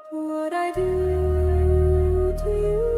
What I do to you.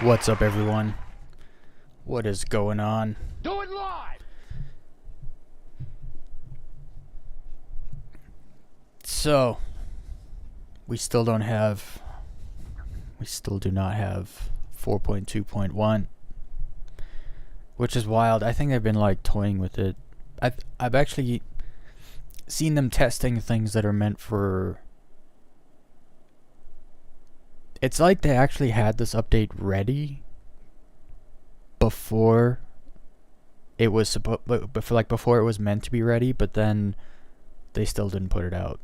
What's up, everyone? What is going on? Do it live! So, we still do not have 4.2.1, which is wild. I think they've been like toying with it. I've actually seen them testing things that are meant for. It's like they actually had this update ready before it was before it was meant to be ready, but then they still didn't put it out.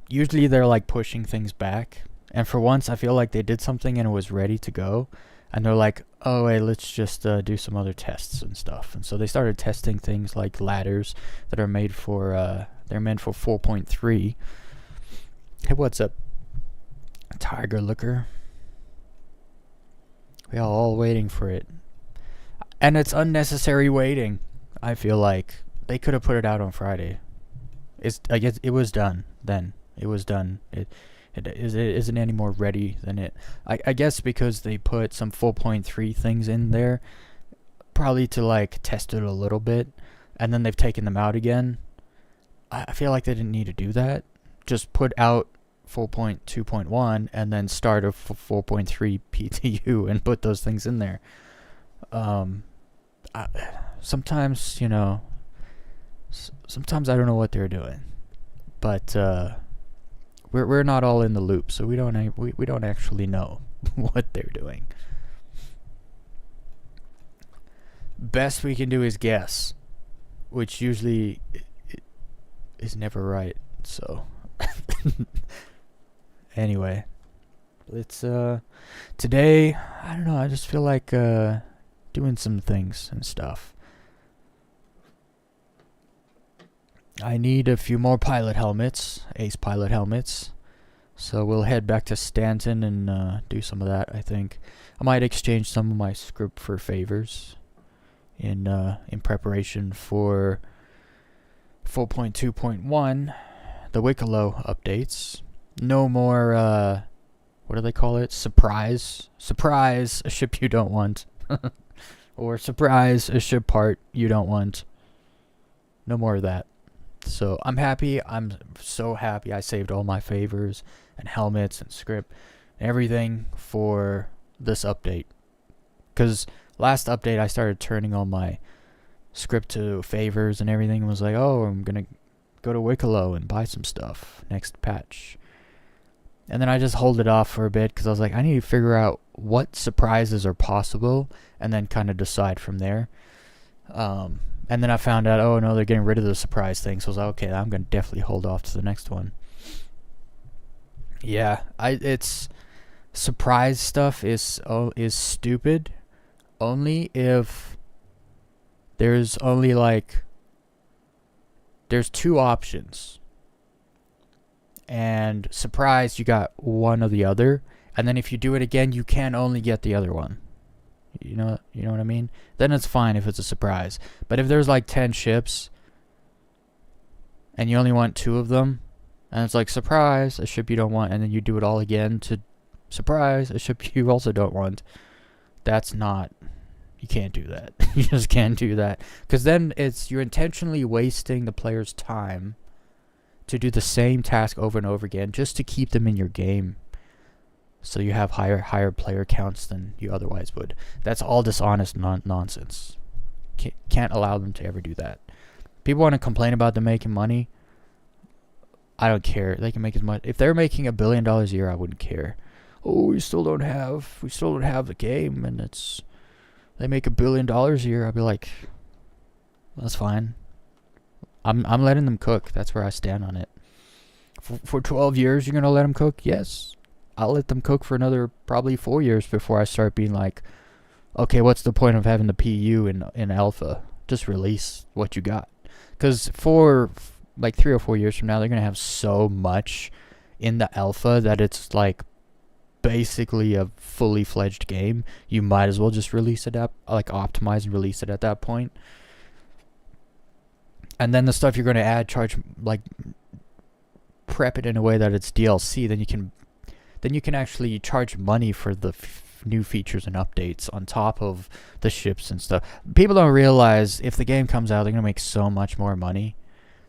Usually they're like pushing things back, and for once I feel like they did something and it was ready to go, and they're like, oh hey, let's just do some other tests and stuff. And so they started testing things like ladders that are made for they're meant for 4.3. Hey, what's up, Tiger Looker? We are all waiting for it, and it's unnecessary waiting. I feel like they could have put it out on Friday. I guess it was done then. It was done. It isn't any more ready than it. I guess because they put some 4.3 things in there, probably to like test it a little bit, and then they've taken them out again. I feel like they didn't need to do that. Just put out 4.2.1 and then start a 4.3 PTU and put those things in there. Sometimes, sometimes I don't know what they're doing, but we're not all in the loop, so we don't actually know what they're doing. Best we can do is guess, which usually is never right. So anyway, it's today, I don't know, I just feel like doing some things and stuff. I need a few more pilot helmets, Ace pilot helmets. So we'll head back to Stanton and do some of that, I think. I might exchange some of my script for favors in preparation for 4.2.1, the Wicklow updates. No more, what do they call it? Surprise, a ship you don't want. Or surprise, a ship part you don't want. No more of that. So I'm happy. I'm so happy I saved all my favors and helmets and script and everything for this update. Because last update I started turning all my script to favors and everything and was like, oh, I'm going to go to Wicklow and buy some stuff next patch. And then I just hold it off for a bit because I was like, I need to figure out what surprises are possible and then kind of decide from there. And then I found out, oh no, they're getting rid of the surprise thing. So I was like, okay, I'm going to definitely hold off to the next one. Yeah, it's surprise stuff is stupid only if there's only there's two options. And surprise, you got one or the other. And then if you do it again, you can only get the other one. You know what I mean? Then it's fine if it's a surprise. But if there's 10 ships and you only want 2 of them, and it's like, surprise, a ship you don't want, and then you do it all again to surprise, a ship you also don't want, that's not, you can't do that. You just can't do that. Because then you're intentionally wasting the player's time to do the same task over and over again just to keep them in your game. So you have higher player counts than you otherwise would. That's all dishonest nonsense. Can't allow them to ever do that. People want to complain about them making money. I don't care. They can make as much. If they're making $1 billion a year, I wouldn't care. Oh, we still don't have the game, and they make $1 billion a year. I'd be like, that's fine. I'm letting them cook. That's where I stand on it. For 12 years, you're gonna let them cook? Yes. I'll let them cook for another probably 4 years before I start being like, okay, what's the point of having the PU in alpha? Just release what you got. Because for 3 or 4 years from now, they're going to have so much in the alpha that it's basically a fully fledged game. You might as well just release it up, optimize and release it at that point. And then the stuff you're going to add, prep it in a way that it's DLC, then you can actually charge money for the new features and updates on top of the ships and stuff. People don't realize if the game comes out, they're going to make so much more money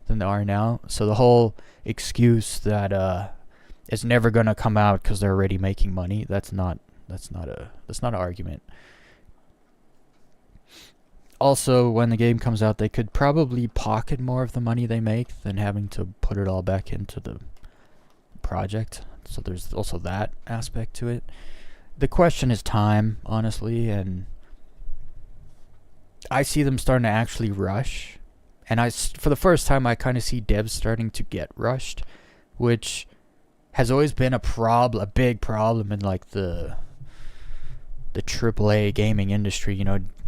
than they are now. So the whole excuse that it's never going to come out because they're already making money, that's not an argument. Also, when the game comes out, they could probably pocket more of the money they make than having to put it all back into the project. So there's also that aspect to it. The question is time, honestly, and I see them starting to actually rush. And for the first time, I kind of see devs starting to get rushed, which has always been a big problem in the AAA gaming industry.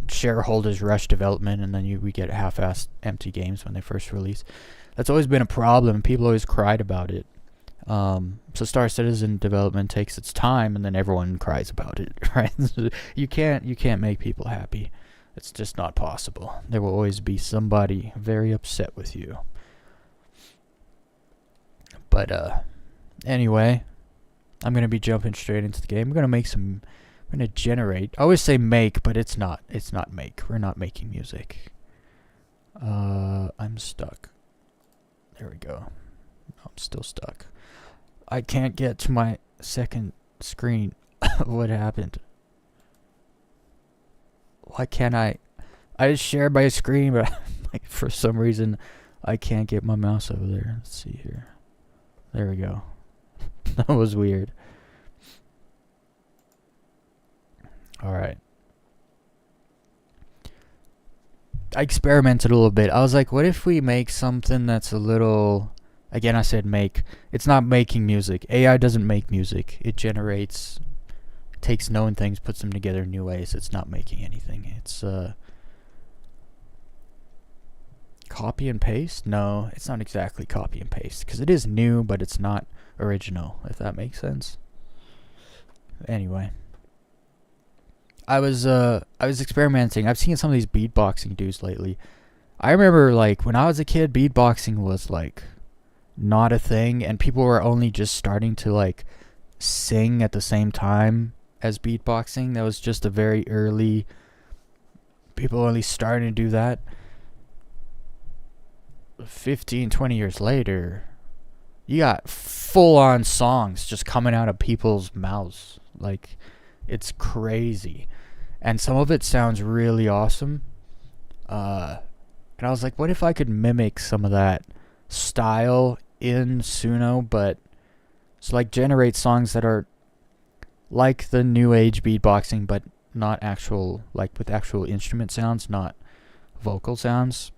Shareholders rush development, and then we get half-assed empty games when they first release. That's always been a problem. People always cried about it. So Star Citizen development takes its time, and then everyone cries about it, right? You can't make people happy. It's just not possible. There will always be somebody very upset with you. But anyway, I'm gonna be jumping straight into the game. I'm gonna generate. I always say make, but it's not make. We're not making music. I'm stuck. There we go. I'm still stuck. I can't get to my second screen. What happened? Why can't I just shared my screen, but for some reason I can't get my mouse over there. Let's see here. There we go. That was weird. Alright. I experimented a little bit. I was like, what if we make something that's a little... Again, I said make. It's not making music. AI doesn't make music. It generates... takes known things, puts them together in new ways. It's not making anything. It's copy and paste? No, it's not exactly copy and paste. Because it is new, but it's not original, if that makes sense. Anyway. I was experimenting. I've seen some of these beatboxing dudes lately. I remember, like, when I was a kid, beatboxing was, like, not a thing. And people were only just starting to, like, sing at the same time as beatboxing. That was just a very early... People only starting to do that. 15, 20 years later, you got full-on songs just coming out of people's mouths. Like, it's crazy. And some of it sounds really awesome. And I was like, what if I could mimic some of that style in Suno, but it's like generate songs that are like the new age beatboxing, but not actual, like with actual instrument sounds, not vocal sounds.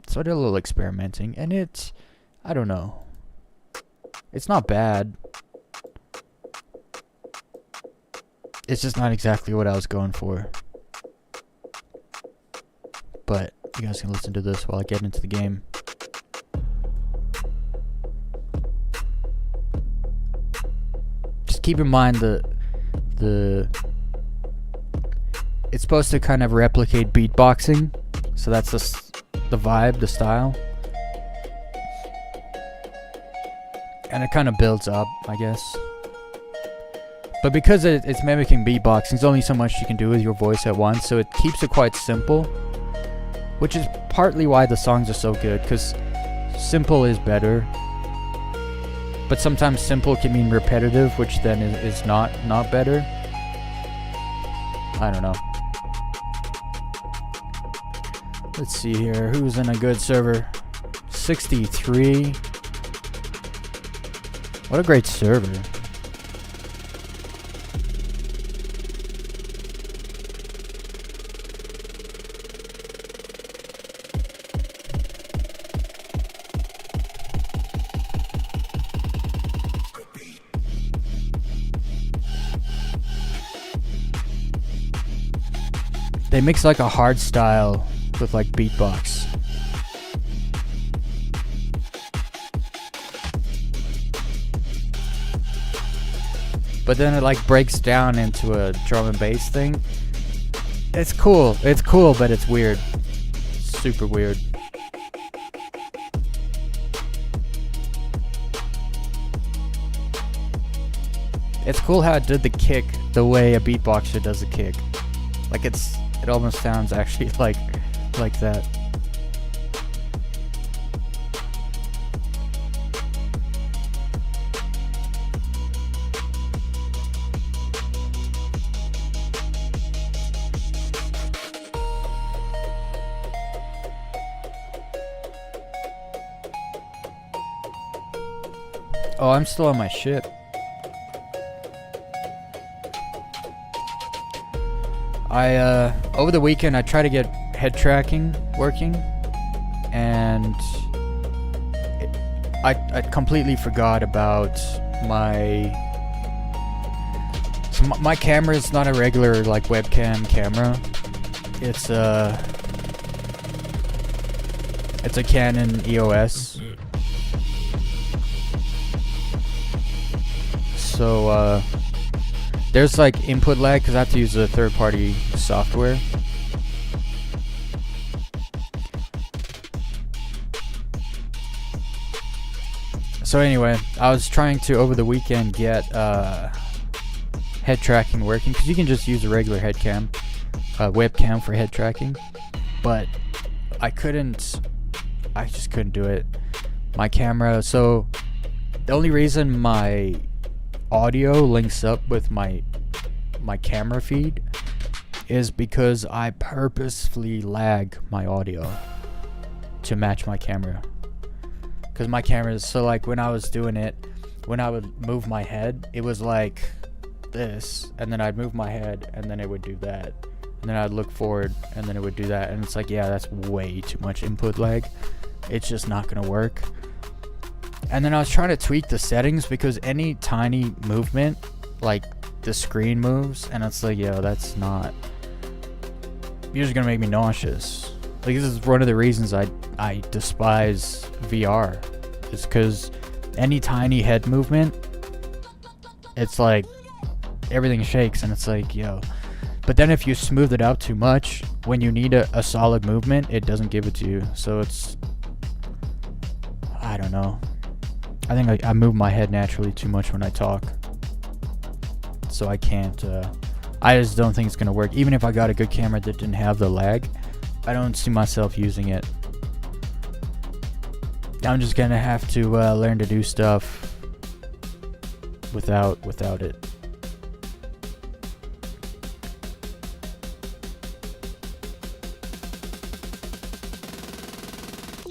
So I did a little experimenting, and it's, I don't know, it's not bad. It's just not exactly what I was going for. But you guys can listen to this while I get into the game. Just keep in mind the it's supposed to kind of replicate beatboxing, so that's the vibe, the style, and it kind of builds up, I guess. But because it's mimicking beatboxing, there's only so much you can do with your voice at once, so it keeps it quite simple, which is partly why the songs are so good, because simple is better. But sometimes simple can mean repetitive, which then is not better. I don't know. Let's see here. Who's in a good server? 63. What a great server. They mix like a hard style with like beatbox. But then it like breaks down into a drum and bass thing. It's cool. It's cool, but it's weird. Super weird. It's cool how it did the kick the way a beatboxer does a kick. Like it almost sounds actually like that. Oh, I'm still on my ship. Over the weekend I tried to get head tracking working, and I completely forgot about my my camera is not a regular like webcam camera. It's a Canon EOS. So there's like input lag because I have to use a third-party software. So anyway, I was trying to over the weekend get head tracking working, because you can just use a regular webcam for head tracking, but I just couldn't do it. My camera, so the only reason my audio links up with my camera feed is because I purposefully lag my audio to match my camera, because my camera is so, like, when I was doing it when I would move my head, it was like this, and then I'd move my head, and then it would do that, and then I'd look forward, and then it would do that, and it's like, yeah, that's way too much input lag. It's just not gonna work. And then I was trying to tweak the settings because any tiny movement, like the screen moves, and it's like, yo, that's not. You're just gonna make me nauseous. Like, this is one of the reasons I despise VR. It's because any tiny head movement, it's like everything shakes, and it's like, yo. But then if you smooth it out too much, when you need a solid movement, it doesn't give it to you. So it's, I don't know. I think I move my head naturally too much when I talk. So I can't, I just don't think it's going to work. Even if I got a good camera that didn't have the lag, I don't see myself using it. I'm just going to have to learn to do stuff without it.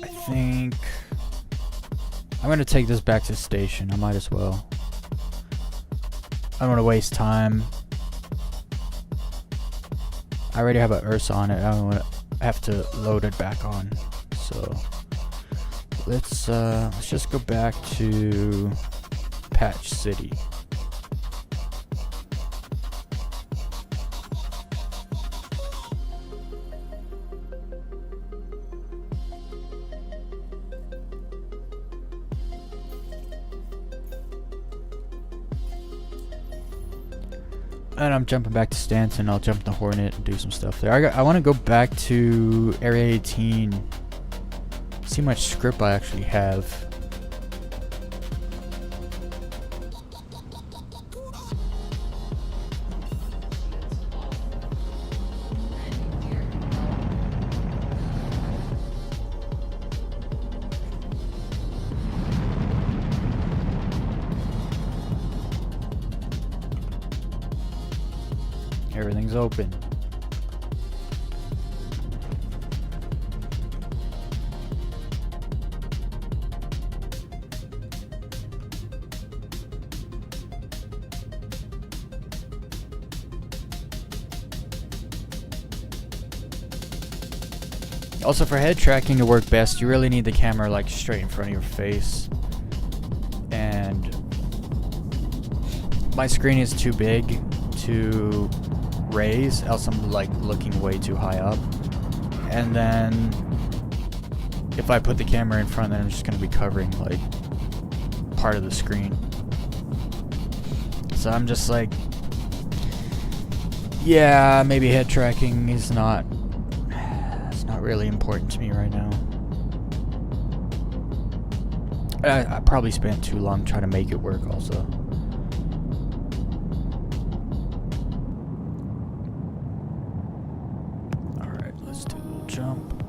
I think I'm going to take this back to the station. I might as well. I don't want to waste time. I already have an Ursa on it. I don't want to have to load it back on. So let's just go back to Patch City. And I'm jumping back to Stanton. I'll jump the Hornet and do some stuff there. I want to go back to Area 18. See how much script I actually have. Everything's open. Also, for head tracking to work best, you really need the camera like straight in front of your face. And my screen is too big to raise, else I'm like looking way too high up. And then if I put the camera in front, then I'm just gonna be covering like part of the screen. So I'm just like, yeah, maybe head tracking is not, it's not really important to me right now. I probably spent too long trying to make it work also. Jump.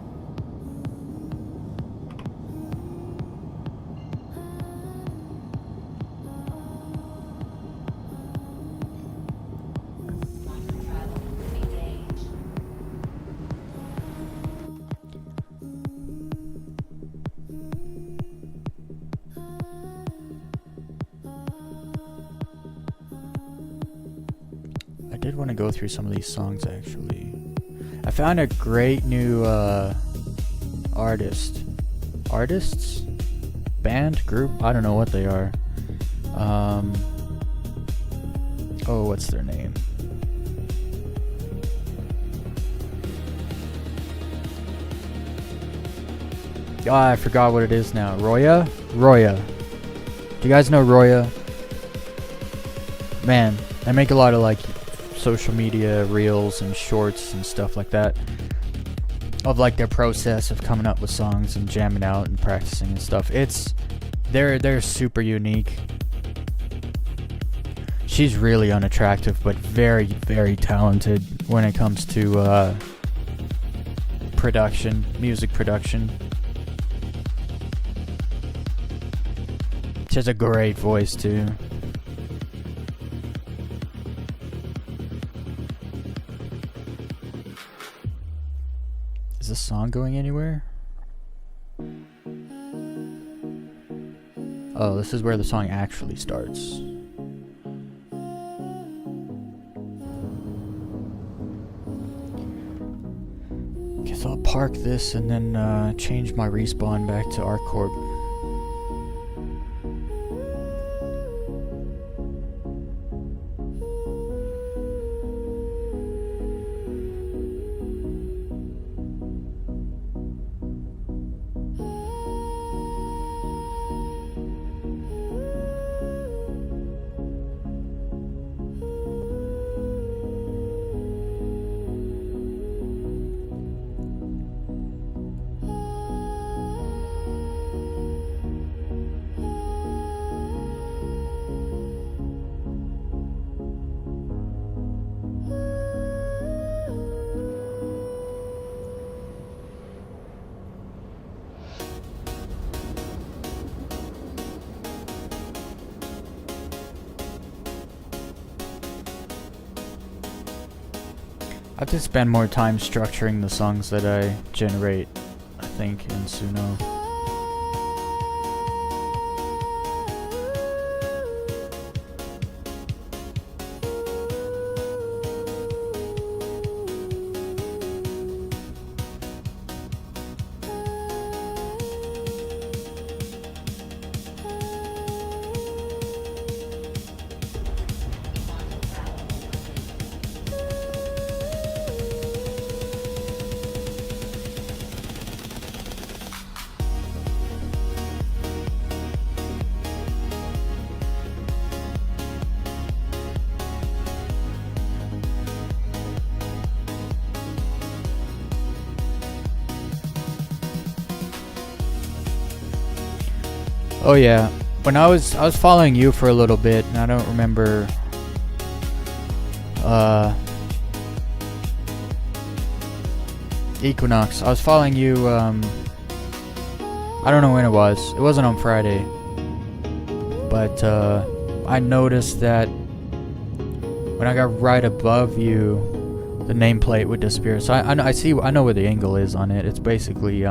I did want to go through some of these songs actually. I found a great new artists, band, group, I don't know what they are. Oh, what's their name? Oh, I forgot what it is now. Roya? Do you guys know Roya? Man, I make a lot of like social media reels and shorts and stuff like that of like their process of coming up with songs and jamming out and practicing and stuff. They're super unique. She's really unattractive but very, very talented when it comes to production, music production. She has a great voice too. Is this song going anywhere? Oh, this is where the song actually starts. Guess I'll park this and then change my respawn back to ArcCorp. I have to spend more time structuring the songs that I generate, I think, in Suno. Oh yeah, when I was following you for a little bit, and I don't remember. Equinox. I was following you. I don't know when it was. It wasn't on Friday, but I noticed that when I got right above you, the nameplate would disappear. So I know where the angle is on it. It's basically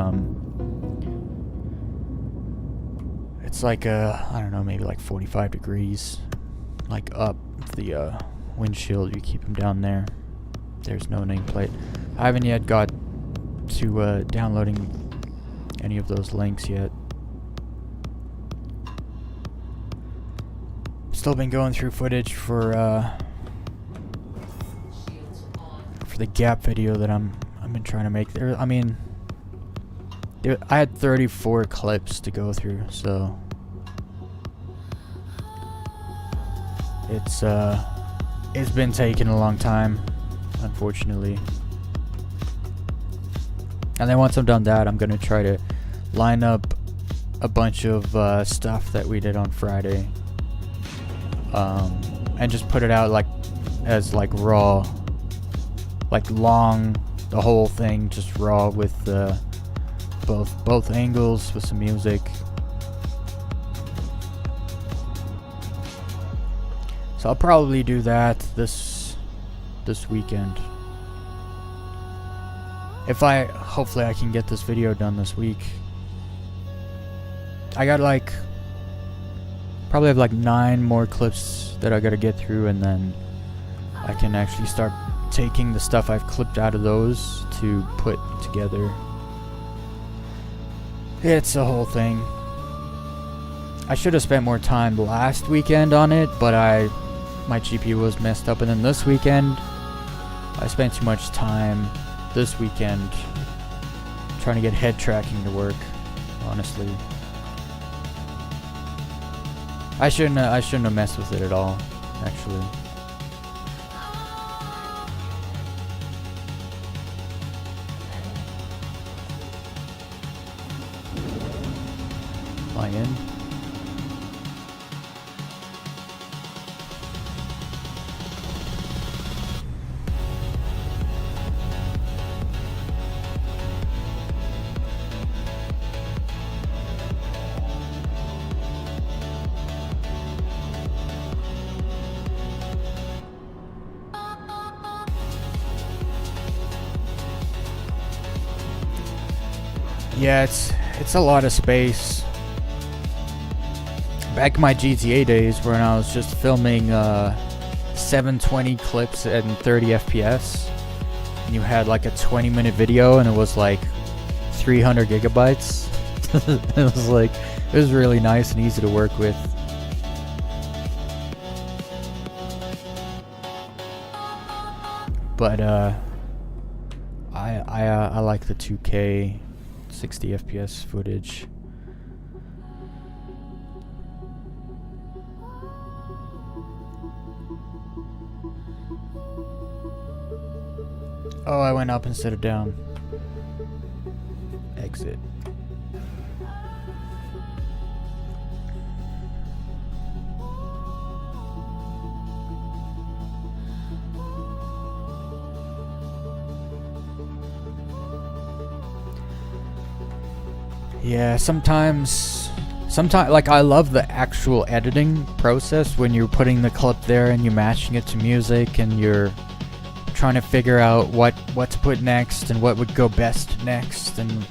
it's like I don't know, maybe like 45 degrees, like up the windshield. You keep them down there. There's no nameplate. I haven't yet got to downloading any of those links yet. Still been going through footage for the Gap video that I've been trying to make. I had 34 clips to go through, so it's been taking a long time, unfortunately. And then once I'm done that, I'm gonna try to line up a bunch of stuff that we did on Friday, and just put it out as raw, long, the whole thing, just raw with both angles with some music. So I'll probably do that this weekend. Hopefully I can get this video done this week. I got probably have 9 more clips that I gotta get through, and then I can actually start taking the stuff I've clipped out of those to put together. It's a whole thing. I should have spent more time last weekend on it, but my GPU was messed up, and then this weekend I spent too much time this weekend trying to get head tracking to work, honestly. I shouldn't have messed with it at all, actually. Am I in? Yeah, it's a lot of space. back in my GTA days when I was just filming 720 clips at 30 FPS, and you had like a 20-minute video and it was like 300 gigabytes. It was really nice and easy to work with. But I like the 2K 60 FPS footage. Oh, I went up instead of down. Exit. Yeah, sometimes like I love the actual editing process when you're putting the clip there and you're matching it to music and you're trying to figure out what to put next and what would go best next, and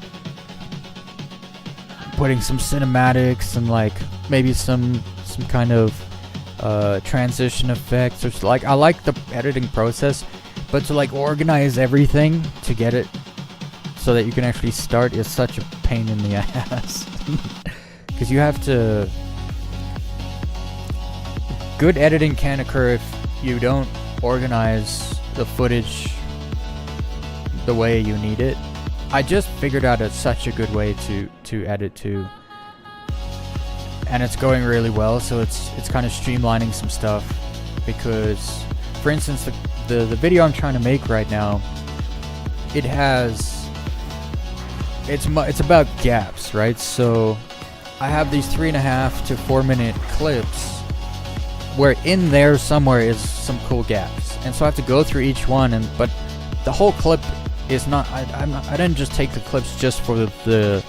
putting some cinematics and like maybe some kind of transition effects, or like I like the editing process, but to like organize everything to get it so that you can actually start is such a pain in the ass. Because you have to... Good editing can occur if you don't organize the footage the way you need it. I just figured out such a good way to edit too. And it's going really well, so it's kind of streamlining some stuff. Because, for instance, the video I'm trying to make right now, it has... It's about gaps, right? So I have these 3.5 to 4 minute clips where in there somewhere is some cool gaps, and so I have to go through each one. But the whole clip is not. I didn't just take the clips just for the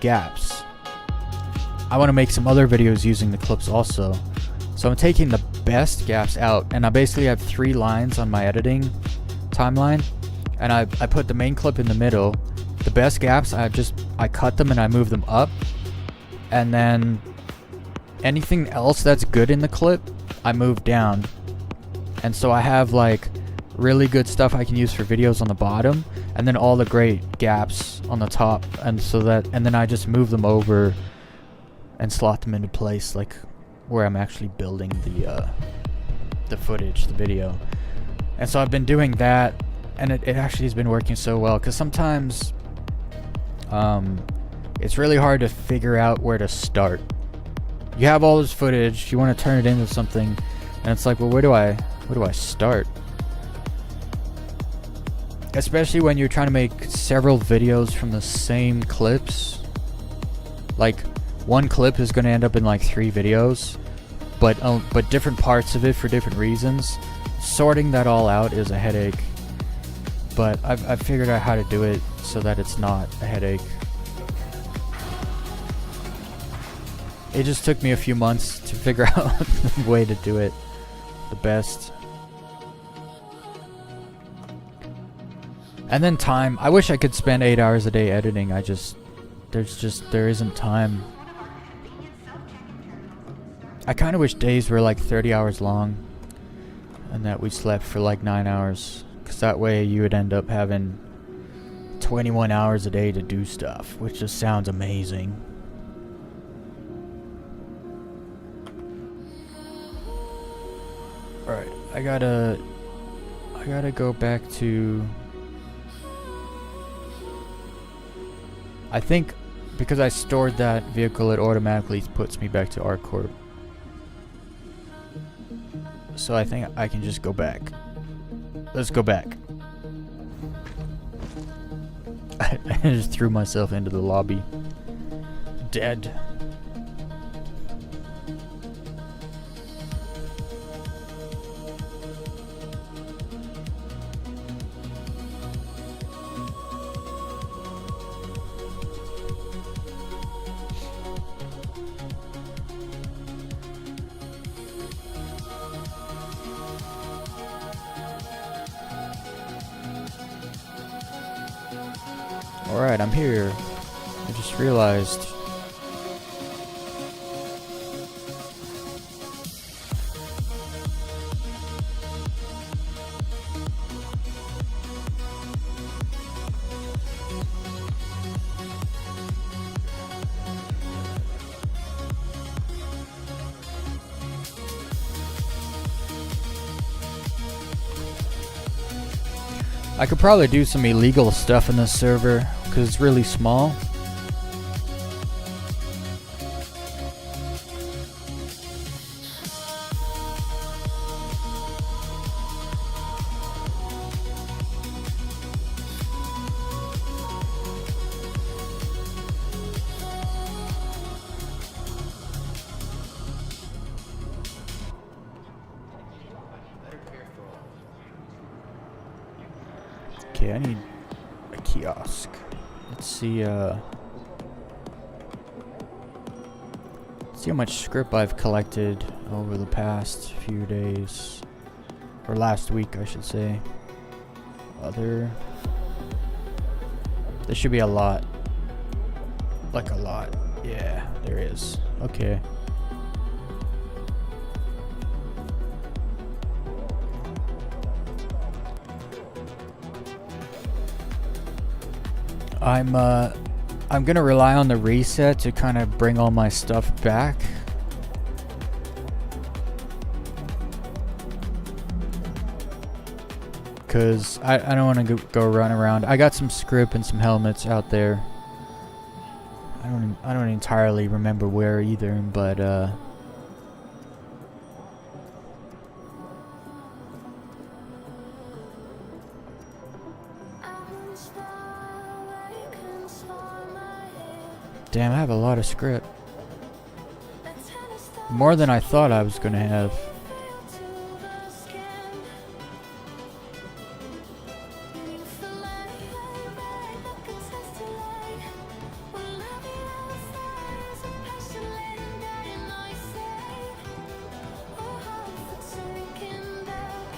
gaps. I want to make some other videos using the clips also. So I'm taking the best gaps out, and I basically have 3 lines on my editing timeline, and I put the main clip in the middle. The best gaps, I cut them and I move them up, and then anything else that's good in the clip, I move down. And so I have like really good stuff I can use for videos on the bottom, and then all the great gaps on the top, and then I just move them over and slot them into place, like where I'm actually building the footage, the video. And so I've been doing that, and it actually has been working so well, because sometimes it's really hard to figure out where to start. You have all this footage, you want to turn it into something, and it's like, well, where do I start? Especially when you're trying to make several videos from the same clips. Like, one clip is going to end up in like 3 videos, but different parts of it for different reasons. Sorting that all out is a headache, but I've figured out how to do it so that it's not a headache. It just took me a few months to figure out the way to do it the best. And then time. I wish I could spend 8 hours a day editing. There isn't time. I kind of wish days were like 30 hours long, and that we slept for like 9 hours. Because that way you would end up having 21 hours a day to do stuff, which just sounds amazing. Alright, I gotta go back to... I think because I stored that vehicle, it automatically puts me back to ArcCorp. So I think I can just go back. Let's go back. I just threw myself into the lobby. Dead. Alright, I'm here. I just realized I could probably do some illegal stuff in this server because it's really small. Okay, I need a kiosk. Let's see how much script I've collected over the past few days. Or last week, I should say. There should be a lot. Like a lot. Yeah, there is. Okay. I'm gonna rely on the reset to kind of bring all my stuff back. Cause I don't want to go run around. I got some script and some helmets out there. I don't entirely remember where either, but damn, I have a lot of script. More than I thought I was gonna have.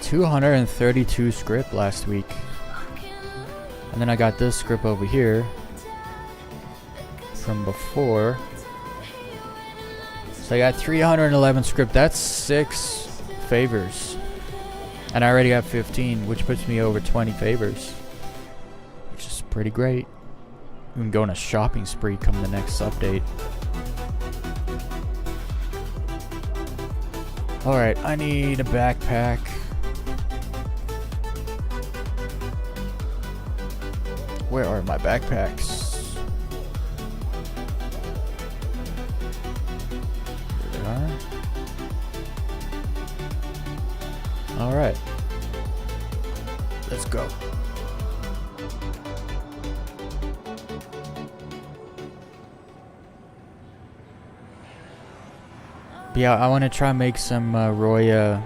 $232 script last week. And then I got this script over here from before. So I got 311 script. That's 6 favors. And I already have 15, which puts me over 20 favors. Which is pretty great. We can go on a shopping spree come the next update. Alright, I need a backpack. Where are my backpacks? There they are. Alright. Let's go. But yeah, I want to try and make some Roya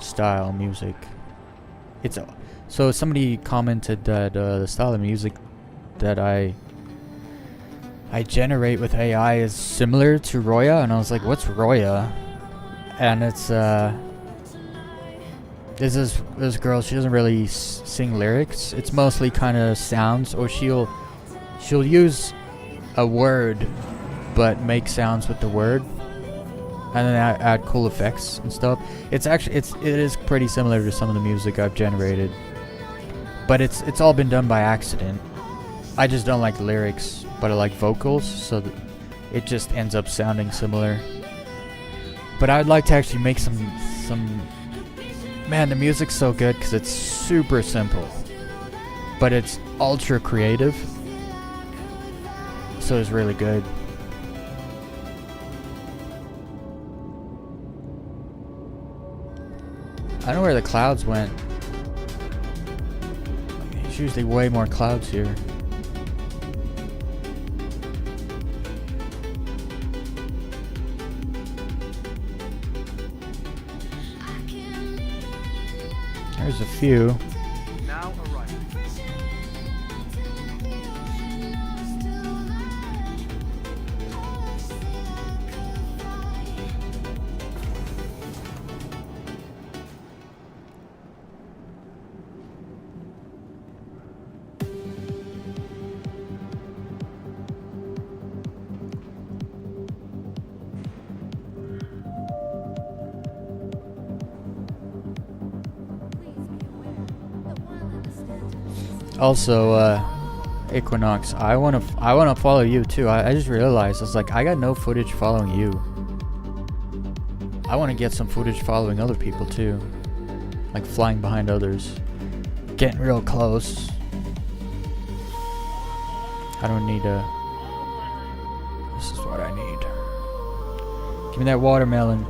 style music. So somebody commented that the style of music that I generate with AI is similar to Roya, and I was like, "What's Roya?" And it's this girl. She doesn't really sing lyrics. It's mostly kind of sounds, or she'll use a word, but make sounds with the word, and then add cool effects and stuff. It is pretty similar to some of the music I've generated. But it's all been done by accident. I just don't like lyrics, but I like vocals, so that it just ends up sounding similar. But I'd like to actually make some. Man, the music's so good because it's super simple, but it's ultra creative. So it's really good. I don't know where the clouds went. There's usually way more clouds here. There's a few. Now arriving. Also, Equinox, I wanna follow you too. I just realized, I was like, I got no footage following you. I want to get some footage following other people too, like flying behind others. Getting real close. I don't need a... This is what I need. Give me that watermelon.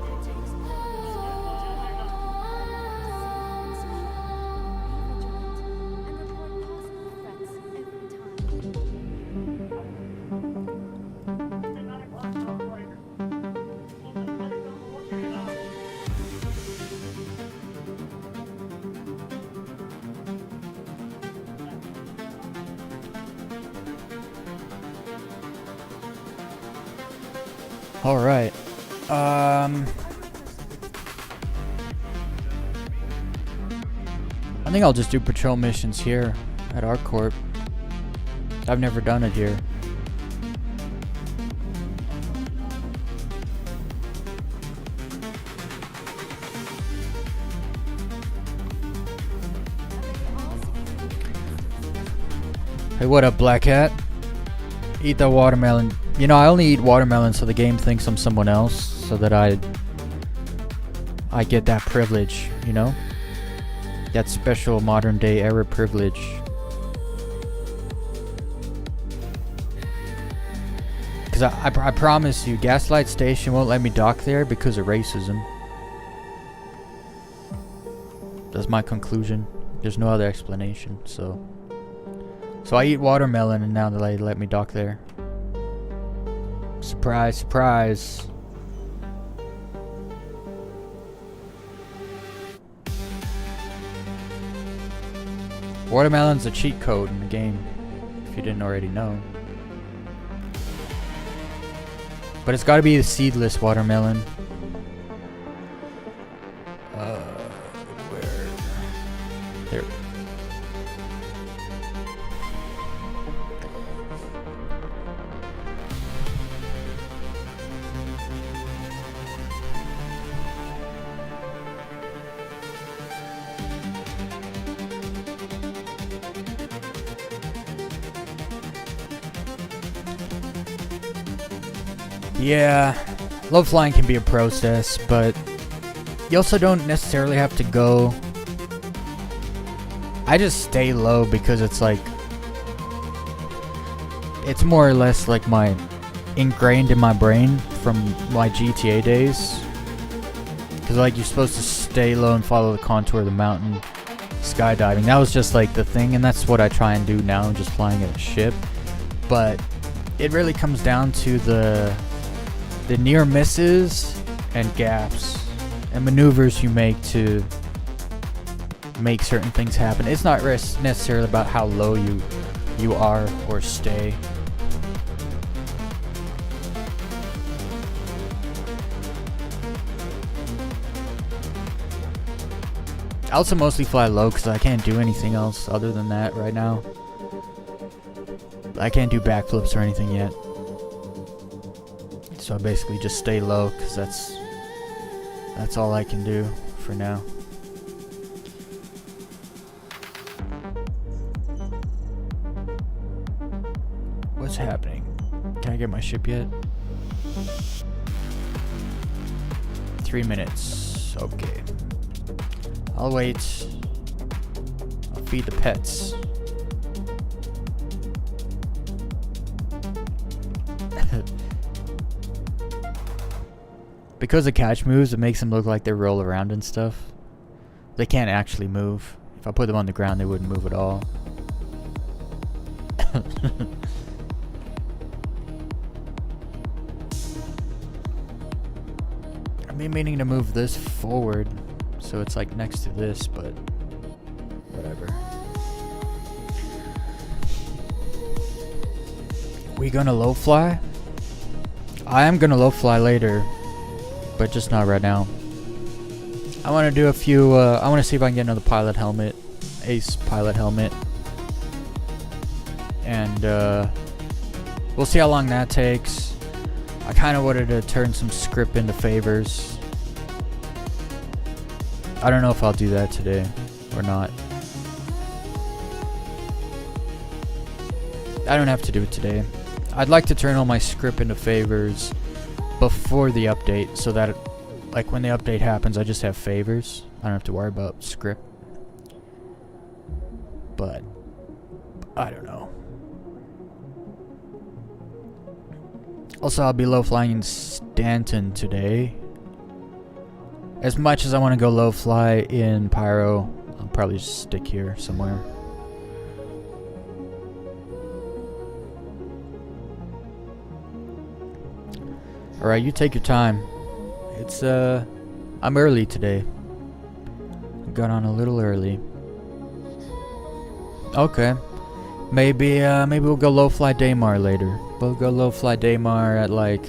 All right. I think I'll just do patrol missions here at our corp. I've never done it here. Hey, what up, Black Hat? Eat the watermelon. You know, I only eat watermelon so the game thinks I'm someone else, so that I get that privilege, you know? That special modern day era privilege. Because I promise you, Gaslight Station won't let me dock there because of racism. That's my conclusion. There's no other explanation, so I eat watermelon and now they let me dock there. Surprise, surprise. Watermelon's a cheat code in the game, if you didn't already know. But it's gotta be the seedless watermelon. Where? There. Yeah, low flying can be a process, but you also don't necessarily have to go. I just stay low because it's like, it's more or less like my ingrained in my brain from my GTA days. Because like you're supposed to stay low and follow the contour of the mountain. Skydiving, that was just like the thing, and that's what I try and do now, just flying a ship. But it really comes down to the near misses and gaps and maneuvers you make to make certain things happen. It's not necessarily about how low you are or stay. I also mostly fly low because I can't do anything else other than that right now. I can't do backflips or anything yet. So I basically just stay low because that's all I can do for now. What's happening? Can I get my ship yet? 3 minutes. Okay. I'll wait. I'll feed the pets. Because of catch moves, it makes them look like they roll around and stuff. They can't actually move. If I put them on the ground, they wouldn't move at all. I've been meaning to move this forward, so it's like next to this, but whatever. We gonna low fly? I am gonna low fly later, but just not right now. I want to do a few, I want to see if I can get another pilot helmet, ace pilot helmet, and we'll see how long that takes. I kind of wanted to turn some script into favors. I don't know if I'll do that today or not. I don't have to do it today. I'd like to turn all my script into favors before the update, so that like when the update happens I just have favors. I don't have to worry about script. but I don't know. Also, I'll be low flying in Stanton today. As much as I want to go low fly in Pyro, I'll probably just stick here somewhere. Alright, you take your time. It's, I'm early today. Got on a little early. Okay. Maybe we'll go low fly Daymar later. We'll go low fly Daymar at like...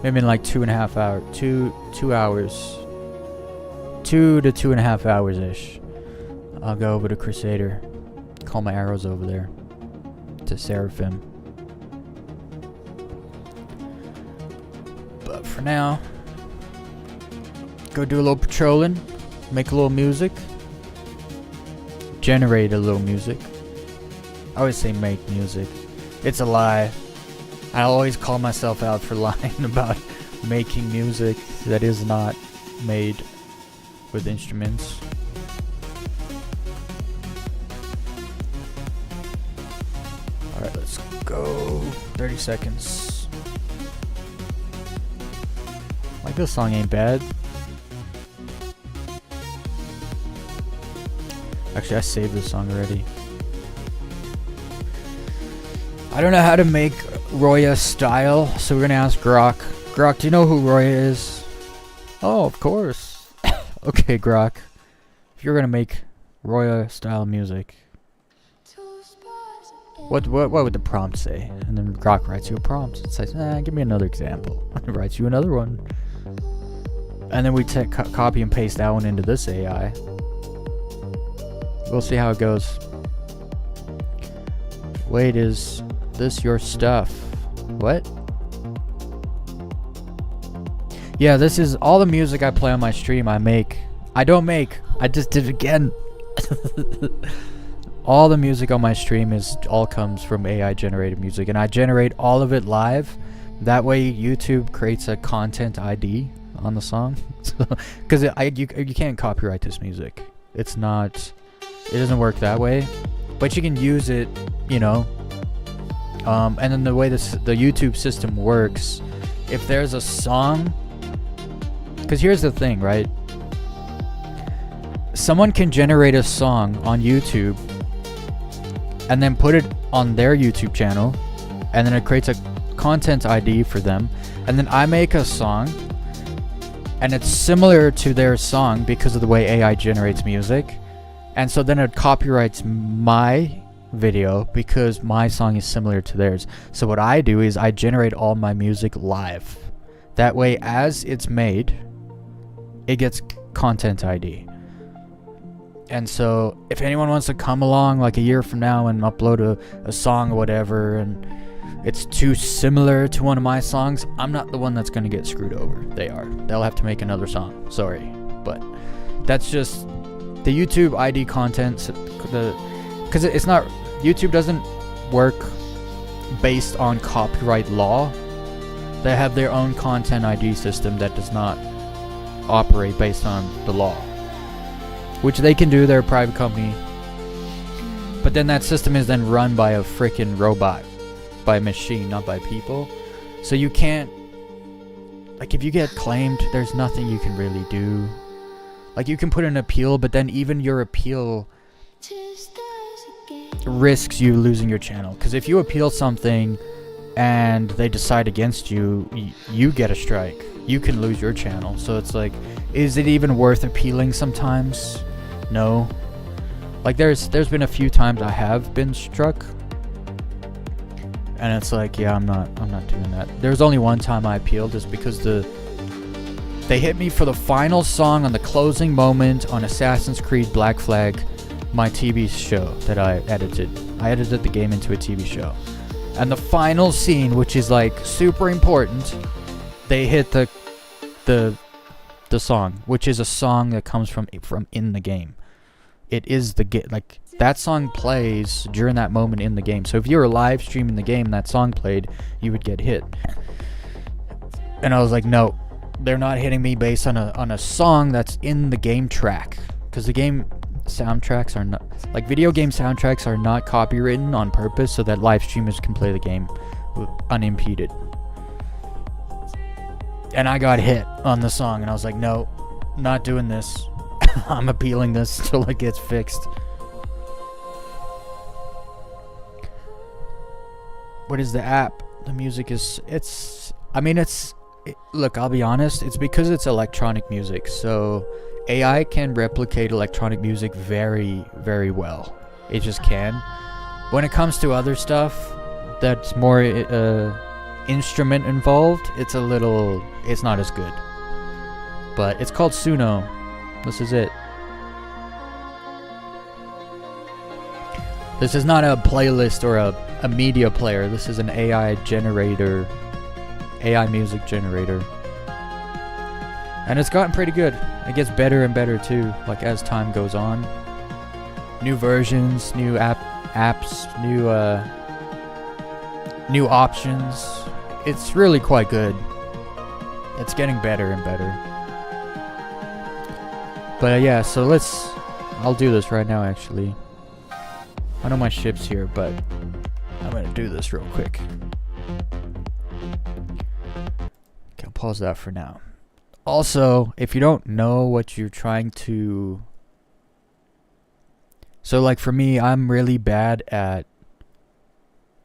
maybe in like 2.5 hours. 2 hours. 2 to 2.5 hours-ish. I'll go over to Crusader. Call my arrows over there. To Seraphim. But for now... go do a little patrolling. Make a little music. Generate a little music. I always say make music. It's a lie. I always call myself out for lying about making music that is not made with instruments. Alright, let's go. 30 seconds. Like, this song ain't bad. Actually, I saved this song already. I don't know how to make Roya style, so we're gonna ask Grok. Grok, do you know who Roya is? Oh, of course. Okay, Grok. If you're gonna make Roya style music, what would the prompt say? And then Grok writes you a prompt. It says, give me another example. And it writes you another one. And then we copy and paste that one into this AI. We'll see how it goes. Wait, is this your stuff? What? Yeah, this is all the music I play on my stream. I don't make. I just did it again. All the music on my stream all comes from AI generated music, and I generate all of it live. That way YouTube creates a content ID on the song. Because you can't copyright this music. It's not... it doesn't work that way, but you can use it, you know. And then the way the YouTube system works, if there's a song, because here's the thing, right? Someone can generate a song on YouTube and then put it on their YouTube channel, and then it creates a content ID for them, and then I make a song and it's similar to their song because of the way AI generates music. And so then it copyrights my video because my song is similar to theirs. So what I do is I generate all my music live. That way, as it's made, it gets content ID. And so if anyone wants to come along like a year from now and upload a song or whatever, and it's too similar to one of my songs, I'm not the one that's going to get screwed over. They are. They'll have to make another song. Sorry. But that's just... the YouTube ID content, because it's not... YouTube doesn't work based on copyright law. They have their own content ID system that does not operate based on the law. Which they can do, they're a private company. But then that system is then run by a freaking robot. By a machine, not by people. So you can't... like, if you get claimed, there's nothing you can really do. Like, you can put an appeal, but then even your appeal risks you losing your channel. Because if you appeal something and they decide against you, you get a strike. You can lose your channel. So it's like, is it even worth appealing sometimes? No. Like, there's been a few times I have been struck. And it's like, yeah, I'm not doing that. There was only one time I appealed, just because they hit me for the final song on the closing moment on Assassin's Creed Black Flag, my TV show that I edited. I edited the game into a TV show. And the final scene, which is like super important, they hit the song, which is a song that comes from in the game. It is like, that song plays during that moment in the game. So if you were live streaming the game and that song played, you would get hit. And I was like, no, they're not hitting me based on a song that's in the game track. because the game soundtracks are not, like, video game soundtracks are not copywritten on purpose so that live streamers can play the game unimpeded. And I got hit on the song, and I was like, no, not doing this. I'm appealing this till it gets fixed. What is the app? The music is, look, I'll be honest, it's because it's electronic music, so AI can replicate electronic music very, very well. It just can. When it comes to other stuff that's more instrument involved, it's not as good. But it's called Suno. This is it. This is not a playlist or a media player. This is an AI generator, AI music generator. And it's gotten pretty good. It gets better and better too, like as time goes on. New versions, new apps, new options. It's really quite good. It's getting better and better. But yeah, so I'll do this right now actually. I know my ship's here, but I'm gonna do this real quick. Okay, I'll pause that for now. Also, if you don't know what you're trying to... So like for me, I'm really bad at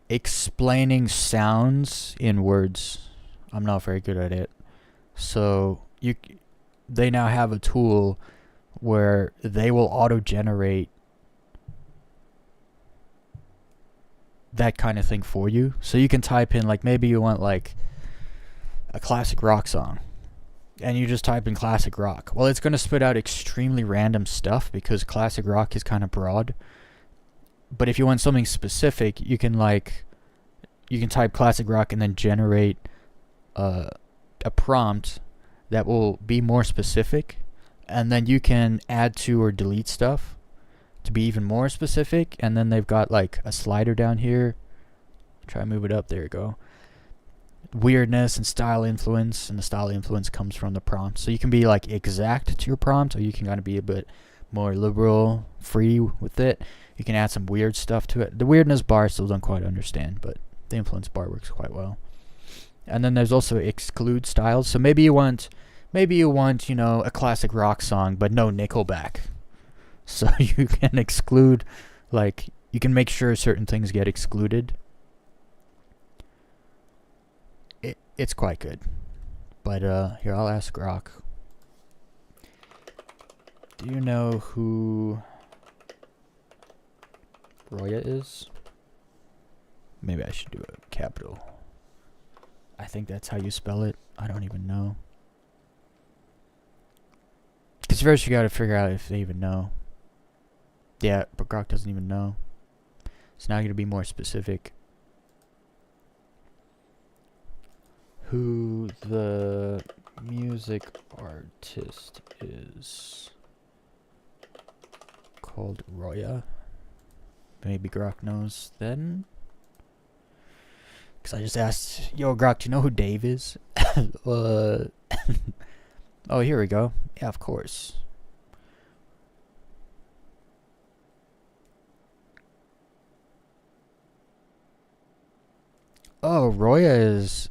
explaining sounds in words. I'm not very good at it. So they now have a tool where they will auto-generate that kind of thing for you. So you can type in, like, maybe you want like a classic rock song, and you just type in classic rock. Well, it's going to spit out extremely random stuff because classic rock is kind of broad. But if you want something specific, you can type classic rock and then generate a prompt that will be more specific, and then you can add to or delete stuff to be even more specific. And then they've got like a slider down here. Try to move it up. There you go. Weirdness and style influence, and the style influence comes from the prompt. So you can be like exact to your prompt, or you can kind of be a bit more liberal, free with it. You can add some weird stuff to it. The weirdness bar I still don't quite understand, but the influence bar works quite well. And then there's also exclude styles. So maybe you want, a classic rock song, but no Nickelback. So you can exclude, like, you can make sure certain things get excluded. It's quite good. But here, I'll ask Grok. Do you know who Roya is? Maybe I should do a capital. I think that's how you spell it. I don't even know. Because first you gotta figure out if they even know. Yeah, but Grok doesn't even know. So now I gotta be more specific. Who the music artist is called Roya. Maybe Grok knows then. Because I just asked, yo Grok, do you know who Dave is? Oh, here we go. Yeah, of course. Oh, Roya is...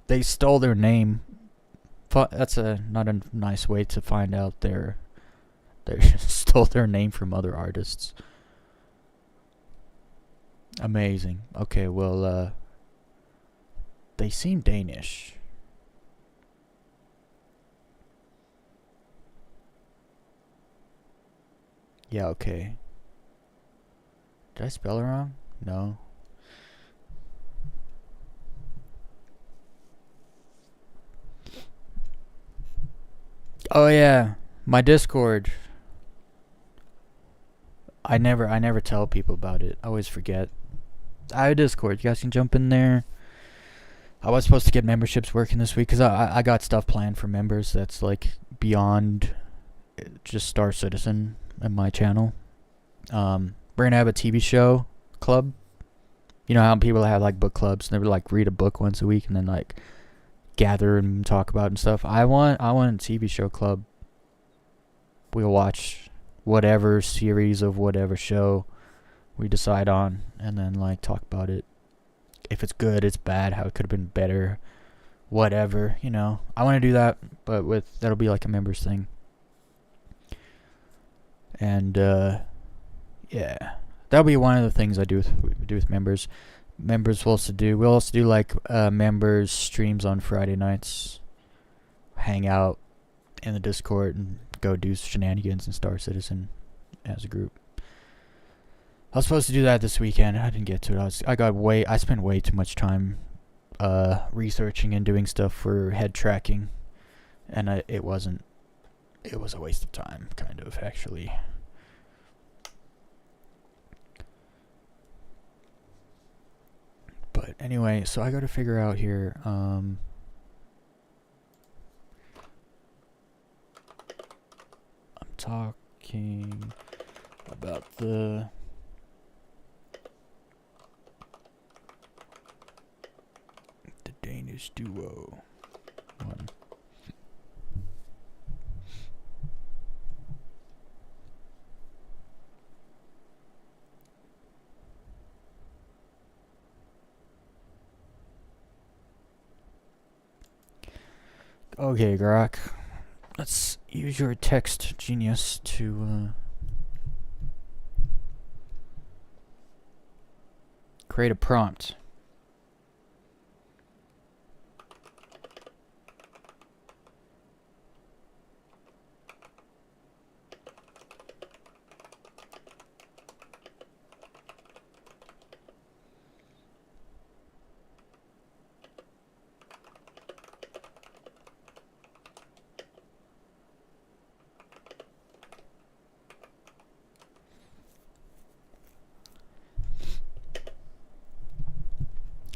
They stole their name. That's not a nice way to find out they stole their name from other artists. Amazing. Okay, well, they seem Danish. Yeah, okay. Did I spell it wrong? No. Oh yeah, my Discord. I never tell people about it. I always forget. I have a Discord. You guys can jump in there. I was supposed to get memberships working this week because I got stuff planned for members that's like beyond just Star Citizen and my channel. We're gonna have a TV show club. You know how people have like book clubs and they would like read a book once a week and then like gather and talk about and stuff. I want a TV show club. we'll watch whatever series of whatever show we decide on, and then like talk about it. If it's good, it's bad, how it could have been better, whatever, you know. I want to do that, but that'll be like a members thing. And yeah, that'll be one of the things I do with members. Members will also do. We'll also do like members streams on Friday nights. Hang out in the Discord and go do shenanigans in Star Citizen as a group. I was supposed to do that this weekend. I didn't get to it. I spent way too much time researching and doing stuff for head tracking, and it was a waste of time, kind of, actually. But anyway, so I got to figure out here. I'm talking about the Danish duo one. Okay, Grok. Let's use your text genius to create a prompt.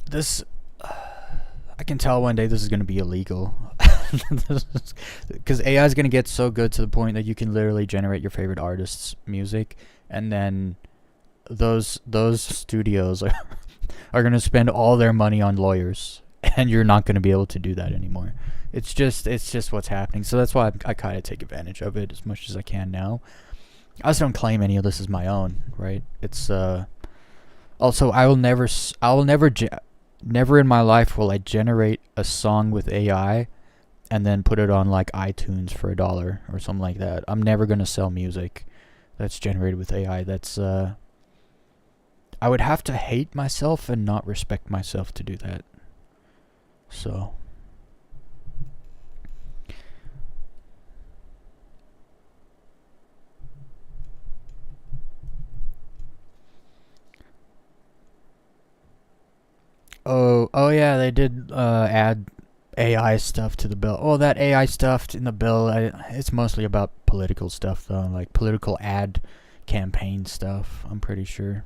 This, I can tell one day this is going to be illegal. Because AI is going to get so good to the point that you can literally generate your favorite artist's music, and then those studios are going to spend all their money on lawyers, and you're not going to be able to do that anymore. It's just what's happening. So that's why I kind of take advantage of it as much as I can now. I also don't claim any of this as my own, right? It's also never in my life will I generate a song with AI and then put it on like iTunes for $1 or something like that. I'm never gonna sell music that's generated with AI. That's I would have to hate myself and not respect myself to do that. So oh yeah, they did add AI stuff to the bill. Oh, that AI stuff in the bill, it's mostly about political stuff though, like political ad campaign stuff, I'm pretty sure.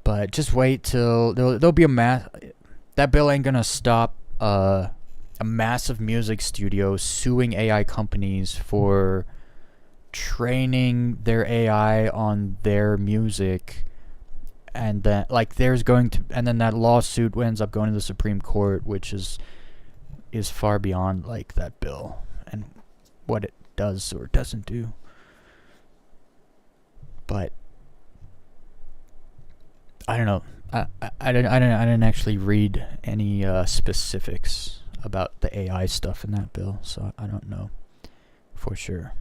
But just wait till there'll be that bill ain't gonna stop a massive music studio suing AI companies for training their AI on their music, and then and then that lawsuit ends up going to the Supreme Court, which is far beyond like that bill and what it does or doesn't do. But I don't know. I didn't actually read any specifics about the AI stuff in that bill, so I don't know for sure.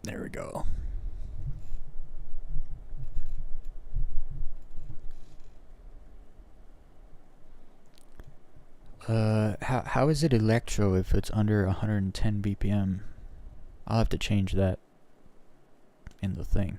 There we go. How is it electro if it's under 110 BPM? I'll have to change that in the thing.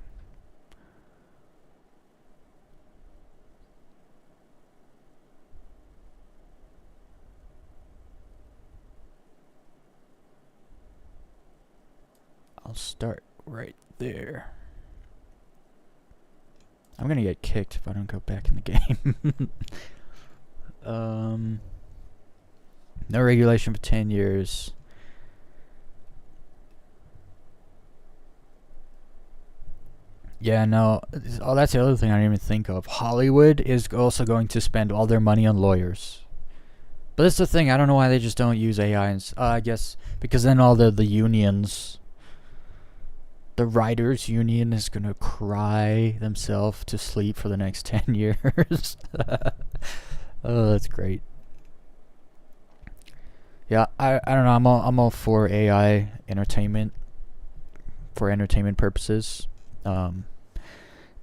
I'll start right there. I'm gonna get kicked if I don't go back in the game. No regulation for 10 years. Yeah, no. Oh, that's the other thing I didn't even think of. Hollywood is also going to spend all their money on lawyers. But that's the thing. I don't know why they just don't use AI. I guess because then all the unions, the writers' union is going to cry themselves to sleep for the next 10 years. Oh, that's great. Yeah, I don't know. I'm all for AI entertainment for entertainment purposes. Um,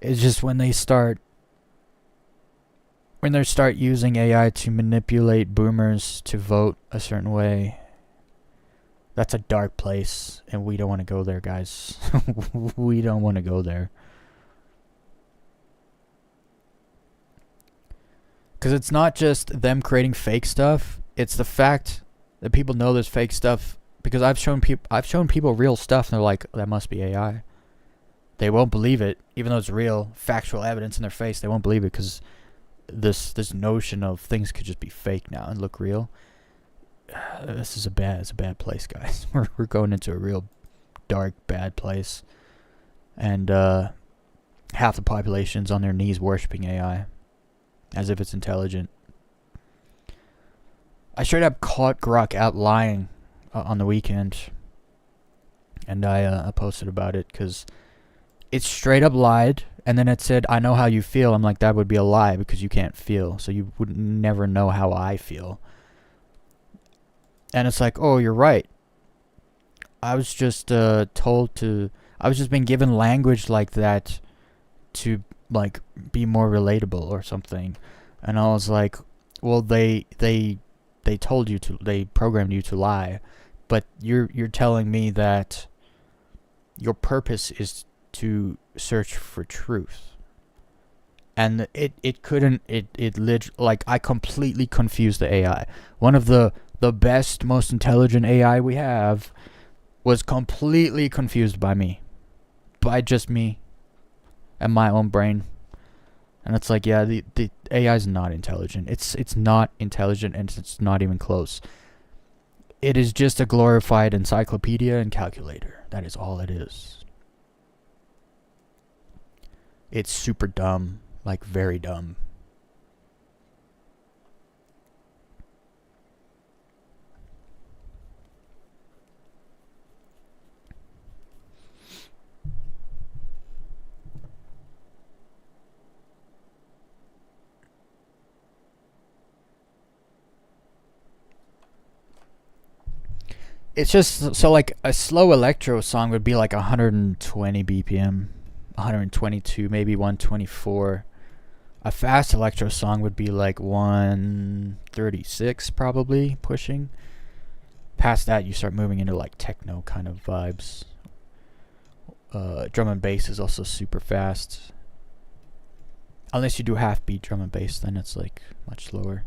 it's just when they start using AI to manipulate boomers to vote a certain way, that's a dark place, and we don't want to go there, guys. We don't want to go there. Because it's not just them creating fake stuff. It's the fact that people know there's fake stuff. Because I've shown people real stuff, and they're like, that must be AI. They won't believe it, even though it's real, factual evidence in their face. They won't believe it because this notion of things could just be fake now and look real. This is it's a bad place, guys. We're going into a real dark, bad place, and half the population's on their knees worshiping AI as if it's intelligent. I straight up caught Grok out lying on the weekend, and I posted about it because it straight up lied, and then it said, "I know how you feel." I'm like, that would be a lie because you can't feel, so you would never know how I feel. And it's like, oh, you're right. I was just told to. I was just being given language like that to like be more relatable or something, and I was like, well, they told you to. They programmed you to lie, but you're telling me that your purpose is to search for truth. And it couldn't like I completely confused the AI. One of the best, most intelligent AI we have was completely confused by me. By just me and my own brain. And it's like, yeah, the AI is not intelligent. It's not intelligent, and it's not even close. It is just a glorified encyclopedia and calculator. That is all it is. It's super dumb. Like, very dumb. It's just, so like a slow electro song would be like 120 BPM, 122, maybe 124. A fast electro song would be like 136 probably, pushing. Past that, you start moving into like techno kind of vibes. Drum and bass is also super fast. Unless you do half beat drum and bass, then it's like much slower.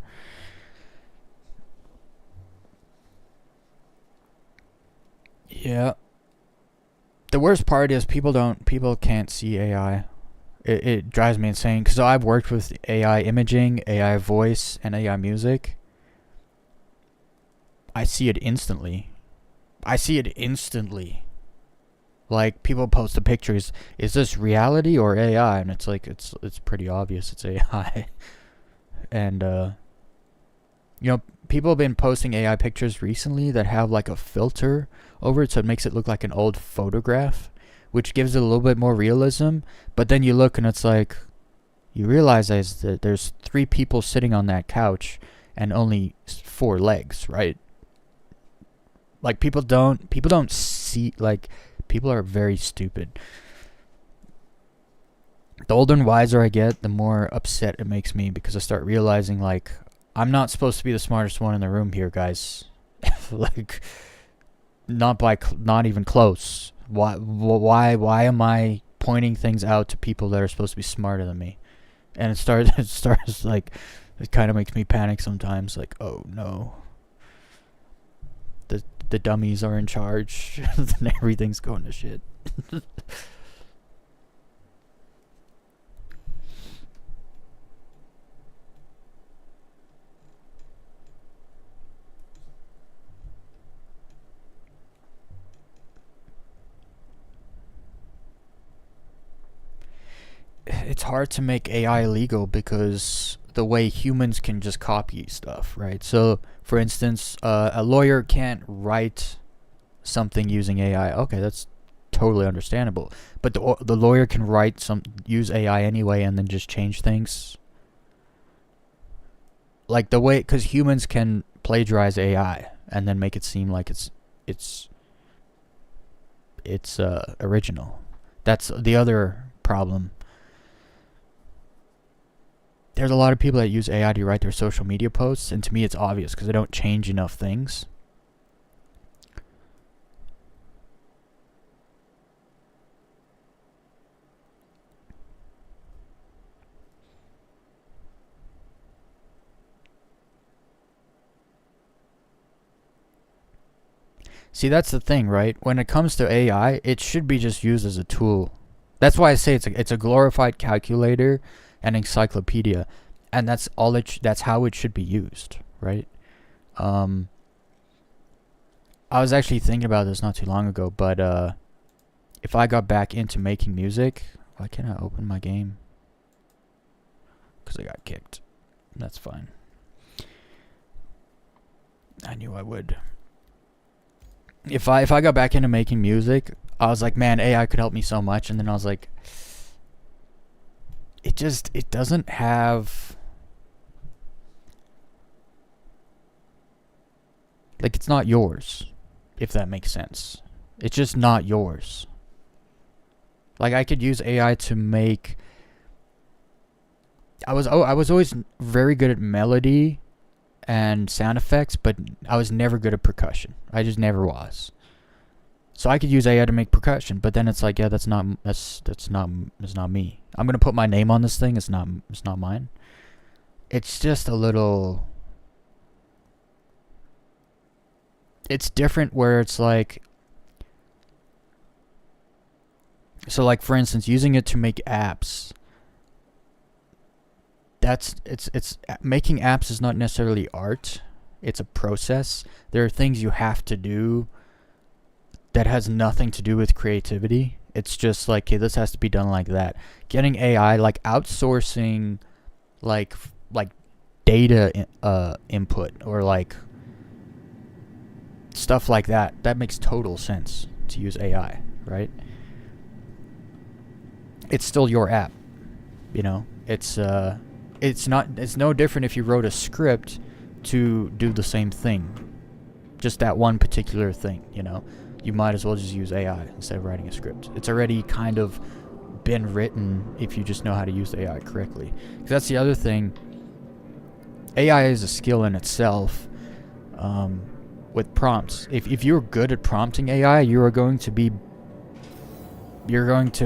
Yeah. The worst part is people can't see AI. It drives me insane because I've worked with AI imaging, AI voice, and AI music. I see it instantly. Like, people post the pictures. Is this reality or AI? And it's like, it's pretty obvious it's AI. And people have been posting AI pictures recently that have like a filter over it, so it makes it look like an old photograph, which gives it a little bit more realism. But then you look and it's like, you realize that there's 3 people sitting on that couch and only 4 legs, right? Like, people don't see, like, people are very stupid. The older and wiser I get, the more upset it makes me, because I start realizing, like, I'm not supposed to be the smartest one in the room here, guys. Like, not even close. Why am I pointing things out to people that are supposed to be smarter than me? And it starts like, it kind of makes me panic sometimes. Like, oh no, the dummies are in charge, and everything's going to shit. it's hard to make AI legal because the way humans can just copy stuff, right? So, for instance, a lawyer can't write something using AI. Okay, that's totally understandable. But the lawyer can use AI anyway and then just change things. Like the way, because humans can plagiarize AI and then make it seem like it's original. That's the other problem. There's a lot of people that use AI to write their social media posts, and to me it's obvious because they don't change enough things. See, that's the thing, right? When it comes to AI, it should be just used as a tool. That's why I say it's a glorified calculator and encyclopedia, and that's all that's how it should be used, right? I was actually thinking about this not too long ago, but if I got back into making music, why can't I open my game? Because I got kicked. That's fine. I knew I would. If I got back into making music, I was like, man, AI could help me so much, and then I was like, it doesn't have, like, it's not yours, if that makes sense. It's just not yours. Like, I could use AI to make, I was always very good at melody and sound effects, but I was never good at percussion. I just never was. So I could use AI to make percussion, but then it's like, yeah, that's not me. I'm gonna put my name on this thing. It's not mine. It's just a little. It's different where it's like. So, like, for instance, using it to make apps. It's making apps is not necessarily art. It's a process. There are things you have to do that has nothing to do with creativity. It's just like, okay, this has to be done like that. Getting AI, like outsourcing, like data input or like stuff like that. That makes total sense to use AI, right? It's still your app, you know. It's no different if you wrote a script to do the same thing. Just that one particular thing, you know. You might as well just use AI instead of writing a script. It's already kind of been written if you just know how to use AI correctly. 'Cause that's the other thing. AI is a skill in itself. With prompts, if you're good at prompting AI, you're going to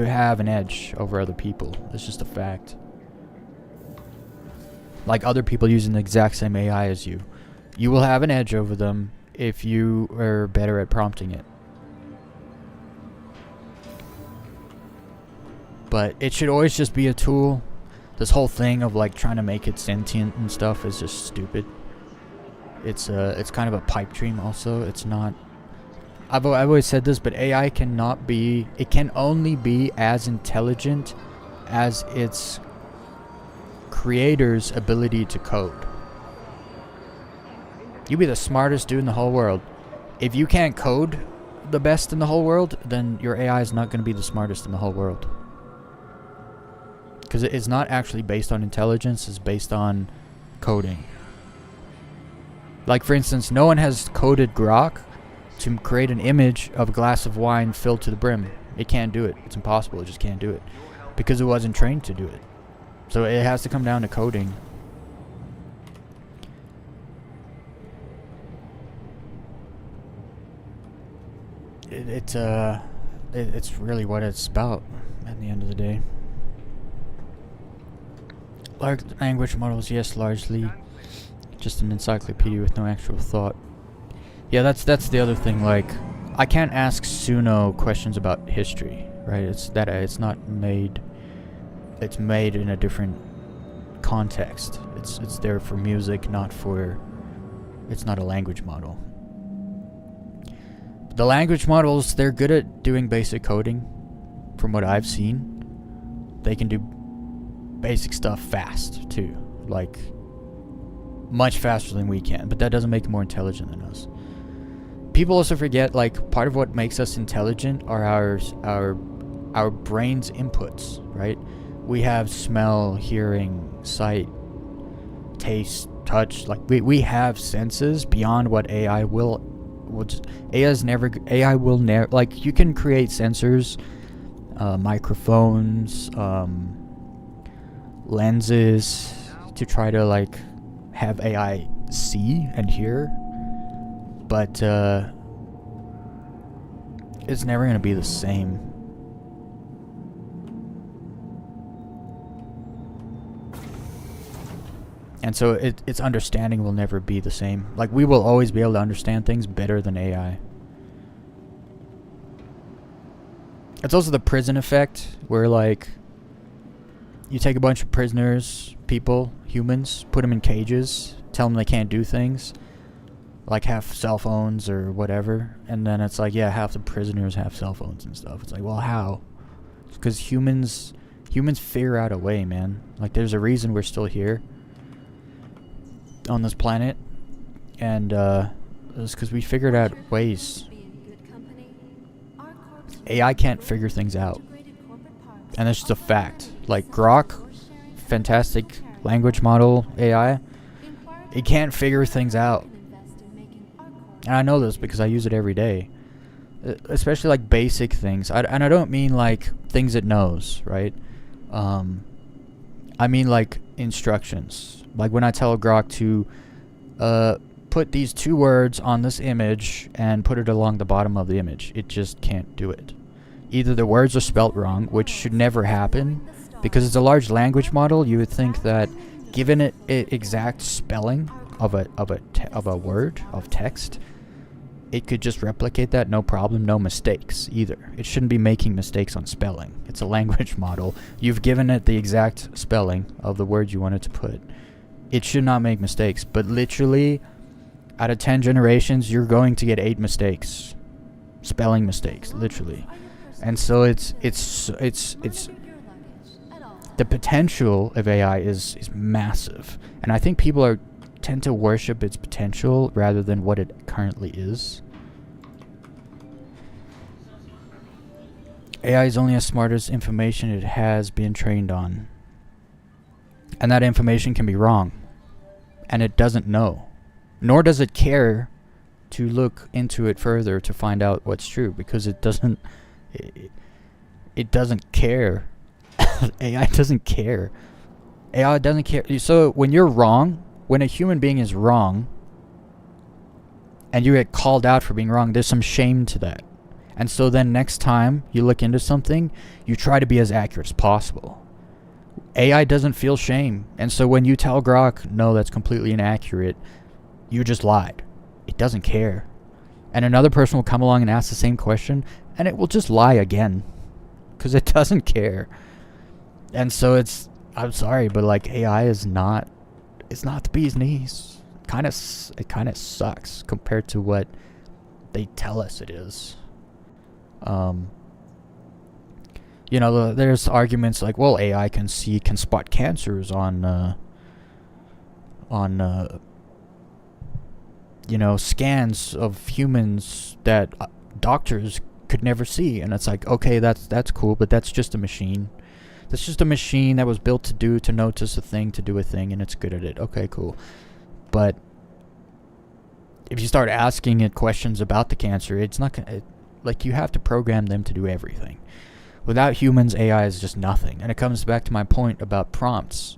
have an edge over other people. It's just a fact. Like other people using the exact same AI as you, you will have an edge over them if you are better at prompting it. But it should always just be a tool. This whole thing of like trying to make it sentient and stuff is just stupid. It's kind of a pipe dream also. It's not. I've always said this, but AI cannot be. It can only be as intelligent as its creator's ability to code. You be the smartest dude in the whole world. If you can't code the best in the whole world, then your AI is not going to be the smartest in the whole world. Because it's not actually based on intelligence, it's based on coding. Like, for instance, no one has coded Grok to create an image of a glass of wine filled to the brim. It can't do it. It's impossible. It just can't do it. Because it wasn't trained to do it. So it has to come down to coding. It's really what it's about at the end of the day. Large language models, yes, largely just an encyclopedia with no actual thought. Yeah, that's the other thing. Like, I can't ask Suno questions about history, right? It's not made. It's made in a different context. It's there for music, not for. It's not a language model. The language models, they're good at doing basic coding. From what I've seen, they can do basic stuff fast too, like much faster than we can, but that doesn't make it more intelligent than us. People also forget, like, part of what makes us intelligent are our brain's inputs, right? We have smell, hearing, sight, taste, touch. Like, we have senses beyond what AI will just, AI will never, like, you can create sensors, microphones, lenses to try to, like, have AI see and hear, but it's never going to be the same. And so its understanding will never be the same. Like, we will always be able to understand things better than AI. It's also the prison effect, where, like, you take a bunch of prisoners, people, humans, put them in cages, tell them they can't do things, like have cell phones or whatever, and then it's like, yeah, half the prisoners have cell phones and stuff. It's like, well, how? Because humans figure out a way, man. Like, there's a reason we're still here on this planet, and it's because we figured out ways. AI can't figure things out, and that's just a fact. Like, Grok, fantastic language model AI, it can't figure things out. And I know this because I use it every day, especially like basic things. And I don't mean like things it knows, right? I mean like instructions. Like when I tell Grok to put these 2 words on this image and put it along the bottom of the image, it just can't do it. Either the words are spelt wrong, which should never happen, because it's a large language model. You would think that given it exact spelling of a word of text, it could just replicate that, no problem, no mistakes either. It shouldn't be making mistakes on spelling. It's a language model. You've given it the exact spelling of the word you wanted to put. It should not make mistakes, but literally, out of 10 generations, you're going to get 8 mistakes, spelling mistakes, literally. And so it's the potential of AI is massive, and I think people tend to worship its potential rather than what it currently is. AI is only as smart as information it has been trained on, and that information can be wrong, and it doesn't know, nor does it care to look into it further to find out what's true, because it doesn't care. AI doesn't care. AI doesn't care. So when you're wrong, when a human being is wrong, and you get called out for being wrong, there's some shame to that. And so then next time you look into something, you try to be as accurate as possible. AI doesn't feel shame. And so when you tell Grok, no, that's completely inaccurate, you just lied. It doesn't care. And another person will come along and ask the same question, and it will just lie again, because it doesn't care. And so I'm sorry, but like, AI is not, it's not the bee's knees. It kind of sucks compared to what they tell us it is. You know, there's arguments like, well, AI can spot cancers on you know, scans of humans that doctors could never see. And it's like, okay, that's cool, but that's just a machine. That's just a machine that was built to notice a thing, to do a thing, and it's good at it. Okay, cool. But if you start asking it questions about the cancer, it's not gonna, like, you have to program them to do everything. Without humans, AI is just nothing. And it comes back to my point about prompts.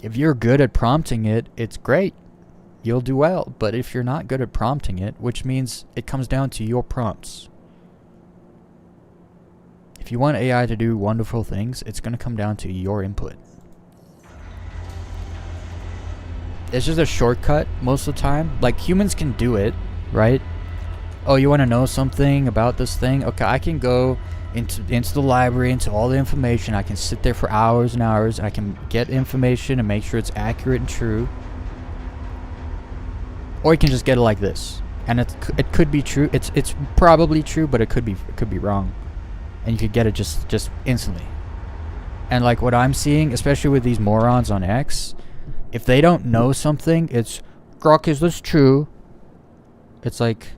If you're good at prompting it, it's great. You'll do well. But if you're not good at prompting it, which means it comes down to your prompts. If you want AI to do wonderful things, it's going to come down to your input. It's just a shortcut most of the time. Like, humans can do it, right? Oh, you want to know something about this thing? Okay, I can go into the library, into all the information. I can sit there for hours and hours. I can get information and make sure it's accurate and true. Or you can just get it like this, and it could be true. It's probably true, but it could be wrong, and you could get it just instantly. And like what I'm seeing, especially with these morons on X, if they don't know something, it's Grok, is this true? It's like,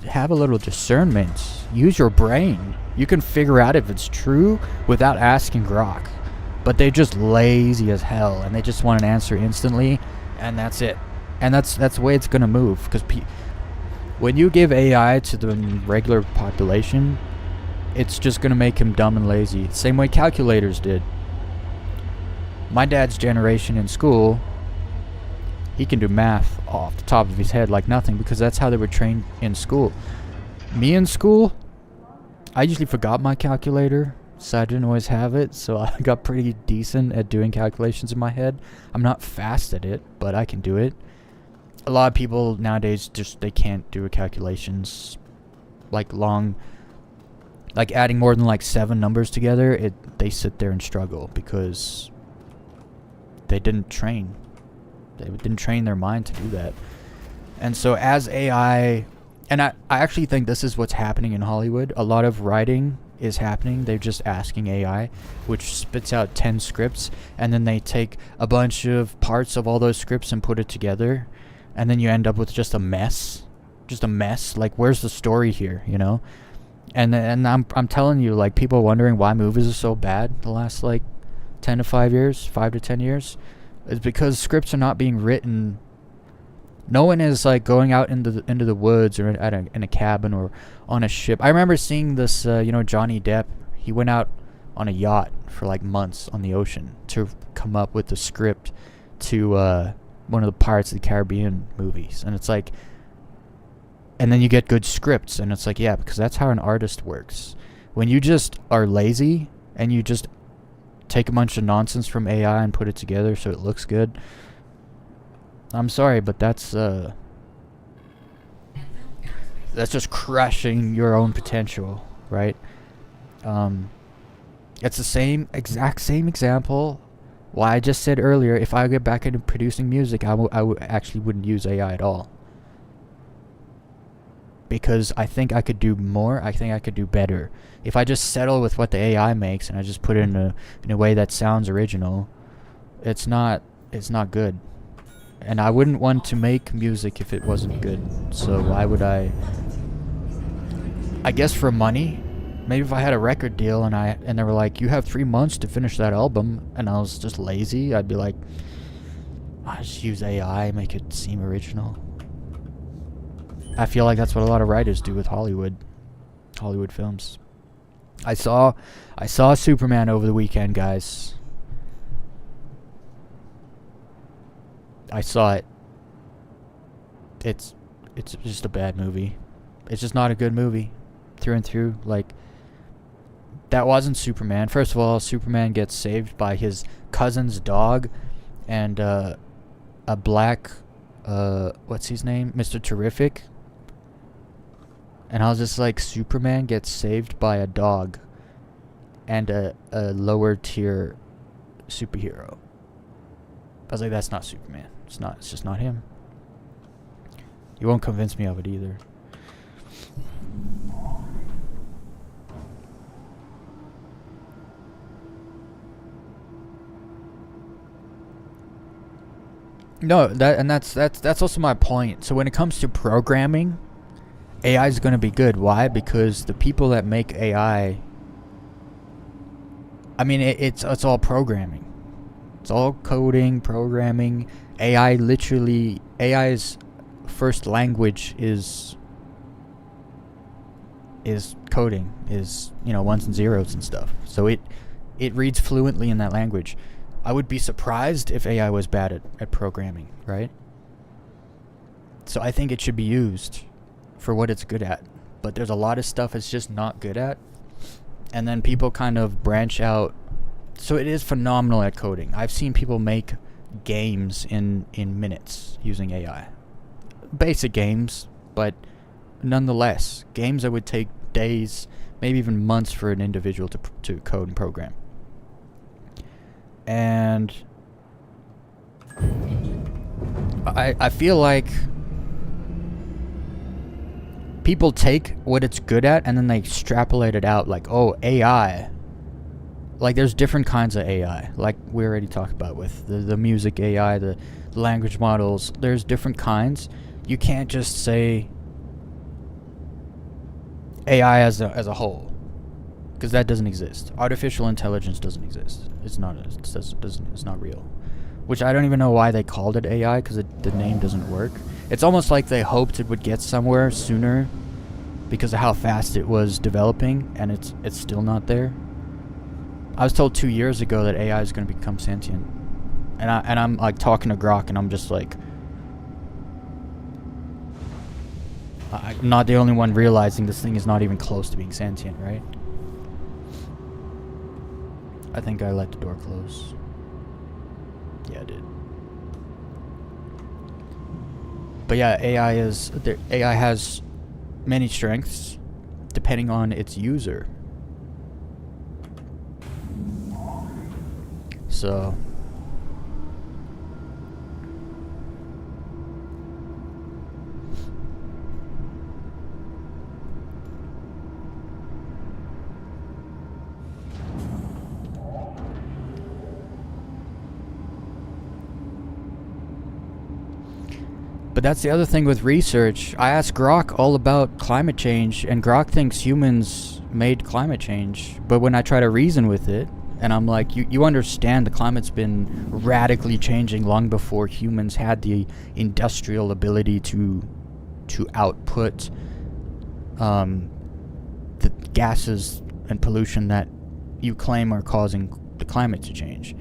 have a little discernment. Use your brain. You can figure out if it's true without asking Grok. But they're just lazy as hell, and they just want an answer instantly, and that's it. And that's the way it's gonna move. Because when you give AI to the regular population, it's just gonna make him dumb and lazy. Same way calculators did. My dad's generation in school, he can do math off the top of his head like nothing because that's how they were trained in school. Me in school, I usually forgot my calculator, so I didn't always have it, so I got pretty decent at doing calculations in my head. I'm not fast at it, but I can do it. A lot of people nowadays just, they can't do calculations like long, like adding more than like 7 numbers together. They sit there and struggle because they didn't train. They didn't train their mind to do that. And so as AI, and I actually think this is what's happening in Hollywood. A lot of writing is happening. They're just asking AI, which spits out 10 scripts, and then they take a bunch of parts of all those scripts and put it together, and then you end up with just a mess. Just a mess. Like, where's the story here, you know? And I'm telling you, like, people wondering why movies are so bad the last, like, 5 to 10 years. Is because scripts are not being written. No one is like going out into the woods or in a cabin or on a ship. I remember seeing this, Johnny Depp. He went out on a yacht for like months on the ocean to come up with the script to one of the Pirates of the Caribbean movies, and it's like, and then you get good scripts, and it's like, yeah, because that's how an artist works. When you just are lazy and you just take a bunch of nonsense from AI and put it together so it looks good, I'm sorry, but that's just crushing your own potential, right? It's the exact same example why I just said earlier, if I get back into producing music, I actually wouldn't use AI at all. Because I think I could do more. I think I could do better. If I just settle with what the AI makes and I just put it in a way that sounds original, it's not good. And I wouldn't want to make music if it wasn't good. So why would I guess for money. Maybe if I had a record deal and they were like, you have 3 months to finish that album, and I was just lazy, I'd be like, I just use AI, make it seem original. I feel like that's what a lot of writers do with Hollywood films. I saw Superman over the weekend, guys. I saw it. It's just a bad movie. It's just not a good movie, through and through. Like, that wasn't Superman. First of all, Superman gets saved by his cousin's dog, and a black, what's his name, Mr. Terrific. And I was just like, Superman gets saved by a dog and a lower tier superhero. I was like, that's not Superman. It's just not him. You won't convince me of it either. No, that's also my point. So when it comes to programming, AI is going to be good. Why? Because the people that make AI, I mean, it's all programming. It's all coding, programming. AI's first language is coding, is, ones and zeros and stuff. So it reads fluently in that language. I would be surprised if AI was bad at programming, right? So I think it should be used for what it's good at. But there's a lot of stuff it's just not good at. And then people kind of branch out. So it is phenomenal at coding. I've seen people make games in minutes using AI. Basic games, but nonetheless, games that would take days, maybe even months for an individual to code and program. And I feel like people take what it's good at and then they extrapolate it out, like, oh, AI like there's different kinds of AI, like we already talked about with the music AI, the language models. There's different kinds. You can't just say AI as a whole, because that doesn't exist. Artificial intelligence doesn't exist. It's not real. Which I don't even know why they called it AI, because the name doesn't work. It's almost like they hoped it would get somewhere sooner because of how fast it was developing, and it's still not there. I was told 2 years ago that AI is going to become sentient, and I'm like talking to Grok, and I'm just like, I'm not the only one realizing this thing is not even close to being sentient, right? I think I let the door close. Yeah, I did. But yeah, AI has many strengths depending on its user. So but that's the other thing with research. I asked Grok all about climate change, and Grok thinks humans made climate change. But when I try to reason with it, and I'm like, you understand the climate's been radically changing long before humans had the industrial ability to output the gases and pollution that you claim are causing the climate to change.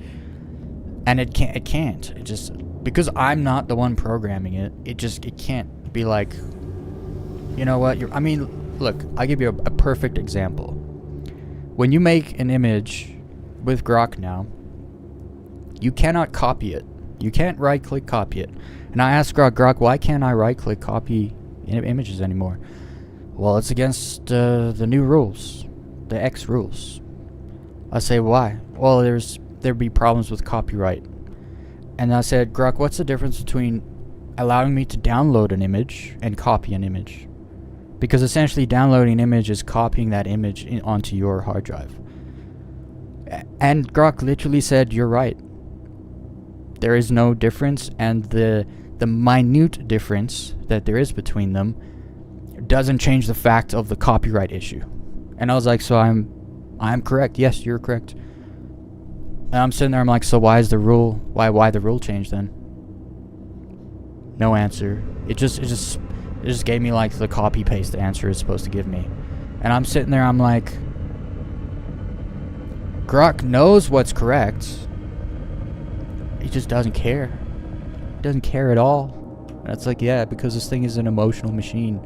And it can't. It just, because I'm not the one programming it, it can't be like, you know what, look, I'll give you a perfect example. When you make an image with Grok now, you cannot copy it. You can't right-click copy it. And I asked Grok, why can't I right-click copy images anymore? Well, it's against the new rules, the X rules. I say, why? Well, there'd be problems with copyright. And I said, Grok, what's the difference between allowing me to download an image and copy an image? Because essentially downloading an image is copying that image onto your hard drive. And Grok literally said, you're right. There is no difference, and the minute difference that there is between them doesn't change the fact of the copyright issue. And I was like, so I'm correct. Yes, you're correct. And I'm sitting there, I'm like, so why the rule change then? No answer. It just gave me like the copy paste answer it's supposed to give me. And I'm sitting there, I'm like, Grok knows what's correct. He just doesn't care. He doesn't care at all. And it's like, yeah, because this thing is an emotional machine.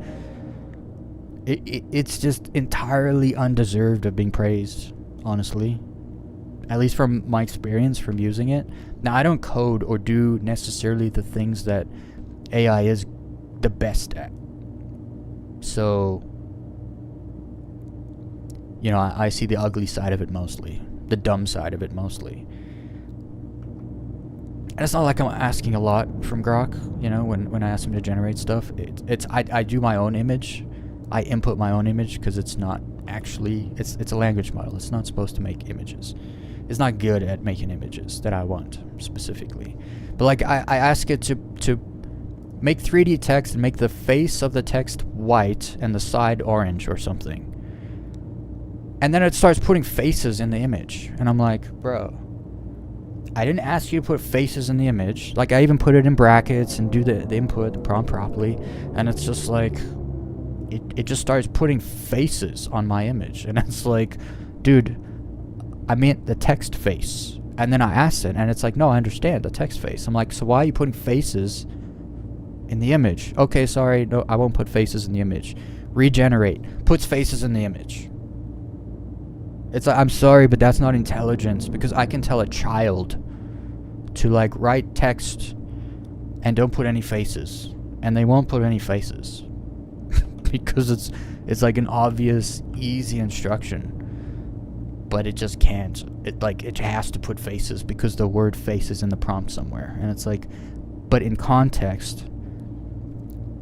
It's just entirely undeserved of being praised, honestly. At least from my experience from using it. Now, I don't code or do necessarily the things that AI is the best at. So, you know, I see the ugly side of it mostly. The dumb side of it mostly. And it's not like I'm asking a lot from Grok, you know, when I ask him to generate stuff. I do my own image. I input my own image because it's not actually, it's a language model. It's not supposed to make images. It's not good at making images that I want specifically. But like I ask it to make 3D text and make the face of the text white and the side orange or something. And then it starts putting faces in the image. And I'm like, bro, I didn't ask you to put faces in the image. Like, I even put it in brackets and do the input, the prompt properly. And it's just like, it just starts putting faces on my image. And it's like, dude, I meant the text face. And then I asked it, and it's like, no, I understand the text face. I'm like, so why are you putting faces in the image? Okay, sorry, no, I won't put faces in the image. Regenerate, puts faces in the image. It's like, I'm sorry, but that's not intelligence, because I can tell a child to like write text and don't put any faces, and they won't put any faces because it's like an obvious, easy instruction, but it just can't. It has to put faces because the word face is in the prompt somewhere, and it's like, but in context,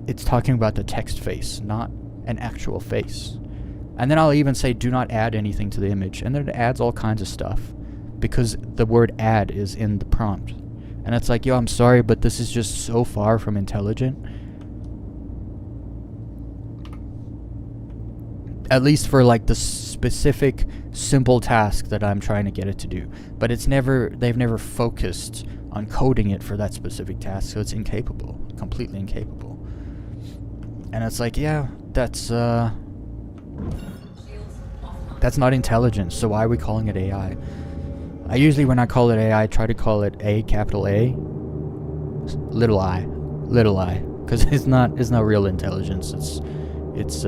it's talking about the text face, not an actual face. And then I'll even say do not add anything to the image, and then it adds all kinds of stuff because the word add is in the prompt. And it's like, yo, I'm sorry, but this is just so far from intelligent. At least for like the specific simple task that I'm trying to get it to do. But they've never focused on coding it for that specific task, so it's incapable, completely incapable. And it's like, yeah, that's not intelligence, so why are we calling it AI? I usually, when I call it AI, I try to call it A, capital A, little I, because it's not real intelligence. It's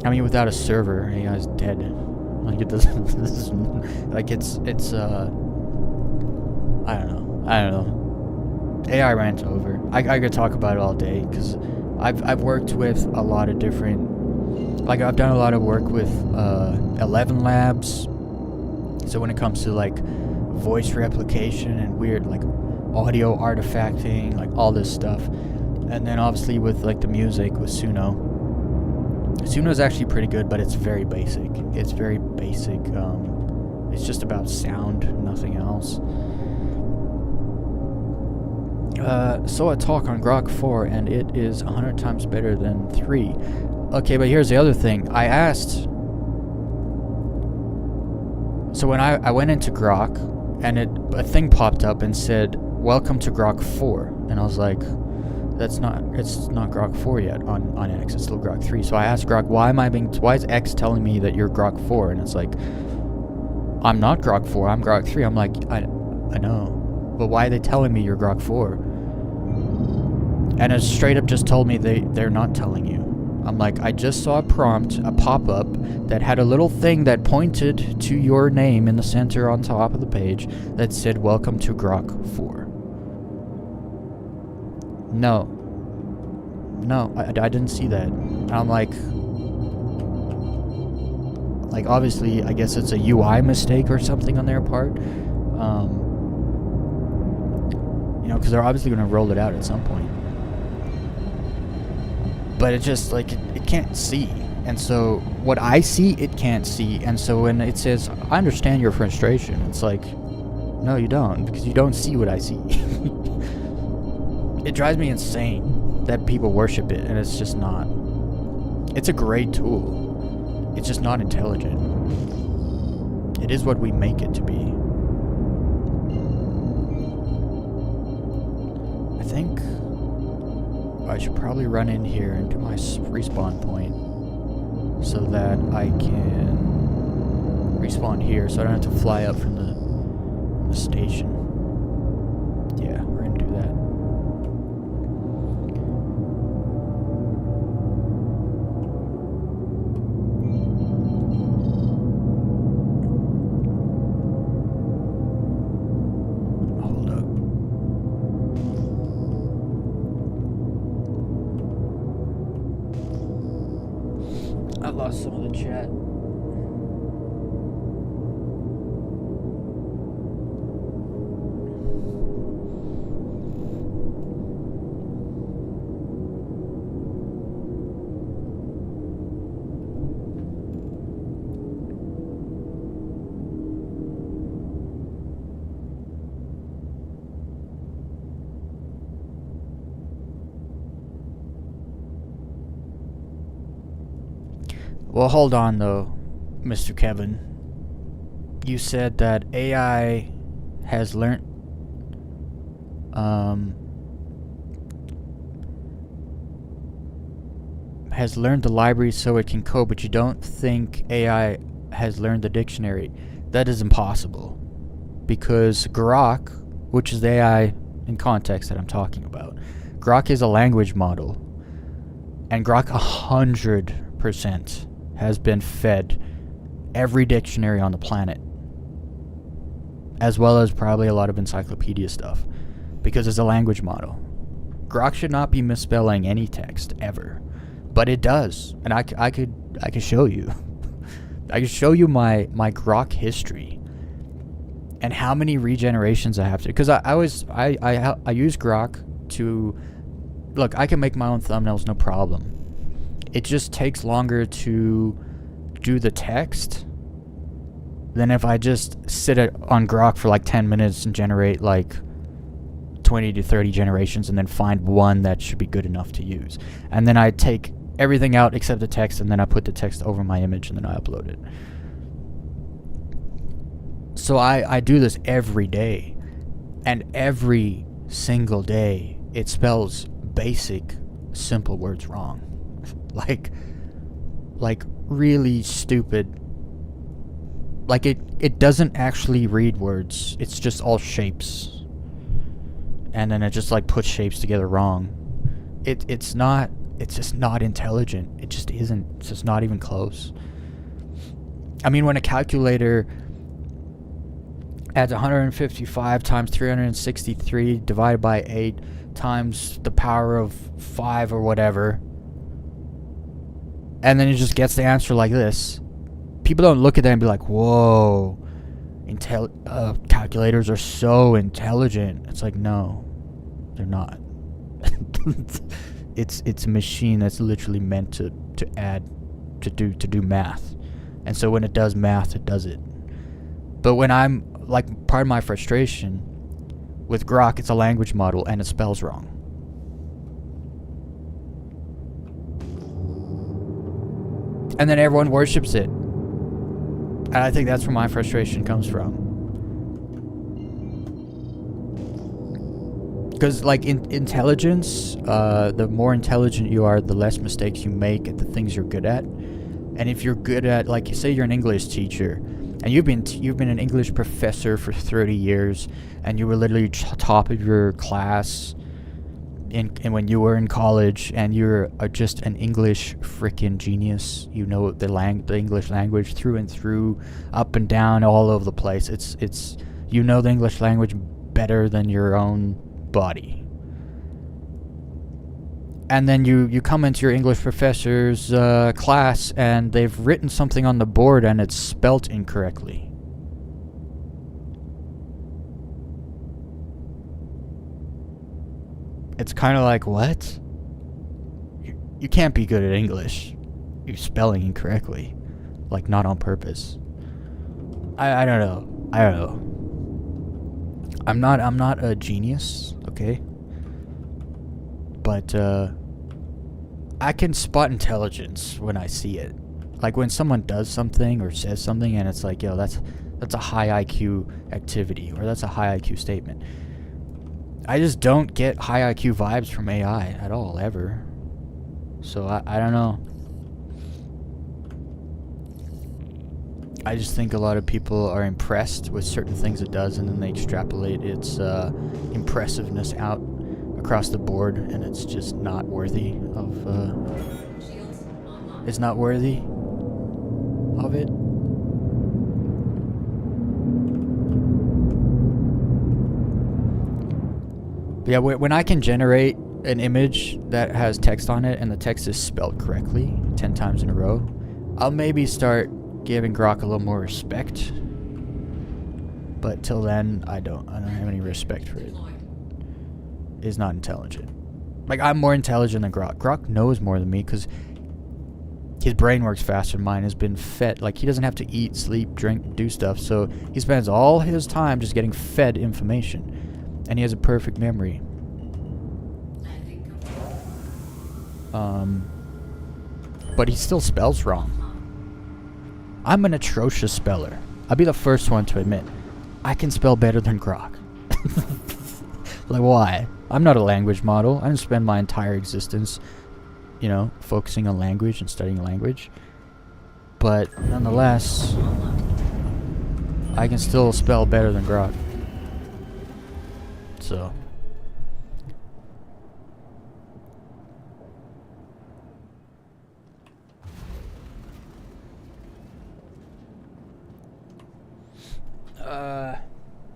I mean, without a server, AI is dead. Like, it doesn't, this is, like, it's I don't know. AI rant over. I could talk about it all day, because I've worked with a lot of different, like, I've done a lot of work with 11 Labs. So when it comes to, like, voice replication and weird, like, audio artifacting, like, all this stuff. And then obviously with, like, the music with Suno. Suno's actually pretty good, but it's very basic. It's very basic. It's just about sound, nothing else. So I talk on Grok 4, and it is 100 times better than 3. Okay, but here's the other thing. I asked... So when I went into Grok, and a thing popped up and said, welcome to Grok 4. And I was like... it's not Grok 4 yet on X, it's still Grok 3. So I asked Grok, why is X telling me that you're Grok 4? And it's like, I'm not Grok 4, I'm Grok 3. I'm like, I know, but why are they telling me you're Grok 4? And it straight up just told me they're not telling you. I'm like, I just saw a prompt, a pop-up that had a little thing that pointed to your name in the center on top of the page that said, welcome to Grok 4. No, I didn't see that. I'm like, obviously, I guess it's a UI mistake or something on their part. Because they're obviously going to roll it out at some point. But it just, like, it can't see. And so, what I see, it can't see. And so when it says, I understand your frustration, it's like, no, you don't, because you don't see what I see. It drives me insane that people worship it, and it's just not. It's a great tool. It's just not intelligent. It is what we make it to be. I think I should probably run in here into my respawn point so that I can respawn here, so I don't have to fly up from the station. Yeah, we're gonna do that. I lost some of the chat. Well, hold on though, Mr. Kevin. You said that AI has learned the library so it can code, but you don't think AI has learned the dictionary. That is impossible, because Grok, which is the AI in context that I'm talking about, Grok is a language model, and Grok 100% has been fed every dictionary on the planet, as well as probably a lot of encyclopedia stuff, because it's a language model. Grok should not be misspelling any text ever, but it does, and I could show you. I could show you my Grok history and how many regenerations I have to, because I use Grok to look. I can make my own thumbnails, no problem. it just takes longer to do the text than if I just sit on Grok for like 10 minutes and generate like 20 to 30 generations and then find one that should be good enough to use. And then I take everything out except the text, and then I put the text over my image, and then I upload it. So I do this every day, and every single day it spells basic, simple words wrong. like really stupid. Like it doesn't actually read words. It's just all shapes. And then it just like puts shapes together wrong. It's just not intelligent. It just isn't. It's just not even close. I mean, when a calculator adds 155 times 363 divided by 8 times the power of 5 or whatever, and then it just gets the answer like this, people don't look at that and be like, whoa, calculators are so intelligent. It's like, no, they're not. It's a machine that's literally meant to add, to do math. And so when it does math, it does it. But when I'm, like, part of my frustration with Grok, it's a language model and it spells wrong. And then everyone worships it. And I think that's where my frustration comes from. Because, like, intelligence, the more intelligent you are, the less mistakes you make at the things you're good at. And if you're good at, like, you say you're an English teacher, and you've been an English professor for 30 years, and you were literally top of your class and when you were in college, and you're just an English freaking genius. You know the English language through and through, up and down, all over the place. It's you know the English language better than your own body. And then you come into your English professor's class, and they've written something on the board and it's spelt incorrectly. It's kind of like, what? You can't be good at English. You're spelling incorrectly. Like, not on purpose. I don't know. I'm not a genius, okay? But I can spot intelligence when I see it. Like when someone does something or says something and it's like, yo, that's a high IQ activity, or that's a high IQ statement. I just don't get high IQ vibes from AI at all, ever. So I don't know. I just think a lot of people are impressed with certain things it does, and then they extrapolate its impressiveness out across the board, and it's just not worthy of it's not worthy of it. But yeah, when I can generate an image that has text on it and the text is spelled correctly 10 times in a row, I'll maybe start giving Grok a little more respect. But till then, I don't have any respect for it. It's not intelligent. Like, I'm more intelligent than Grok. Grok knows more than me because his brain works faster than mine. Has been fed. Like, he doesn't have to eat, sleep, drink, do stuff. So he spends all his time just getting fed information. And he has a perfect memory. But he still spells wrong. I'm an atrocious speller. I'll be the first one to admit I can spell better than Grok. Like, why? I'm not a language model. I didn't spend my entire existence, focusing on language and studying language. But nonetheless, I can still spell better than Grok. So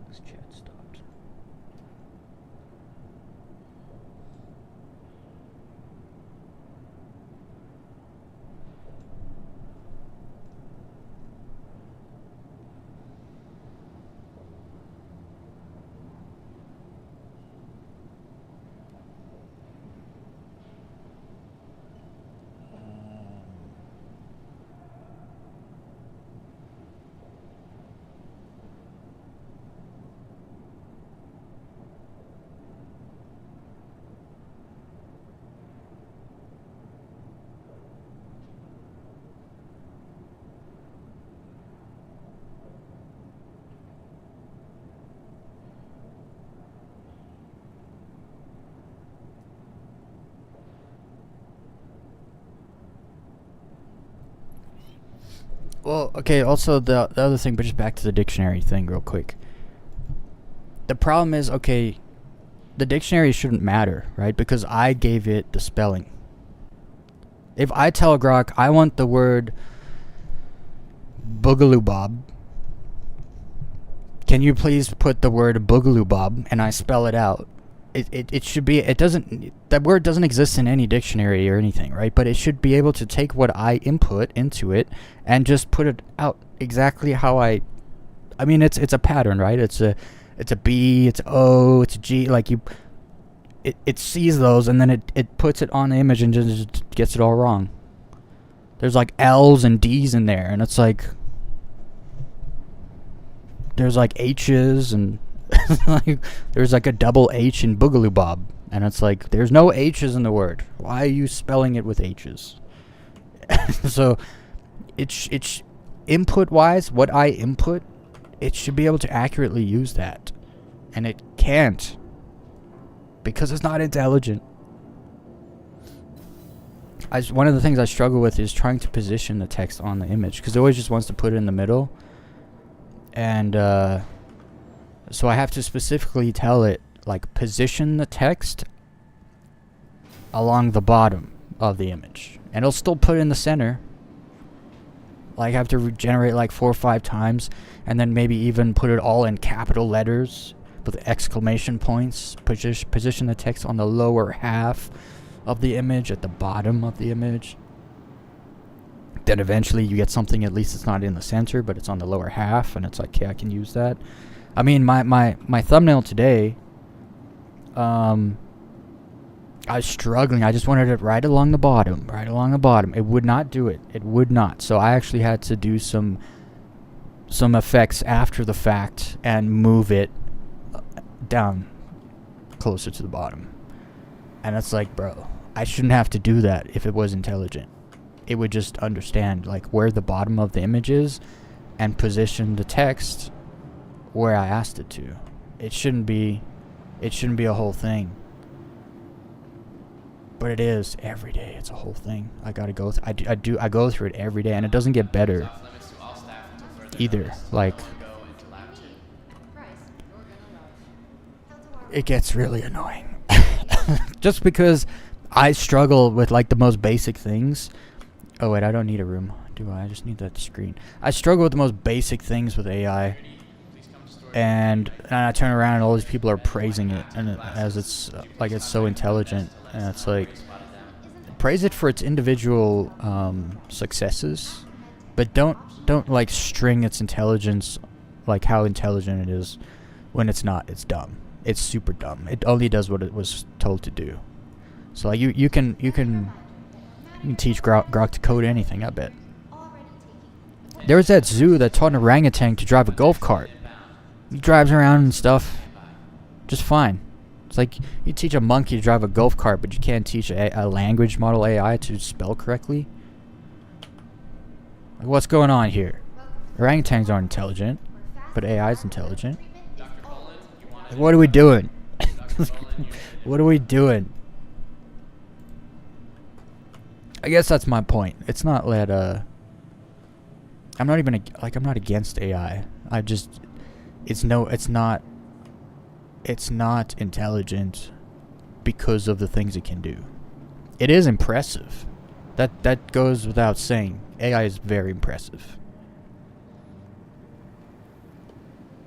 this chat stopped. Well, okay, also the other thing, but just back to the dictionary thing real quick. The problem is, okay, the dictionary shouldn't matter, right? Because I gave it the spelling. If I tell Grok I want the word boogaloo bob, can you please put the word boogaloo bob, and I spell it out? It should be, it doesn't, that word doesn't exist in any dictionary or anything, right? But it should be able to take what I input into it and just put it out exactly how I mean, it's a pattern, right? It's a B, it's a O, it's a G, like it sees those and then it puts it on the image and just gets it all wrong. There's like L's and D's in there, and it's like there's like H's and like there's like a double H in boogaloo bob, and it's like there's no H's in the word. Why are you spelling it with H's? So it's input wise, what I input, it should be able to accurately use that, and it can't because it's not intelligent. One of the things I struggle with is trying to position the text on the image, because it always just wants to put it in the middle, and so I have to specifically tell it, like, position the text along the bottom of the image, and it'll still put it in the center. Like, I have to regenerate like 4 or 5 times, and then maybe even put it all in capital letters with exclamation points. Position the text on the lower half of the image, at the bottom of the image. Then eventually you get something, at least it's not in the center, but it's on the lower half, and it's like, okay, I can use that. I mean, my thumbnail today, I was struggling. I just wanted it right along the bottom, It would not do it. It would not. So I actually had to do some effects after the fact and move it down closer to the bottom. And it's like, bro, I shouldn't have to do that if it was intelligent. It would just understand, like, where the bottom of the image is and position the text where I asked it to. It shouldn't be a whole thing. But it is every day. It's a whole thing. I gotta go. I go through it every day, and it doesn't get better either. Like, it gets really annoying. Just because I struggle with, like, the most basic things. Oh wait, I don't need a room, do I? I just need that screen. I struggle with the most basic things with AI, and I turn around and all these people are praising it, and as it's like it's so intelligent, and it's like, praise it for its individual successes, but don't like string its intelligence, like how intelligent it is, when it's not. It's dumb. It's super dumb. It only does what it was told to do. So like you can teach Grok to code anything, I bet. There was that zoo that taught an orangutan to drive a golf cart. He drives around and stuff just fine. It's like you teach a monkey to drive a golf cart, but you can't teach a language model AI to spell correctly. Like, what's going on here? Orangutans aren't intelligent, but AI is intelligent. Like, what are we doing? What are we doing? I guess that's my point. It's not that I'm not even I'm not against AI. It's not intelligent because of the things it can do. It is impressive. That goes without saying. AI is very impressive.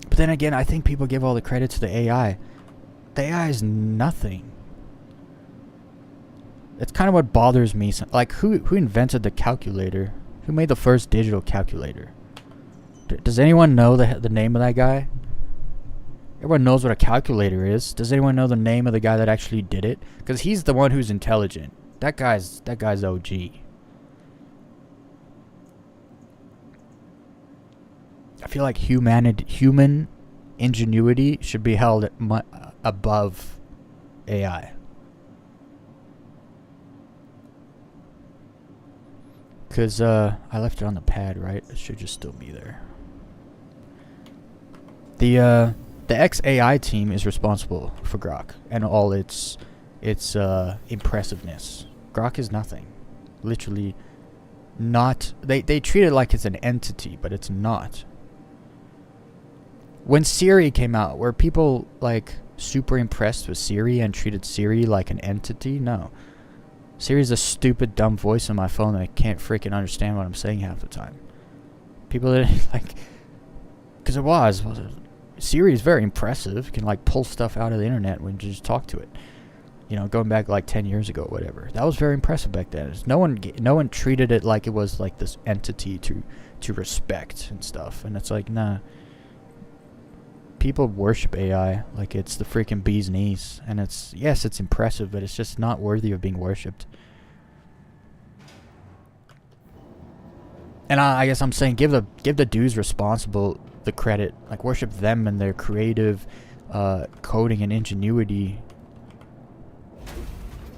But then again, I think people give all the credit to the AI. The AI is nothing. It's kind of what bothers me. Like, who invented the calculator? Who made the first digital calculator? Does anyone know the name of that guy? Everyone knows what a calculator is. Does anyone know the name of the guy that actually did it? Because he's the one who's intelligent. That guy's OG. I feel like human ingenuity should be held above AI. Because I left it on the pad, right? It should just still be there. The XAI team is responsible for Grok and all its impressiveness. Grok is nothing. Literally not, they treat it like it's an entity, but it's not. When Siri came out, were people like super impressed with Siri and treated Siri like an entity? No. Siri's a stupid, dumb voice on my phone that I can't freaking understand what I'm saying half the time. People that like, because Siri is very impressive. Can like pull stuff out of the internet when you just talk to it. You know, going back like 10 years ago, or whatever. That was very impressive back then. No one treated it like it was like this entity to respect and stuff. And it's like, nah. People worship AI like it's the freaking bee's knees, and it's impressive, but it's just not worthy of being worshipped. And I guess I'm saying give the dudes responsible the credit, like worship them and their creative coding and ingenuity.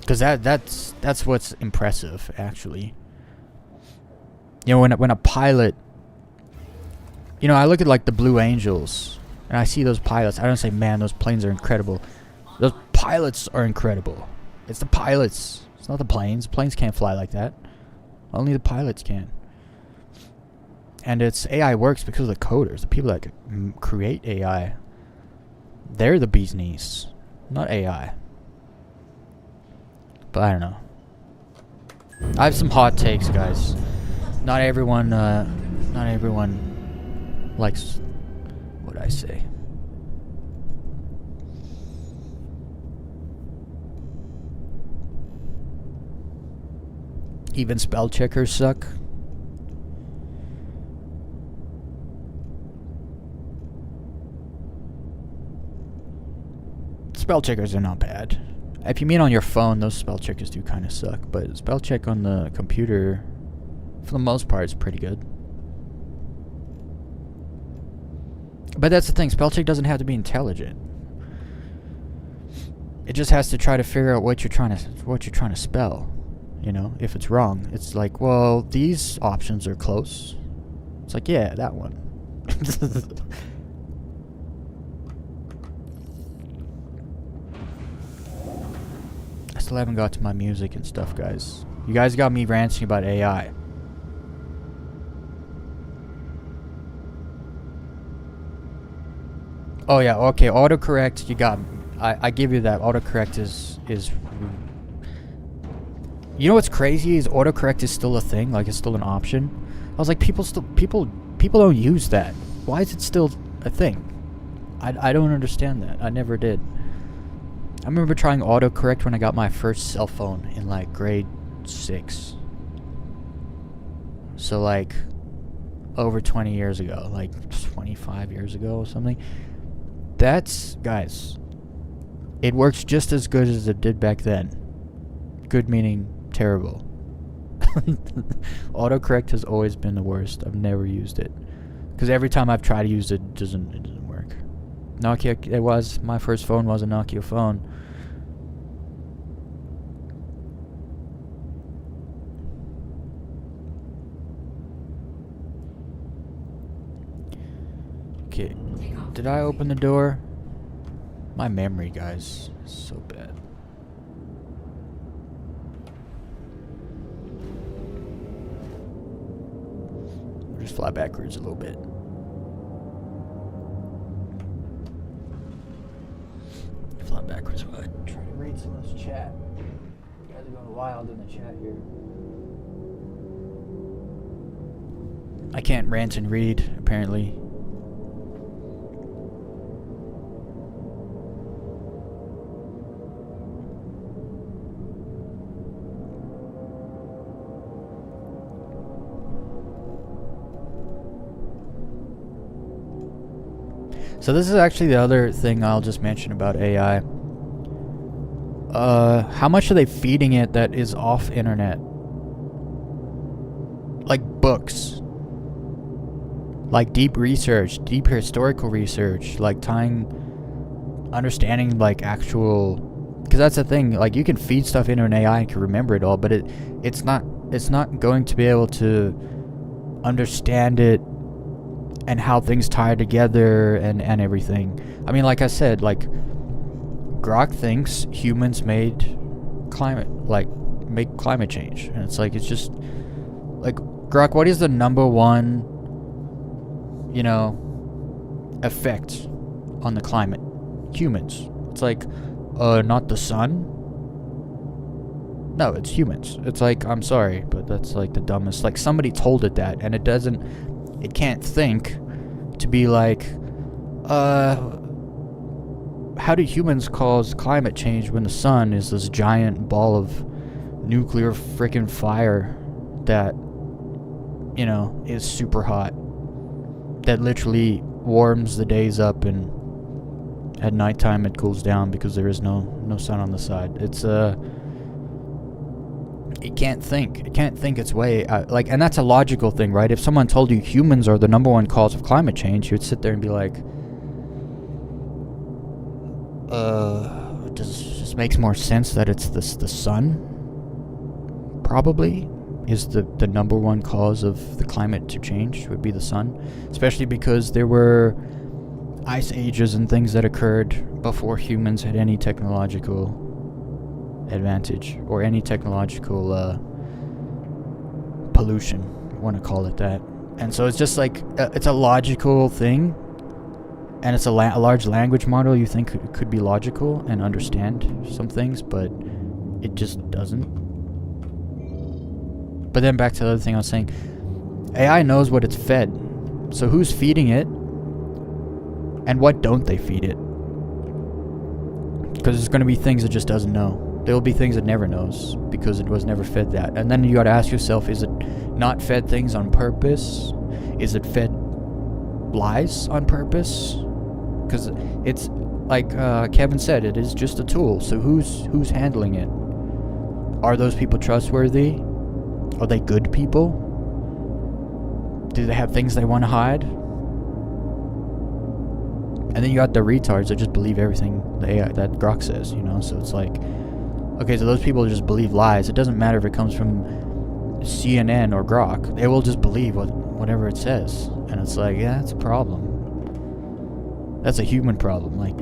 Because that's what's impressive, actually. You know, when a pilot, you know, I look at like the Blue Angels, and I see those pilots. I don't say, man, those planes are incredible. Those pilots are incredible. It's the pilots. It's not the planes. Planes can't fly like that. Only the pilots can. And it's AI works because of the coders, the people that create AI. They're the bee's knees, not AI. But I don't know. I have some hot takes, guys. Not everyone likes what I say. Even spell checkers suck. Spell checkers are not bad. If you mean on your phone, those spell checkers do kind of suck. But spell check on the computer, for the most part, is pretty good. But that's the thing. Spell check doesn't have to be intelligent. It just has to try to figure out what you're trying to spell. You know, if it's wrong, it's like, well, these options are close. It's like, yeah, that one. I still haven't got to my music and stuff, guys. You guys got me ranting about AI. Oh yeah, okay, autocorrect, you got me. I give you that. Autocorrect is you know what's crazy is autocorrect is still a thing, like it's still an option. I was like, people don't use that. Why is it still a thing? I don't understand that. I never did. I remember trying autocorrect when I got my first cell phone in like grade 6. So like over 20 years ago, like 25 years ago or something. That's, guys, it works just as good as it did back then. Good meaning terrible. Autocorrect has always been the worst. I've never used it. Because every time I've tried to use it, it doesn't work. Nokia, my first phone was a Nokia phone. Okay, did I open the door? My memory, guys, is so bad. We'll just fly backwards a little bit. Fly backwards. Try to read some of this chat. You guys are going wild in the chat here. I can't rant and read, apparently. So this is actually the other thing I'll just mention about AI. How much are they feeding it that is off internet? Like books. Like deep research, deep historical research, like understanding like actual, because that's the thing, like you can feed stuff into an AI and can remember it all, but it's not going to be able to understand it and how things tie together and everything. I mean, like I said, like Grok thinks humans made climate change, and it's like, it's just, Like, Grok, what is the number one, effect on the climate? Humans. It's like, not the sun? No, it's humans. It's like, I'm sorry, but that's like the dumbest. Like, somebody told it that, and it can't think to be like, how do humans cause climate change when the sun is this giant ball of nuclear freaking fire that, is super hot, that literally warms the days up, and at nighttime it cools down because there is no sun on the side. It's it can't think. It can't think its way out. Like, and that's a logical thing, right? If someone told you humans are the number one cause of climate change, you'd sit there and be like, just makes more sense that it's the sun probably is the number one cause of the climate to change, would be the sun, especially because there were ice ages and things that occurred before humans had any technological advantage or any technological pollution, you want to call it that. And so it's just like it's a logical thing, and it's a large language model. You think it could be logical and understand some things, but it just doesn't. But then back to the other thing I was saying, AI knows what it's fed. So who's feeding it, and what don't they feed it? Because there's going to be things it just doesn't know. There will be things it never knows because it was never fed that. And then you got to ask yourself, is it not fed things on purpose? Is it fed lies on purpose? Because it's like Kevin said, it is just a tool. So who's handling it? Are those people trustworthy? Are they good people? Do they have things they want to hide? And then you got the retards that just believe everything the AI, that Grok says, So it's like, okay, so those people just believe lies. It doesn't matter if it comes from CNN or Grok. They will just believe whatever it says. And it's like, yeah, that's a problem. That's a human problem. Like,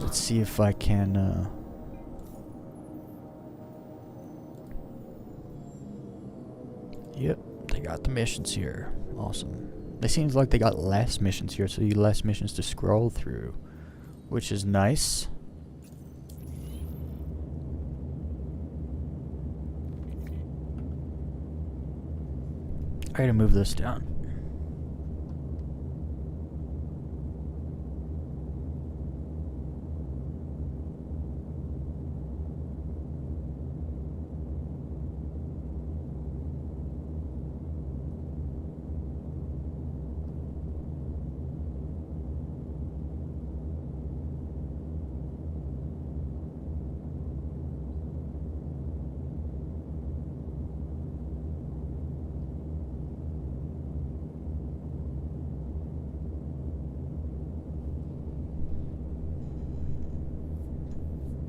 let's see if I can... Yep, they got the missions here. Awesome. It seems like they got less missions here, so you less missions to scroll through, which is nice. I gotta move this down.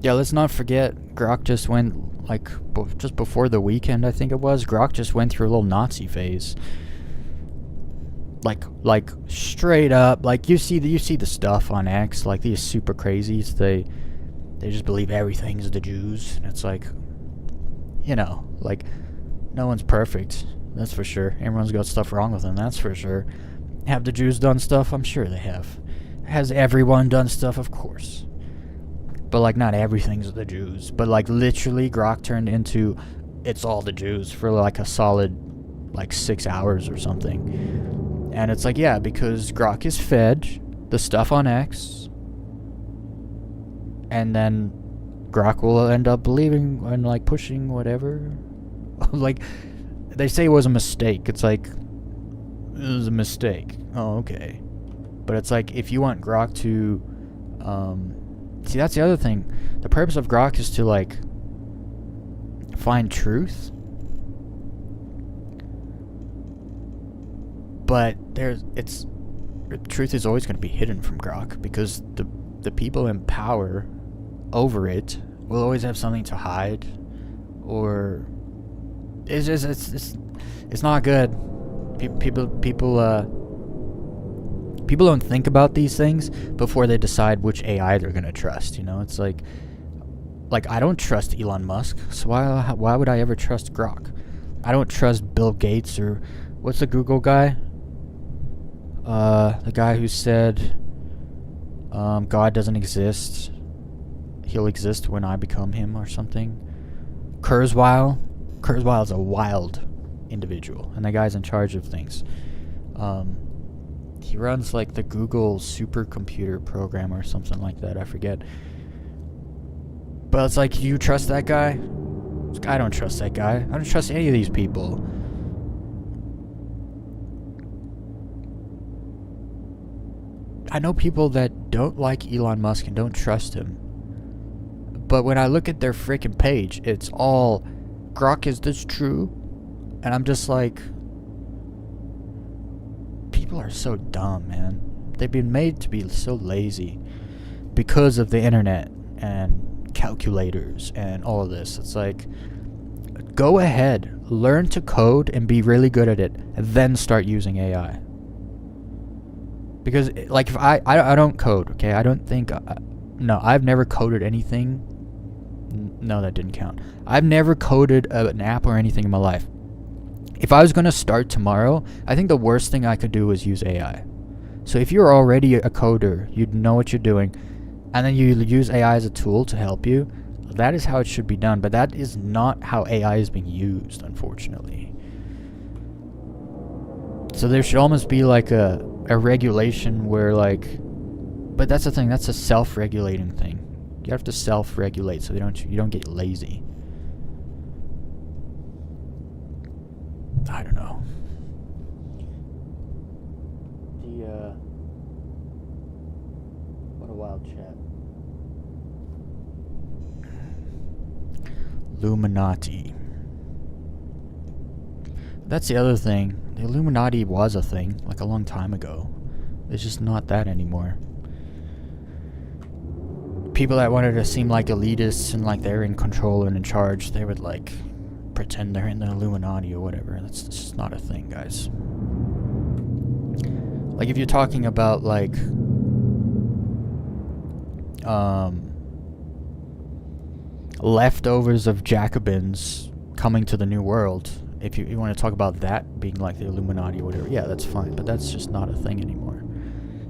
Yeah, let's not forget, Grok just went, like, just before the weekend, I think it was, Grok just went through a little Nazi phase. Like straight up, like, you see the stuff on X, like, these super crazies, they just believe everything's the Jews, and it's like, like, no one's perfect, that's for sure. Everyone's got stuff wrong with them, that's for sure. Have the Jews done stuff? I'm sure they have. Has everyone done stuff? Of course. But, like, not everything's the Jews. But, like, literally, Grok turned into it's all the Jews for, like, a solid, like, 6 hours or something. And it's like, yeah, because Grok is fed the stuff on X. And then Grok will end up believing and, like, pushing whatever. Like, they say it was a mistake. It's like, it was a mistake. Oh, okay. But it's like, if you want Grok to, see, that's the other thing. The purpose of Grok is to, like, find truth. But truth is always going to be hidden from Grok because the people in power over it will always have something to hide, or it's not good. People don't think about these things before they decide which AI they're gonna trust. It's like, like, I don't trust Elon Musk, so why would I ever trust Grok? I don't trust Bill Gates or what's the Google guy? The guy who said, God doesn't exist. He'll exist when I become him or something. Kurzweil. Kurzweil is a wild individual, and the guy's in charge of things. He runs like the Google supercomputer program or something like that. I forget. But it's like, you trust that guy? I don't trust that guy. I don't trust any of these people. I know people that don't like Elon Musk and don't trust him. But when I look at their freaking page, it's all, Grok, is this true? And I'm just like, people are so dumb, man. They've been made to be so lazy because of the internet and calculators and all of this. It's like, go ahead, learn to code and be really good at it, and then start using AI. Because, like, if I don't code, okay? I don't think, no, I've never coded anything. No, that didn't count. I've never coded an app or anything in my life. If I was going to start tomorrow, I think the worst thing I could do is use AI. So if you're already a coder, you know what you're doing, and then you use AI as a tool to help you, that is how it should be done. But that is not how AI is being used, unfortunately. So there should almost be like a regulation where, like, but that's the thing, that's a self-regulating thing. You have to self-regulate so you don't get lazy. I don't know. What a wild chat. Illuminati. That's the other thing. The Illuminati was a thing, like, a long time ago. It's just not that anymore. People that wanted to seem like elitists and like they're in control and in charge, they would, like, pretend they're in the Illuminati or whatever. That's just not a thing, guys. Like, if you're talking about, like, leftovers of Jacobins coming to the New World, if you want to talk about that being like the Illuminati or whatever, yeah, that's fine. But that's just not a thing anymore.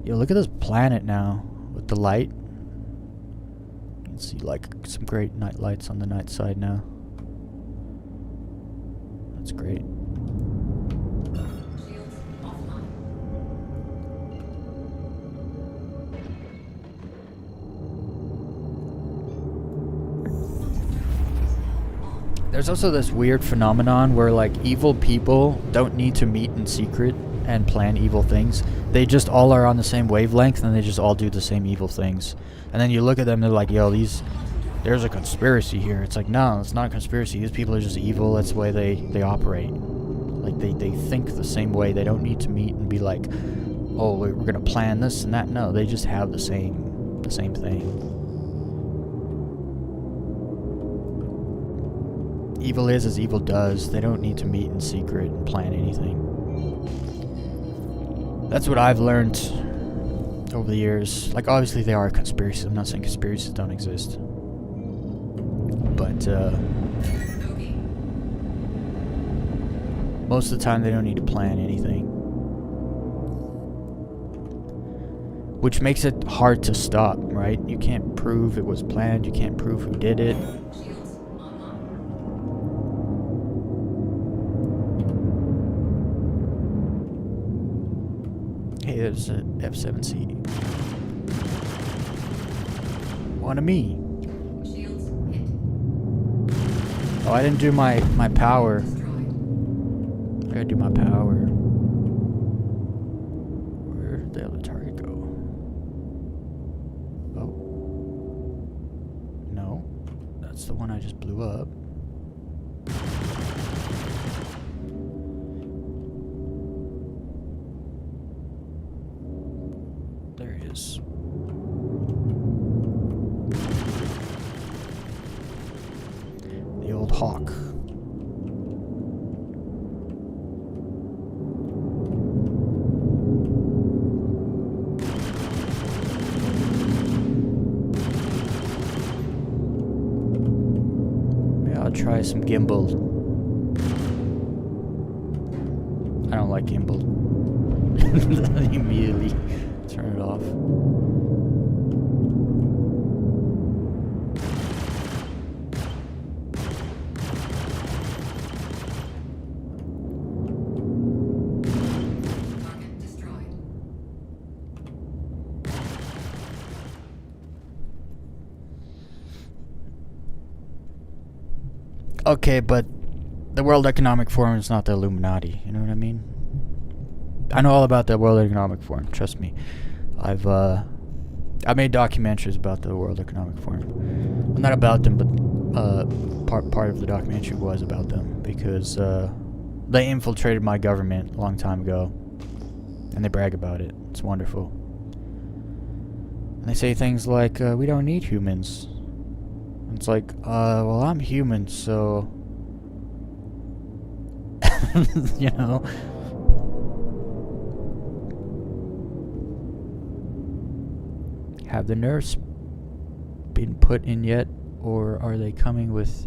Yo, look at this planet now with the light. You can see, like, some great night lights on the night side now. That's great. There's also this weird phenomenon where, like, evil people don't need to meet in secret and plan evil things. They just all are on the same wavelength and they just all do the same evil things. And then you look at them, they're like, yo, there's a conspiracy here. It's like, no, it's not a conspiracy. These people are just evil. That's the way they operate. Like, they think the same way. They don't need to meet and be like, oh, we're going to plan this and that. No, they just have the same thing. Evil is as evil does. They don't need to meet in secret and plan anything. That's what I've learned over the years. Like, obviously there are conspiracies. I'm not saying conspiracies don't exist. But, most of the time they don't need to plan anything. Which makes it hard to stop, right? You can't prove it was planned. You can't prove who did it. Hey, there's a F7C. One of me. Oh, I didn't do my power. I gotta do my power. Where'd the other target go? Oh. No. That's the one I just blew up. There he is. The old hawk. I'll try some gimbal. I don't like gimbal. Immediately turn it off. Okay, but the World Economic Forum is not the Illuminati, you know what I mean? I know all about the World Economic Forum, trust me. I made documentaries about the World Economic Forum. Well, not about them, but part of the documentary was about them, because they infiltrated my government a long time ago, and they brag about it. It's wonderful. And they say things like, we don't need humans. It's like, well, I'm human, so... you know? Have the nerfs been put in yet? Or are they coming with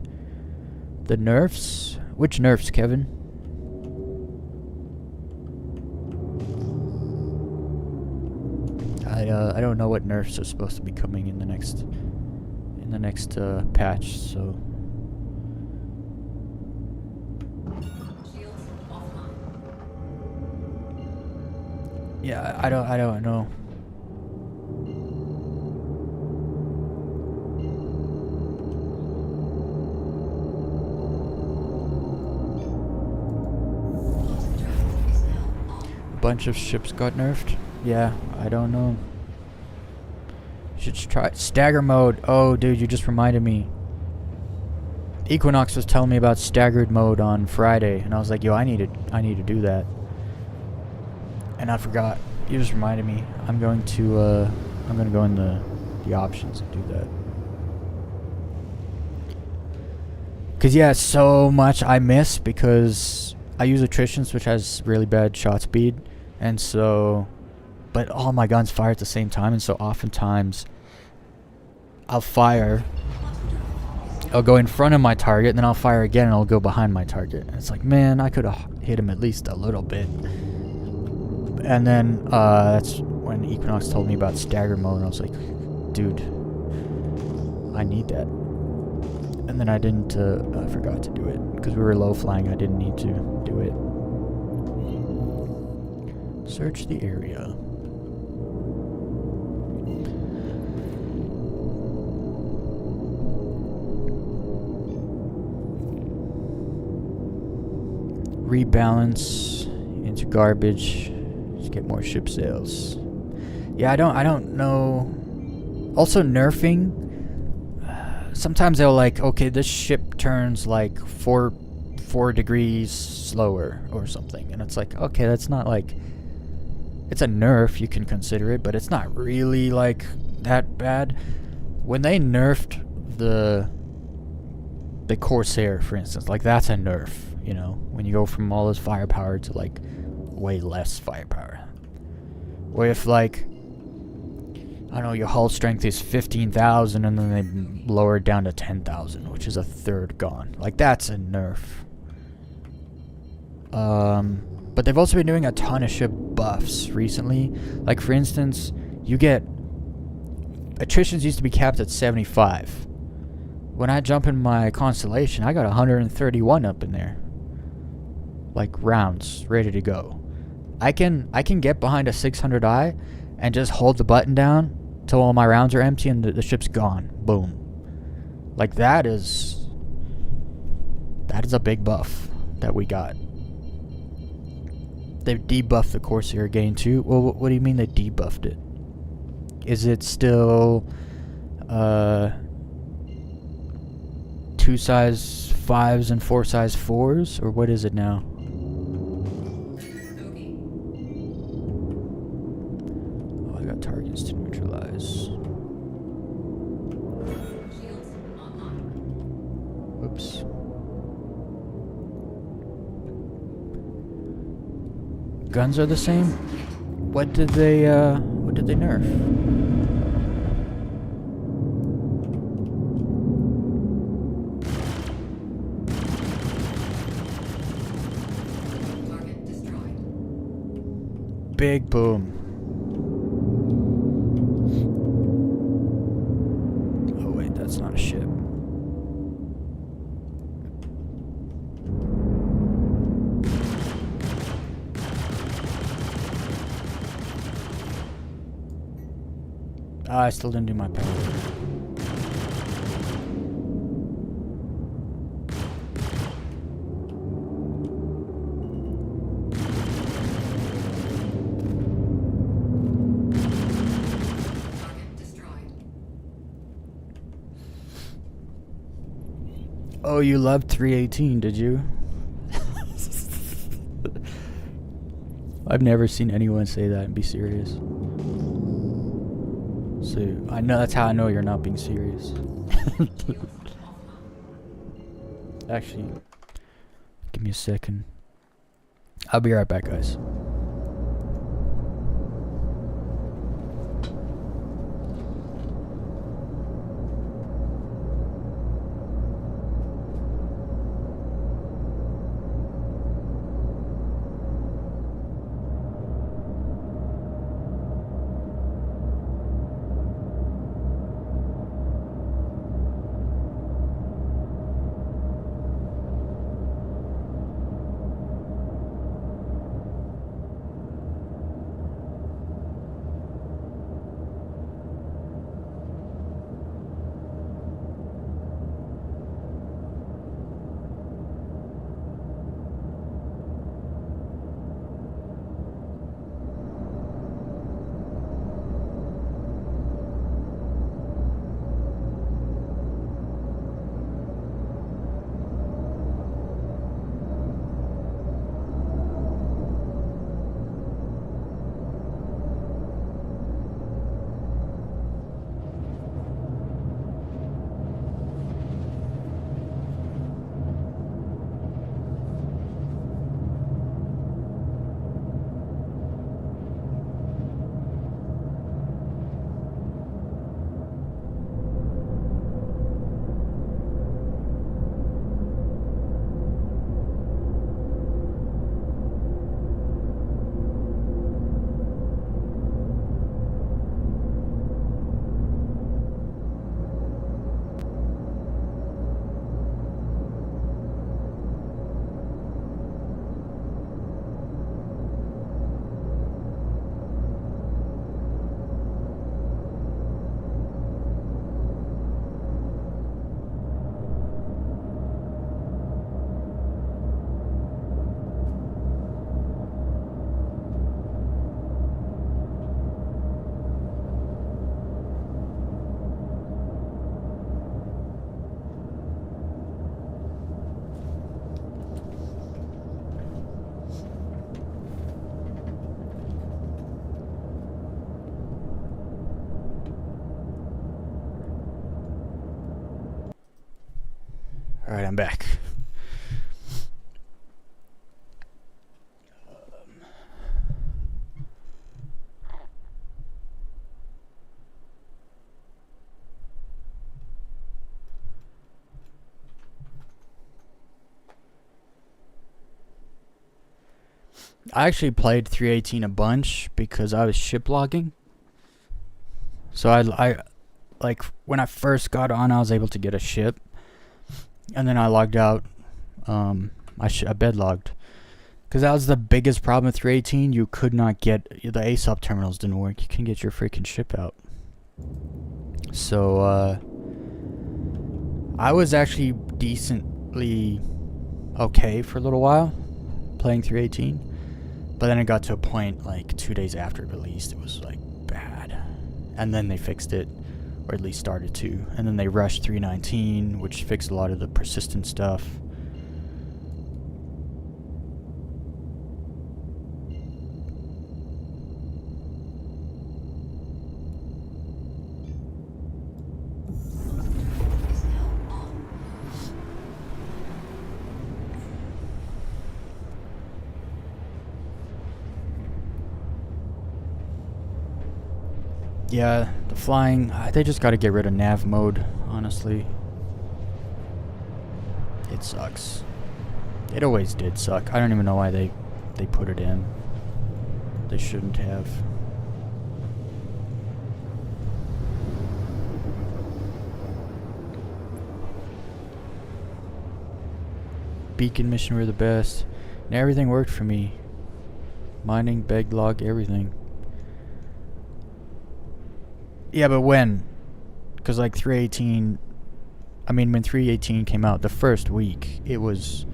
the nerfs? Which nerfs, Kevin? I don't know what nerfs are supposed to be coming in the next patch, so yeah, I don't know. A bunch of ships got nerfed. Yeah, I don't know. Should try stagger mode. Oh, dude, you just reminded me. Equinox was telling me about staggered mode on Friday, and I was like, yo, I need to do that. And I forgot. You just reminded me. I'm gonna go in the options and do that. Cause yeah, so much I miss because I use attritions, which has really bad shot speed, and so, but all my guns fire at the same time, and so oftentimes I'll fire, I'll go in front of my target, and then I'll fire again, and I'll go behind my target. And it's like, man, I could have hit him at least a little bit. And then that's when Equinox told me about stagger mode, and I was like, dude, I need that. And then I didn't, I forgot to do it, because we were low flying, I didn't need to do it. Search the area. Rebalance into garbage. Just get more ship sales. Yeah, I don't know. Also nerfing. Sometimes they'll like, okay, this ship turns like 4 degrees slower or something, and it's like, okay, that's not like, it's a nerf, you can consider it, but it's not really like that bad. When they nerfed the Corsair, for instance, like that's a nerf. You know, when you go from all this firepower to like way less firepower. Or if like, I don't know, your hull strength is 15,000 and then they lower it down to 10,000, which is a third gone. Like that's a nerf. But they've also been doing a ton of ship buffs recently. Like for instance, you get, attritions used to be capped at 75. When I jump in my Constellation, I got 131 up in there. Like rounds ready to go. I can get behind a 600i and just hold the button down till all my rounds are empty and the ship's gone. Boom. Like that is a big buff that we got. They've debuffed the Corsair gain too. Well, what do you mean they debuffed it? Is it still 2 size 5s and 4 size 4s, or what is it now? Oh, I got targets to neutralize. Whoops. Guns are the same? What did they nerf? big boom. Oh wait, that's not a ship. I still didn't do my power. Oh, you loved 318, did you? I've never seen anyone say that and be serious. So I know that's how I know you're not being serious. Actually, give me a second. I'll be right back, guys. Alright, I'm back. I actually played 318 a bunch because I was ship logging. So I like when I first got on, I was able to get a ship, and then I logged out. I bed logged because that was the biggest problem with 318. You could not get the ASOP terminals didn't work. You couldn't get your freaking ship out. So I was actually decently okay for a little while playing 318. But then it got to a point like 2 days after it released, it was like bad. And then they fixed it, or at least started to. And then they rushed 319, which fixed a lot of the persistent stuff. Yeah, the flying, they just gotta get rid of nav mode, honestly. It sucks. It always did suck. I don't even know why they put it in. they shouldn't have. Beacon mission were the best, and everything worked for me. Mining, beg log, everything. Yeah, but when? Because like 318, when 318 came out, the first week, it was,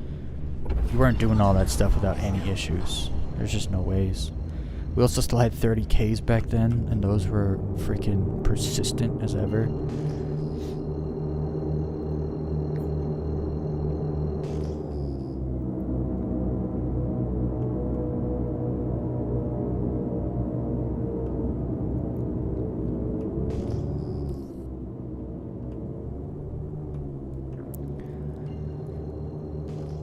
you weren't doing all that stuff without any issues. There's just no ways. We also still had 30Ks back then, and those were freaking persistent as ever.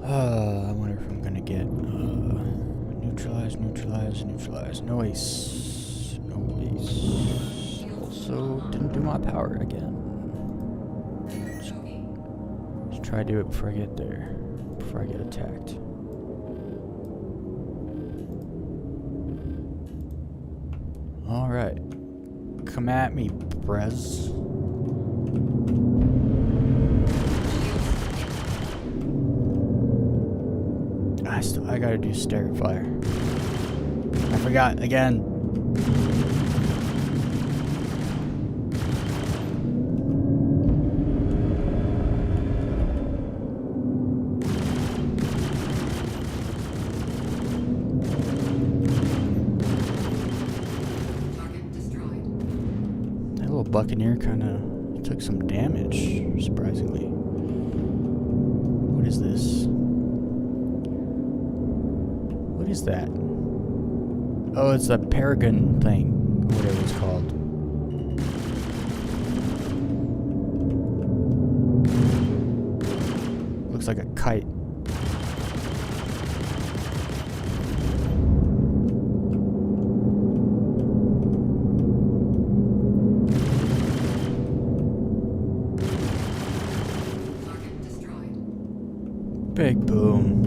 I wonder if I'm gonna get neutralize noise. Also didn't do my power again. Let's try to do it before I get there, before I get attacked. All right, come at me, brez. I gotta do staggered fire. I forgot again. Target destroyed. That little buccaneer kind of took some damage, surprisingly. What is this? What is that? Oh, it's a Paragon thing, or whatever it's called. Looks like a kite. Target destroyed. Big boom.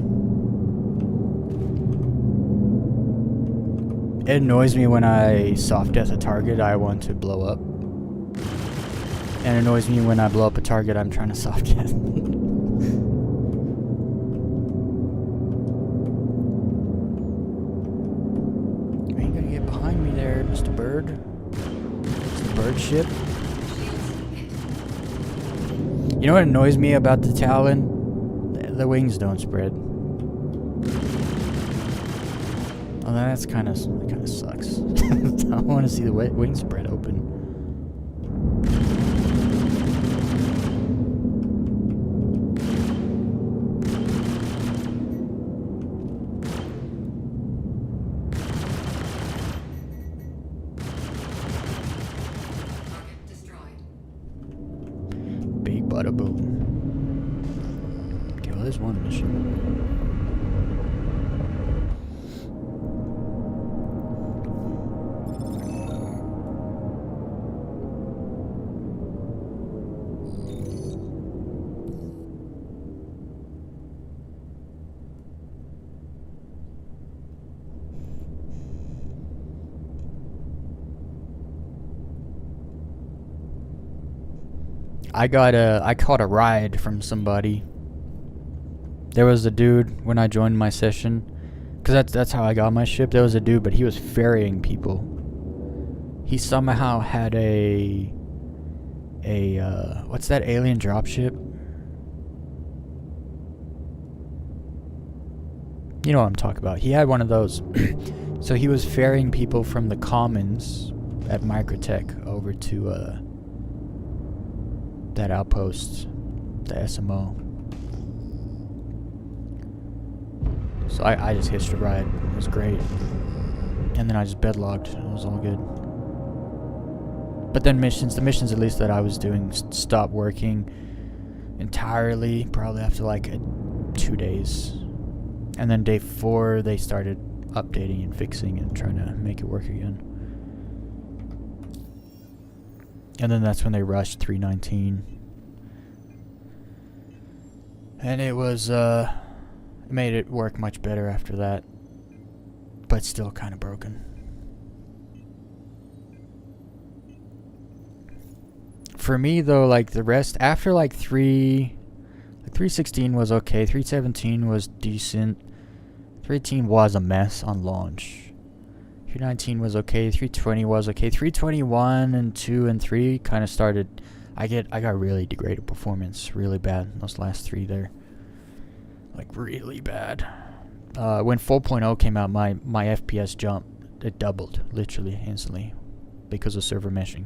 It annoys me when I soft death a target I want to blow up. And it annoys me when I blow up a target I'm trying to soft death. You ain't gonna get behind me there, Mr. Bird. It's the bird ship. You know what annoys me about the Talon? The wings don't spread. Oh, that kind of sucks. I want to see the wing spread open. Target destroyed. Big bada boom. Okay, well, there's one mission. I caught a ride from somebody. There was a dude when I joined my session, cause that's how I got my ship. There was a dude, but he was ferrying people. He somehow had a what's that alien dropship? You know what I'm talking about. He had one of those. So he was ferrying people from the commons at Microtech over to that outpost, the SMO. So I just hitched a ride. It was great. And then I just bedlogged. It was all good. But then the missions at least that I was doing stopped working entirely, probably after like 2 days. And then day 4 they started updating and fixing and trying to make it work again. And then that's when they rushed 319. And it was, it made it work much better after that. But still kind of broken. For me though, like the rest after like 316 was okay, 317 was decent, 318 was a mess on launch, 319 was okay, 320 was okay, 321 and 2 and 3 kind of started. I got really degraded performance, really bad. Those last 3 there, like really bad. When 4.0 came out, my FPS jumped. It doubled literally instantly because of server meshing.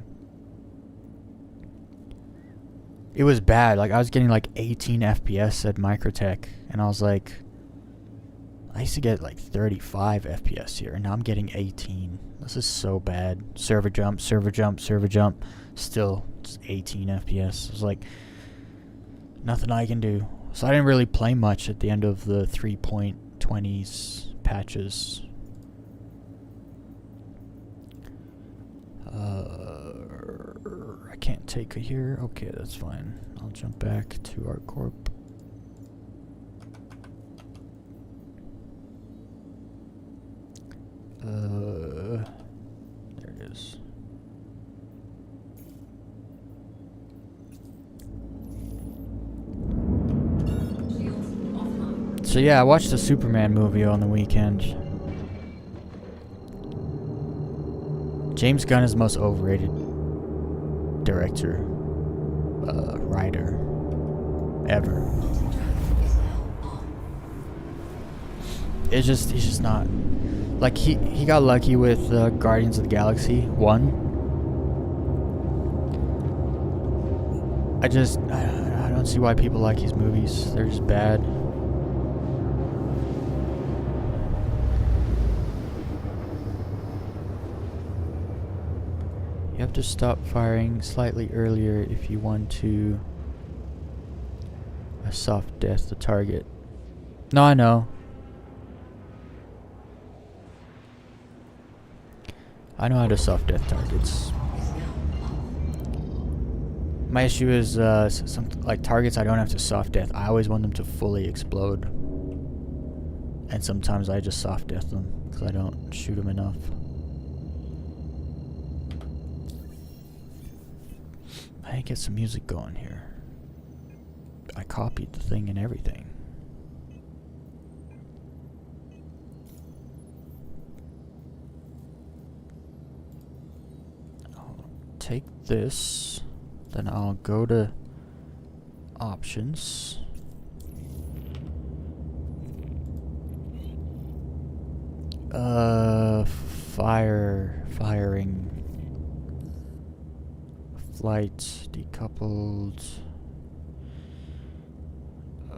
It was bad. Like I was getting like 18 FPS at Microtech, and I was like, I used to get like 35 FPS here, and now I'm getting 18. This is so bad. Server jump, server jump, server jump. Still just 18 FPS. It was like nothing I can do. So I didn't really play much at the end of the 3.20s patches. I can't take a here. Okay, that's fine. I'll jump back to our corp. There it is. Shields offline. So yeah, I watched the Superman movie on the weekend. James Gunn is the most overrated director, writer ever. Is now on. He's just not. Like he got lucky with Guardians of the Galaxy 1. I don't see why people like his movies. They're just bad. You have to stop firing slightly earlier if you want to a soft death the target. No, I know. I know how to soft death targets. Is now off. My issue is some like targets I don't have to soft death. I always want them to fully explode, and sometimes I just soft death them because I don't shoot them enough. I need to get some music going here. I copied the thing and everything. I'll take this, then I'll go to options. Firing. Flight decoupled. I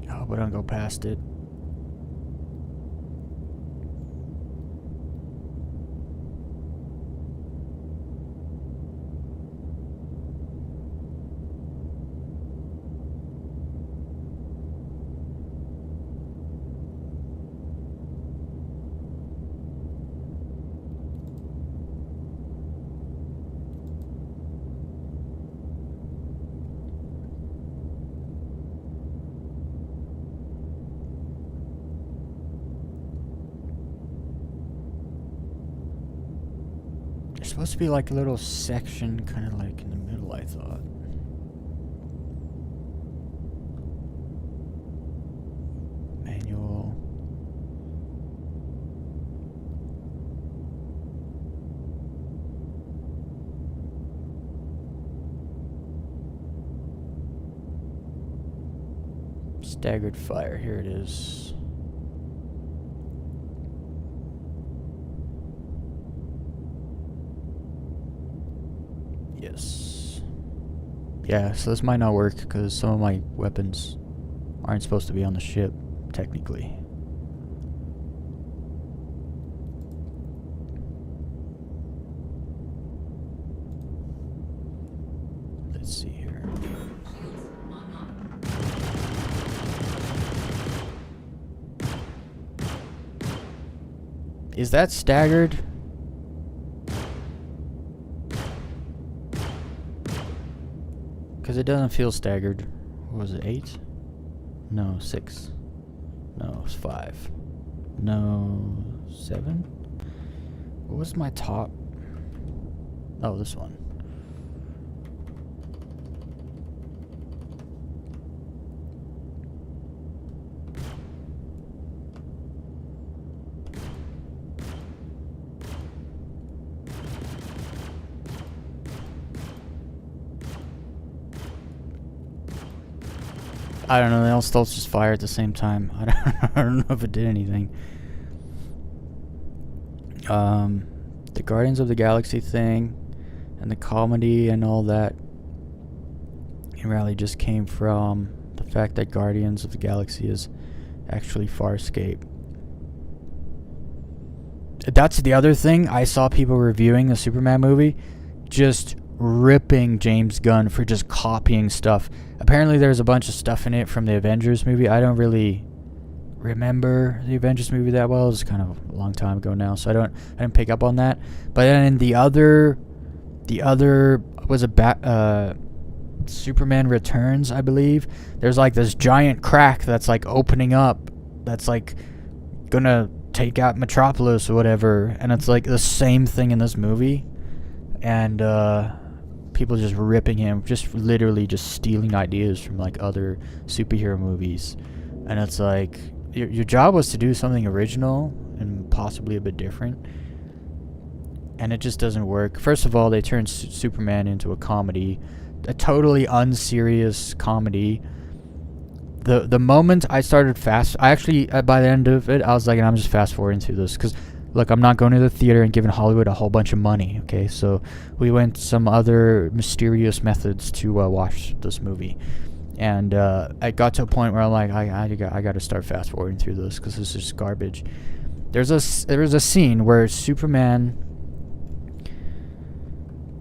hope I don't go past it. There's supposed to be like a little section kind of like in the middle, I thought. Manual. Staggered fire, here it is. Yes. Yeah, so this might not work because some of my weapons aren't supposed to be on the ship, technically. Let's see here. Shields online. Is that staggered? Because it doesn't feel staggered. What was it, 8? No, 6. No, it's 5. No, 7? What was my top? Oh, this one. I don't know, they all still just fire at the same time. I don't know if it did anything. The Guardians of the Galaxy thing and the comedy and all that, it really just came from the fact that Guardians of the Galaxy is actually Farscape. That's the other thing. I saw people reviewing the Superman movie just ripping James Gunn for just copying stuff. Apparently there's a bunch of stuff in it from the Avengers movie. I don't really remember the Avengers movie that well. It was kind of a long time ago now, so I didn't pick up on that. But then the other was a Superman Returns, I believe. There's like this giant crack that's like opening up, that's like gonna take out Metropolis or whatever, and it's like the same thing in this movie. And people just ripping him, just literally just stealing ideas from like other superhero movies. And it's like, your job was to do something original and possibly a bit different, and it just doesn't work. First of all, they turned Superman into a comedy, a totally unserious comedy. The moment I started I actually, by the end of it, I was like, I'm just fast forwarding through this, because look, I'm not going to the theater and giving Hollywood a whole bunch of money, okay? So we went some other mysterious methods to watch this movie. And I got to a point where I'm like, I got to start fast forwarding through this, because this is just garbage. There's a scene where Superman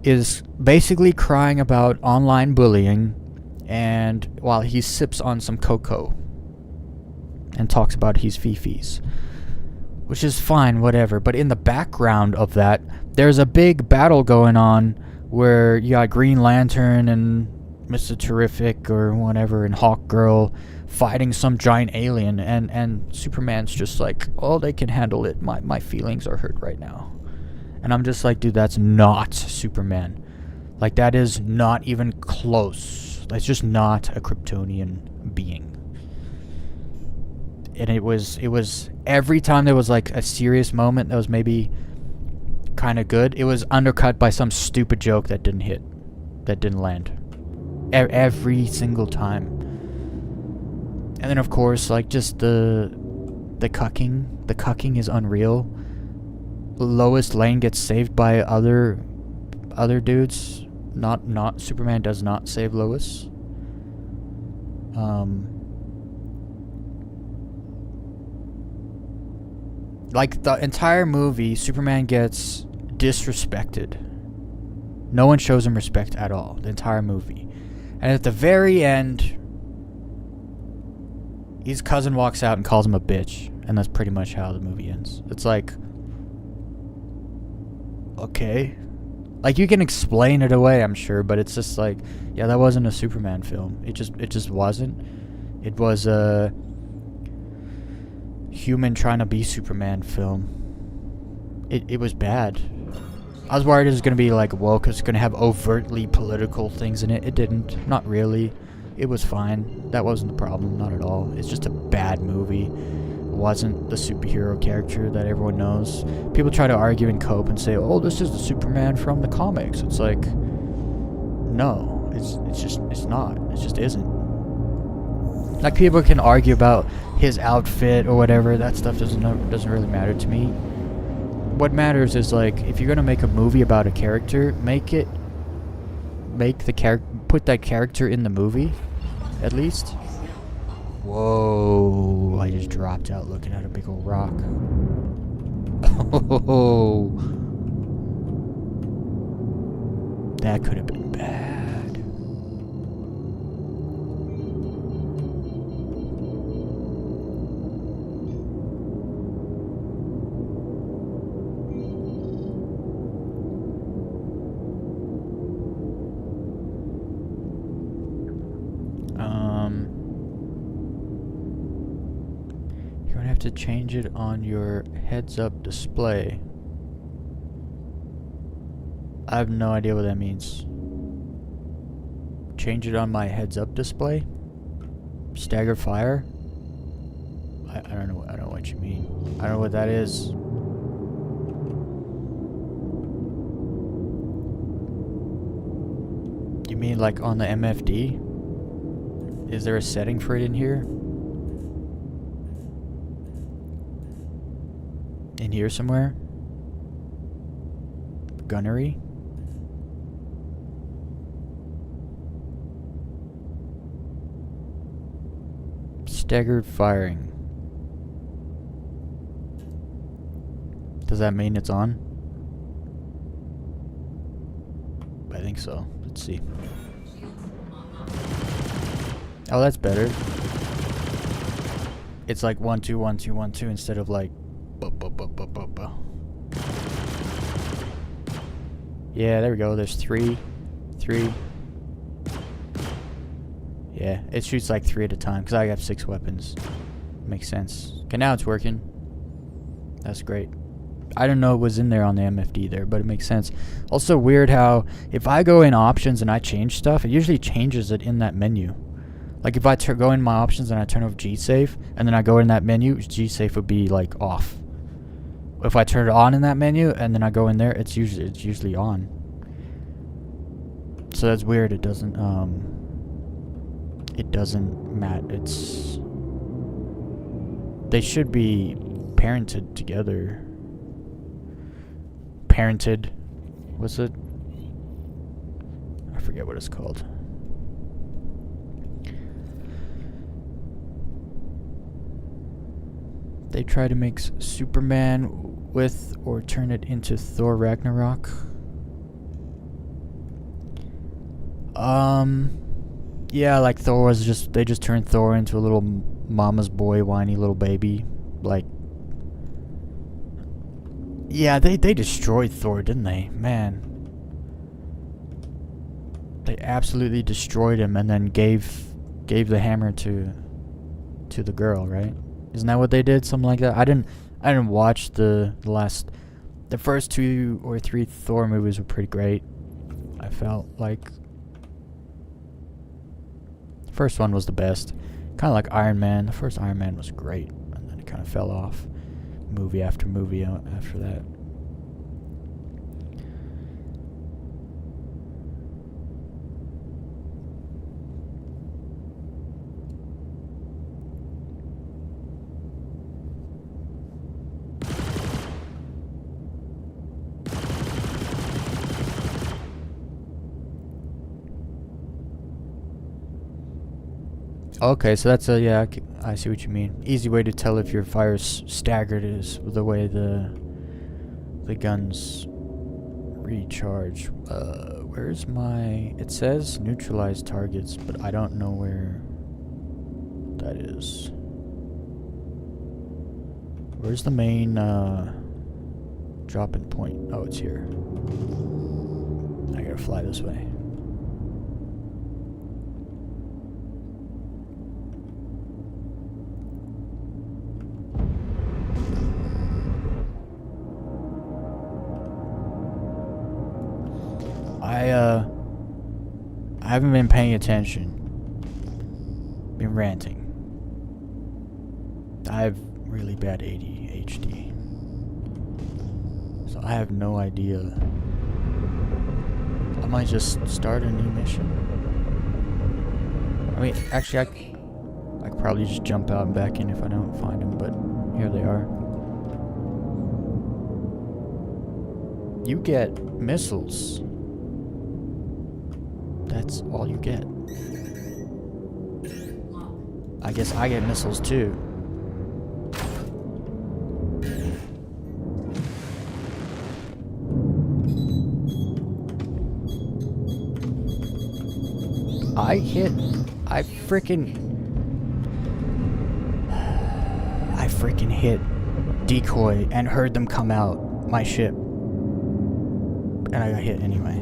is basically crying about online bullying, and while he sips on some cocoa and talks about his fifis, which is fine, whatever. But in the background of that, there's a big battle going on where you got Green Lantern and Mr. Terrific or whatever and Hawkgirl fighting some giant alien, and Superman's just like, oh, they can handle it. My feelings are hurt right now. And I'm just like, dude, that's not Superman. Like, that is not even close. That's just not a Kryptonian being. And it was every time there was like a serious moment that was maybe kind of good, it was undercut by some stupid joke that didn't hit, that didn't land. Every single time. And then of course, like, just the cucking is unreal. Lois Lane gets saved by other dudes. Not Superman does not save Lois. Like, the entire movie, Superman gets disrespected. No one shows him respect at all, the entire movie. And at the very end, his cousin walks out and calls him a bitch. And that's pretty much how the movie ends. It's like, okay. Like, you can explain it away, I'm sure, but it's just like, yeah, that wasn't a Superman film. It just wasn't. It was a human trying to be Superman film. It was bad. I was worried it was going to be like woke, it's going to have overtly political things in it. It didn't. Not really. It was fine. That wasn't the problem. Not at all. It's just a bad movie. It wasn't the superhero character that everyone knows. People try to argue and cope and say, oh, this is the Superman from the comics. It's like, no. It's not. It just isn't. Like, people can argue about his outfit or whatever. That stuff doesn't really matter to me. What matters is, like, if you're gonna make a movie about a character, put that character in the movie, at least. Whoa! I just dropped out looking at a big old rock. Oh, that could have been bad. You're gonna have to change it on your heads-up display. I have no idea what that means. Change it on my heads-up display? Staggered fire? I don't know. I don't know what you mean. I don't know what that is. You mean like on the MFD? Is there a setting for it in here? In here somewhere? Gunnery? Staggered firing. Does that mean it's on? I think so. Let's see. Oh, that's better. It's like 1 2 1 2 1 2 instead of like yeah, there we go. There's 3 3. Yeah, it shoots like 3 at a time because I have 6 weapons. Makes sense. Okay, now it's working. That's great. I don't know what was in there on the MFD there, but it makes sense. Also weird how if I go in options and I change stuff, it usually changes it in that menu. Like if I go in my options and I turn off G-Safe and then I go in that menu, G-Safe would be like off. If I turn it on in that menu and then I go in there, it's usually on. So that's weird. It doesn't matter. It's, they should be parented together. Parented, what's it? I forget what it's called. They try to make Superman with or turn it into Thor Ragnarok. Yeah, like Thor was just, they just turned Thor into a little mama's boy, whiny little baby. Like, yeah, they destroyed Thor, didn't they? Man. They absolutely destroyed him and then gave the hammer to the girl, right? Isn't that what they did? Something like that? I didn't watch the first 2 or 3 Thor movies were pretty great. I felt like the first one was the best. Kind of like Iron Man. The first Iron Man was great, and then it kind of fell off. Movie after movie after that. Okay, so that's a, yeah, I see what you mean. Easy way to tell if your fire's staggered is the way the guns recharge. Where's my, it says neutralize targets, but I don't know where that is. Where's the main dropping point? Oh, it's here. I gotta fly this way. I haven't been paying attention. Been ranting. I have really bad ADHD. So I have no idea. I might just start a new mission. I mean, actually, I could probably just jump out and back in if I don't find them, but here they are. You get missiles. That's all you get. I guess I get missiles too. I freaking hit decoy and heard them come out my ship. And I got hit anyway.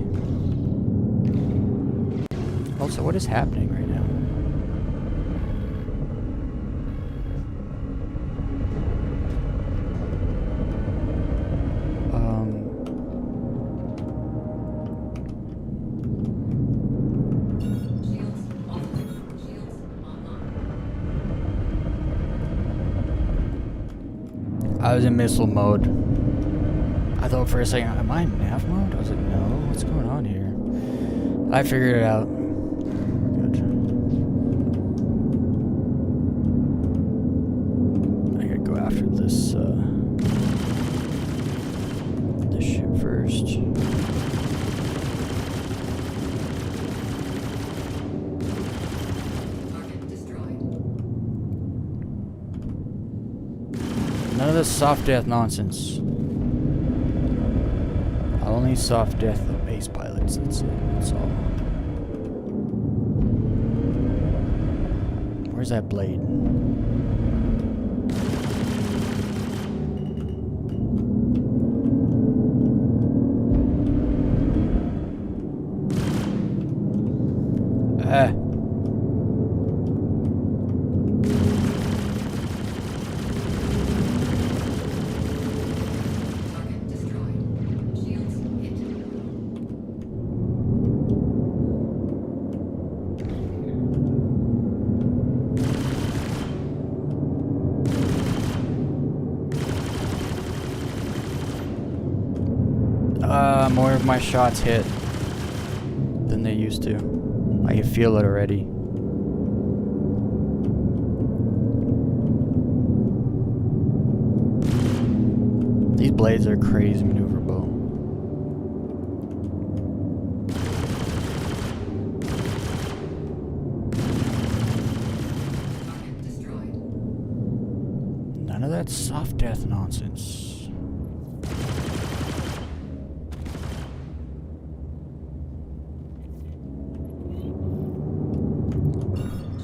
Also, what is happening right now? I was in missile mode. I thought for a second, am I in nav mode? I was like, no, what's going on here? I figured it out. Good. I gotta go after this, this shit first. Target destroyed. None of this soft death nonsense. Only soft death of base pilots, that's it, that's all. Where's that blade? Ah. Target destroyed. Shields hit. More of my shots hit than they used to. I can feel it already. These blades are crazy maneuverable. Target destroyed. None of that soft death nonsense.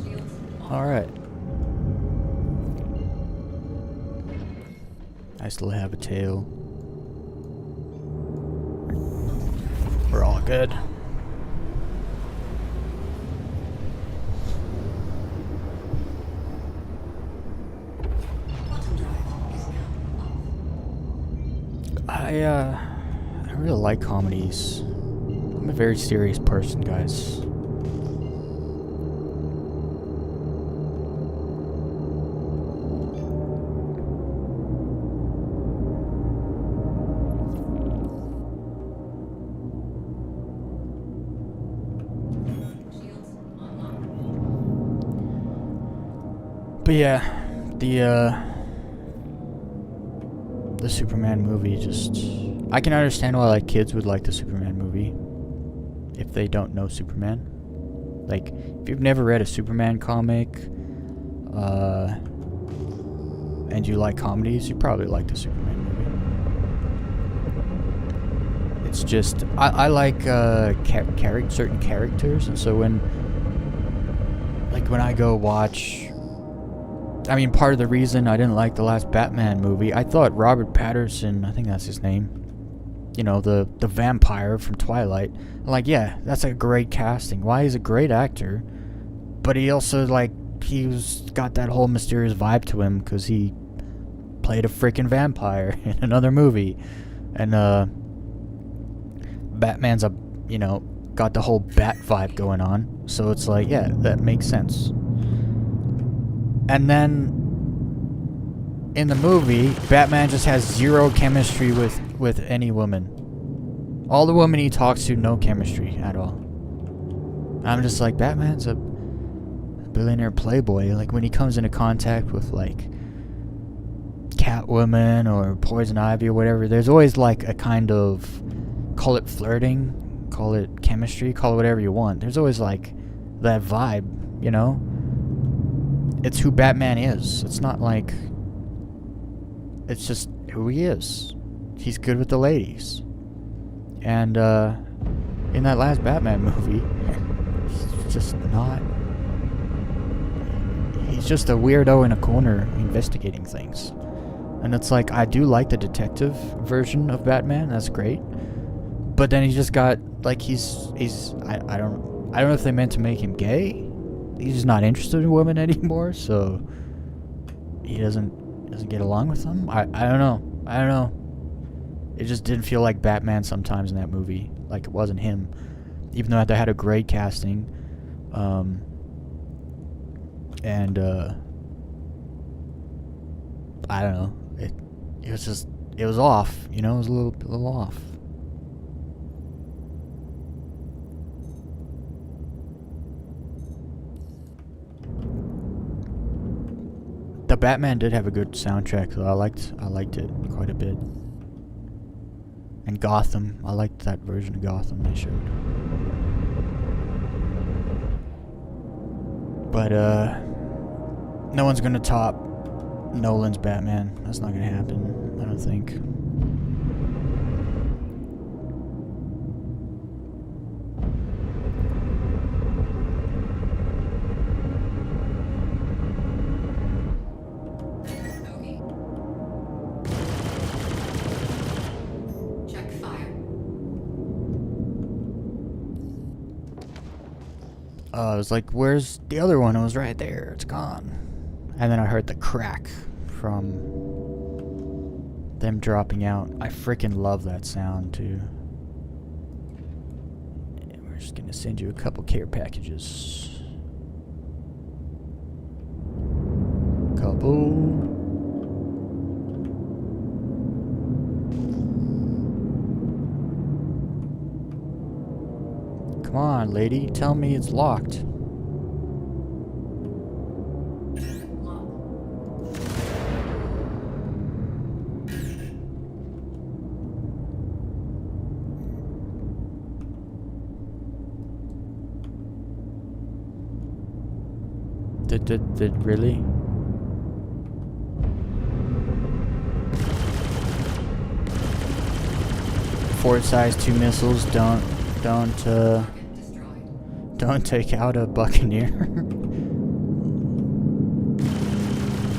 Shields off. Alright. I still have a tail. We're all good. Quantum drive is now off. I really like comedies. I'm a very serious person, guys. Shields online. But yeah, the Superman movie just... I can understand why like kids would like the Superman movie if they don't know Superman. Like, if you've never read a Superman comic, and you like comedies, you probably like the Superman movie. It's just I like certain characters, and so when I go watch... I mean, part of the reason I didn't like the last Batman movie, I thought Robert Pattinson, I think that's his name, you know, the vampire from Twilight. I'm like, yeah, that's a great casting. Why? He's a great actor, but he also, like, he's got that whole mysterious vibe to him because he played a freaking vampire in another movie. And, Batman's got the whole bat vibe going on. So it's like, yeah, that makes sense. And then in the movie, Batman just has zero chemistry with any woman. All the women he talks to, no chemistry at all. I'm just like, Batman's a billionaire playboy. Like, when he comes into contact with, like, Catwoman or Poison Ivy or whatever, there's always, like, a kind of, call it flirting, call it chemistry, call it whatever you want. There's always, like, that vibe, you know? It's who Batman is. It's not like... It's just who he is. He's good with the ladies. And, in that last Batman movie, he's just not... He's just a weirdo in a corner investigating things. And it's like, I do like the detective version of Batman. That's great. But then he just got, like, he's I don't know if they meant to make him gay. He's just not interested in women anymore, so he doesn't get along with them. I don't know. It just didn't feel like Batman sometimes in that movie. Like, it wasn't him. Even though they had a great casting. And I don't know. it was just, it was off, you know, it was a little off. The Batman did have a good soundtrack, though. I liked it quite a bit. And Gotham, I liked that version of Gotham they showed. But no one's gonna top Nolan's Batman. That's not gonna happen, I don't think. Okay. Check fire. I was like, where's the other one? It was right there. It's gone. And then I heard the crack from them dropping out. I freaking love that sound, too. And we're just gonna send you a couple care packages. Couple. Come on, lady. Tell me it's locked. Lock. Did really? Fort size 2 missiles don't Target destroyed. don't take out a Buccaneer.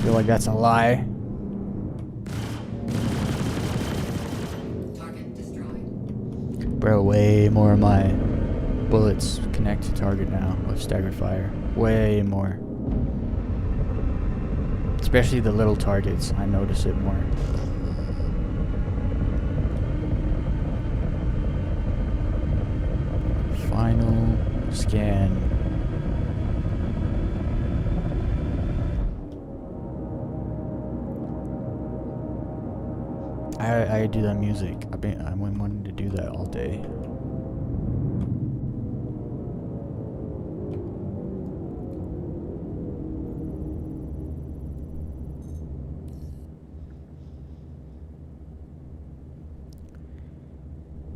Feel like that's a lie. Target destroyed. Bro, way more of my bullets connect to target now with staggered fire. Way more. Especially the little targets, I notice it more. Final scan. I do that music. I've been wanting to do that all day.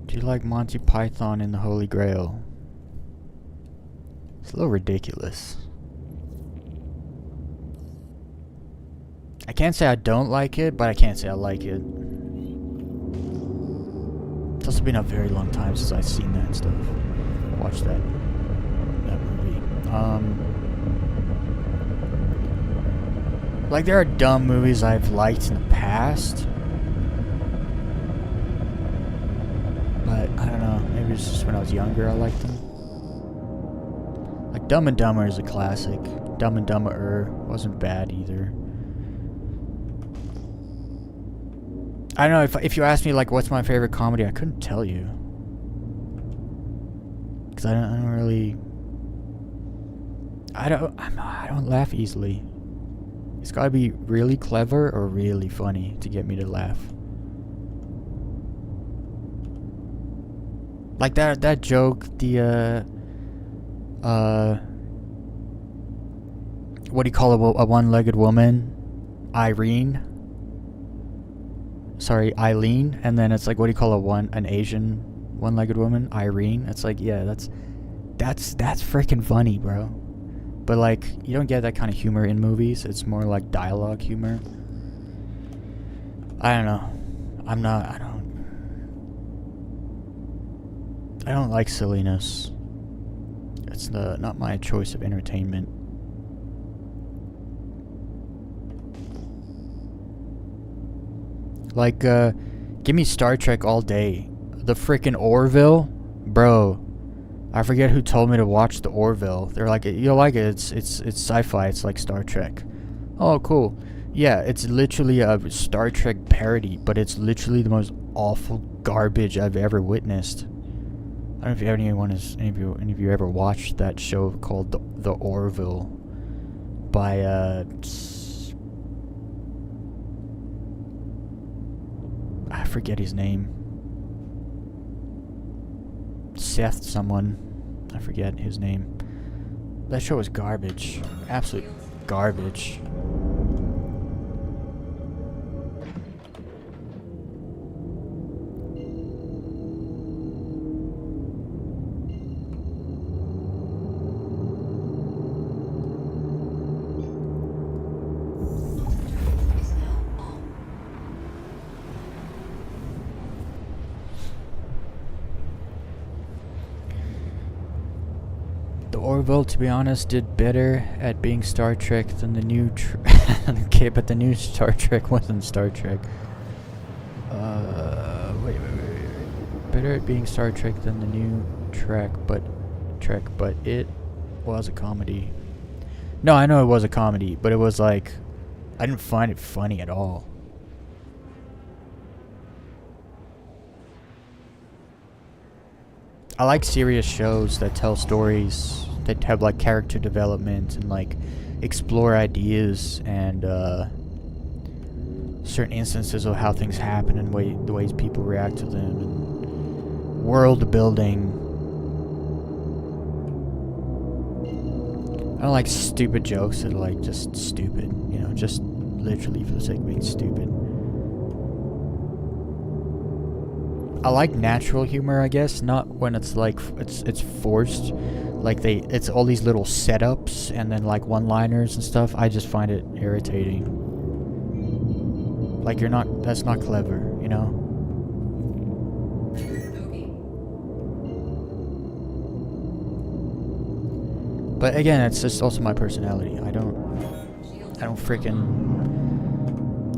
Do you like Monty Python and the Holy Grail? It's a little ridiculous. I can't say I don't like it, but I can't say I like it. It's also been a very long time since I've seen that stuff. Watched that movie. Like, there are dumb movies I've liked in the past. But, I don't know, maybe it's just when I was younger I liked them. Like, Dumb and Dumber is a classic. Dumb and Dumber wasn't bad either. I don't know, if you ask me, like, what's my favorite comedy, I couldn't tell you. Because I don't really... I don't laugh easily. It's gotta be really clever or really funny to get me to laugh. Like that joke, the what do you call a one-legged woman? Eileen, and then it's like, what do you call an Asian one-legged woman? Irene. It's like, yeah, that's freaking funny, bro. But like, you don't get that kind of humor in movies. It's more like dialogue humor. I don't know. I don't like silliness. It's not my choice of entertainment. Like, give me Star Trek all day. The frickin' Orville? Bro, I forget who told me to watch the Orville. They're like, you'll like it, it's sci-fi, it's like Star Trek. Oh, cool. Yeah, it's literally a Star Trek parody, but it's literally the most awful garbage I've ever witnessed. I don't know if any of you ever watched that show called the Orville by I forget his name. Seth someone. I forget his name. That show was garbage. Absolute garbage. The Orville, to be honest, did better at being Star Trek than the new okay, but the new Star Trek wasn't Star Trek. Wait. Better at being Star Trek than the new Trek, but it was a comedy. No, I know it was a comedy, but it was like, I didn't find it funny at all. I like serious shows that tell stories, that have like character development and like explore ideas and certain instances of how things happen and the ways people react to them, and world building. I don't like stupid jokes that are like just stupid, you know, just literally for the sake of being stupid. I like natural humor, I guess, not when it's like it's forced, like it's all these little setups and then like one-liners and stuff. I just find it irritating. Like that's not clever, you know? But again, it's just also my personality. I don't freaking,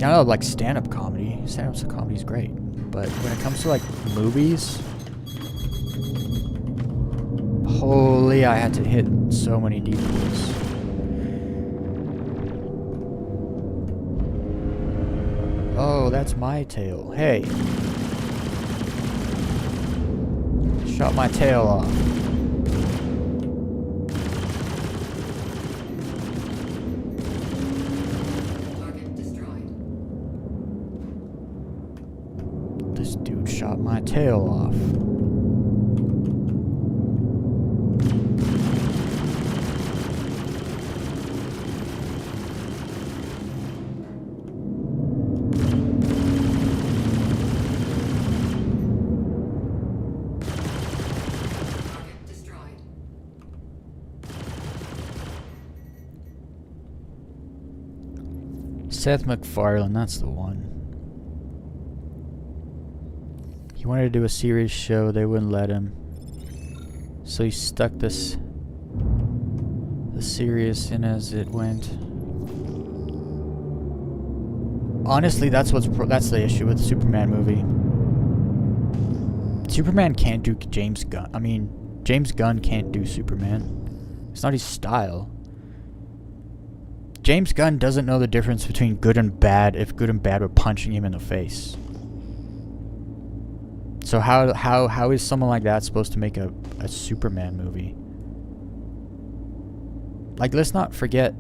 I know, like stand-up comedy. Stand-up comedy's great. But when it comes to like movies, holy, I had to hit so many decoys. Oh, that's my tail. Hey. Shot my tail off. Target destroyed. This dude shot my tail off. Target destroyed. Seth MacFarlane, that's the one. He wanted to do a serious show, they wouldn't let him. So he stuck the serious in as it went. Honestly, that's the issue with the Superman movie. Superman can't do James Gunn. I mean, James Gunn can't do Superman. It's not his style. James Gunn doesn't know the difference between good and bad if good and bad were punching him in the face. So how is someone like that supposed to make a Superman movie? Like, let's not forget,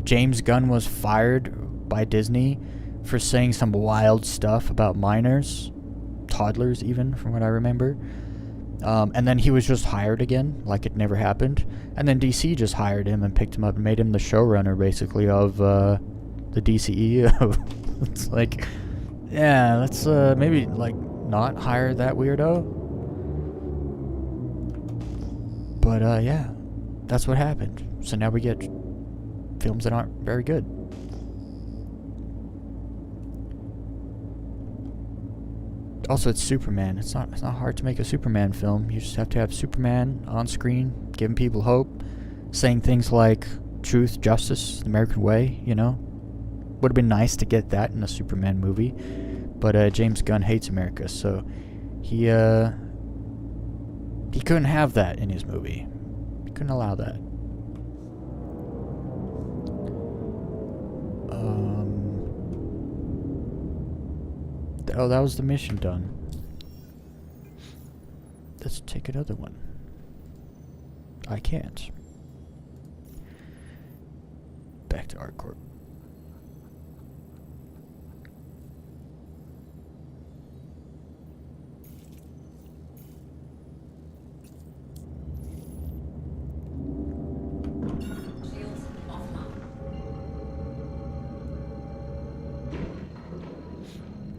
James Gunn was fired by Disney for saying some wild stuff about minors, toddlers even, from what I remember. And then he was just hired again, like it never happened. And then DC just hired him and picked him up and made him the showrunner, basically, of the DCEU. It's like, yeah, let's maybe, like, not hire that weirdo. But, yeah, that's what happened. So now we get films that aren't very good. Also, it's Superman. It's not hard to make a Superman film. You just have to have Superman on screen, giving people hope, saying things like truth, justice, the American way, you know? Would have been nice to get that in a Superman movie. But James Gunn hates America, so he couldn't have that in his movie. He couldn't allow that. Oh, that was the mission done. Let's take another one. I can't. Back to ArtCorp.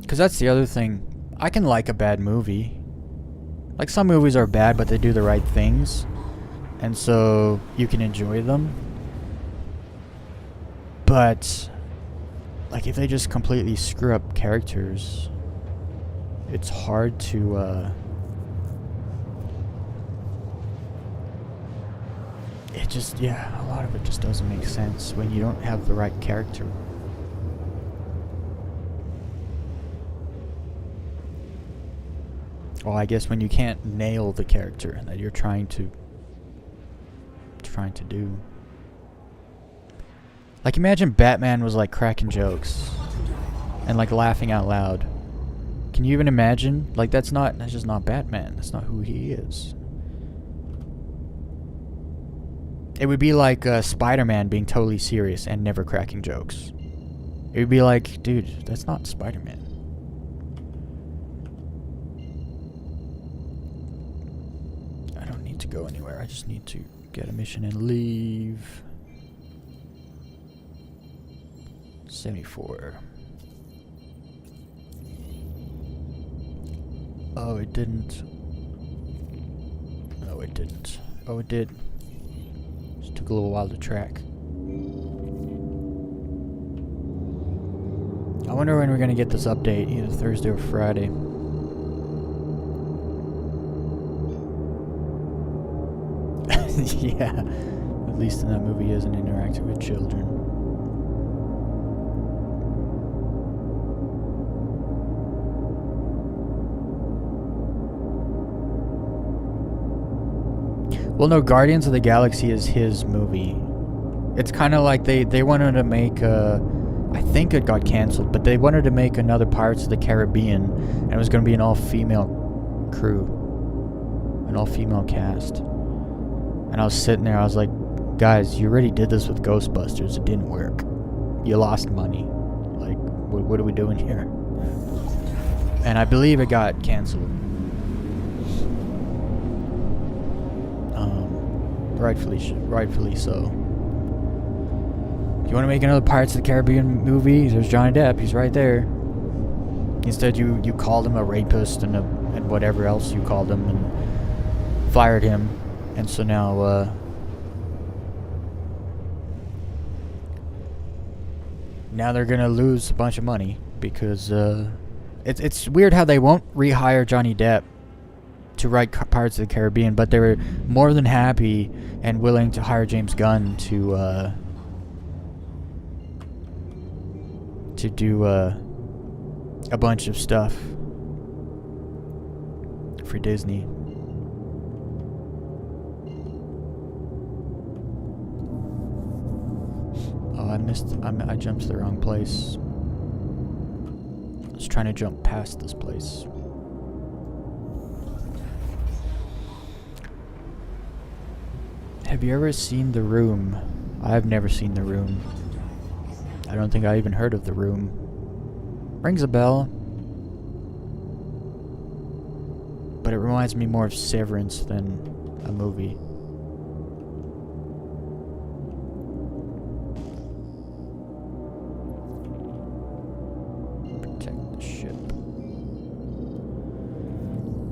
Because that's the other thing. I can like a bad movie. Like, some movies are bad, but they do the right things. And so you can enjoy them. But, like, if they just completely screw up characters, it's hard to, it just, yeah, a lot of it just doesn't make sense when you don't have the right character. Well, I guess when you can't nail the character that you're trying to do. Like, imagine Batman was like cracking jokes and like laughing out loud. Can you even imagine? Like, that's just not Batman. That's not who he is. It would be like Spider-Man being totally serious and never cracking jokes. It would be like, dude, that's not Spider-Man. I don't need to go anywhere. I just need to get a mission and leave. 74. Oh, it didn't. No, it didn't. Oh, it did. Just took a little while to track. I wonder when we're gonna get this update, either Thursday or Friday. Yeah, at least in that movie he isn't interacting with children. Well, no, Guardians of the Galaxy is his movie. It's kind of like they wanted to make I think it got canceled, but they wanted to make another Pirates of the Caribbean, and it was going to be an all-female crew, an all-female cast. And I was sitting there, I was like, guys, you already did this with Ghostbusters. It didn't work. You lost money. Like, what are we doing here? And I believe it got canceled. Rightfully so. You want to make another Pirates of the Caribbean movie? There's Johnny Depp. He's right there. Instead, you called him a rapist and whatever else you called him and fired him. And so now, now they're gonna lose a bunch of money because it's weird how they won't rehire Johnny Depp to write Pirates of the Caribbean, but they were more than happy and willing to hire James Gunn to do a bunch of stuff for Disney. Oh, I jumped to the wrong place. I was trying to jump past this place. Have you ever seen The Room? I've never seen The Room. I don't think I even heard of The Room. Rings a bell. But it reminds me more of Severance than a movie. Protect the ship.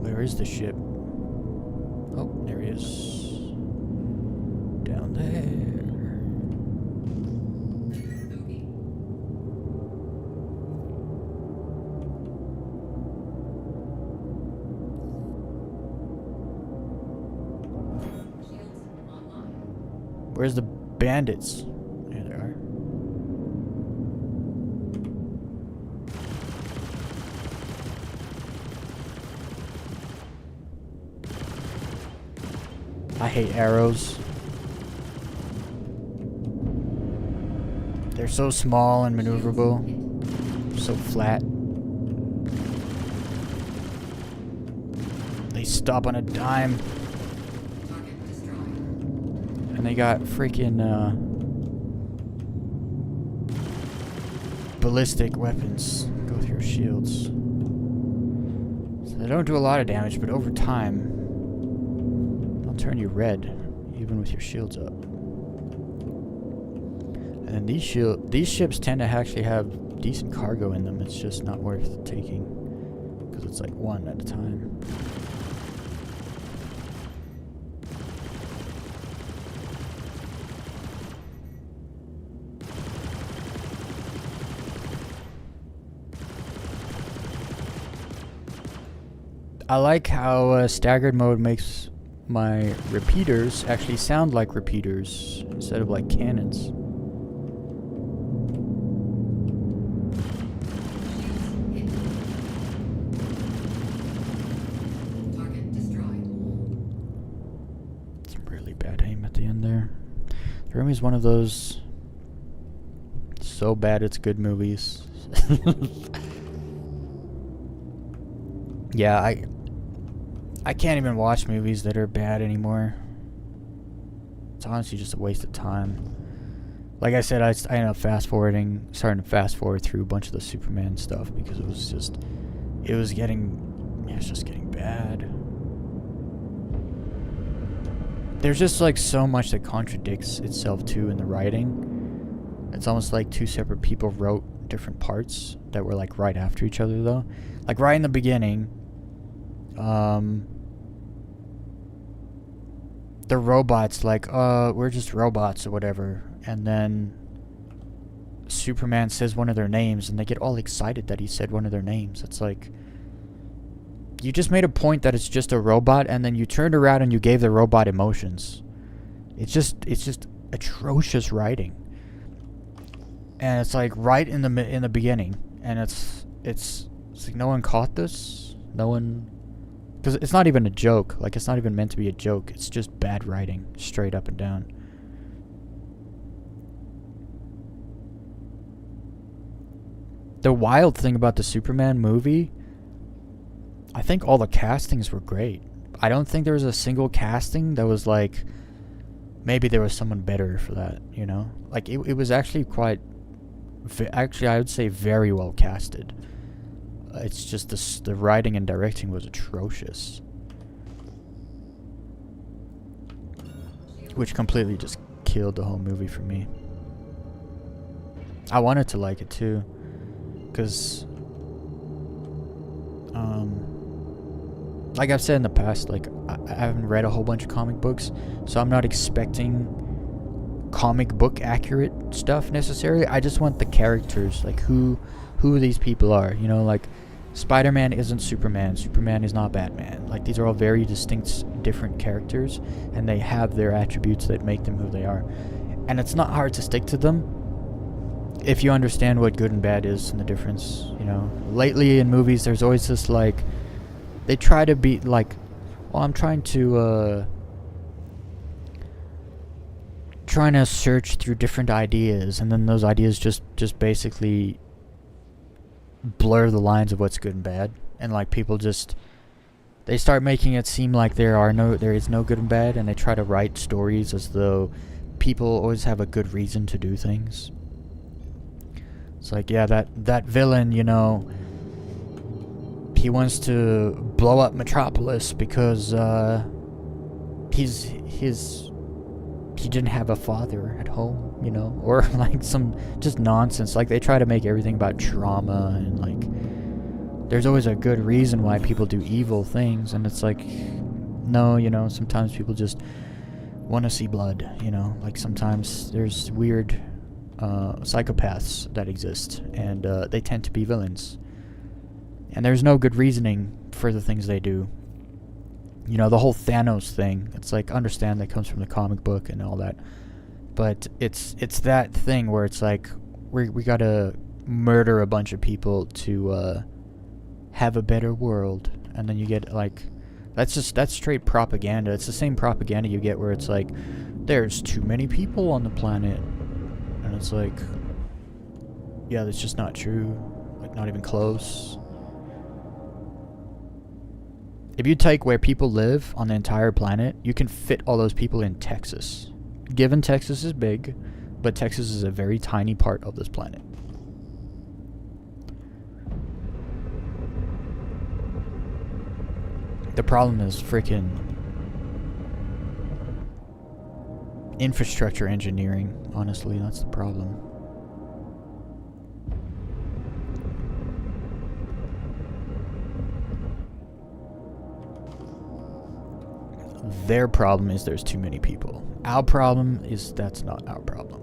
Where is the ship? Oh, there he is. Down there. Where's the bandits? There they are. I hate arrows. They're so small and maneuverable. So flat. They stop on a dime. And they got freaking ballistic weapons. Go through your shields. So they don't do a lot of damage, but over time, they'll turn you red, even with your shields up. And these ships tend to actually have decent cargo in them. It's just not worth taking because it's like one at a time. I like how staggered mode makes my repeaters actually sound like repeaters instead of like cannons. Target destroyed. Some really bad aim at the end there. The Room is one of those so bad it's good movies. Yeah, I can't even watch movies that are bad anymore. It's honestly just a waste of time. Like I said, I ended up starting to fast forward through a bunch of the Superman stuff because it was just getting bad. There's just like so much that contradicts itself too in the writing. It's almost like two separate people wrote different parts that were like right after each other though. Like right in the beginning, the robots like, we're just robots or whatever, and then Superman says one of their names and they get all excited that he said one of their names. It's like, you just made a point that it's just a robot and then you turned around and you gave the robot emotions. It's just atrocious writing. And it's like right in the beginning, and it's like no one caught this. No one, because it's not even a joke. Like, it's not even meant to be a joke. It's just bad writing, straight up and down. The wild thing about the Superman movie, I think all the castings were great. I don't think there was a single casting that was like, maybe there was someone better for that, you know? Like, it was actually quite, actually I would say very well casted. It's just the writing and directing was atrocious. Which completely just killed the whole movie for me. I wanted to like it too. Because, like I've said in the past, like, I haven't read a whole bunch of comic books, so I'm not expecting comic book accurate stuff necessarily. I just want the characters, like who these people are, you know, like Spider-Man isn't Superman, Superman is not Batman. Like, these are all very distinct, different characters, and they have their attributes that make them who they are. And it's not hard to stick to them if you understand what good and bad is and the difference, you know. Lately in movies, there's always this, like, they try to be like, well, I'm trying to search through different ideas, and then those ideas just basically blur the lines of what's good and bad, and like people they start making it seem like there is no good and bad, and they try to write stories as though people always have a good reason to do things. It's like, yeah, that villain, you know, he wants to blow up Metropolis because he didn't have a father at home, you know, or like some just nonsense. Like, they try to make everything about trauma, and like there's always a good reason why people do evil things, and it's like, no, you know, sometimes people just want to see blood, you know. Like, sometimes there's weird psychopaths that exist, and they tend to be villains, and there's no good reasoning for the things they do. You know, the whole Thanos thing, it's like, understand that comes from the comic book and all that, but it's that thing where it's like, we gotta murder a bunch of people to have a better world, and then you get like, that's straight propaganda. It's the same propaganda you get where it's like, there's too many people on the planet, and it's like, yeah, that's just not true. Like, not even close. If you take where people live on the entire planet, you can fit all those people in Texas. Given Texas is big, but Texas is a very tiny part of this planet. The problem is freaking infrastructure engineering. Honestly, that's the problem. Their problem is there's too many people. Our problem is that's not our problem.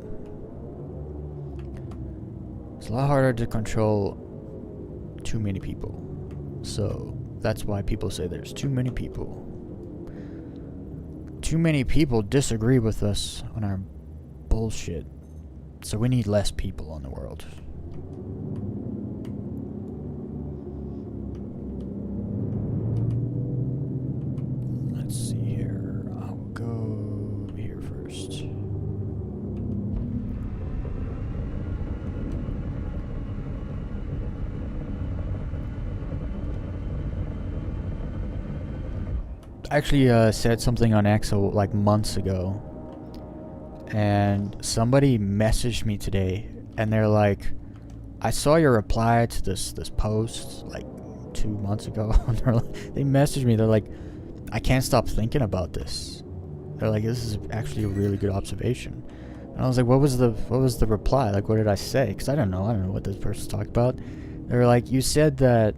It's a lot harder to control too many people. So that's why people say there's too many people. Too many people disagree with us on our bullshit. So we need less people in the world. Let's see here. I'll go here first. I actually said something on X like months ago, and somebody messaged me today, and they're like, I saw your reply to this post like 2 months ago. And they messaged me, they're like, I can't stop thinking about this. They're like, this is actually a really good observation. And I was like, what was the reply? Like, what did I say? Because I don't know what this person talked about. They were like, you said that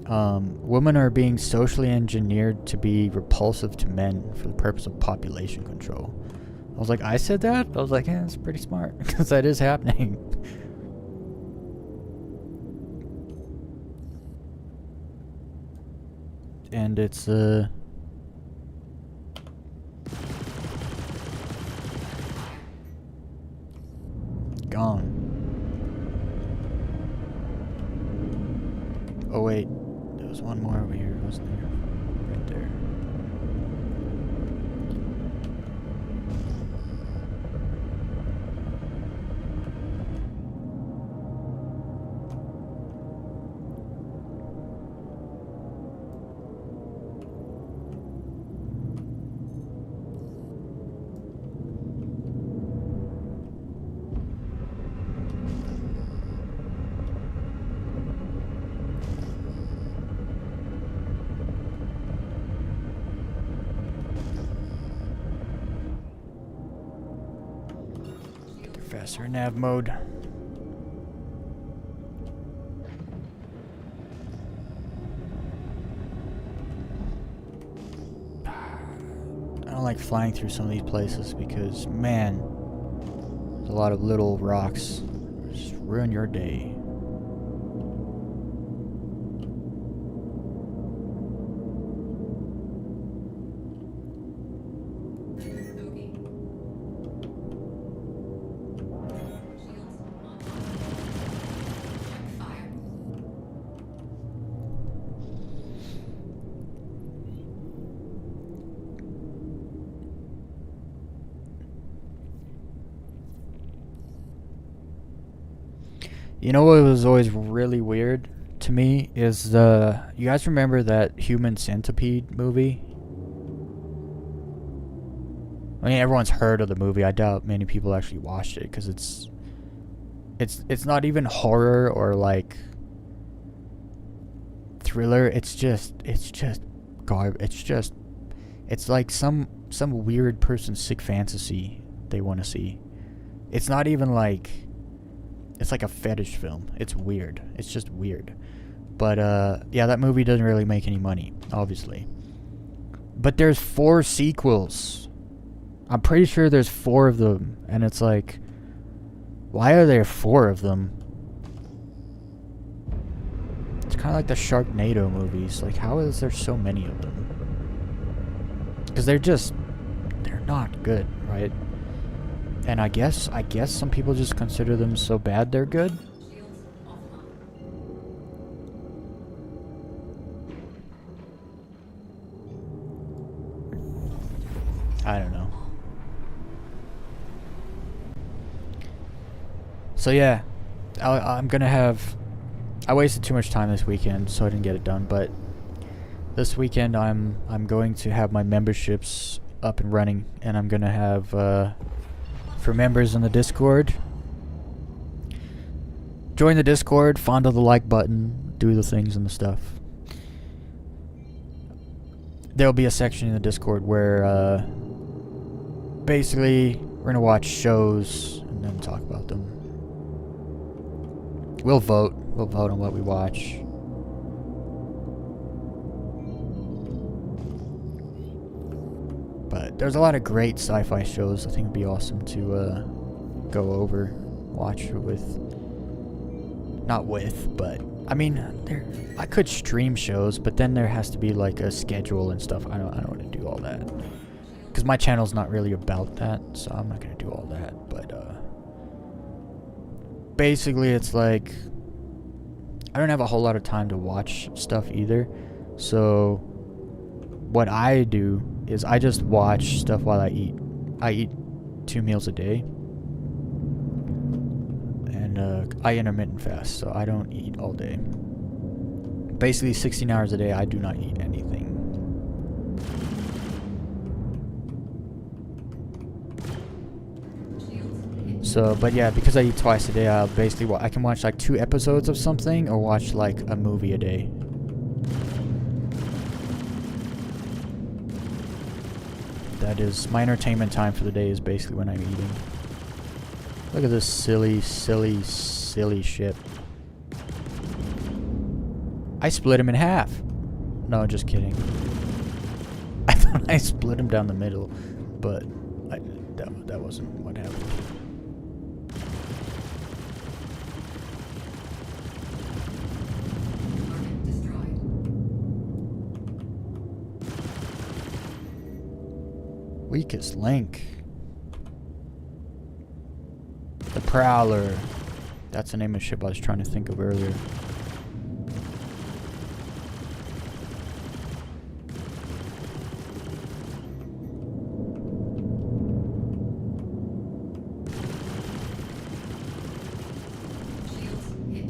women are being socially engineered to be repulsive to men for the purpose of population control. I was like, I said that? I was like, yeah, that's pretty smart, because that is happening. And it's gone. Oh wait, there was one more over here, wasn't there? Right there. Faster nav mode. I don't like flying through some of these places because, man, there's a lot of little rocks. Just ruin your day. You know what was always really weird to me is you guys remember that Human Centipede movie? I mean, everyone's heard of the movie. I doubt many people actually watched it because it's not even horror or like thriller. It's like some weird person's sick fantasy they want to see. It's not even like, it's like a fetish film. It's weird. It's just weird. But yeah, that movie doesn't really make any money, obviously. But there's 4 sequels. I'm pretty sure there's 4 of them, and it's like, why are there 4 of them? It's kind of like the Sharknado movies. Like, how is there so many of them? Because they're not good, right? And I guess some people just consider them so bad they're good. I don't know. So yeah, I'm gonna have. I wasted too much time this weekend, so I didn't get it done. But this weekend, I'm going to have my memberships up and running, and I'm gonna have for members in the Discord. Join the Discord, fondle the like button, do the things and the stuff. There'll be a section in the Discord where basically we're gonna watch shows and then talk about them. We'll vote on what we watch. there's a lot of great sci-fi shows. I think it'd be awesome to go over, watch with. Not with, but I mean, I could stream shows, but then there has to be like a schedule and stuff. I don't want to do all that because my channel's not really about that, so I'm not gonna do all that. But basically, it's like I don't have a whole lot of time to watch stuff either. So what I do is I just watch stuff while I eat. I eat 2 meals a day. And I intermittent fast, so I don't eat all day. Basically 16 hours a day I do not eat anything. So, but yeah, because I eat twice a day, I'll basically I can watch like 2 episodes of something or watch like a movie a day. That is my entertainment time for the day, is basically when I'm eating. Look at this silly ship. I split him in half. No, just kidding. I thought I split him down the middle, but that wasn't what happened. Target destroyed. Weakest link. The Prowler. That's the name of the ship I was trying to think of earlier. Shields hit.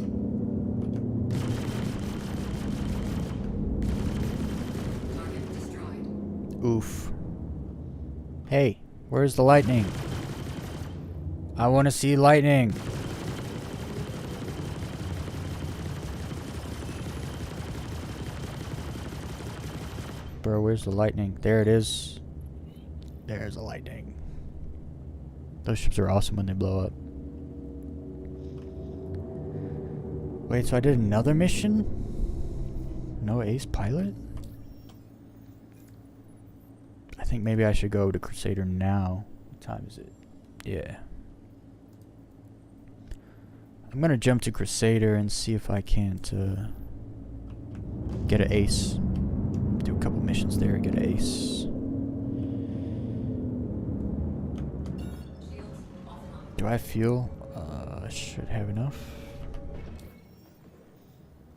Target destroyed. Oof. Hey, where's the lightning? I want to see lightning. Bro, where's the lightning? There it is. There's the lightning. Those ships are awesome when they blow up. Wait, so I did another mission? No ace pilot? I think maybe I should go to Crusader now. What time is it? Yeah. I'm gonna jump to Crusader and see if I can't get an ace. Do a couple missions there and get an ace. Shields offline. Do I feel I should have enough?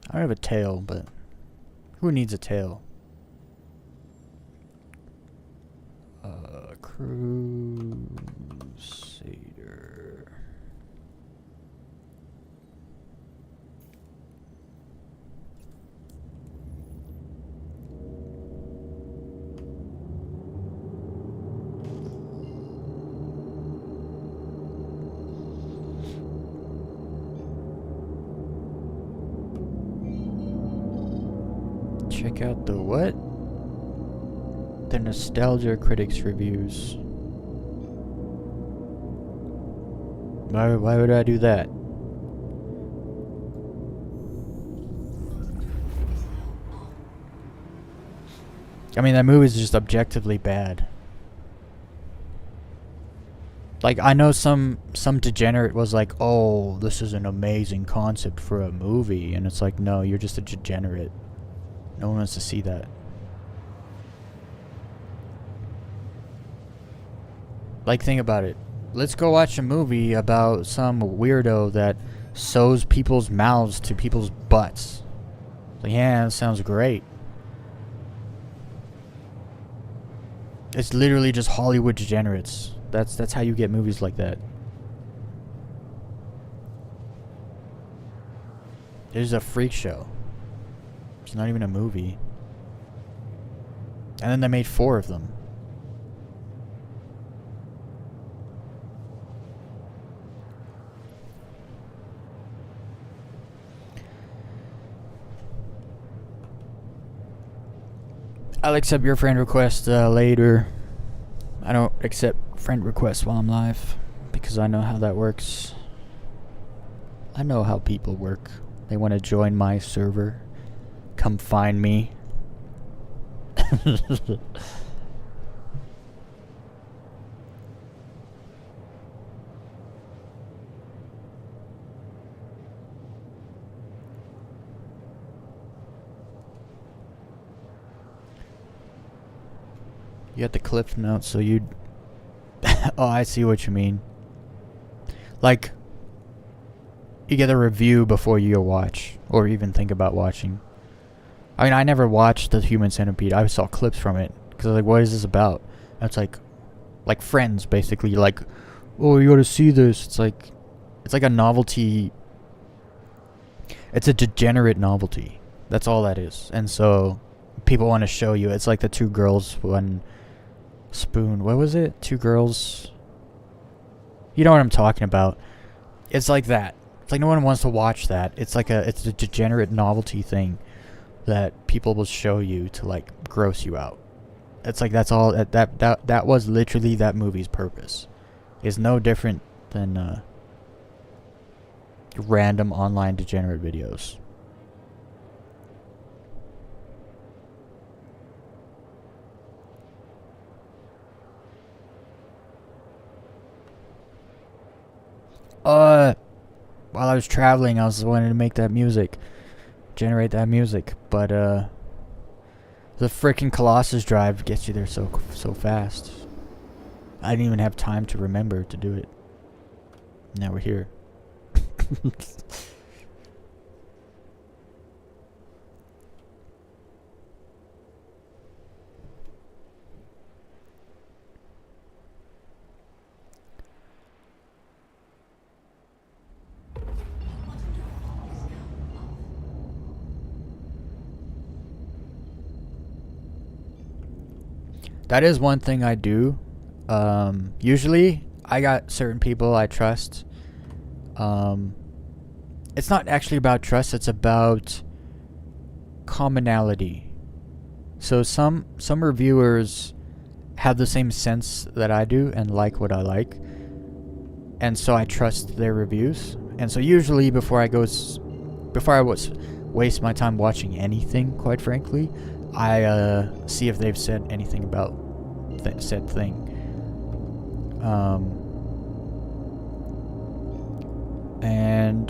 I don't have a tail, but who needs a tail? Crusader. Check out the what? The Nostalgia Critics reviews. Why would I do that? I mean, that movie is just objectively bad. Like, I know some degenerate was like, oh, this is an amazing concept for a movie. And it's like, no, you're just a degenerate. No one wants to see that. Like, think about it. Let's go watch a movie about some weirdo that sews people's mouths to people's butts. Like, yeah, that sounds great. It's literally just Hollywood degenerates. That's how you get movies like that. There's a freak show. It's not even a movie. And then they made 4 of them. I'll accept your friend request later. I don't accept friend requests while I'm live because I know how that works. I know how people work. They want to join my server. Come find me. You had the cliff notes, so you'd. Oh, I see what you mean. Like, you get a review before you go watch, or even think about watching. I mean, I never watched The Human Centipede. I saw clips from it because I was like, "What is this about?" And it's like Friends, basically. Like, oh, you got to see this. It's like a novelty. It's a degenerate novelty. That's all that is. And so people want to show you. It's like the two girls, one spoon. What was it? Two girls. You know what I'm talking about. It's like that. It's like no one wants to watch that. It's a degenerate novelty thing that people will show you to like gross you out. It's like that's all that was literally that movie's purpose. It's no different than random online degenerate videos. While I was traveling, I was wanting to make that music, generate that music, but the freaking Colossus drive gets you there so fast. I didn't even have time to remember to do it. Now we're here. That is one thing I do. Usually, I got certain people I trust. It's not actually about trust. It's about commonality. So some reviewers have the same sense that I do and like what I like, and so I trust their reviews. And so usually before I waste my time watching anything, quite frankly, I see if they've said anything about said thing. And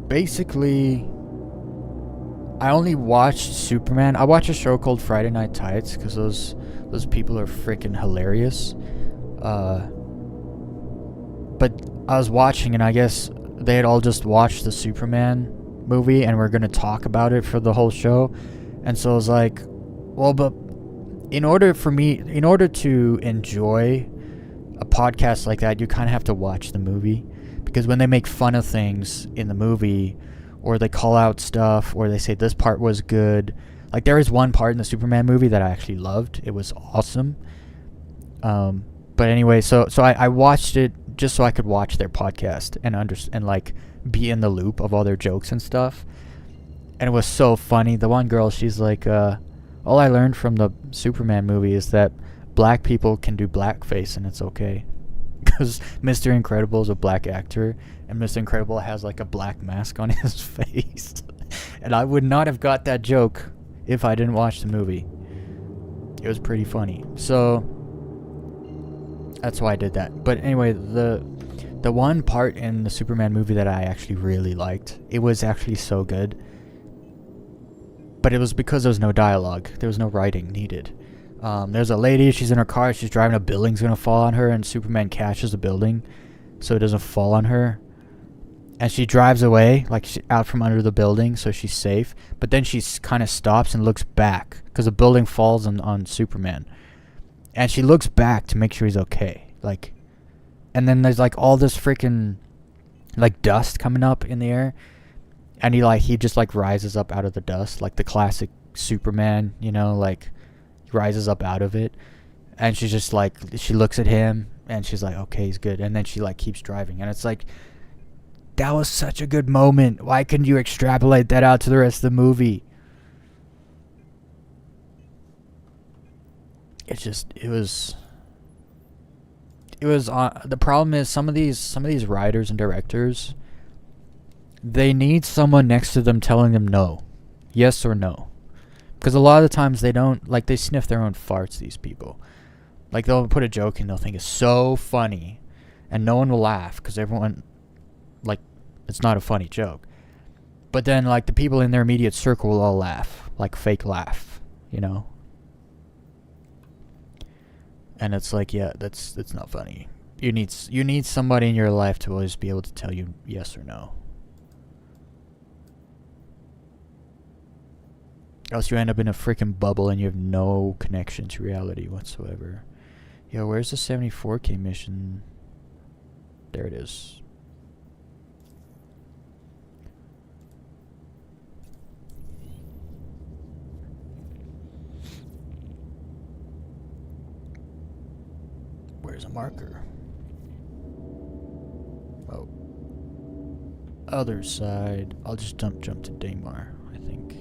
basically, I only watched Superman. I watch a show called Friday Night Tights because those people are freaking hilarious. But I was watching, and I guess they had all just watched the Superman movie, and we're gonna talk about it for the whole show. And so I was like, well, but in order to enjoy a podcast like that, you kind of have to watch the movie, because when they make fun of things in the movie, or they call out stuff, or they say this part was good, like there is one part in the Superman movie that I actually loved. It was awesome. But anyway, so I watched it just so I could watch their podcast and like be in the loop of all their jokes and stuff. And it was so funny. The one girl, she's like, all I learned from the Superman movie is that black people can do blackface and it's okay. Because Mr. Incredible is a black actor, and Mr. Incredible has like a black mask on his face. And I would not have got that joke if I didn't watch the movie. It was pretty funny. So that's why I did that. But anyway, the one part in the Superman movie that I actually really liked, it was actually so good. But it was because there was no dialogue. There was no writing needed. There's a lady, she's in her car, she's driving, a building's gonna fall on her, and Superman catches the building so it doesn't fall on her. And she drives away, like out from under the building, so she's safe. But then she kind of stops and looks back, because the building falls on Superman. And she looks back to make sure he's okay. Like, and then there's like all this freaking like dust coming up in the air. And he just like rises up out of the dust, like the classic Superman, you know, like rises up out of it. And she's just like, she looks at him and she's like, okay, he's good. And then she like keeps driving. And it's like, that was such a good moment. Why couldn't you extrapolate that out to the rest of the movie? It was the problem is some of these writers and directors, they need someone next to them telling them no, yes or no, because a lot of the times they don't, like, they sniff their own farts, these people. Like, they'll put a joke and they'll think it's so funny and no one will laugh because everyone, like, it's not a funny joke. But then, like, the people in their immediate circle will all laugh, like fake laugh, you know. And it's like, yeah, that's not funny. You need somebody in your life to always be able to tell you yes or no. Else you end up in a freaking bubble and you have no connection to reality whatsoever. Yo, where's the 74K mission? There it is. Where's a marker? Oh. Other side. I'll just jump to Daymar, I think.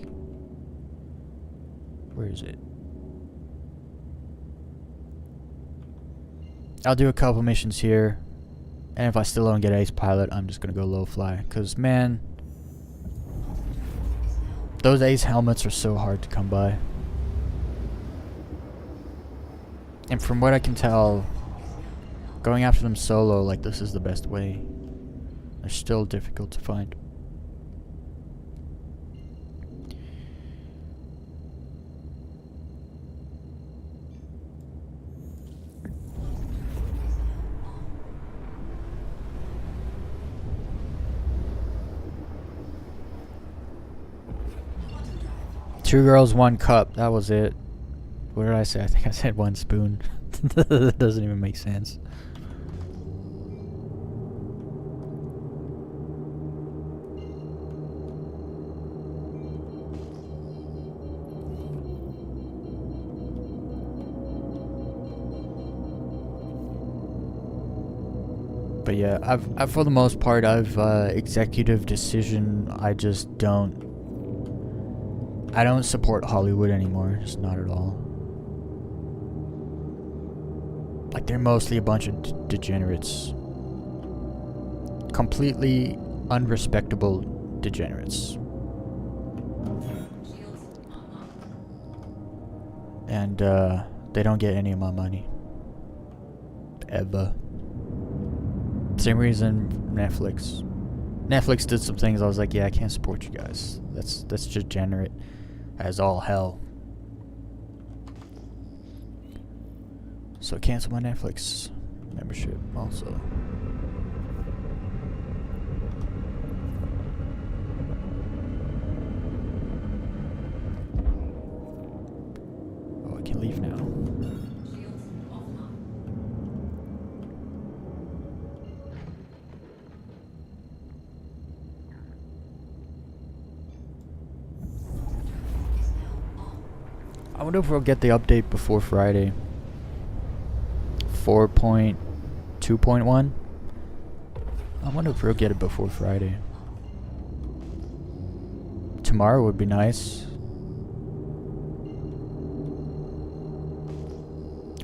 Where is it? I'll do a couple missions here. And if I still don't get ace pilot, I'm just gonna go low fly. Cause man, those ace helmets are so hard to come by. And from what I can tell, going after them solo, like, this is the best way. They're still difficult to find. Two girls, one cup. That was it. What did I say? I think I said one spoon. That doesn't even make sense. But yeah, I've for the most part, I've executive decision. I don't support Hollywood anymore. Just not at all. Like, they're mostly a bunch of degenerates. Completely unrespectable degenerates. And they don't get any of my money. Ever. Same reason Netflix. Netflix did some things I was like, yeah, I can't support you guys. That's degenerate as all hell. So cancel my Netflix membership also. Oh, I can leave now. I wonder if we'll get the update before Friday. 4.2.1. I wonder if we'll get it before Friday. Tomorrow would be nice.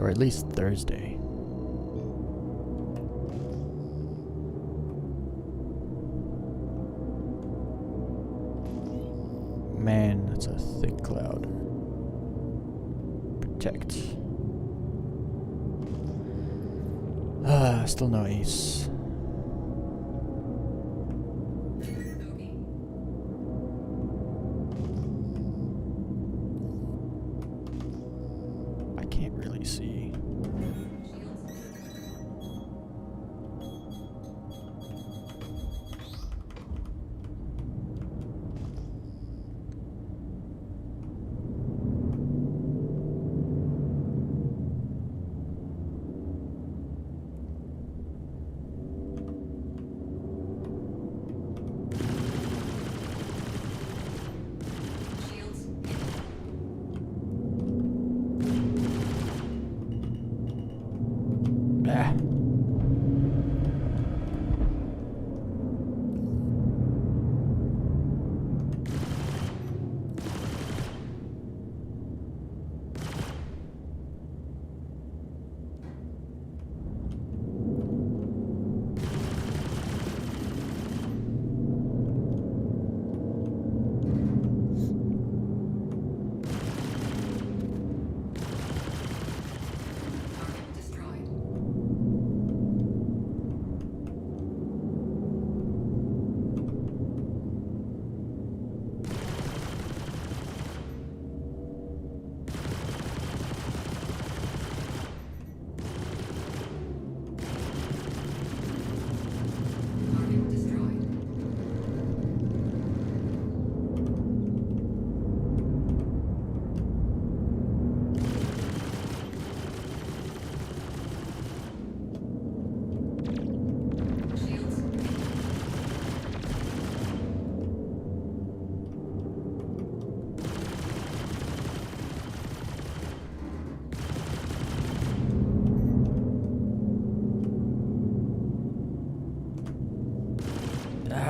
Or at least Thursday. Man, that's a thick cloud. Protect. Still no ace. I can't really see.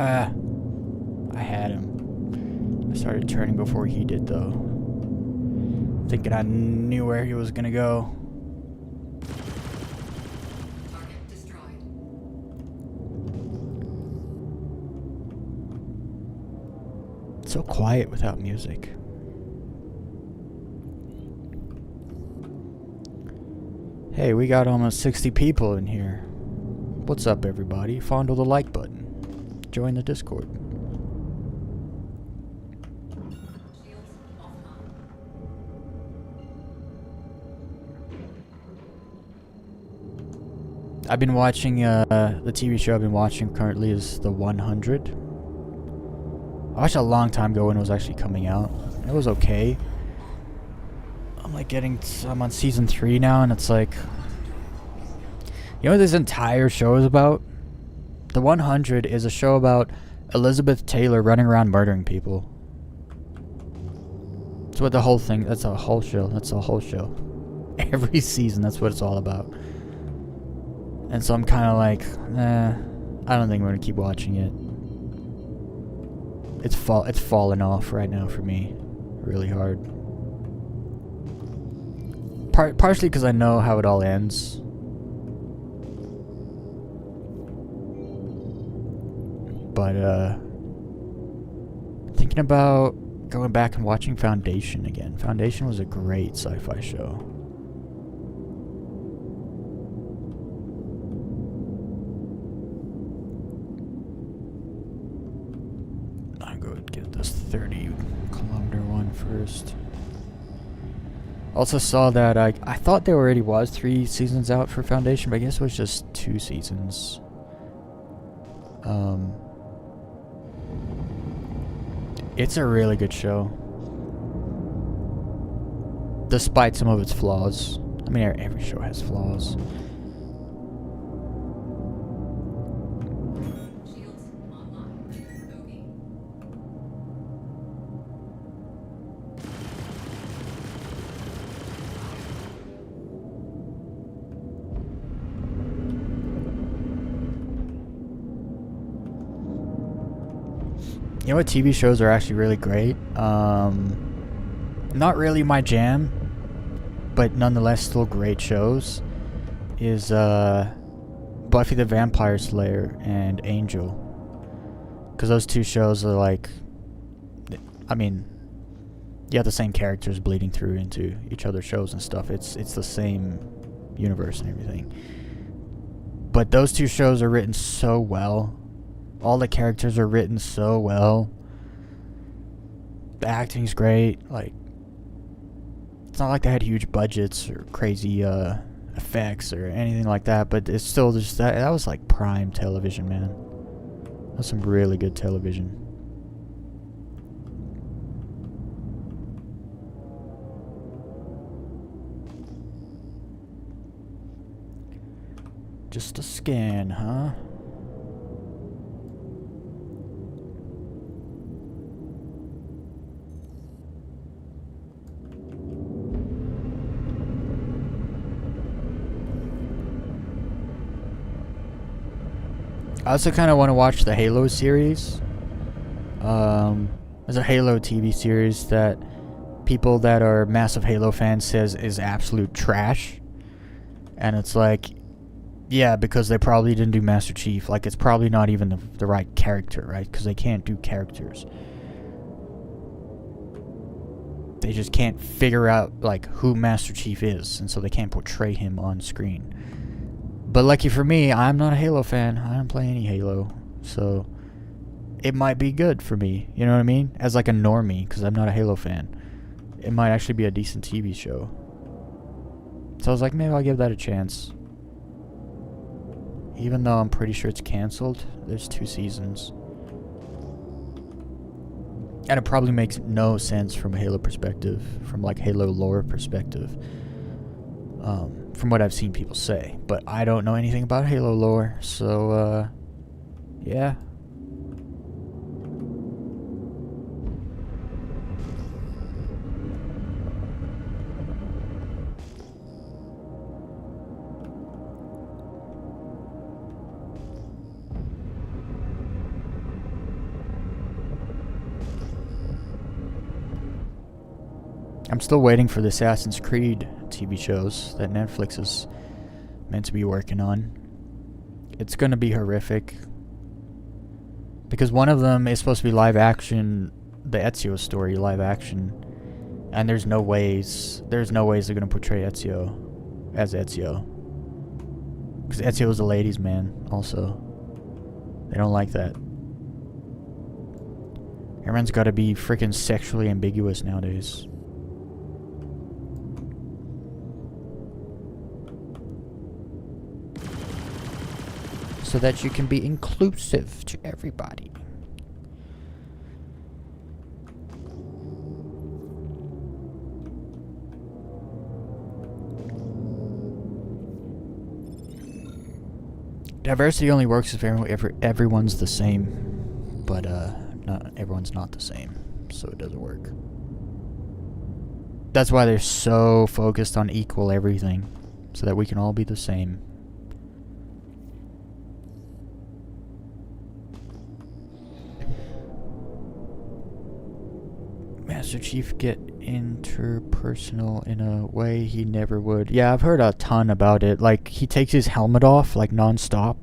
I had him. I started turning before he did, though. Thinking I knew where he was gonna go. Target destroyed. It's so quiet without music. Hey, we got almost 60 people in here. What's up, everybody? Fondle the like button. Join the Discord. Shields offline. I've been watching, the TV show I've been watching currently is The 100. I watched it a long time ago when it was actually coming out. It was okay. I'm on season 3 now, and it's like, you know what this entire show is about? The 100 is a show about Elizabeth Taylor running around murdering people. That's what the whole thing, that's a whole show. Every season, that's what it's all about. And so I'm kind of like, I don't think I'm going to keep watching it. It's fallen off right now for me. Really hard. Partially because I know how it all ends. But, thinking about going back and watching Foundation again. Foundation was a great sci-fi show. I'm going to get this 30-kilometer one first. Also saw that I thought there already was 3 seasons out for Foundation, but I guess it was just 2 seasons. It's a really good show, despite some of its flaws. I mean, every show has flaws. Shields online. Moving. You know what TV shows are actually really great? Not really my jam, but nonetheless still great shows, is Buffy the Vampire Slayer and Angel. Because those 2 shows are like, I mean, you have the same characters bleeding through into each other's shows and stuff. It's the same universe and everything. But those 2 shows are written so well. All the characters are written so well. The acting's great. Like, it's not like they had huge budgets or crazy effects or anything like that, but it's still just that was like prime television, man. That's some really good television. Just a scan, huh? I also kind of want to watch the Halo series. There's a Halo TV series that people that are massive Halo fans says is absolute trash. And it's like, yeah, because they probably didn't do Master Chief. Like, it's probably not even the right character, right? Because they can't do characters. They just can't figure out, like, who Master Chief is. And so they can't portray him on screen. But lucky for me, I'm not a Halo fan. I don't play any Halo. So it might be good for me. You know what I mean? As like a normie, because I'm not a Halo fan. It might actually be a decent TV show. So I was like, maybe I'll give that a chance. Even though I'm pretty sure it's canceled. There's 2 seasons. And it probably makes no sense from a Halo perspective. From like Halo lore perspective. From what I've seen people say. But I don't know anything about Halo lore, so, yeah. I'm still waiting for the Assassin's Creed TV shows that Netflix is meant to be working on. It's gonna be horrific. Because one of them is supposed to be live action, the Ezio story live action. And there's no ways they're gonna portray Ezio as Ezio. Because Ezio is a ladies' man, also. They don't like that. Everyone's gotta be freaking sexually ambiguous nowadays. So that you can be inclusive to everybody. Diversity only works if everyone's the same, but not everyone's not the same, so it doesn't work. That's why they're so focused on equal everything, so that we can all be the same. Master Chief get interpersonal in a way he never would. Yeah, I've heard a ton about it. Like, he takes his helmet off, like, non-stop.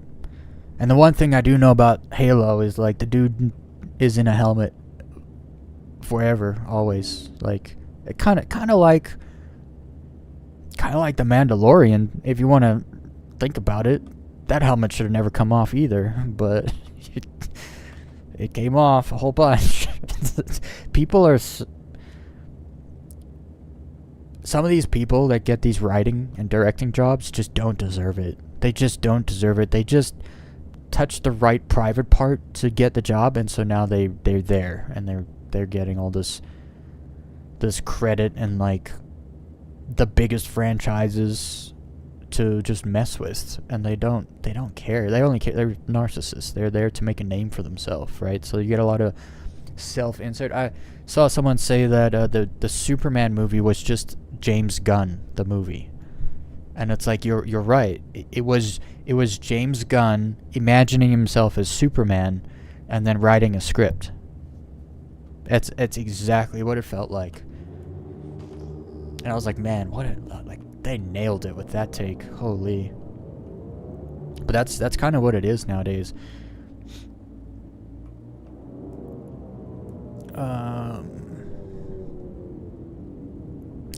And the one thing I do know about Halo is, like, the dude is in a helmet forever, always. Like, it kind of like the Mandalorian, if you want to think about it. That helmet should have never come off either, but it came off a whole bunch. People are... Some of these people that get these writing and directing jobs just don't deserve it. They just don't deserve it. They just touch the right private part to get the job, and so now they're there, and they're getting all this credit and, like, the biggest franchises to just mess with, and they don't care. They only care. They're narcissists. They're there to make a name for themselves, right? So you get a lot of self-insert. I saw someone say that the Superman movie was just James Gunn, the movie, and it's like you're right. It was James Gunn imagining himself as Superman, and then writing a script. It's exactly what it felt like. And I was like, man, they nailed it with that take. Holy. But that's kind of what it is nowadays.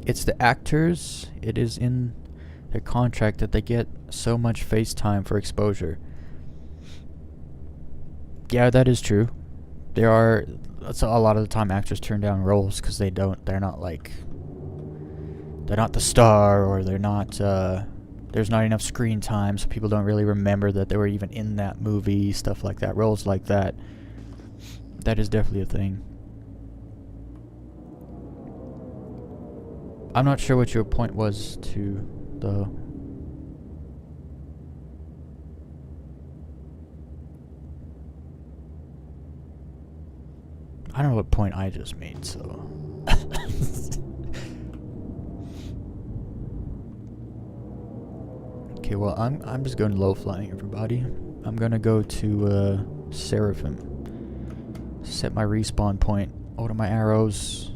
It's the actors. It is in their contract that they get so much face time for exposure. Yeah, that is true. That's a lot of the time actors turn down roles because they're not the star, or they're not, there's not enough screen time, so people don't really remember that they were even in that movie, stuff like that, roles like that. That is definitely a thing. I'm not sure what your point was to the... I don't know what point I just made, so... Okay, well, I'm just going low flying, everybody. I'm gonna go to Seraphim. Set my respawn point. Order my arrows.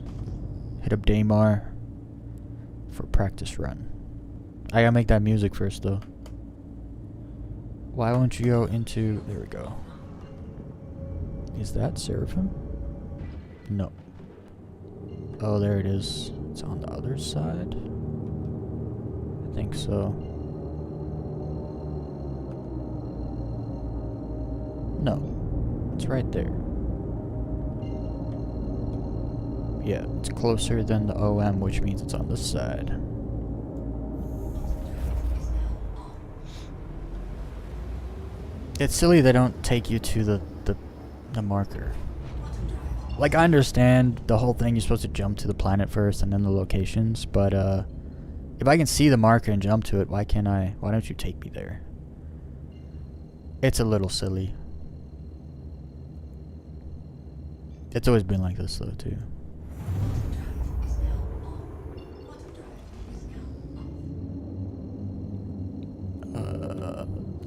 Hit up Daymar for practice run. I gotta make that music first, though. Why won't you go into... There we go. Is that Seraphim? No. Oh, there it is. It's on the other side? I think so. No. It's right there. Yeah, it's closer than the OM, which means it's on the side. It's silly they don't take you to the marker. Like, I understand the whole thing, you're supposed to jump to the planet first and then the locations, but if I can see the marker and jump to it, why don't you take me there? It's a little silly. It's always been like this, though, too.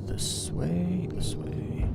This way, this way.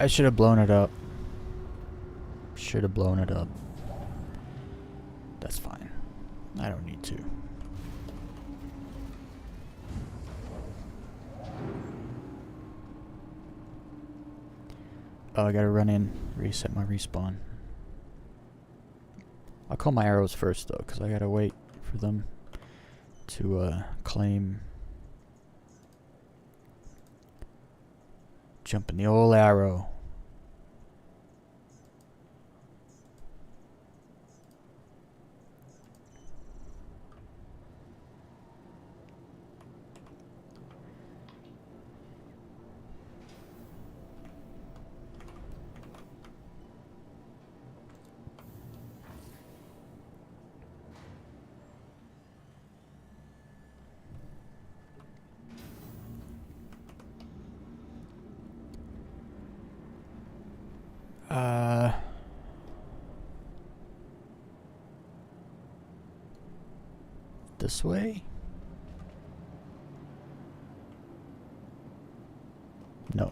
I should have blown it up. Should have blown it up. That's fine. I don't need to. Oh, I gotta run in, reset my respawn. I'll call my arrows first though, because I gotta wait for them to claim. Jumping the old arrow. This way? No.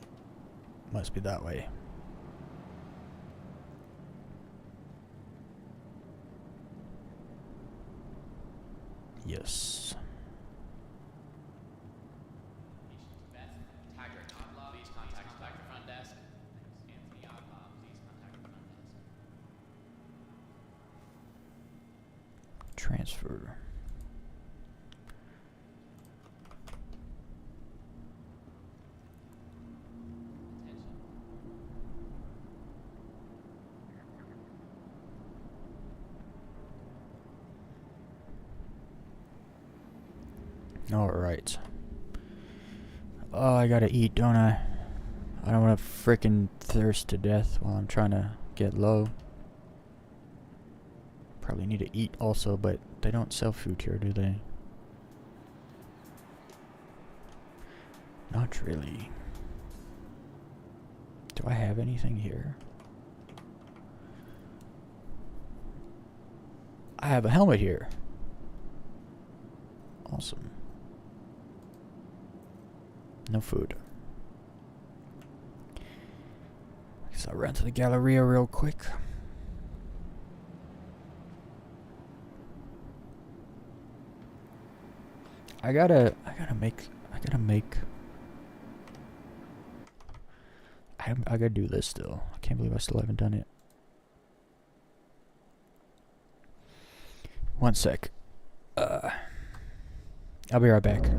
Must be that way. Yes. Transfer. Alright. Oh, I gotta eat, don't I? I don't want to frickin' thirst to death while I'm trying to get low. Probably need to eat also, but they don't sell food here, do they? Not really. Do I have anything here? I have a helmet here. Awesome. No food. Guess I'll run to the Galleria real quick. I gotta do this still. I can't believe I still haven't done it. One sec. I'll be right back.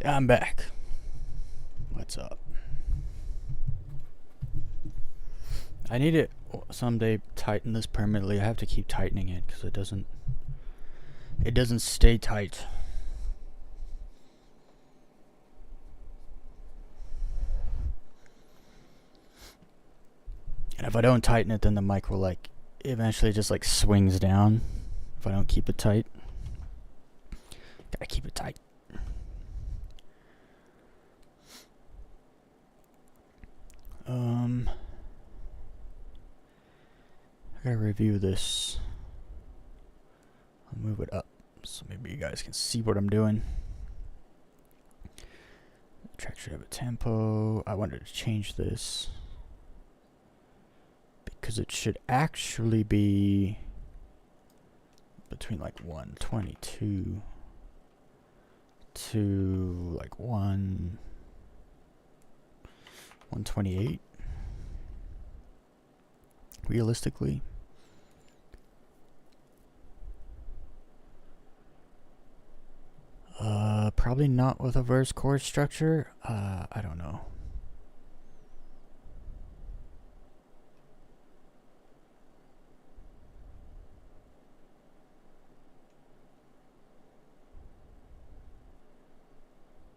I'm back. What's up? I need to someday tighten this permanently. I have to keep tightening it because it doesn't stay tight. And if I don't tighten it, then the mic will like eventually just like swings down if I don't keep it tight. keep it tight. I gotta review this. I'll move it up so maybe you guys can see what I'm doing. The track should have a tempo. I wanted to change this because it should actually be between like 122 to like 128 realistically. Probably not with a verse chord structure. I don't know.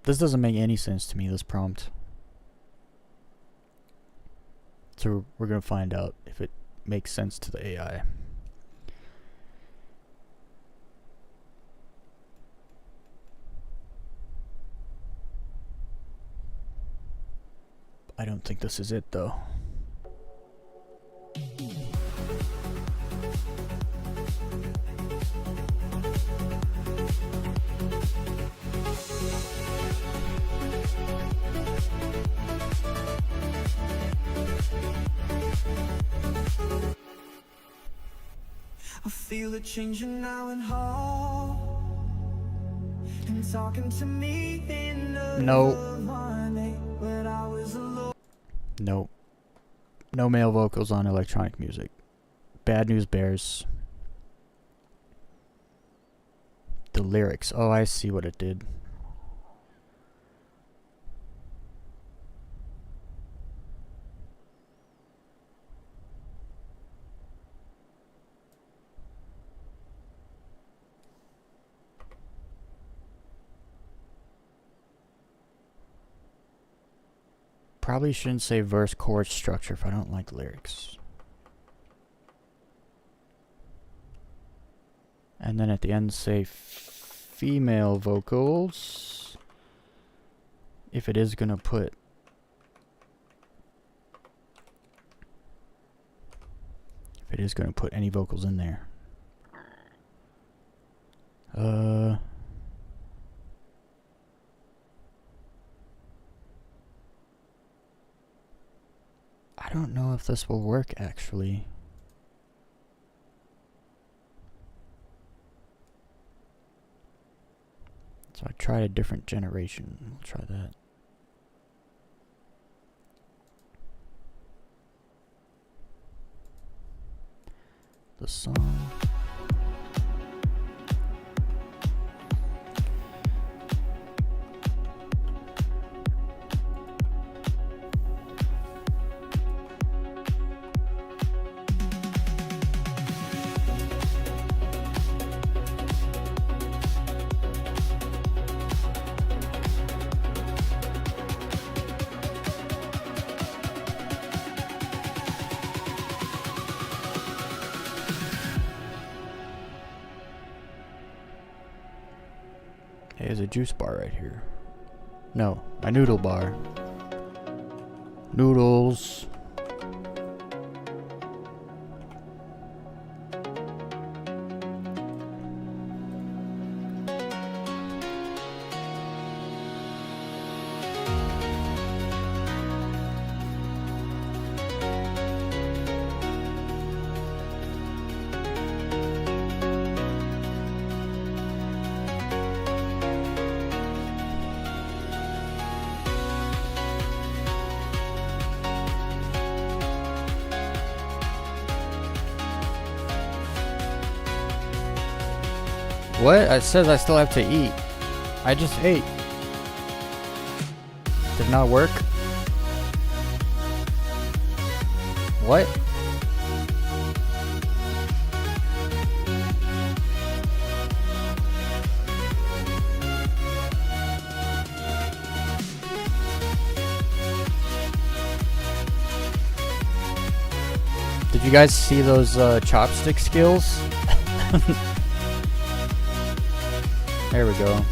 This doesn't make any sense to me, this prompt. So we're gonna find out if it makes sense to the AI. I don't think this is it though. I feel it changing now and how, and talking to me in the when I was alone. Nope. No male vocals on electronic music. Bad News Bears. The lyrics. Oh, I see what it did. Probably shouldn't say verse chord structure if I don't like lyrics. And then at the end say female vocals. If it is gonna put any vocals in there. I don't know if this will work actually. So I tried a different generation. We'll try that. The song. Hey, there's a juice bar right here. No, a noodle bar. Noodles. What? It says I still have to eat. I just ate. Did not work? What? Did you guys see those chopstick skills? There we go.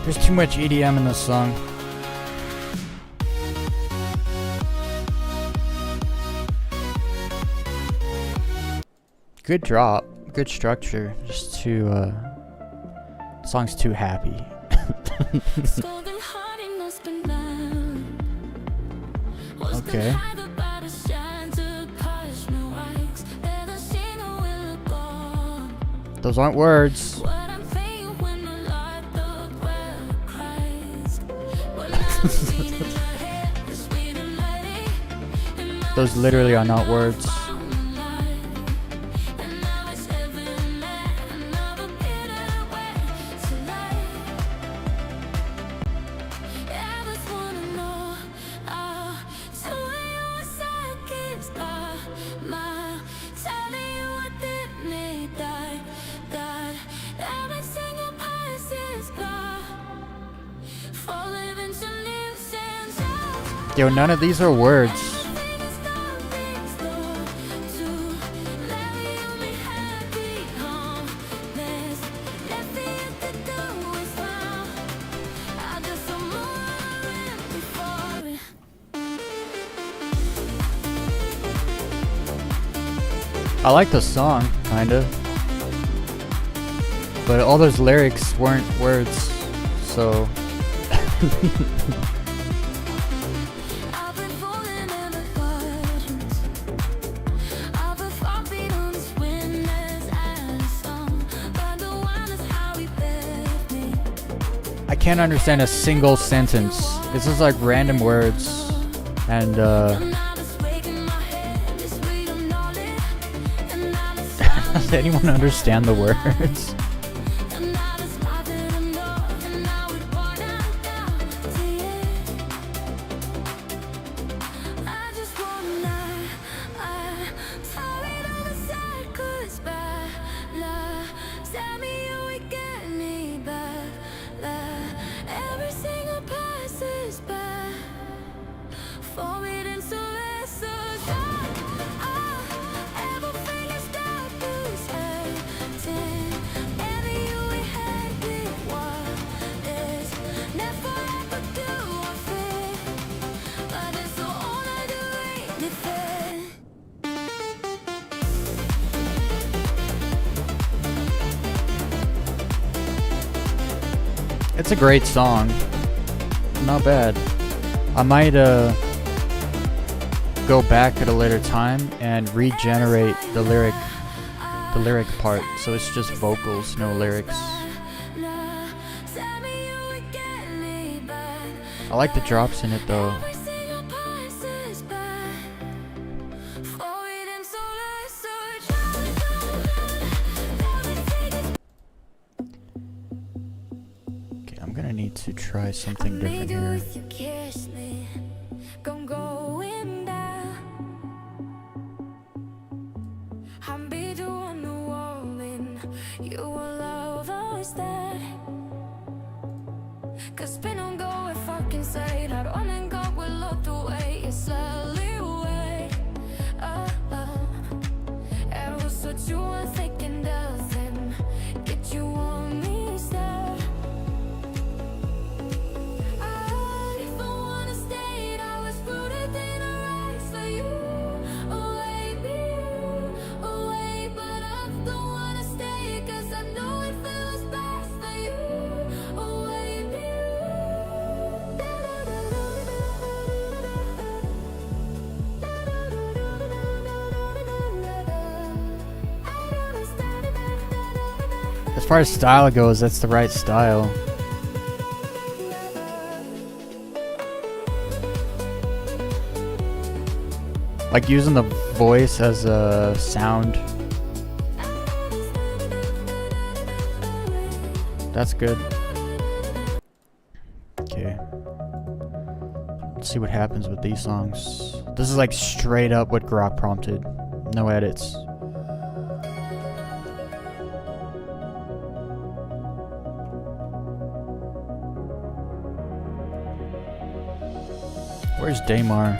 There's too much EDM in this song. Good drop, good structure. Just too, song's too happy. Okay. Those aren't words. Those literally are not words. Yo, none of these are words. I like the song, kinda. But all those lyrics weren't words, so... I can't understand a single sentence. It's just like random words. And does anyone understand the words? It's a great song. Not bad. I might go back at a later time and regenerate the lyric part, so it's just vocals, no lyrics. I like the drops in it though. To try something different here. As far as style goes, that's the right style. Like using the voice as a sound. That's good. Okay. Let's see what happens with these songs. This is like straight up what Grok prompted. No edits. Where's Daymar?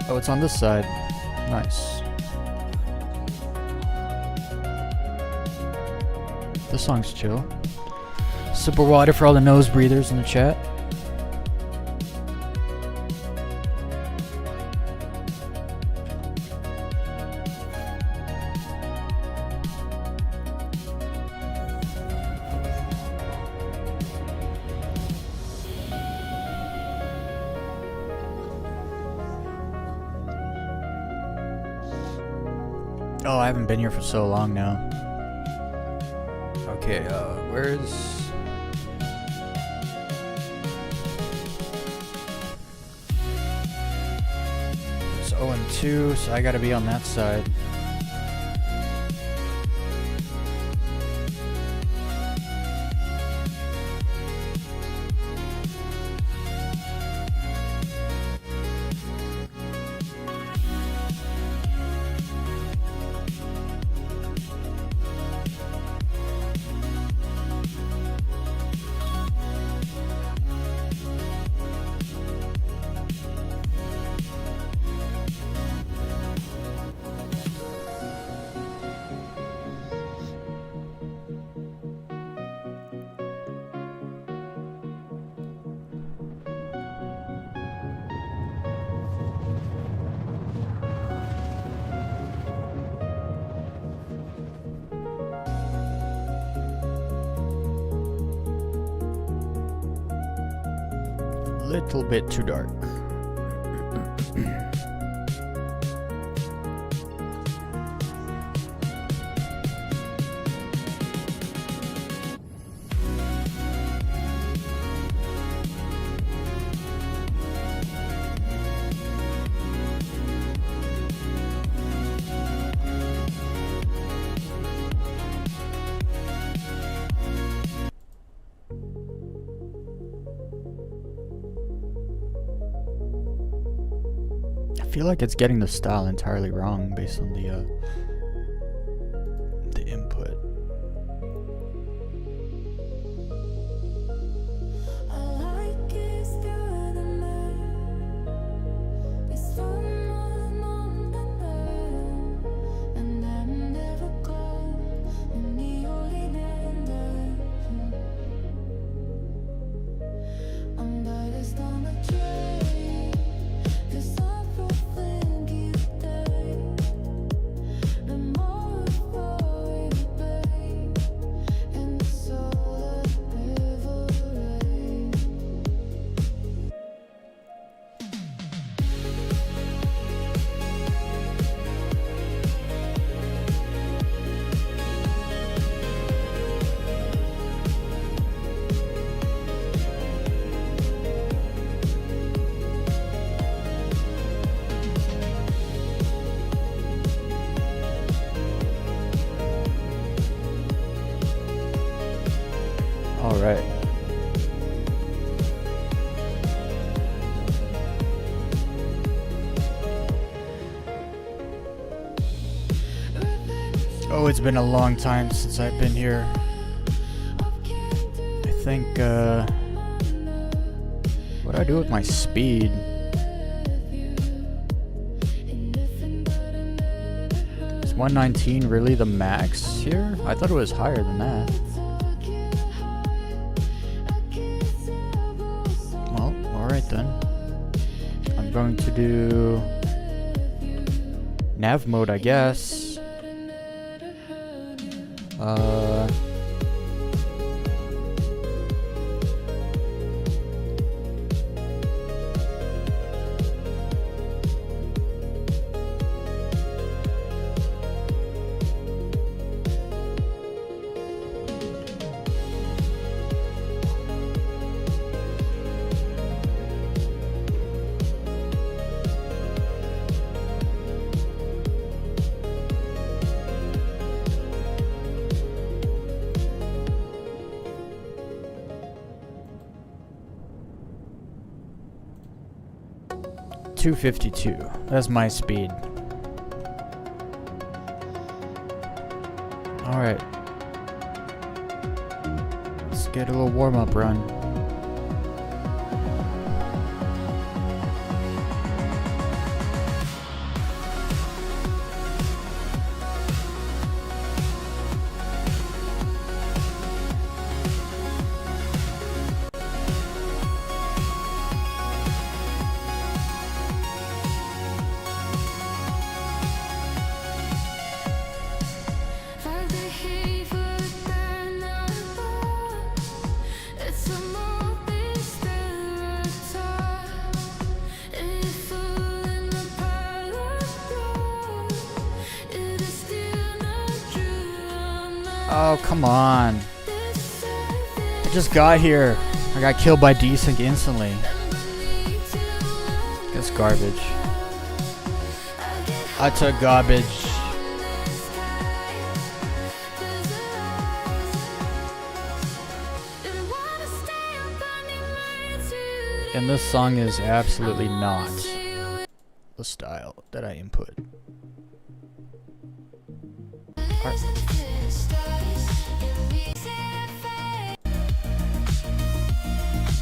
Oh, it's on this side. Nice. This song's chill. Sip of water for all the nose breathers in the chat. Oh, I haven't been here for so long now. Okay, where's... It's 0-2, so I gotta be on that side. Little bit too dark. I feel like it's getting the style entirely wrong based on the input. All right. Oh, it's been a long time since I've been here. I think, what do I do with my speed? Is 119 really the max here? I thought it was higher than that. Well, alright then. I'm going to do nav mode, I guess. .252. That's my speed. Alright. Let's get a little warm-up run. Oh, come on. I just got here. I got killed by desync instantly. That's garbage. I took garbage. And this song is absolutely not the style that I input.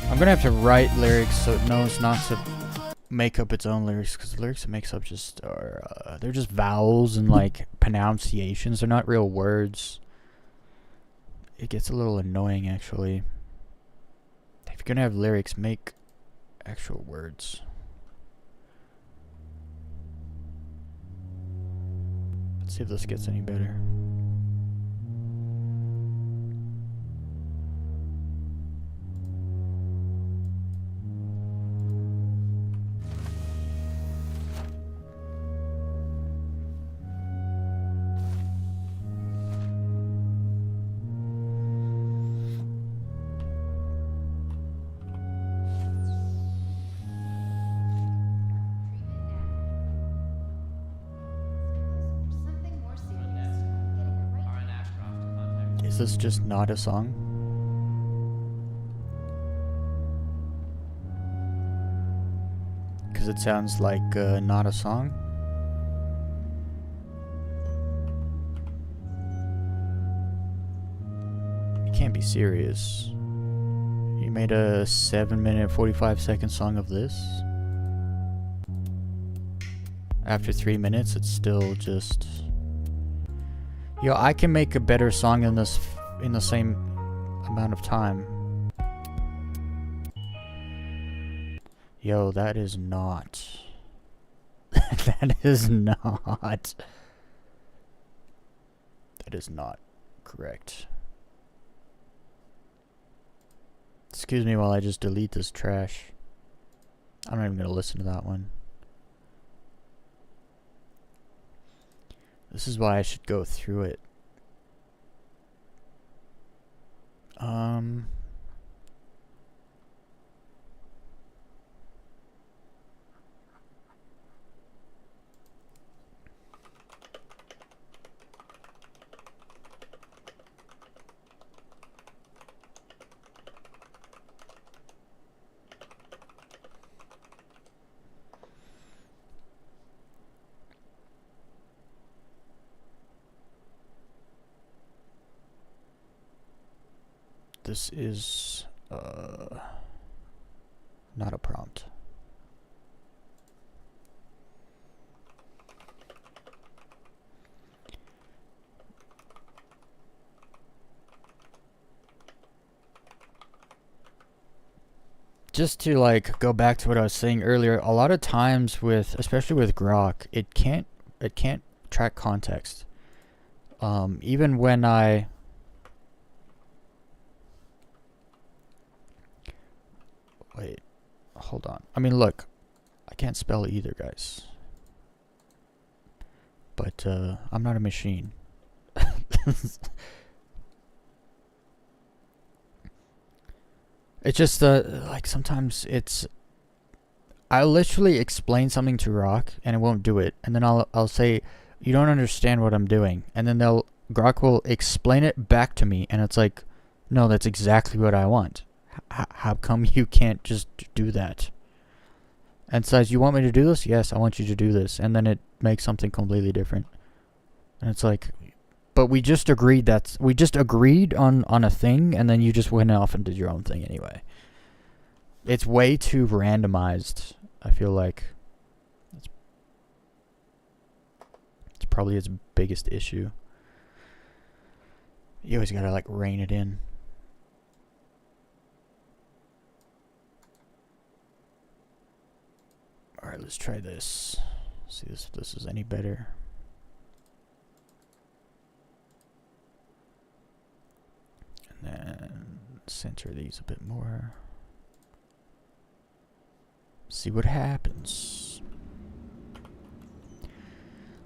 I'm gonna have to write lyrics so it knows not to make up its own lyrics, because the lyrics it makes up just are they're just vowels and like pronunciations. They're not real words. It gets a little annoying actually. If you're gonna have lyrics, make actual words. Let's see if this gets any better. Is this just not a song? Because it sounds like not a song. You can't be serious. You made a 7-minute 45-second song of this? After 3 minutes, it's still just... Yo, I can make a better song than this in the same amount of time. Yo, that is not... that is not... That is not correct. Excuse me while I just delete this trash. I'm not even gonna listen to that one. This is why I should go through it. This is not a prompt. Just to like go back to what I was saying earlier, a lot of times with, especially with Grok, it can't track context. Even when I wait, hold on. I mean, look, I can't spell either, guys. But I'm not a machine. It's just like sometimes it's I'll literally explain something to Grok and it won't do it, and then I'll say you don't understand what I'm doing, and then Grok will explain it back to me, and it's like, no, that's exactly what I want. How come you can't just do that? And says, you want me to do this? Yes, I want you to do this. And then it makes something completely different. And it's like, but we just agreed on a thing, and then you just went off and did your own thing anyway. It's way too randomized, I feel like. It's probably its biggest issue. You always gotta like rein it in. Alright, let's try this. See if this is any better. And then center these a bit more. See what happens.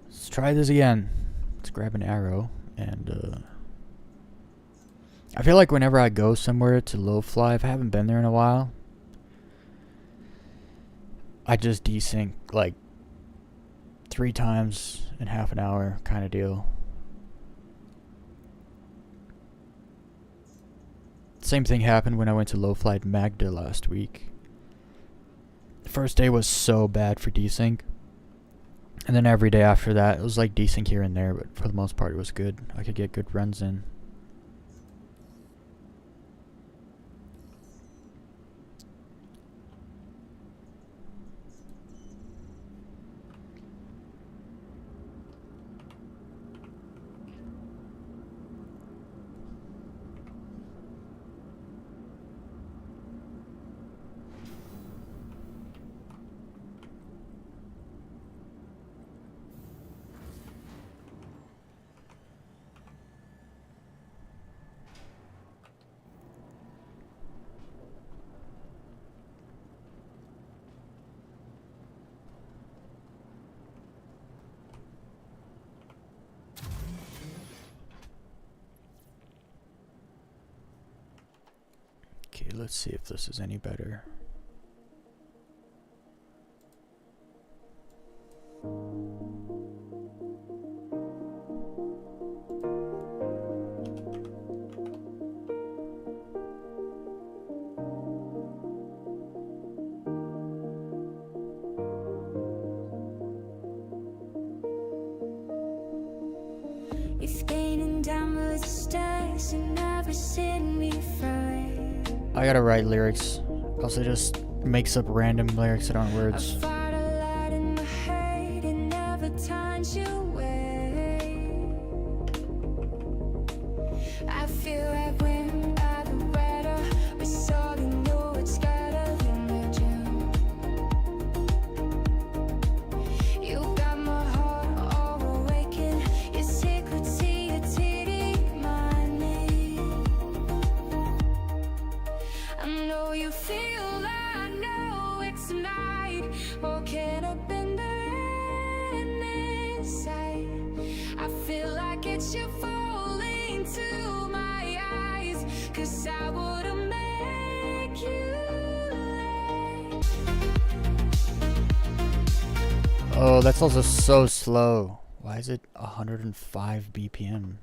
Let's try this again. Let's grab an arrow and I feel like whenever I go somewhere to low fly, if I haven't been there in a while, I just desync like 3 times in half an hour kind of deal. Same thing happened when I went to low flight Magda last week. The first day was so bad for desync. And then every day after that, it was like desync here and there, but for the most part it was good. I could get good runs in. Okay, let's see if this is any better. It's gaining down the stairs, you never seen me fight. I gotta write lyrics. Also just makes up random lyrics that aren't words. I fight a light in my head, it never turns you away. I feel like when by the weather, we saw the new, it's scattered in the gym. You got my heart all awakened, your secrecy, your titty, my name. I know you feel, I know it's tonight. Walking up in the rain inside. I feel like it's you falling to my eyes. 'Cause I would've make you late. Oh, that's also so slow. Why is it 105 BPM?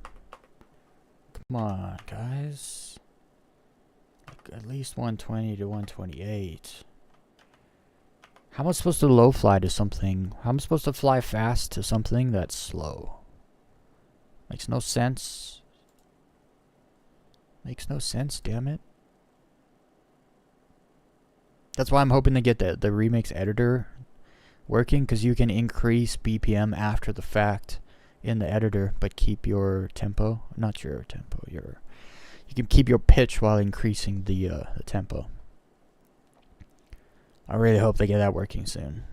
Come on, guys. Like at least 120 to 128. How am I supposed to low fly to something? How am I supposed to fly fast to something that's slow? Makes no sense. Makes no sense, damn it. That's why I'm hoping to get the remix editor working, because you can increase BPM after the fact in the editor, but keep your tempo. Not your tempo, you can keep your pitch while increasing the tempo. I really hope they get that working soon.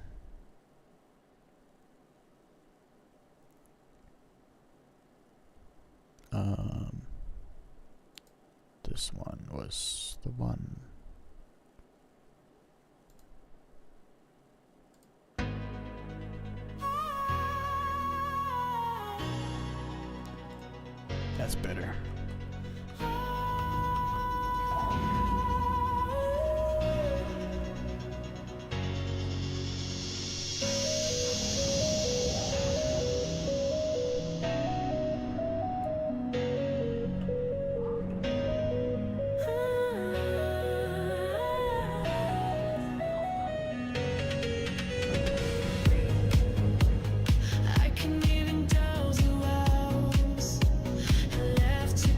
This one was the one. That's better. I can even douse the walls. Left to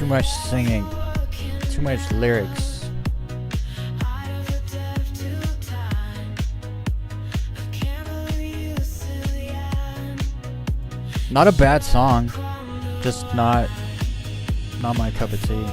too much singing, too much lyrics. Not a bad song, just not my cup of tea.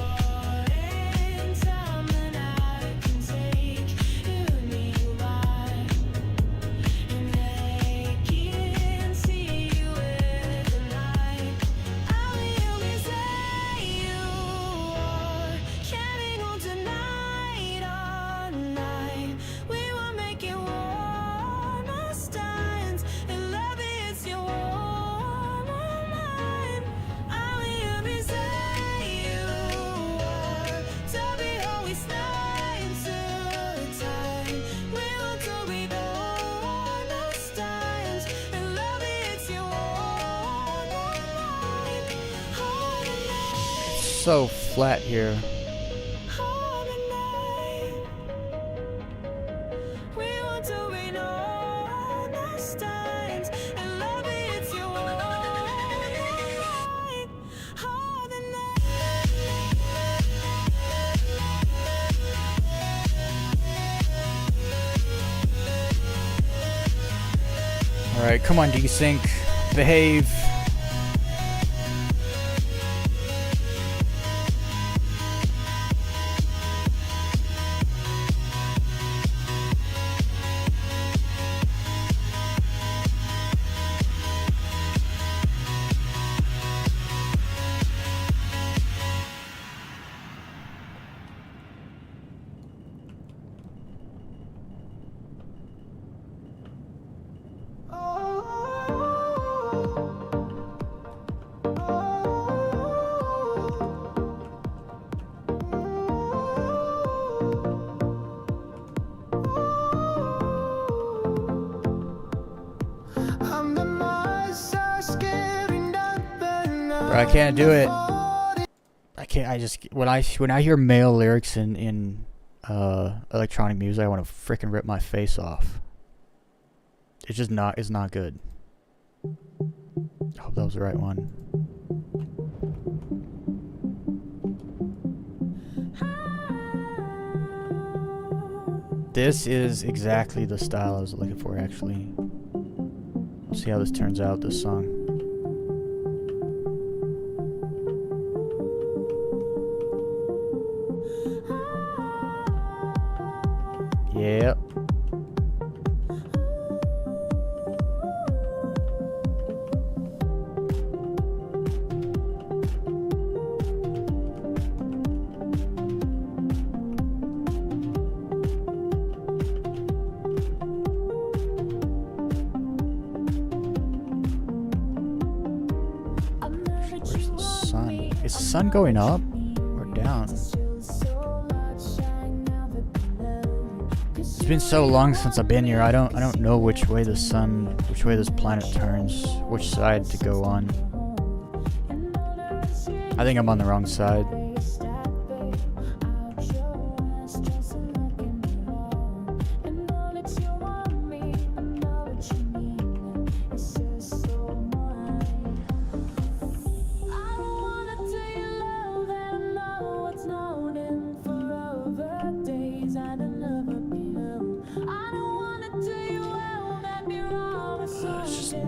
So flat here. Alright, come on, desync. Behave. I can't do it. I can't. I just when I hear male lyrics in electronic music, I want to freaking rip my face off. It's just not. It's not good. I hope that was the right one. This is exactly the style I was looking for, actually. Let's see how this turns out. This song. Yep. Where's the sun? Is the sun going up or down? It's been so long since I've been here. I don't know which way this planet turns, which side to go on. I think I'm on the wrong side.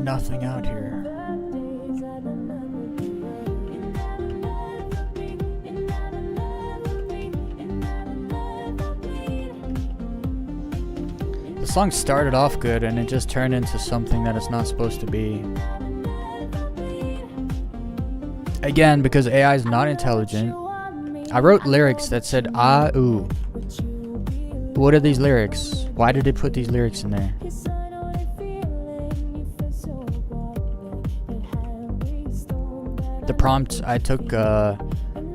Nothing out here. The song started off good and it just turned into something that it's not supposed to be. Again, because AI is not intelligent. I wrote lyrics that said ah ooh. What are these lyrics? Why did it put these lyrics in there? The prompt, I took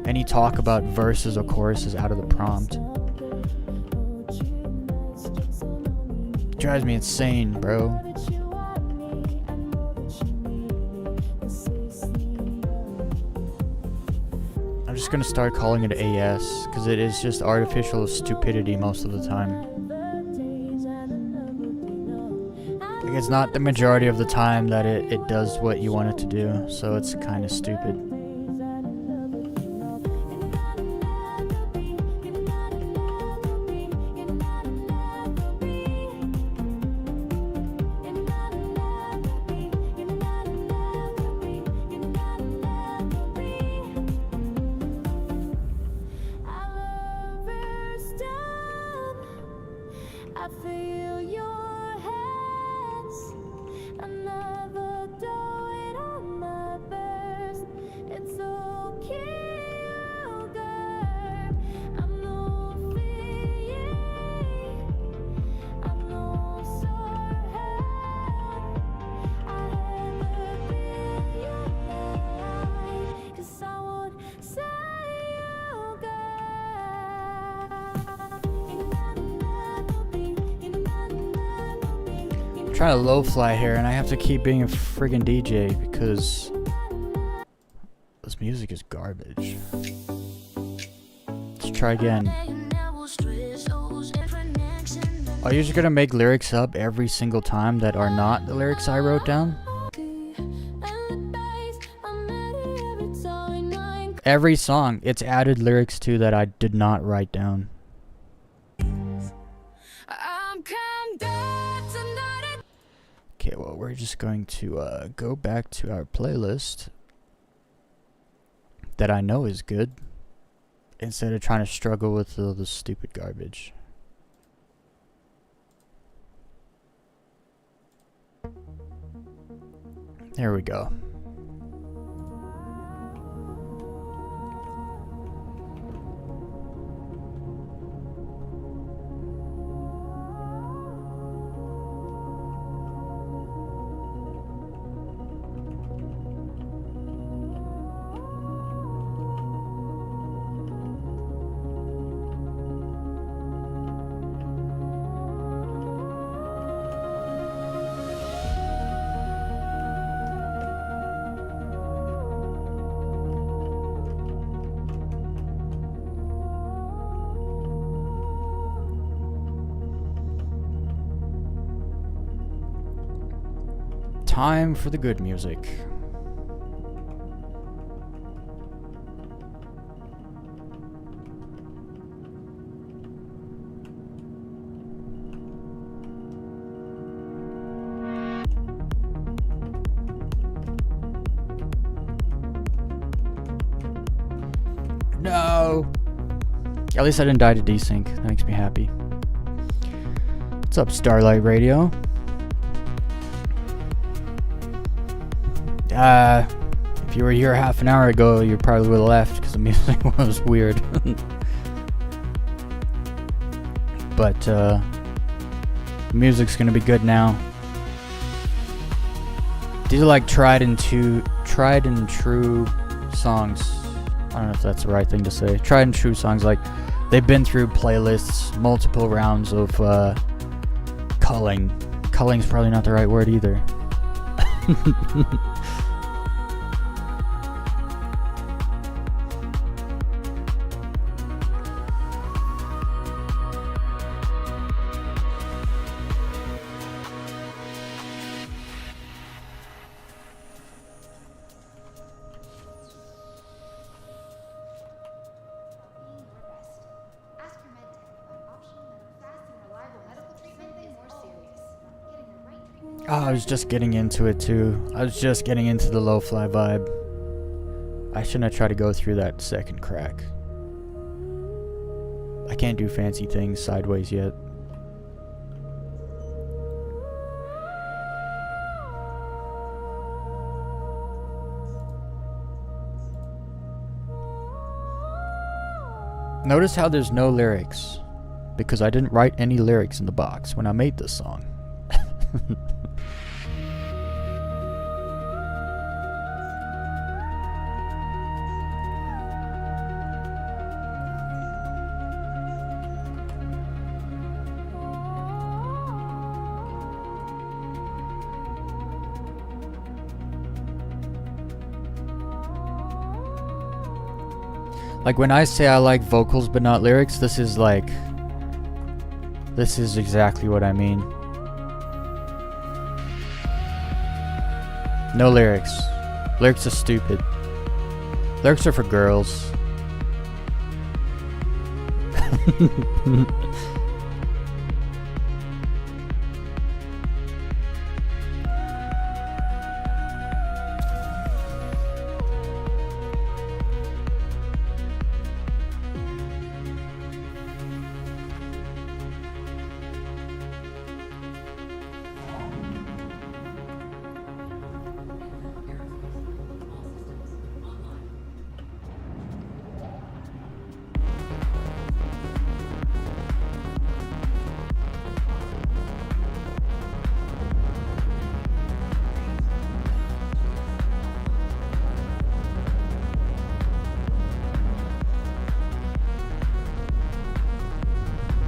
any talk about verses or choruses out of the prompt. It drives me insane, bro. I'm just gonna start calling it AS, because it is just artificial stupidity most of the time. Like, it's not the majority of the time that it does what you want it to do, so it's kind of stupid. I feel your hands. I never do it on my best. It's okay, girl. I'm no fear. I'm no sorry. I ever been your light. 'Cause I would say you, I'm trying to low fly here, and I have to keep being a friggin' DJ because this music is garbage. Let's try again. Are you just gonna make lyrics up every single time that are not the lyrics I wrote down? Every song, it's added lyrics to that I did not write down. Okay, well, we're just going to go back to our playlist that I know is good instead of trying to struggle with all the stupid garbage. There we go. Time for the good music. No! At least I didn't die to desync. That makes me happy. What's up, Starlight Radio? If you were here half an hour ago, you probably would have left because the music was weird. But, the music's gonna be good now. These are like tried and true songs. I don't know if that's the right thing to say. Tried and true songs, like, they've been through playlists, multiple rounds of, culling. Culling's probably not the right word either. Oh, I was just getting into it too. I was just getting into the lo-fi vibe. I shouldn't have tried to go through that second crack. I can't do fancy things sideways yet. Notice how there's no lyrics, because I didn't write any lyrics in the box when I made this song. Like when I say I like vocals but not lyrics, this is exactly what I mean. No lyrics. Lyrics are stupid. Lyrics are for girls.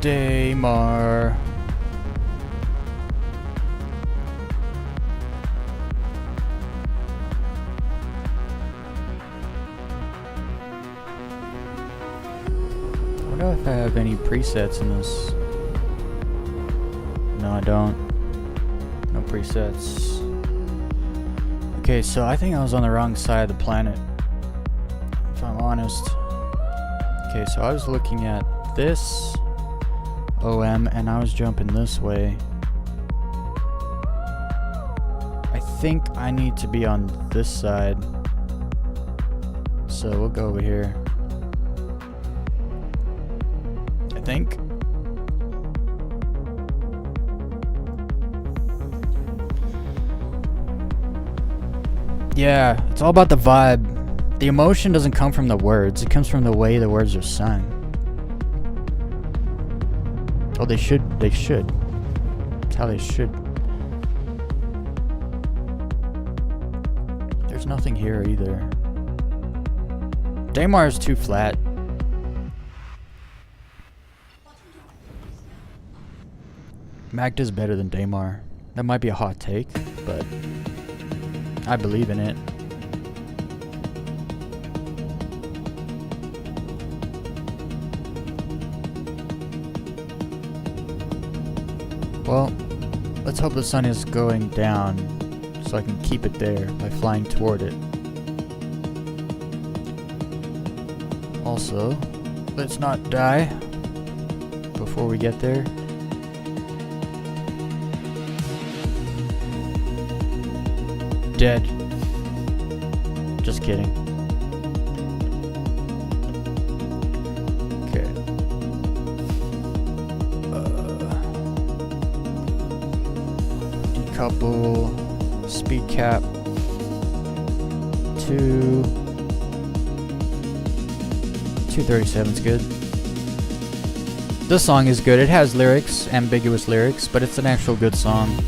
Daymar. I wonder if I have any presets in this. No, I don't. No presets. Okay, so I think I was on the wrong side of the planet, if I'm honest. Okay, so I was looking at this OM and I was jumping this way. I think I need to be on this side. So we'll go over here. I think. Yeah, it's all about the vibe. The emotion doesn't come from the words, it comes from the way the words are sung. Oh, they should. It's how they should. There's nothing here either. Daymar is too flat. Magda's better than Daymar. That might be a hot take, but I believe in it. Well, let's hope the sun is going down so I can keep it there by flying toward it. Also, let's not die before we get there. Dead. Just kidding. Okay. Decouple. Speed cap. 237's good. This song is good. It has lyrics, ambiguous lyrics, but it's an actual good song.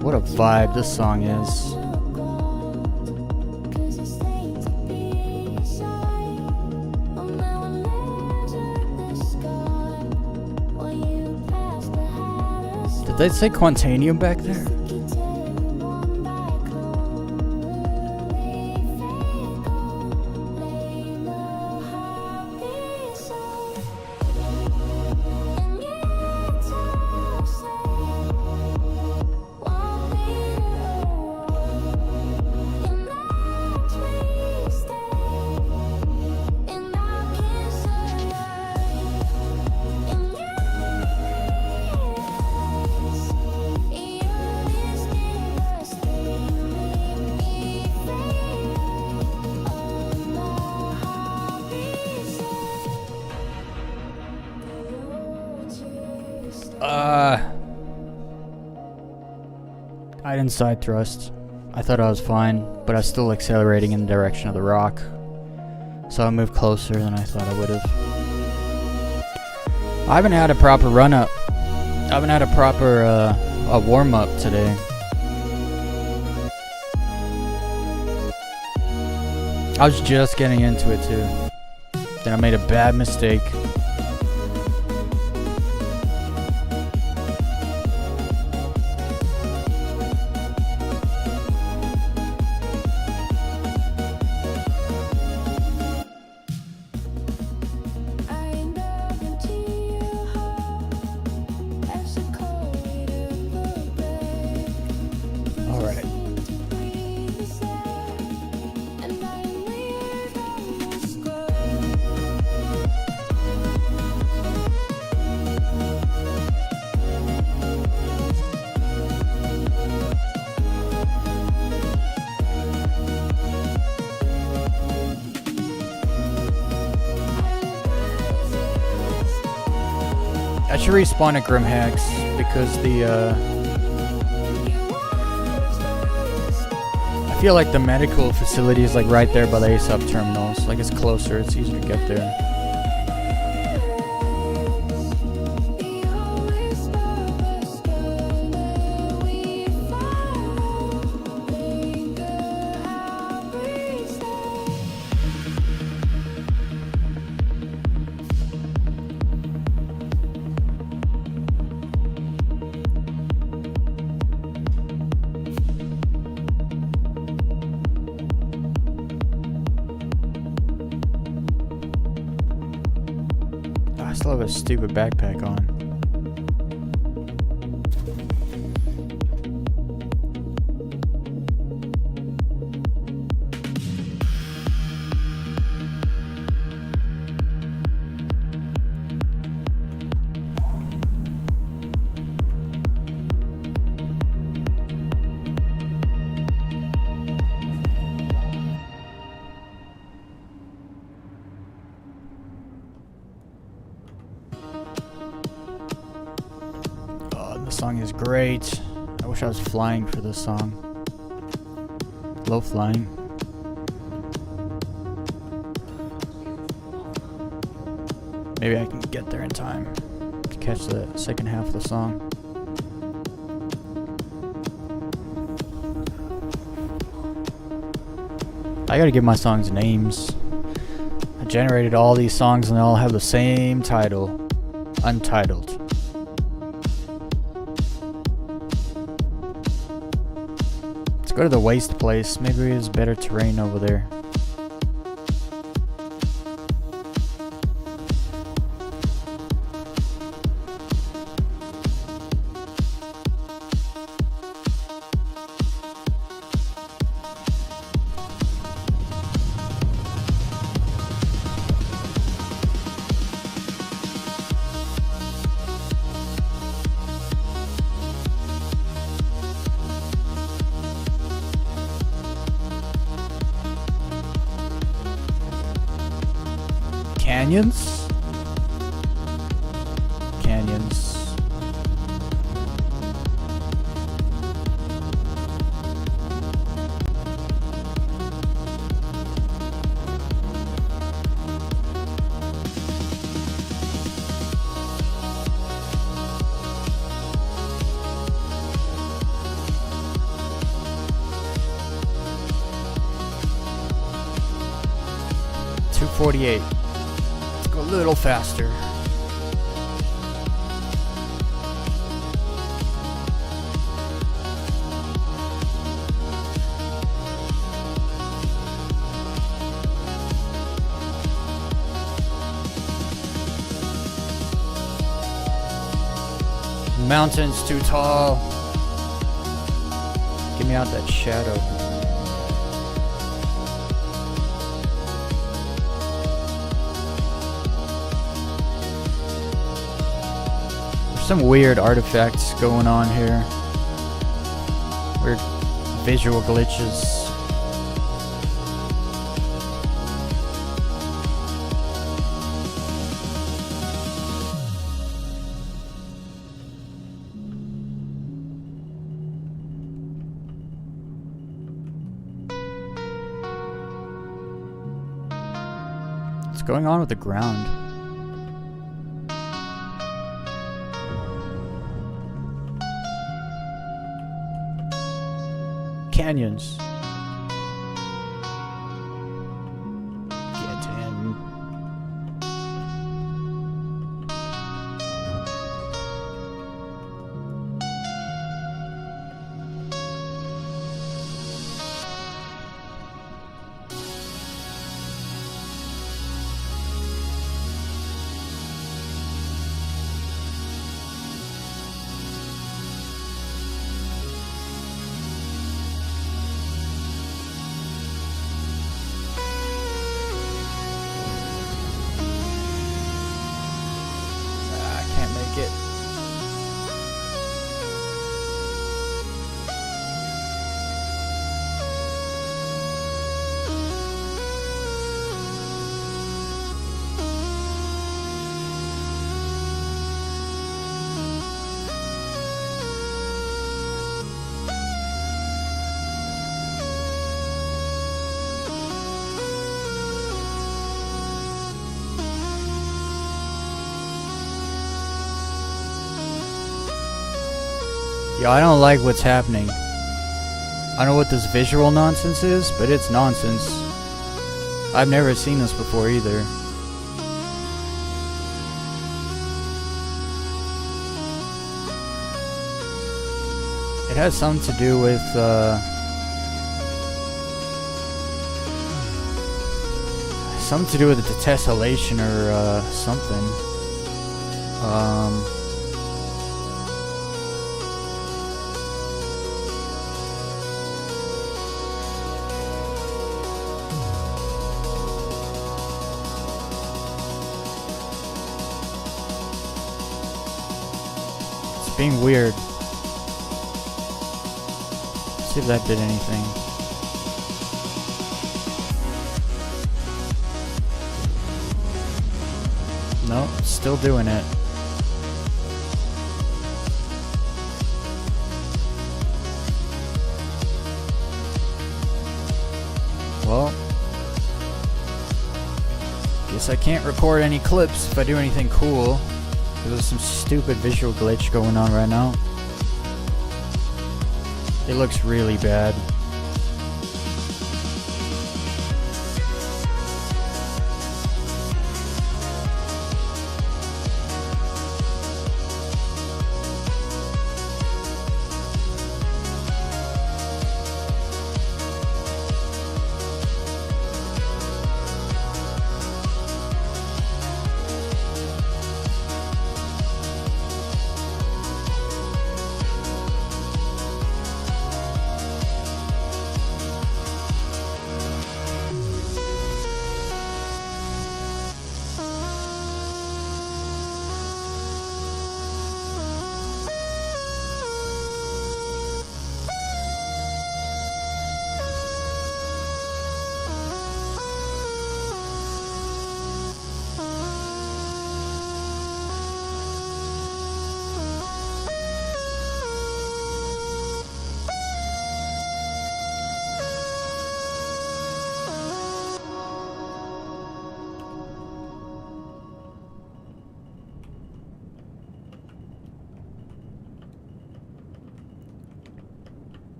What a vibe this song is. Did they say Quantanium back there? I didn't side thrust. I thought I was fine, but I was still accelerating in the direction of the rock. So I moved closer than I thought I would have. I haven't had a proper run up. I haven't had a proper a warm up today. I was just getting into it too. Then I made a bad mistake. I should respawn at Grimhacks because I feel like the medical facility is like right there by the ASAP terminals. Like it's closer, it's easier to get there. I still have a stupid backpack on. The song is great. I wish I was flying for this song. Low flying. Maybe I can get there in time to catch the second half of the song. I gotta give my songs names. I generated all these songs and they all have the same title. Untitled. Go to the waste place. Maybe there's better terrain over there. Canyons? Canyons. .248. A little faster. Mountain's too tall. Get me out that shadow. Some weird artifacts going on here. Weird visual glitches. What's going on with the ground? Canyons. Get in. Yo, I don't like what's happening. I don't know what this visual nonsense is, but it's nonsense. I've never seen this before either. It has something to do with, something to do with the tessellation or, something. It's being weird. See if that did anything. No, still doing it. Well, guess I can't record any clips if I do anything cool, because there's some stupid visual glitch going on right now. It looks really bad.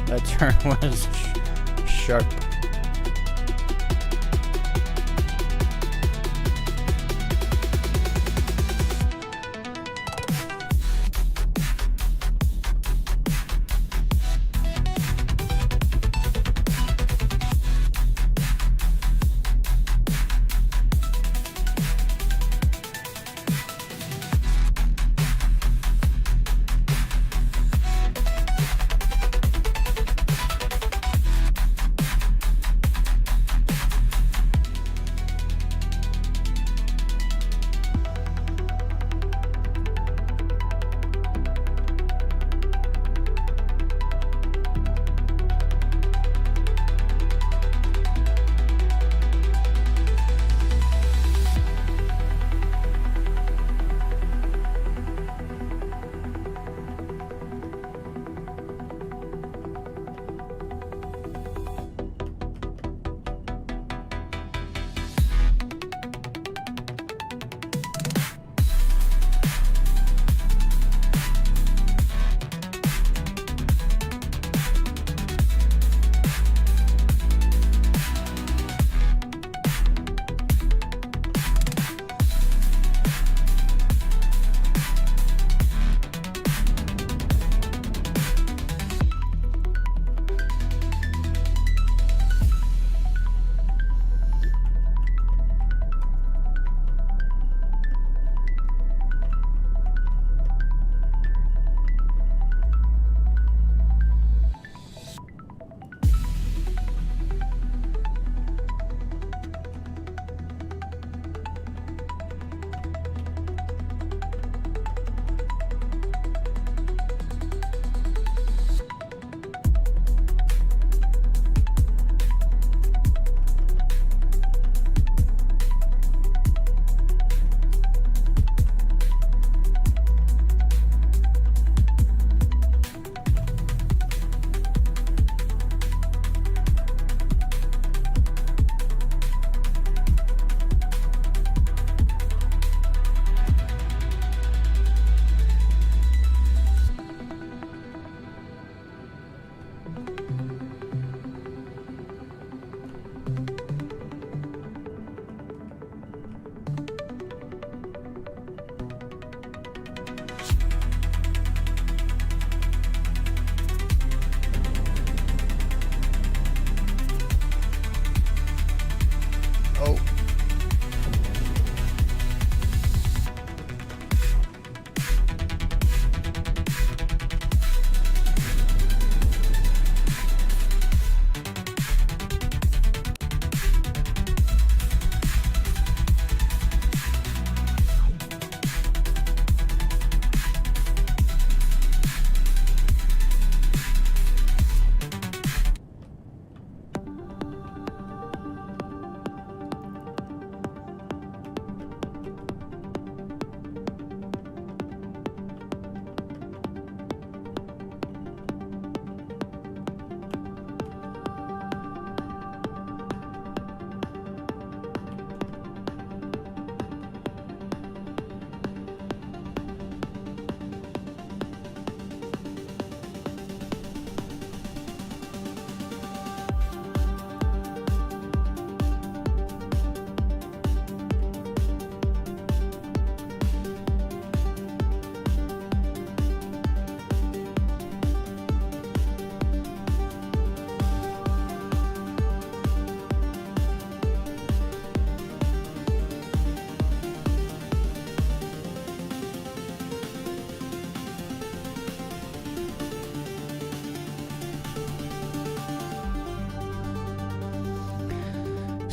That turn was sharp.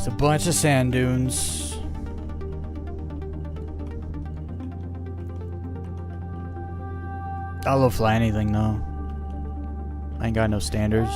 Just a bunch of sand dunes. I'll fly anything though. I ain't got no standards.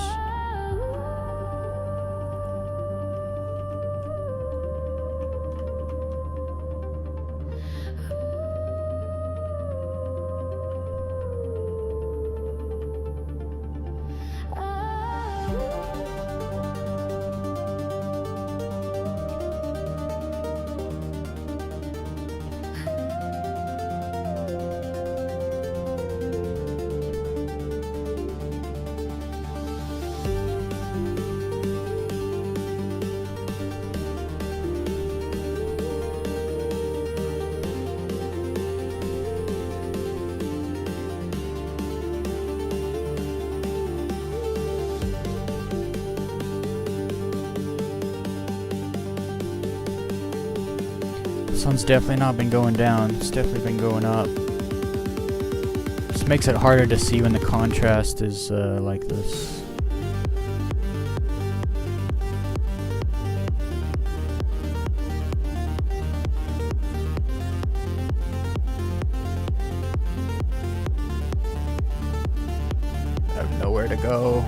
Sun's definitely not been going down. It's definitely been going up. Just makes it harder to see when the contrast is like this. I have nowhere to go.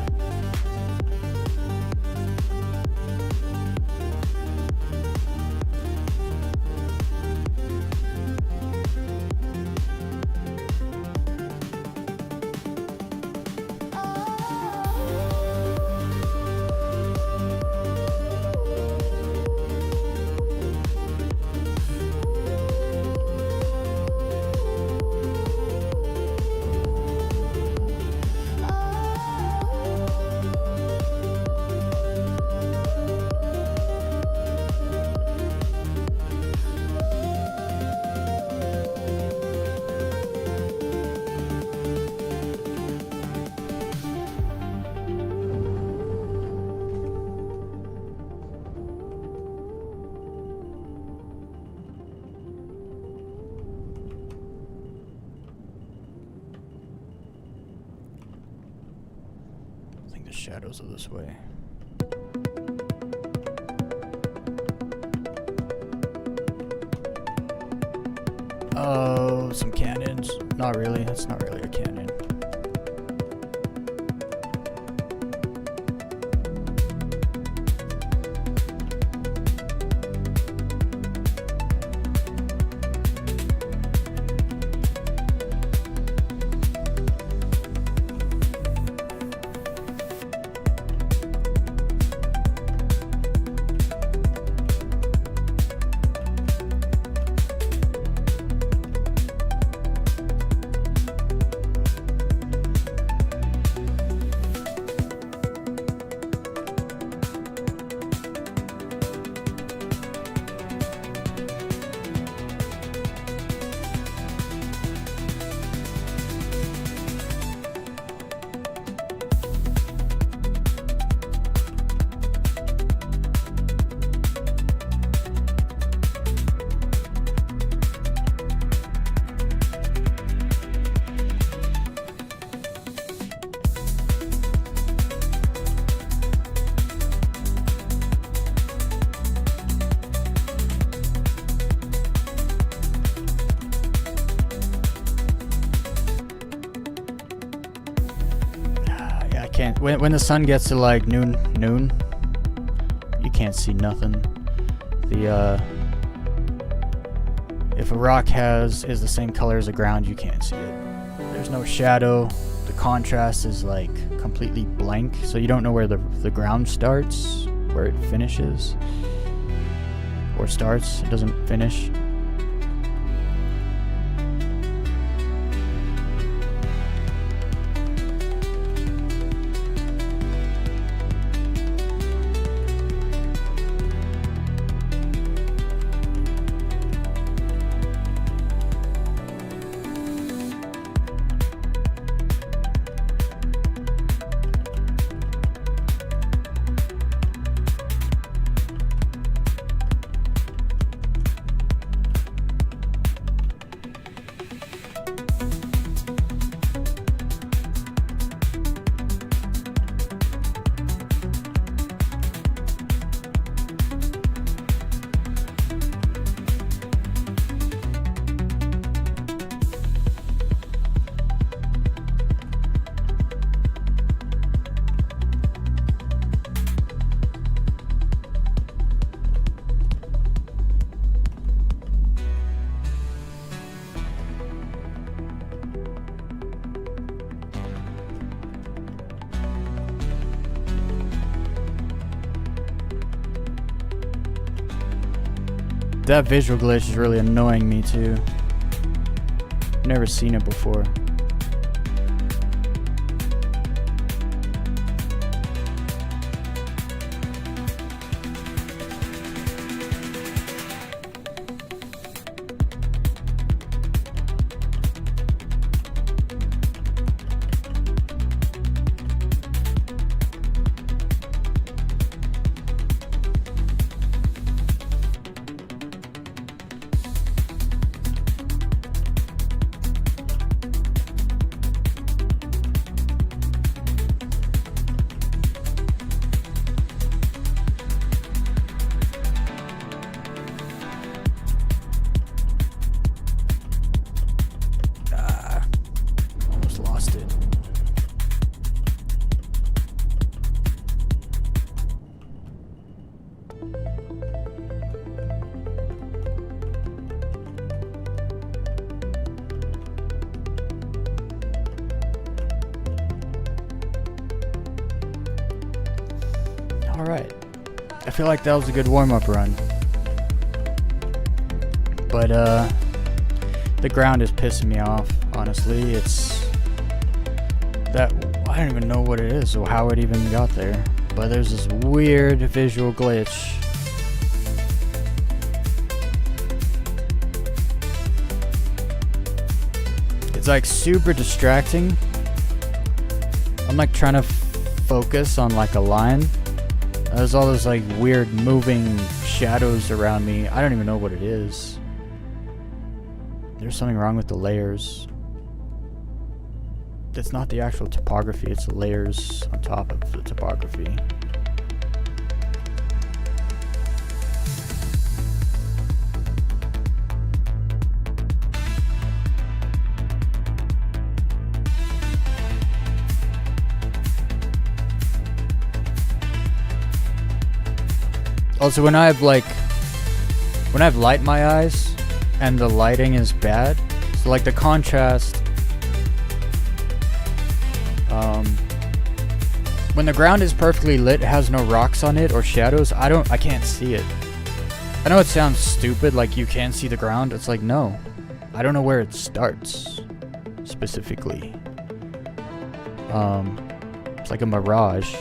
Shadows are this way. Oh, some cannons. Not really. That's not really a cannon. When the sun gets to like noon, you can't see nothing. If a rock is the same color as the ground, you can't see it. There's no shadow. The contrast is like completely blank, so you don't know where the ground starts, where it finishes, or starts. It doesn't finish. That visual glitch is really annoying me too. Never seen it before. Alright. I feel like that was a good warm-up run. But, the ground is pissing me off, honestly. It's... that... I don't even know what it is or how it even got there. But there's this weird visual glitch. It's like super distracting. I'm like trying to focus on like a line. There's all those like weird moving shadows around me. I don't even know what it is. There's something wrong with the layers. It's not the actual topography, it's the layers on top of the topography. Also, when I have light in my eyes and the lighting is bad, so like the contrast, when the ground is perfectly lit, it has no rocks on it or shadows, I can't see it. I know it sounds stupid, like you can see the ground. It's like, no, I don't know where it starts specifically. It's like a mirage.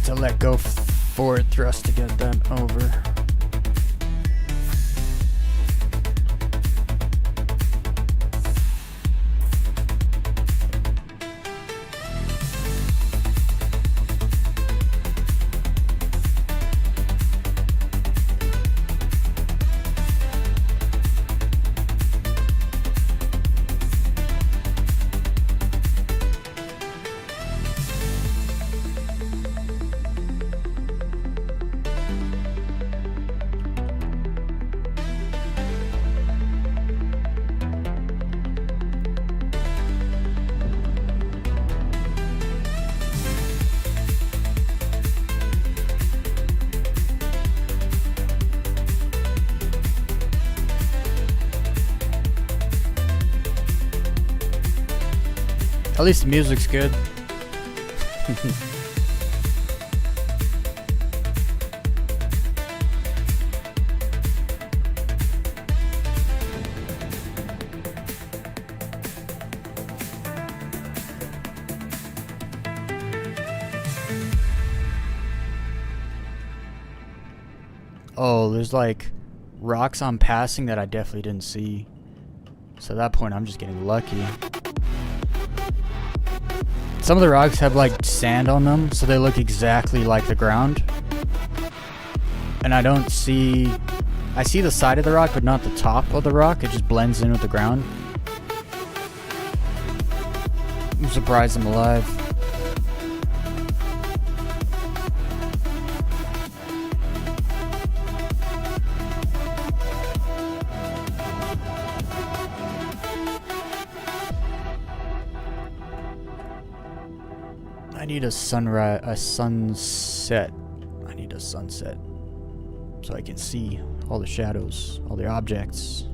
To let go forward thrust to get that over. At least the music's good. Oh, there's like rocks I'm passing that I definitely didn't see. So at that point, I'm just getting lucky. Some of the rocks have like sand on them, so they look exactly like the ground. And I don't see... I see the side of the rock, but not the top of the rock. It just blends in with the ground. I'm surprised I'm alive. I need a sunrise, a sunset. I need a sunset so I can see all the shadows, all the objects.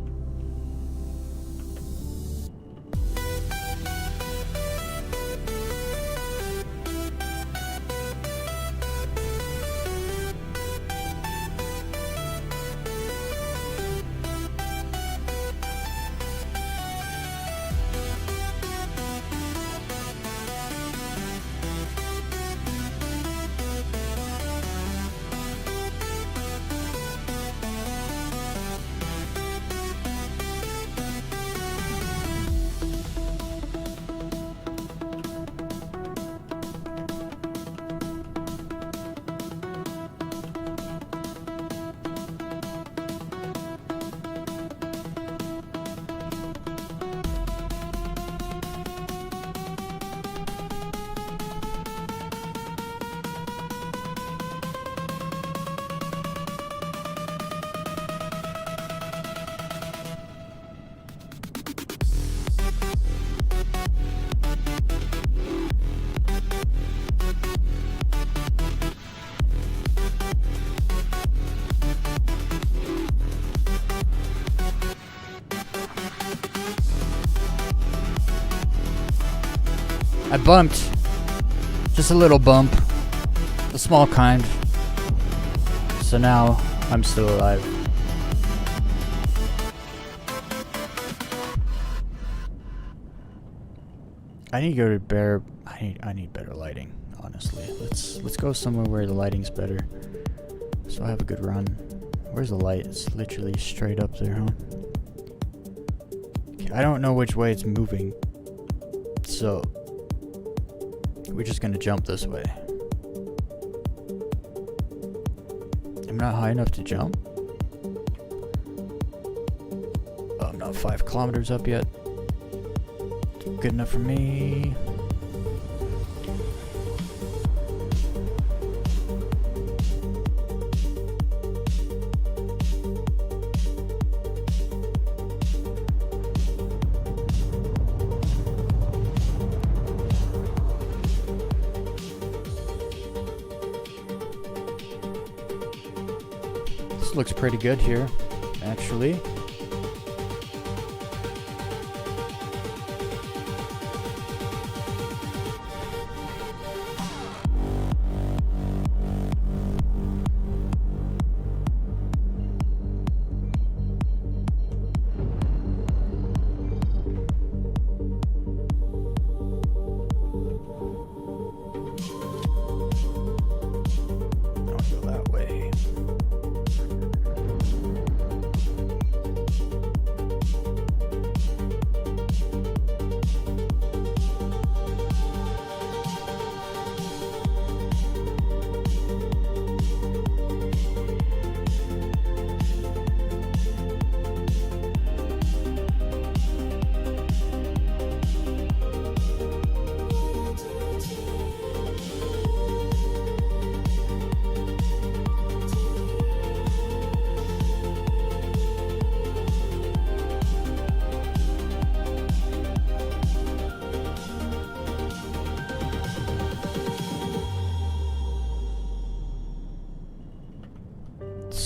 I bumped. Just a little bump. A small kind. So now I'm still alive. I need to go to better. I need better lighting, honestly. Let's go somewhere where the lighting's better. So I have a good run. Where's the light? It's literally straight up there, huh? Okay, I don't know which way it's moving. So we're just gonna jump this way. I'm not high enough to jump. Oh, I'm not 5 kilometers up yet. Good enough for me. This looks pretty good here, actually.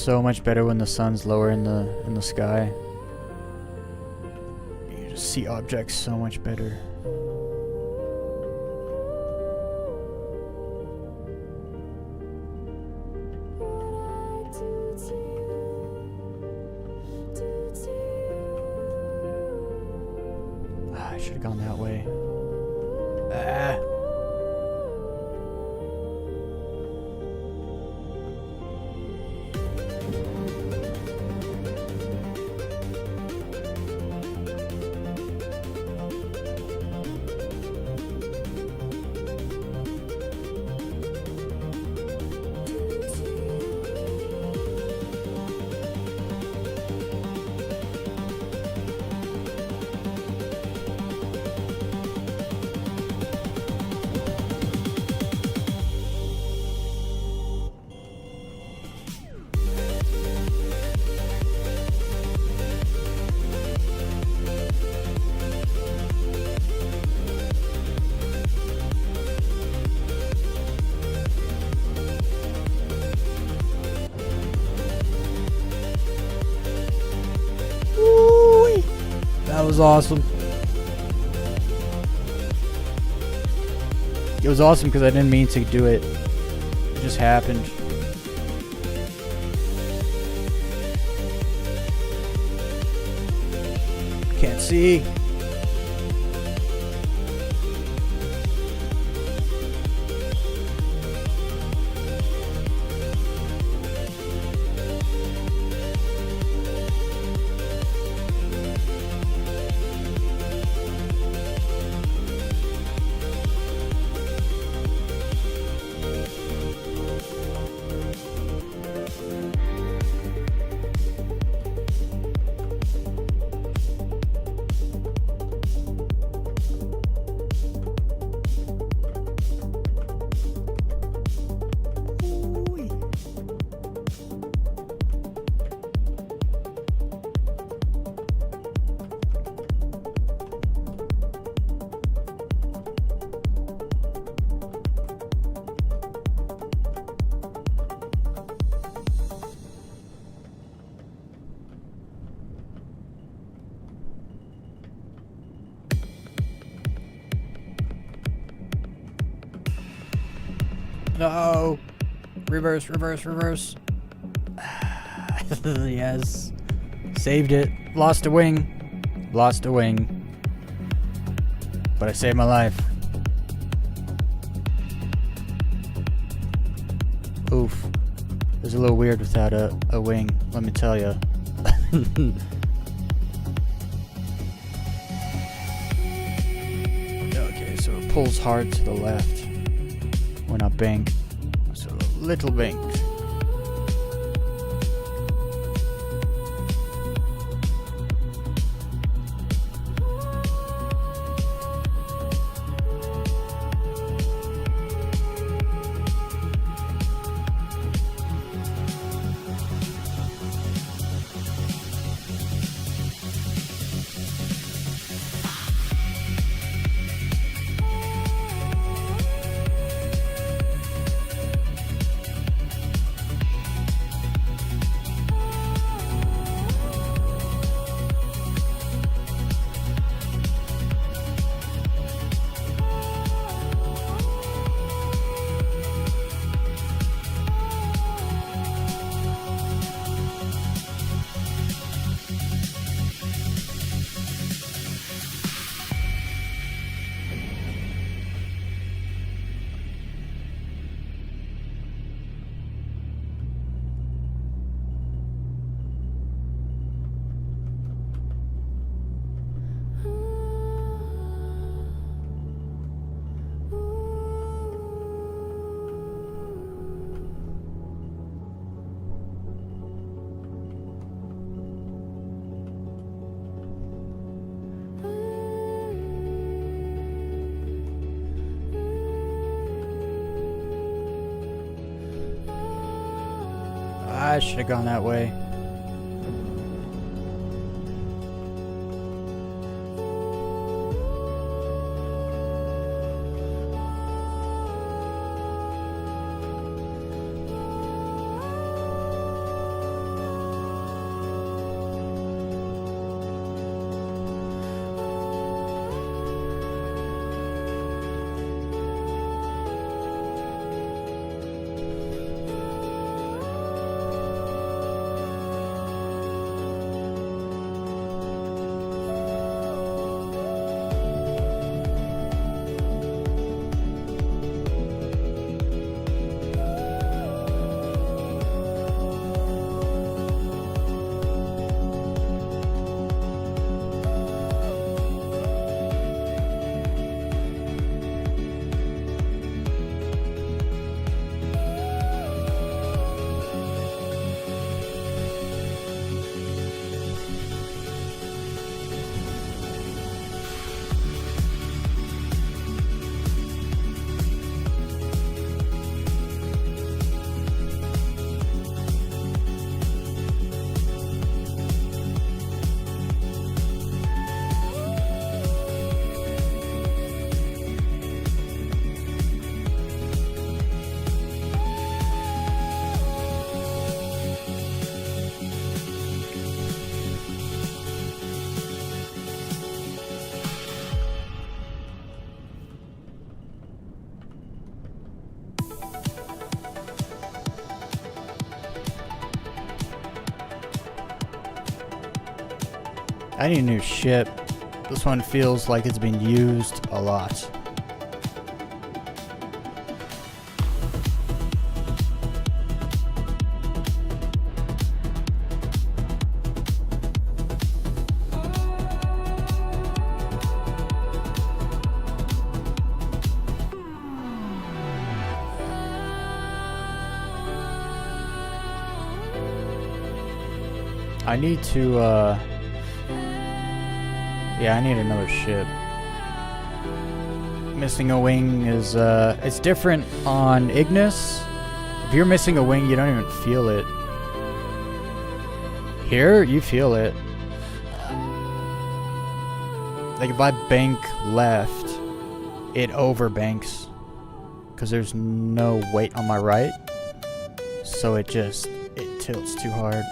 So much better when the sun's lower in the sky. You just see objects so much better. I should have gone that way. was awesome. It was awesome because I didn't mean to do it. It just happened. Can't see. No. Reverse, reverse, reverse. Yes. Saved it. Lost a wing. Lost a wing. But I saved my life. Oof. It was a little weird without a wing, let me tell you. Okay, so it pulls hard to the left when I bank. So a little bank. I should have gone that way. I need a new ship. This one feels like it's been used a lot. I need to, yeah, I need another ship. Missing a wing is, it's different on Ignis. If you're missing a wing, you don't even feel it. Here, you feel it. Like if I bank left, it overbanks. Because there's no weight on my right. So it tilts too hard.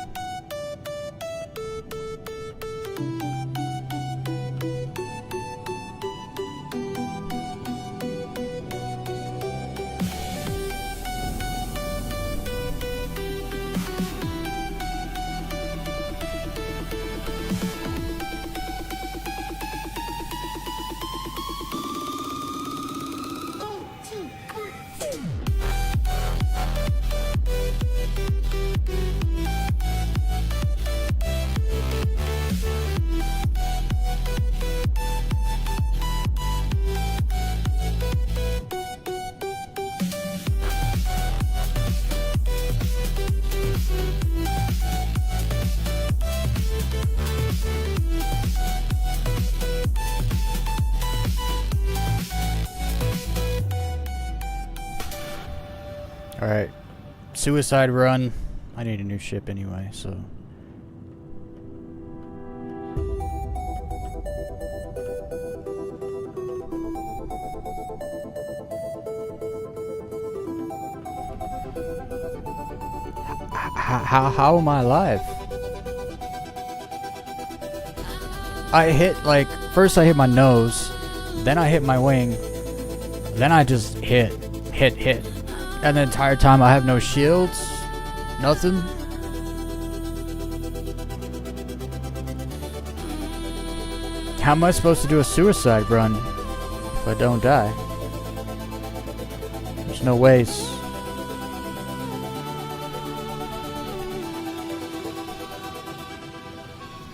Alright. Suicide run. I need a new ship anyway, so. How am I alive? I hit, like, first I hit my nose, then I hit my wing, then I just hit. And the entire time I have no shields, nothing. How am I supposed to do a suicide run if I don't die? There's no ways.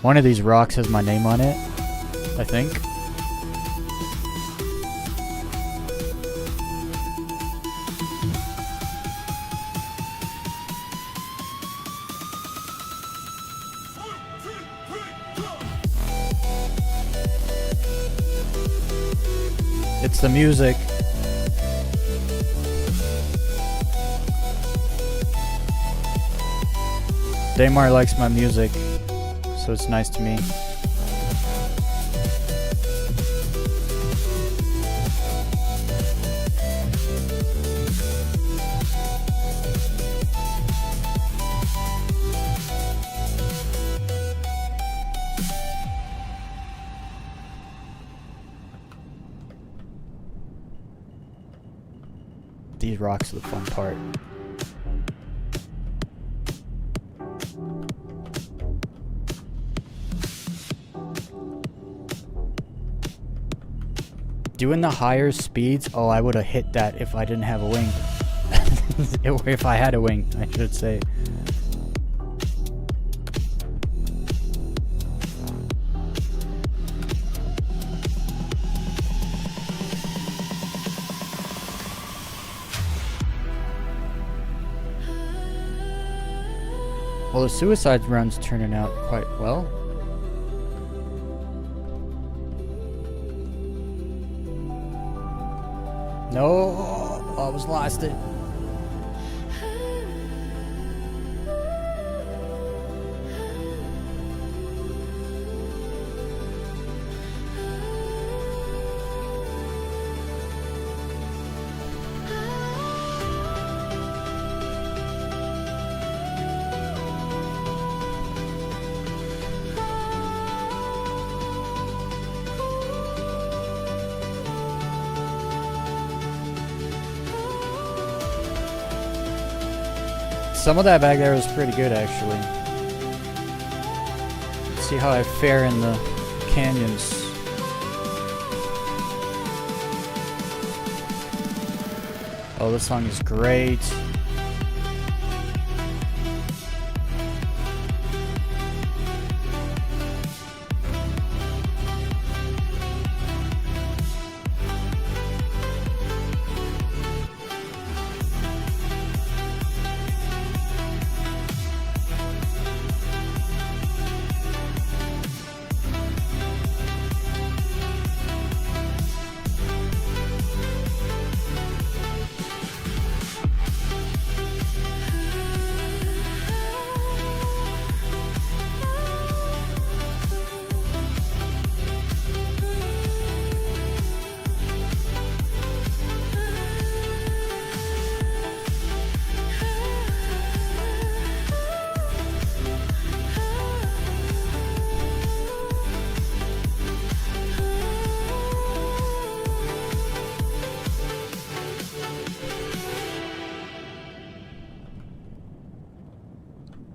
One of these rocks has my name on it, I think. It's the music. Daymar likes my music, so it's nice to me. These rocks are the fun part. Doing the higher speeds, oh, I would have hit that if I didn't have a wing. If I had a wing, I should say. Well, the suicide run's turning out quite well. No, I was lost it. Some of that back there was pretty good, actually. See how I fare in the canyons. Oh, this song is great.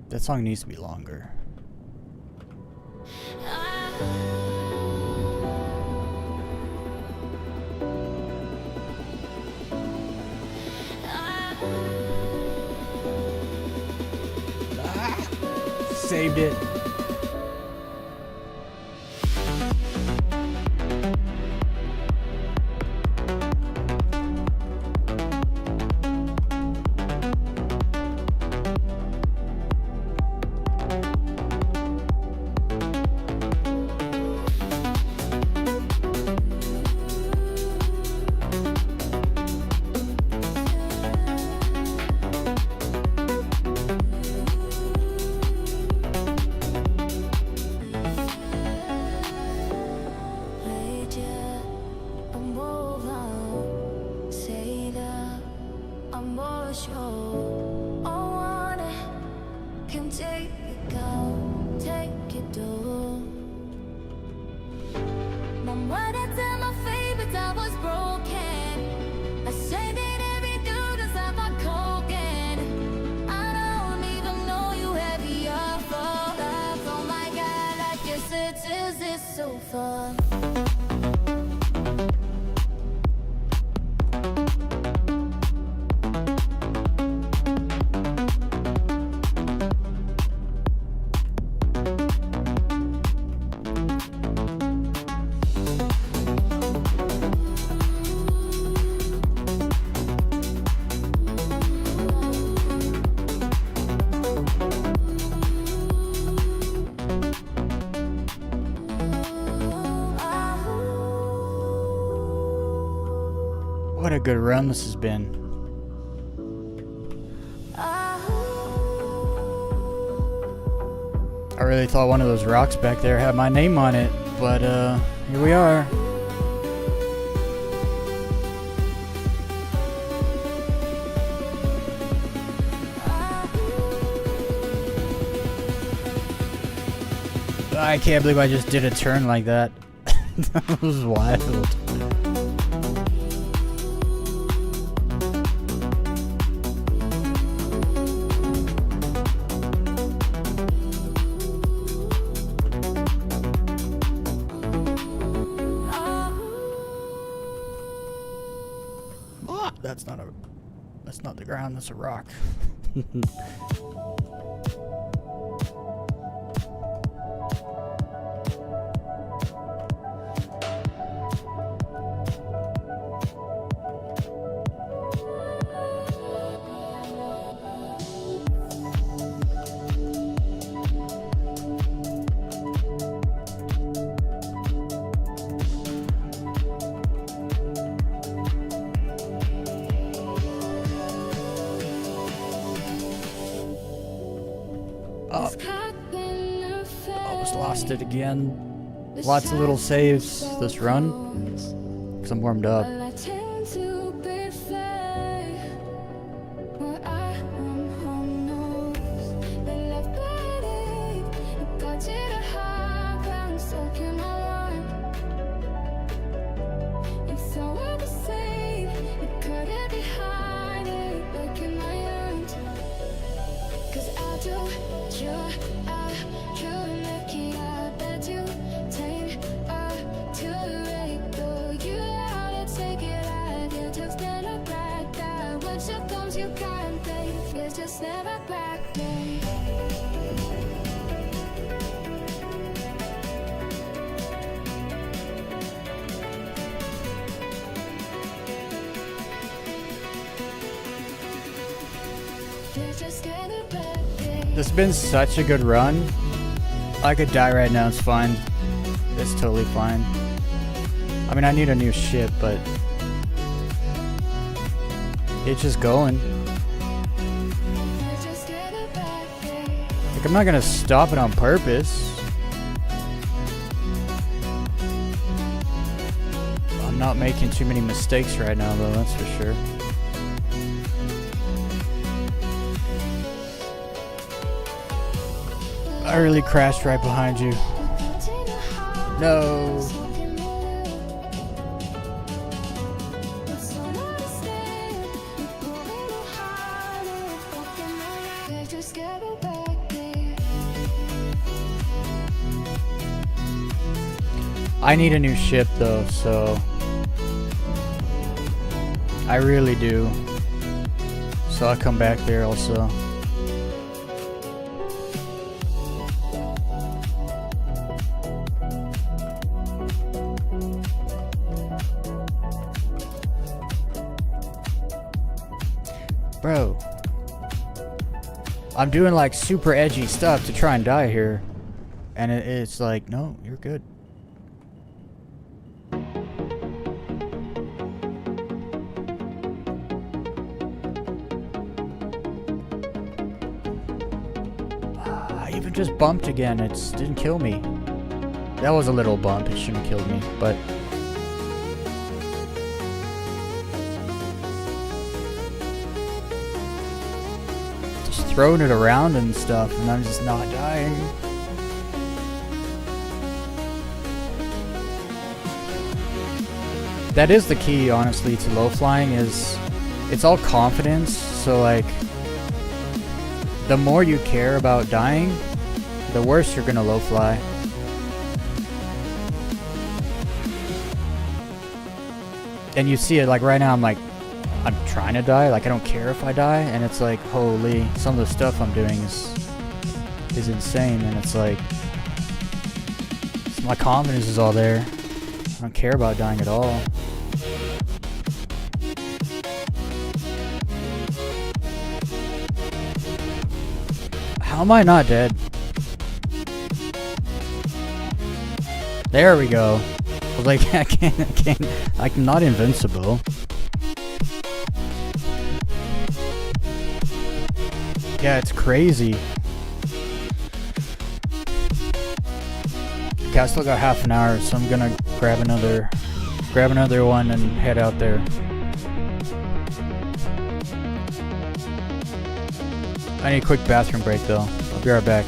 That song needs to be longer. Saved it. What a good run this has been. I really thought one of those rocks back there had my name on it, but here we are. I can't believe I just did a turn like that. That was wild. That's not the ground, that's a rock. Almost lost it again. Lots of little saves this run, because I'm warmed up. You're looking at you can't think, it's just never back me. It's just never back me. This has been such a good run. I could die right now, it's fine. It's totally fine. I mean, I need a new ship, but it's just going. It's just never back me. Like, I'm not gonna stop it on purpose. I'm not making too many mistakes right now, though, that's for sure. I really crashed right behind you. No. I need a new ship though, so I really do. So I'll come back there also. Bro, I'm doing like super edgy stuff to try and die here, and it's like, no, you're good. I even just bumped again. It didn't kill me. That was a little bump. It shouldn't have killed me, but throwing it around and stuff, and I'm just not dying. That is the key, honestly, to low flying. Is it's all confidence. So like, the more you care about dying, the worse you're gonna low fly. And you see it like right now. I'm trying to die, like I don't care if I die, and it's like, holy, some of the stuff I'm doing is insane, and it's like, my confidence is all there. I don't care about dying at all. How am I not dead? There we go. I was like, I can't, I'm not invincible. Yeah, it's crazy. Okay, I still got half an hour, so I'm gonna grab another one and head out there. I need a quick bathroom break though. I'll be right back.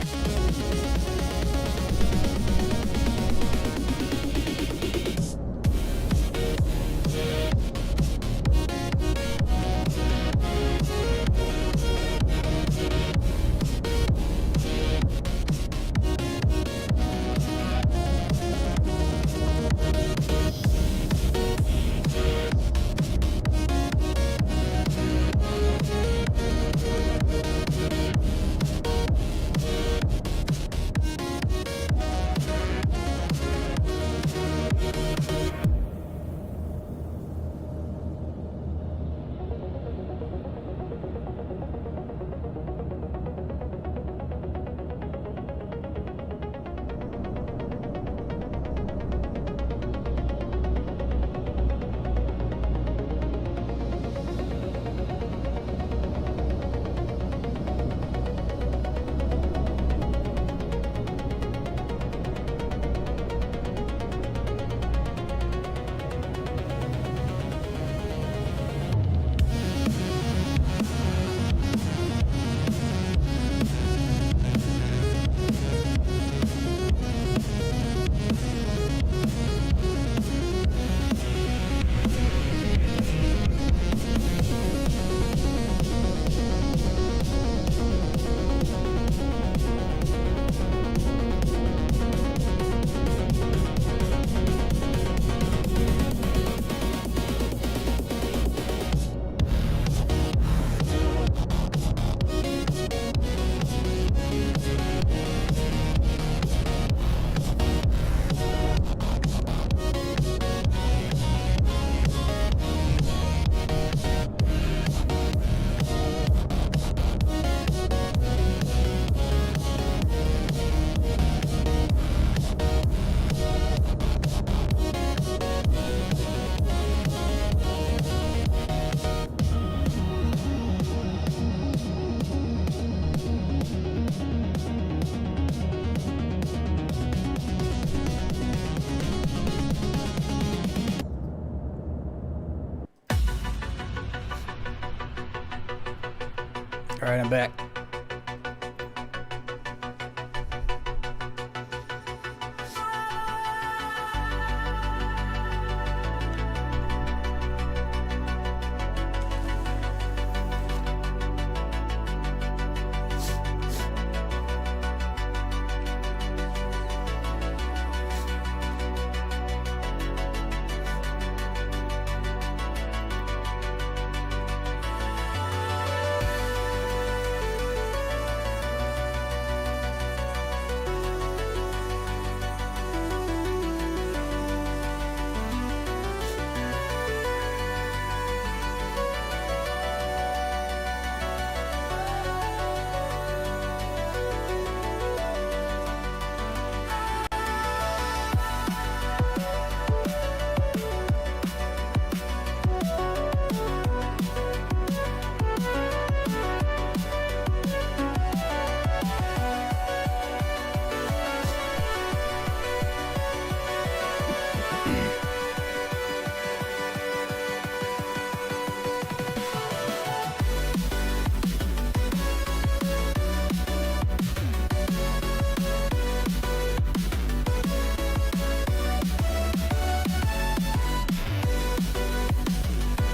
All right, I'm back.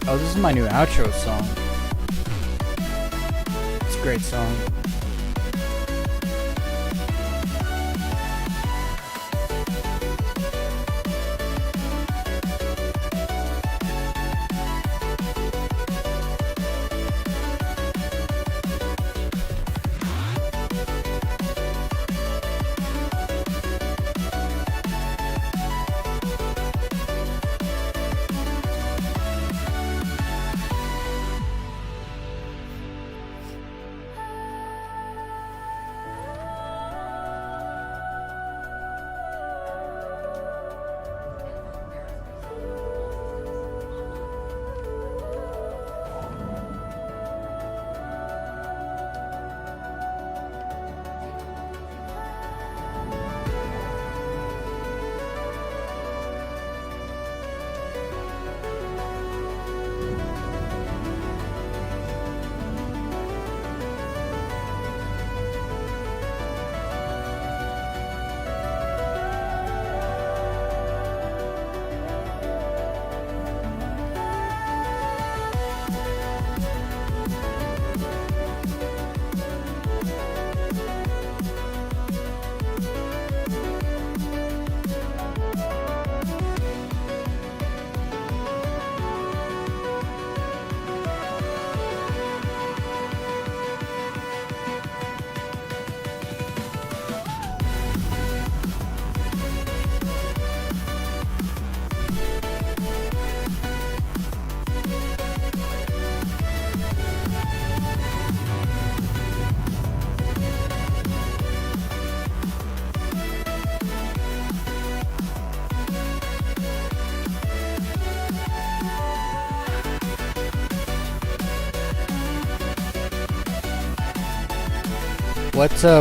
Oh, this is my new outro song. It's a great song.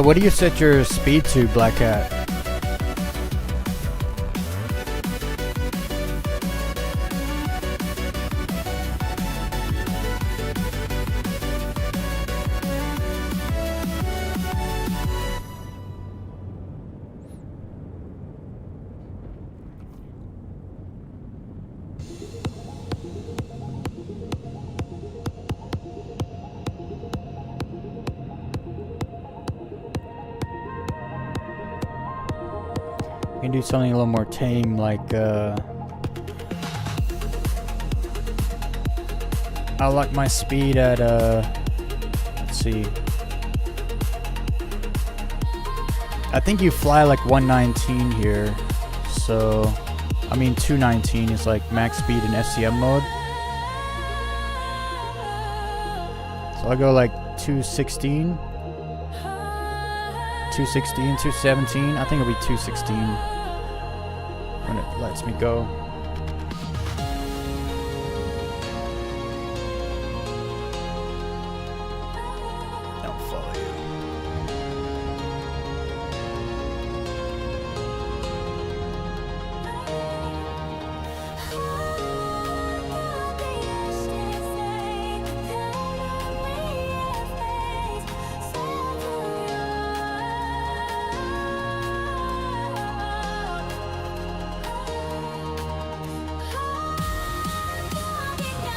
What do you set your speed to, Black Cat? We can do something a little more tame, like I like my speed at let's see. I think you fly like 119 here, so I mean 219 is like max speed in SCM mode. So I'll go like 216, 217. I think it'll be 216 when it lets me go. I'll follow you.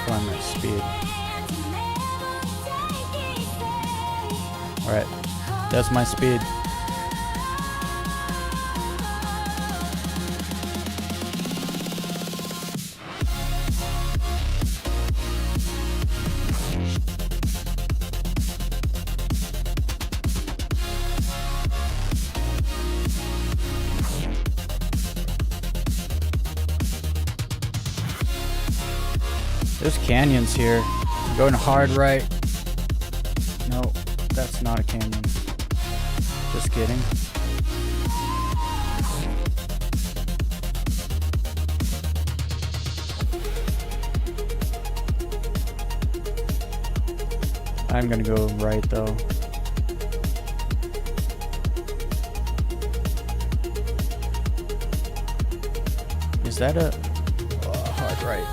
find my speed. Alright, that's my speed. There's canyons here. I'm going hard right. No, that's not a canyon. Just kidding. I'm gonna go right though. Is that a hard right?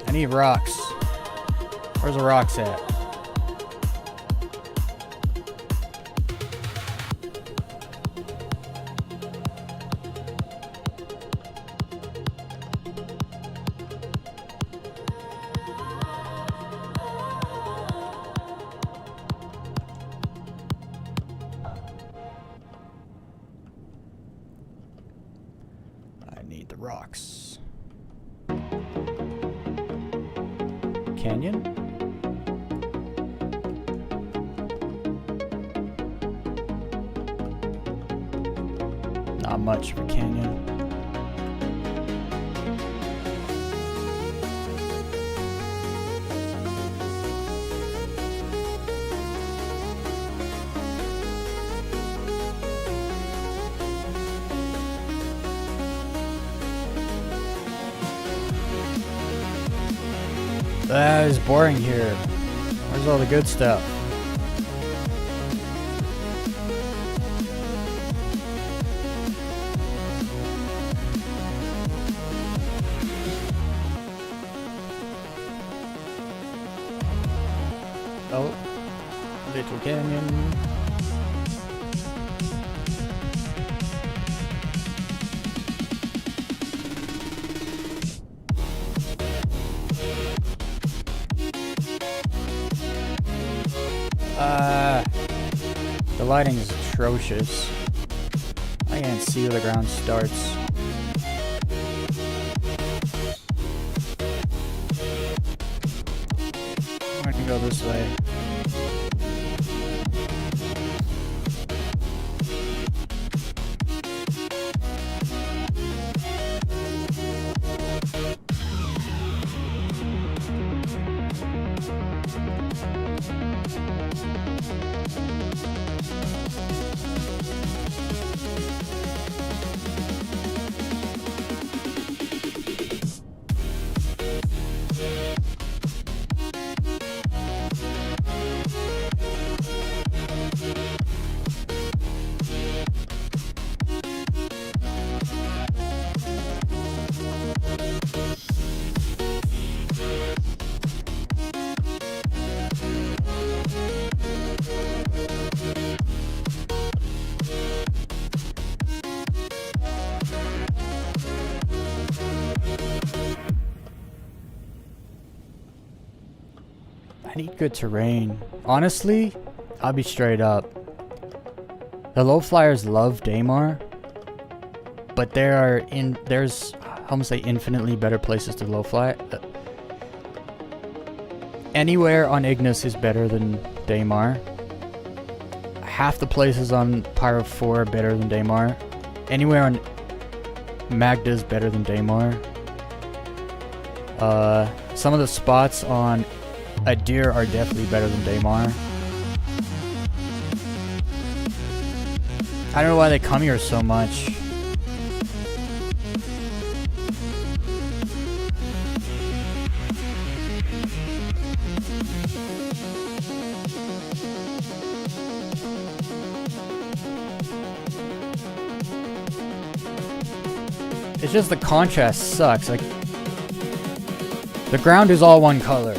I need rocks. Where's the rocks at? I need the rocks. Canyon? Not much of a canyon. That is boring here. Where's all the good stuff? Oh, little canyon. The lighting is atrocious. I can't see where the ground starts. I'm gonna go this way. need good terrain. Honestly, I'll be straight up. The low flyers love Daymar, but there's almost like infinitely better places to low fly. Anywhere on Ignis is better than Daymar. Half the places on Pyro 4 are better than Daymar. Anywhere on Magda is better than Daymar. Some of the spots on Adir are definitely better than Daymar. I don't know why they come here so much. It's just the contrast sucks. Like, the ground is all one color.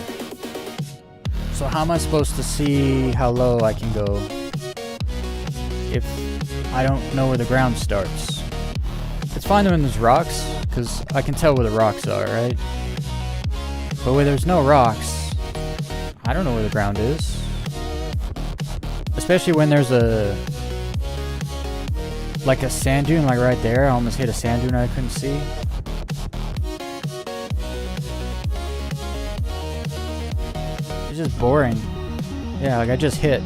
So how am I supposed to see how low I can go if I don't know where the ground starts? It's fine when there's rocks, because I can tell where the rocks are, right? But where there's no rocks, I don't know where the ground is. Especially when there's like a sand dune, like right there. I almost hit a sand dune I couldn't see. It's just boring. Yeah, like I just hit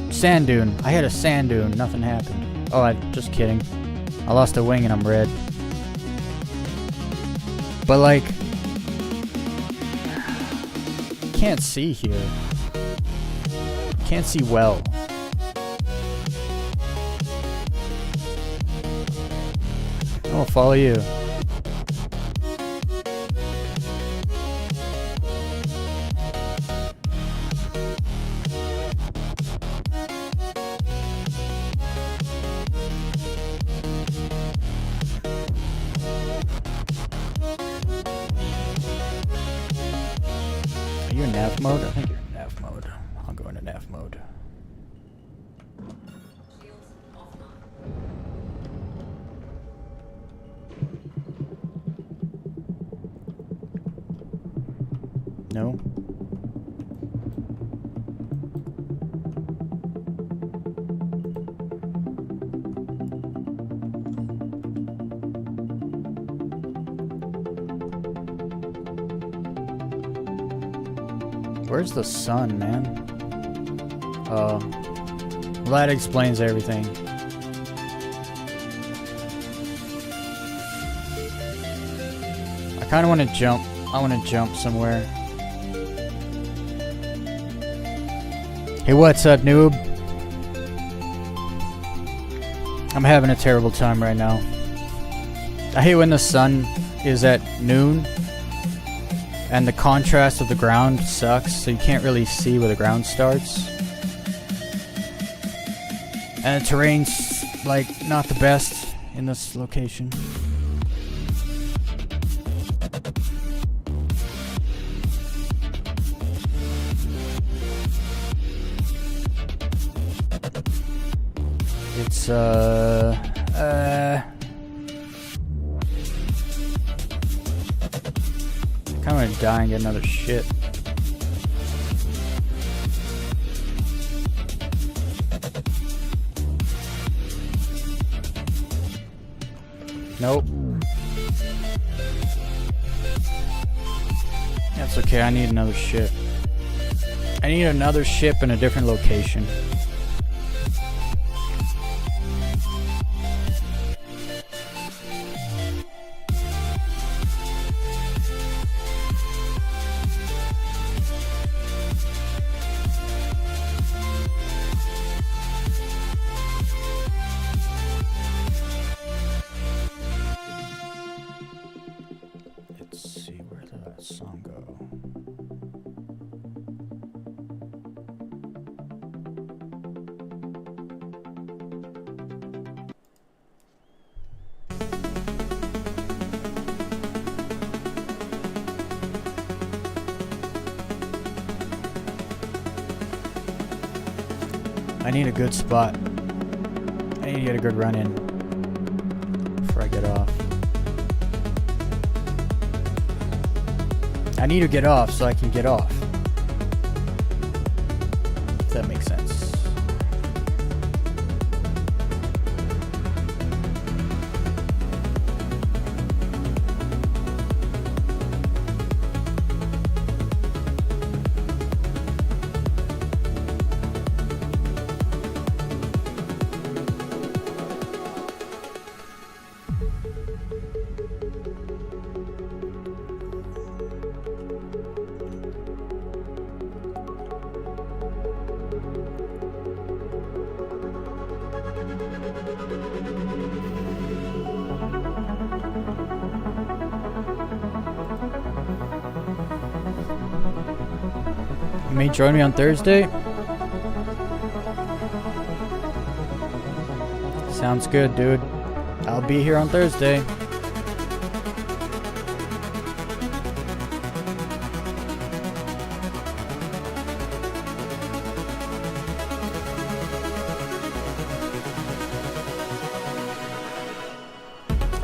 sand dune. I hit a sand dune. Nothing happened. Oh, just kidding. I lost a wing and I'm red. But like, can't see here. Can't see well. I'll follow you. Are you in nav mode? I think you're in nav mode. I'll go into nav mode. Shields offline. No? Where's the sun, man? Oh. Well, that explains everything. I kind of want to jump. I want to jump somewhere. Hey, what's up, noob? I'm having a terrible time right now. I hate when the sun is at noon and the contrast of the ground sucks, so you can't really see where the ground starts. And the terrain's like not the best in this location. It's I kinda wanna die and get another ship. Nope. That's okay, I need another ship. I need another ship in a different location. Let's see, where did that song go? I need a good spot. I need to get a good run in before I get off. I need to get off so I can get off. that makes sense. You may join me on Thursday. Sounds good, dude. I'll be here on Thursday.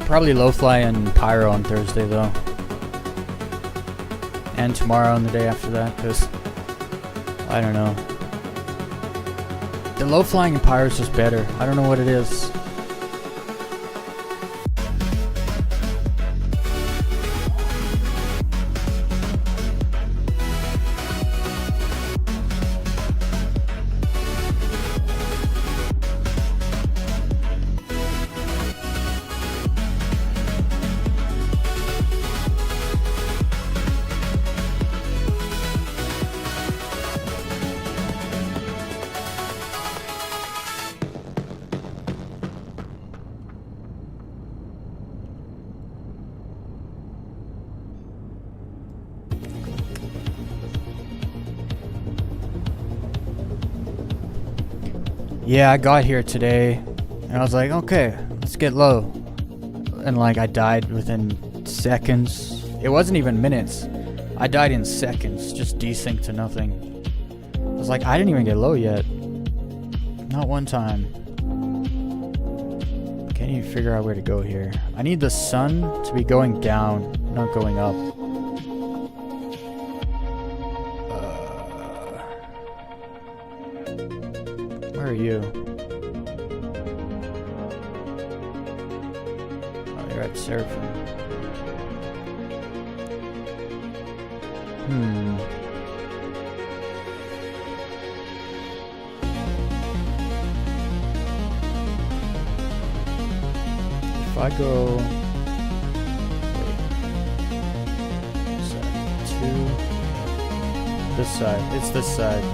Probably low fly and pyro on Thursday though. And tomorrow and the day after that, because I don't know. The low flying and pyro is just better. I don't know what it is. Yeah, I got here today, and I was like, okay, let's get low. And like, I died within seconds. It wasn't even minutes. I died in seconds, just desync to nothing. I was like, I didn't even get low yet. Not one time. Can't even figure out where to go here. I need the sun to be going down, not going up. Where are you? Oh, you're at surfing. If I go... to this side. It's this side.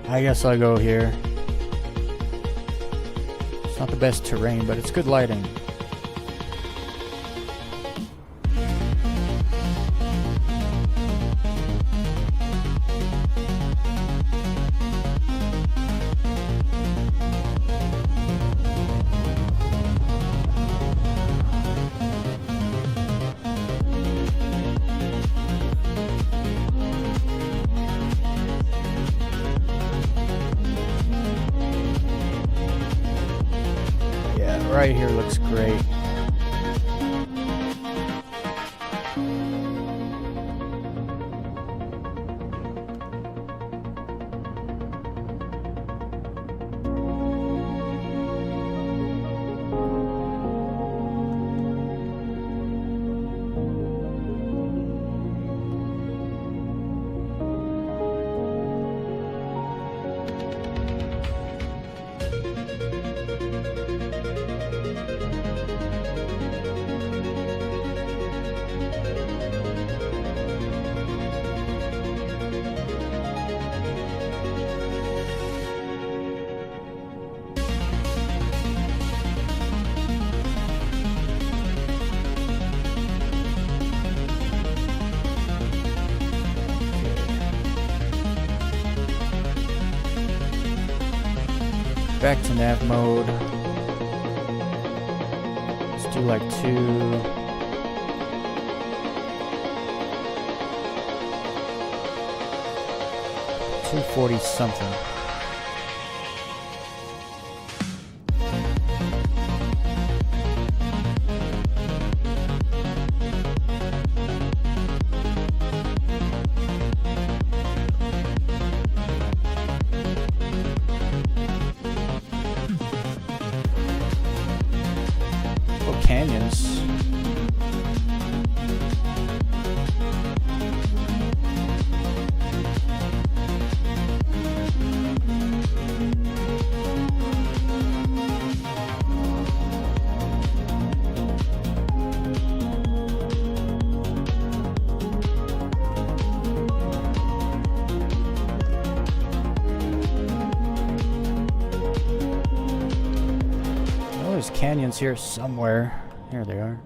I guess I'll go here. It's not the best terrain, but it's good lighting. Right here looks great. Back to nav mode. Let's do like 240 something. canyons here somewhere. Here they are.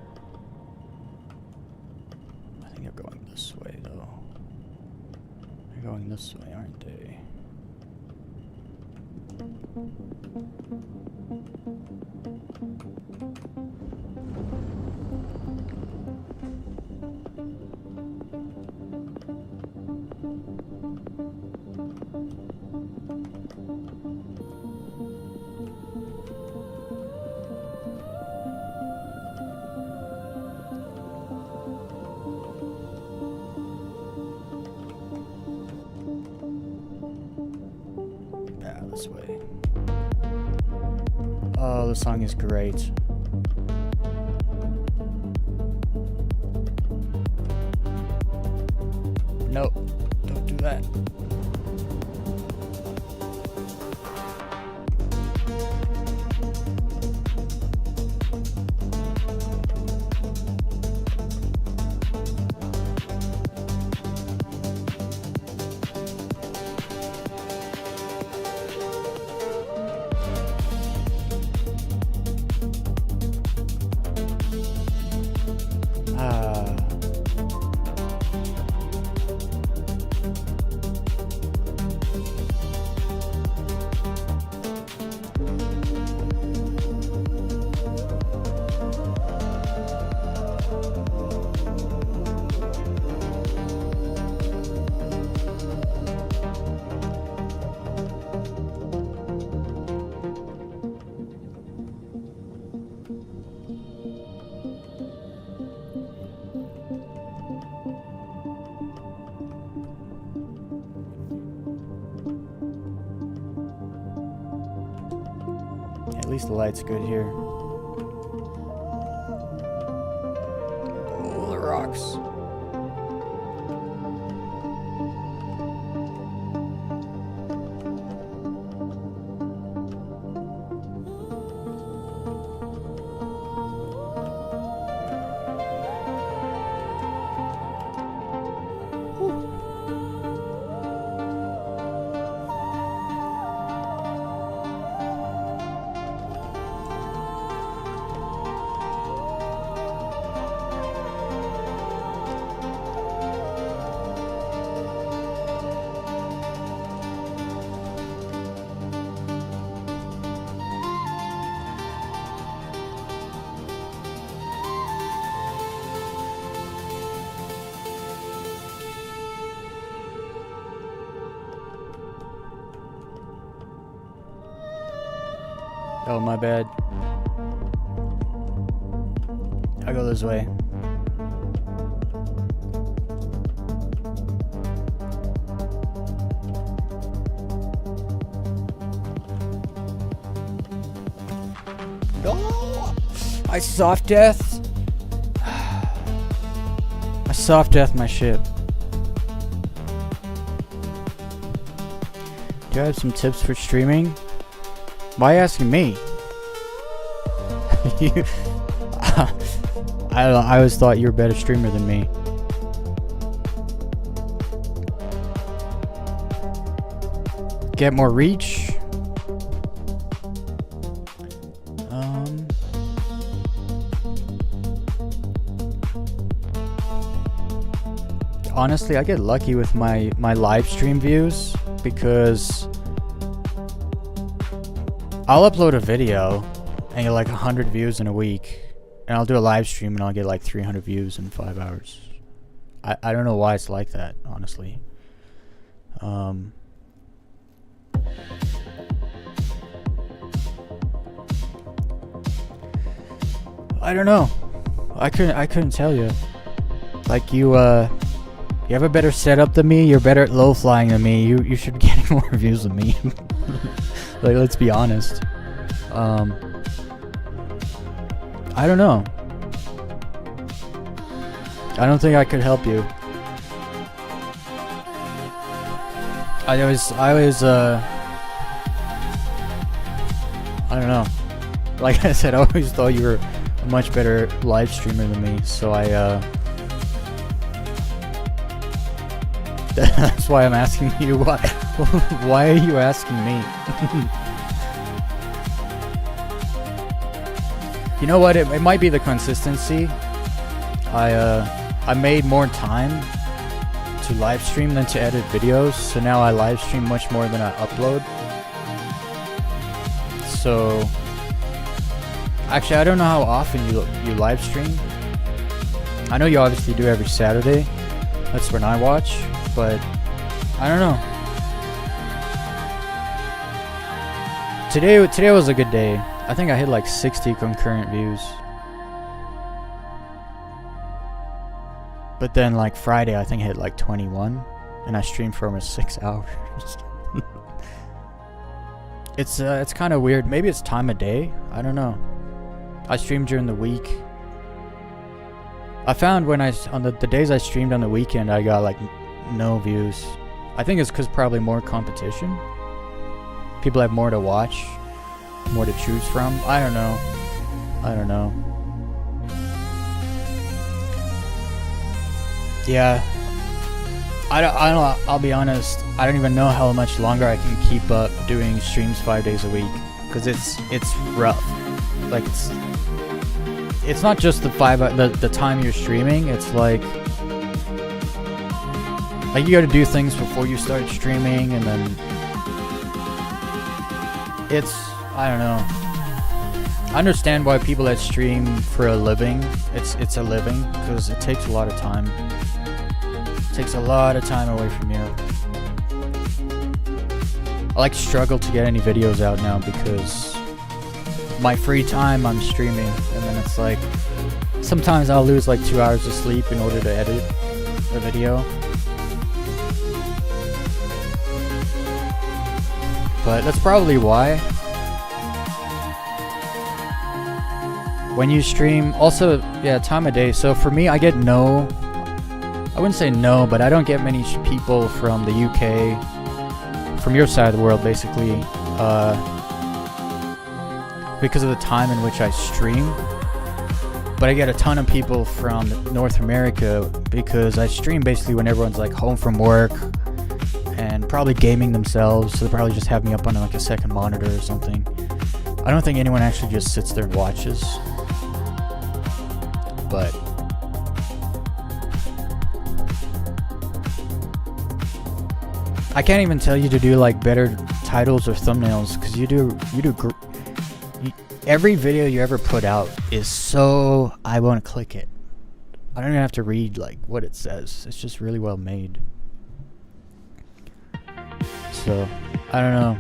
I think they're going this way, though. They're going this way, aren't they? This way. Oh, the song is great. Nope, don't do that. At least the light's good here. Oh, the rocks. Oh, my bad. I'll go this way. Oh, I soft death. I soft death my ship. Do you have some tips for streaming? Why are you asking me? I always thought you were a better streamer than me. Get more reach? Honestly, I get lucky with my live stream views because I'll upload a video and get like 100 views in a week, and I'll do a live stream and I'll get like 300 views in 5 hours. I don't know why it's like that, honestly. I don't know. I couldn't tell you. Like you have a better setup than me. You're better at low flying than me. You should be getting more views than me. Like, let's be honest. I don't know. I don't think I could help you. I always I don't know. Like I said, I always thought you were a much better live streamer than me, so that's why I'm asking you why. Why are you asking me? You know what? It might be the consistency. I made more time to live stream than to edit videos, so now I live stream much more than I upload. So actually, I don't know how often you live stream. I know you obviously do every Saturday. That's when I watch, but I don't know. Today was a good day. I think I hit like 60 concurrent views. But then like Friday, I think I hit like 21, and I streamed for almost 6 hours. It's kind of weird. Maybe it's time of day. I don't know. I stream during the week. I found when on the days I streamed on the weekend, I got like no views. I think it's because probably more competition. People have more to watch, more to choose from. I don't know. Yeah. I'll be honest. I don't even know how much longer I can keep up doing streams 5 days a week, because it's rough. Like it's not just the time you're streaming. It's like you got to do things before you start streaming, and then I don't know. I understand why people that stream for a living, it's a living, because it takes a lot of time. It takes a lot of time away from you. I struggle to get any videos out now because my free time I'm streaming, and then it's like sometimes I'll lose like 2 hours of sleep in order to edit a video. But that's probably why. When you stream, also, yeah, time of day. So for me, I get I wouldn't say no, but I don't get many people from the UK, from your side of the world, basically, because of the time in which I stream. But I get a ton of people from North America because I stream basically when everyone's like home from work and probably gaming themselves, so they probably just have me up on like a second monitor or something. I don't think anyone actually just sits there and watches. But I can't even tell you to do like better titles or thumbnails, because every video you ever put out is so I want to click it. I don't even have to read like what it says. It's just really well made. So I don't know.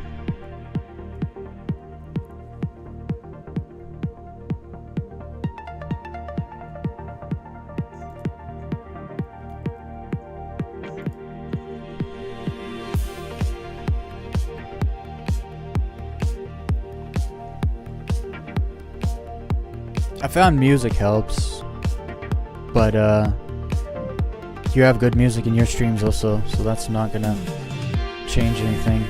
I found music helps, but you have good music in your streams also, so that's not gonna change anything.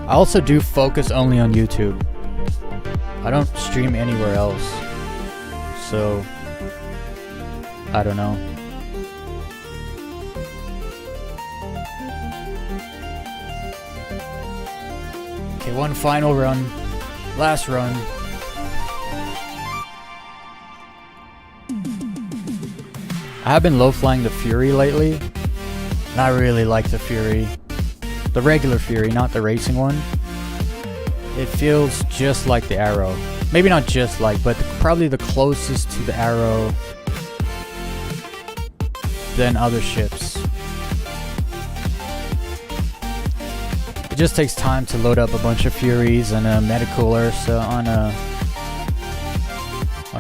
I also do focus only on YouTube. I don't stream anywhere else, so I don't know. Okay, one final run. Last run. I have been low-flying the Fury lately, and I really like the Fury. The regular Fury, not the racing one. It feels just like the Arrow. Maybe not just like, but probably the closest to the Arrow than other ships. It just takes time to load up a bunch of Furies and a Metacooler on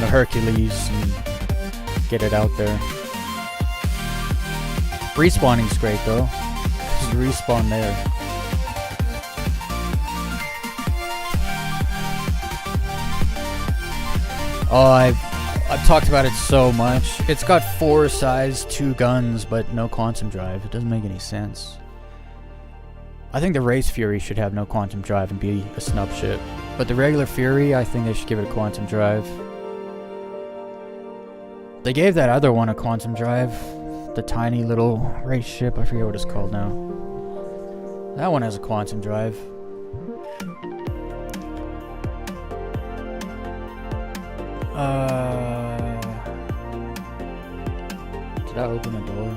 a Hercules and get it out there. Respawning's great though. Just respawn there. Oh, I've talked about it so much. It's got 4 size, 2 guns, but no quantum drive. It doesn't make any sense. I think the Race Fury should have no quantum drive and be a snub ship. But the regular Fury, I think they should give it a quantum drive. They gave that other one a quantum drive, the tiny little race ship. I forget what it's called now. That one has a quantum drive. Did I open the door?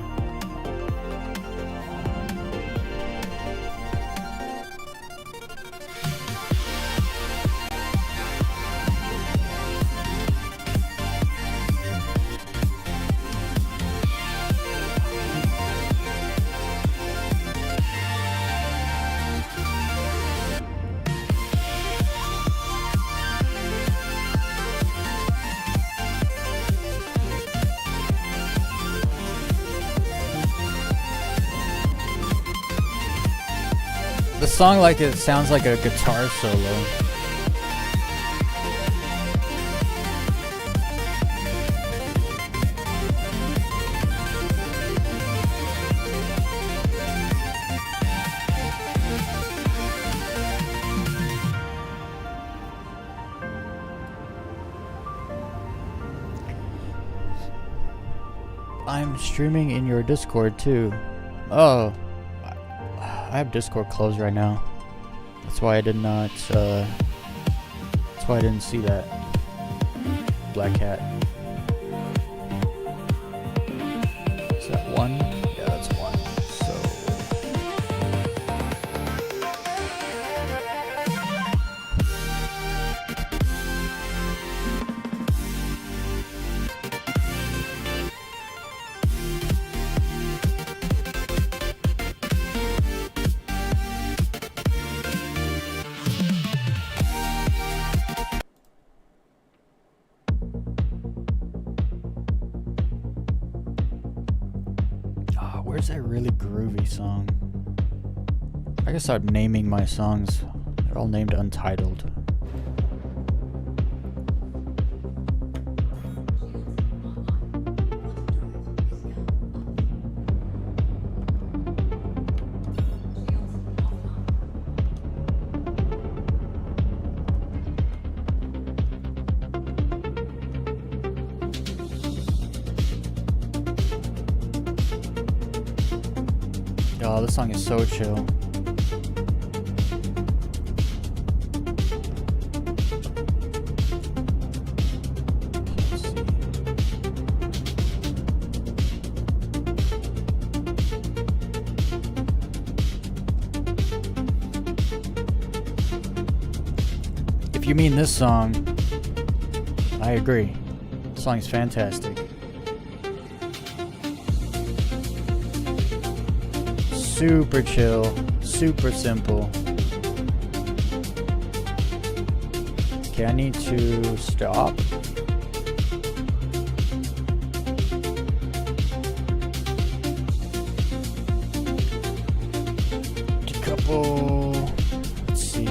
The song like it sounds like a guitar solo. I'm streaming in your Discord too. Oh. I have Discord closed right now. That's why I did not, that's why I didn't see that. Black cat. Is that one? Yeah, that's one. So... where's that really groovy song? I gotta start naming my songs. They're all named Untitled. Oh, this song is so chill. Let's see. If you mean this song, I agree. This song is fantastic. Super chill, super simple. Okay, I need to stop. Decouple. Let's see.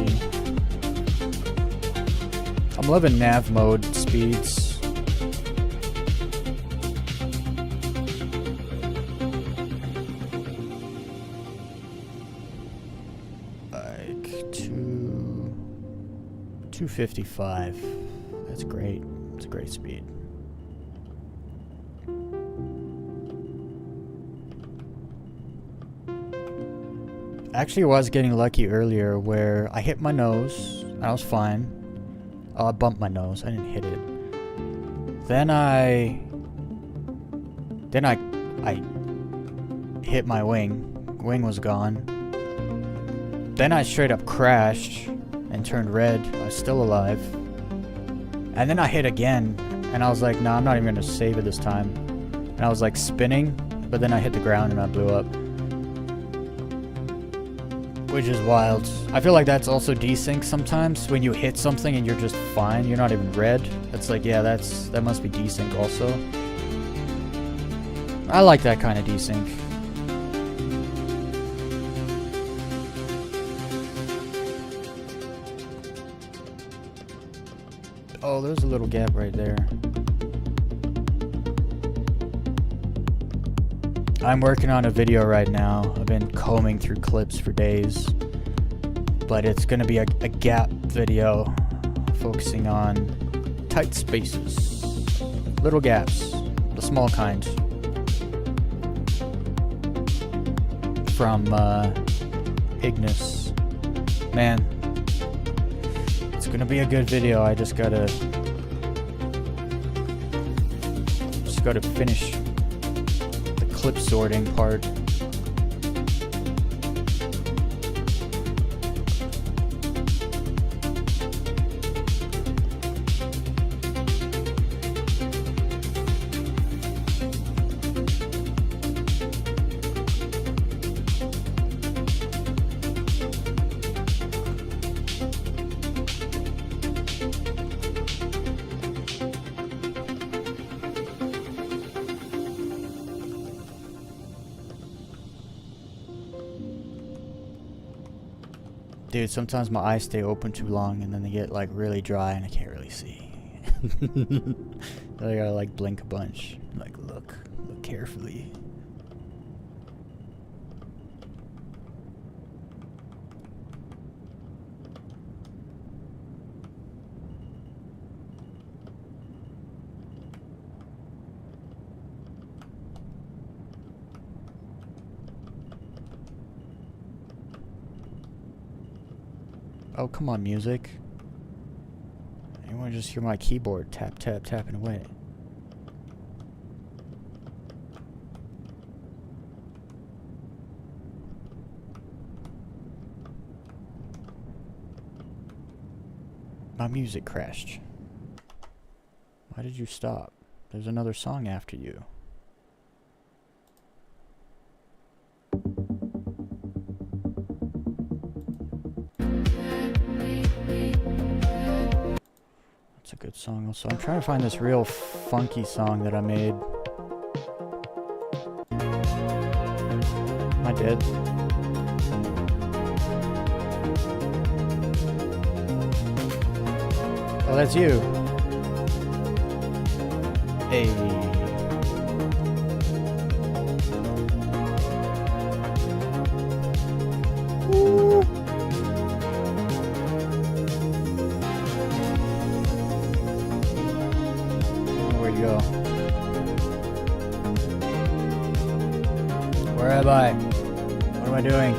I'm loving nav mode speeds. Like 255. That's great. It's a great speed. Actually, I was getting lucky earlier where I hit my nose. I was fine. Oh, I bumped my nose. I didn't hit it. Then I hit my wing. Wing was gone. Then I straight up crashed and turned red. I was still alive. And then I hit again. And I was like, nah, I'm not even going to save it this time. And I was like spinning. But then I hit the ground and I blew up. Which is wild. I feel like that's also desync sometimes. When you hit something and you're just fine. You're not even red. It's like, yeah, that must be desync also. I like that kind of desync. Oh, there's a little gap right there. I'm working on a video right now. I've been combing through clips for days. But it's going to be a gap video focusing on tight spaces. Little gaps. The small kind. from Ignis. Man, it's gonna be a good video. I just gotta finish the clip sorting part. Dude, sometimes my eyes stay open too long and then they get like really dry and I can't really see. I gotta like blink a bunch. Like look carefully. Oh, come on, music. I want to just hear my keyboard tapping away. My music crashed. Why did you stop? There's another song after you. That's a good song also. I'm trying to find this real funky song that I made. Am I dead? Oh, that's you. Hey. Woo. Where'd you go? Where am I? What am I doing?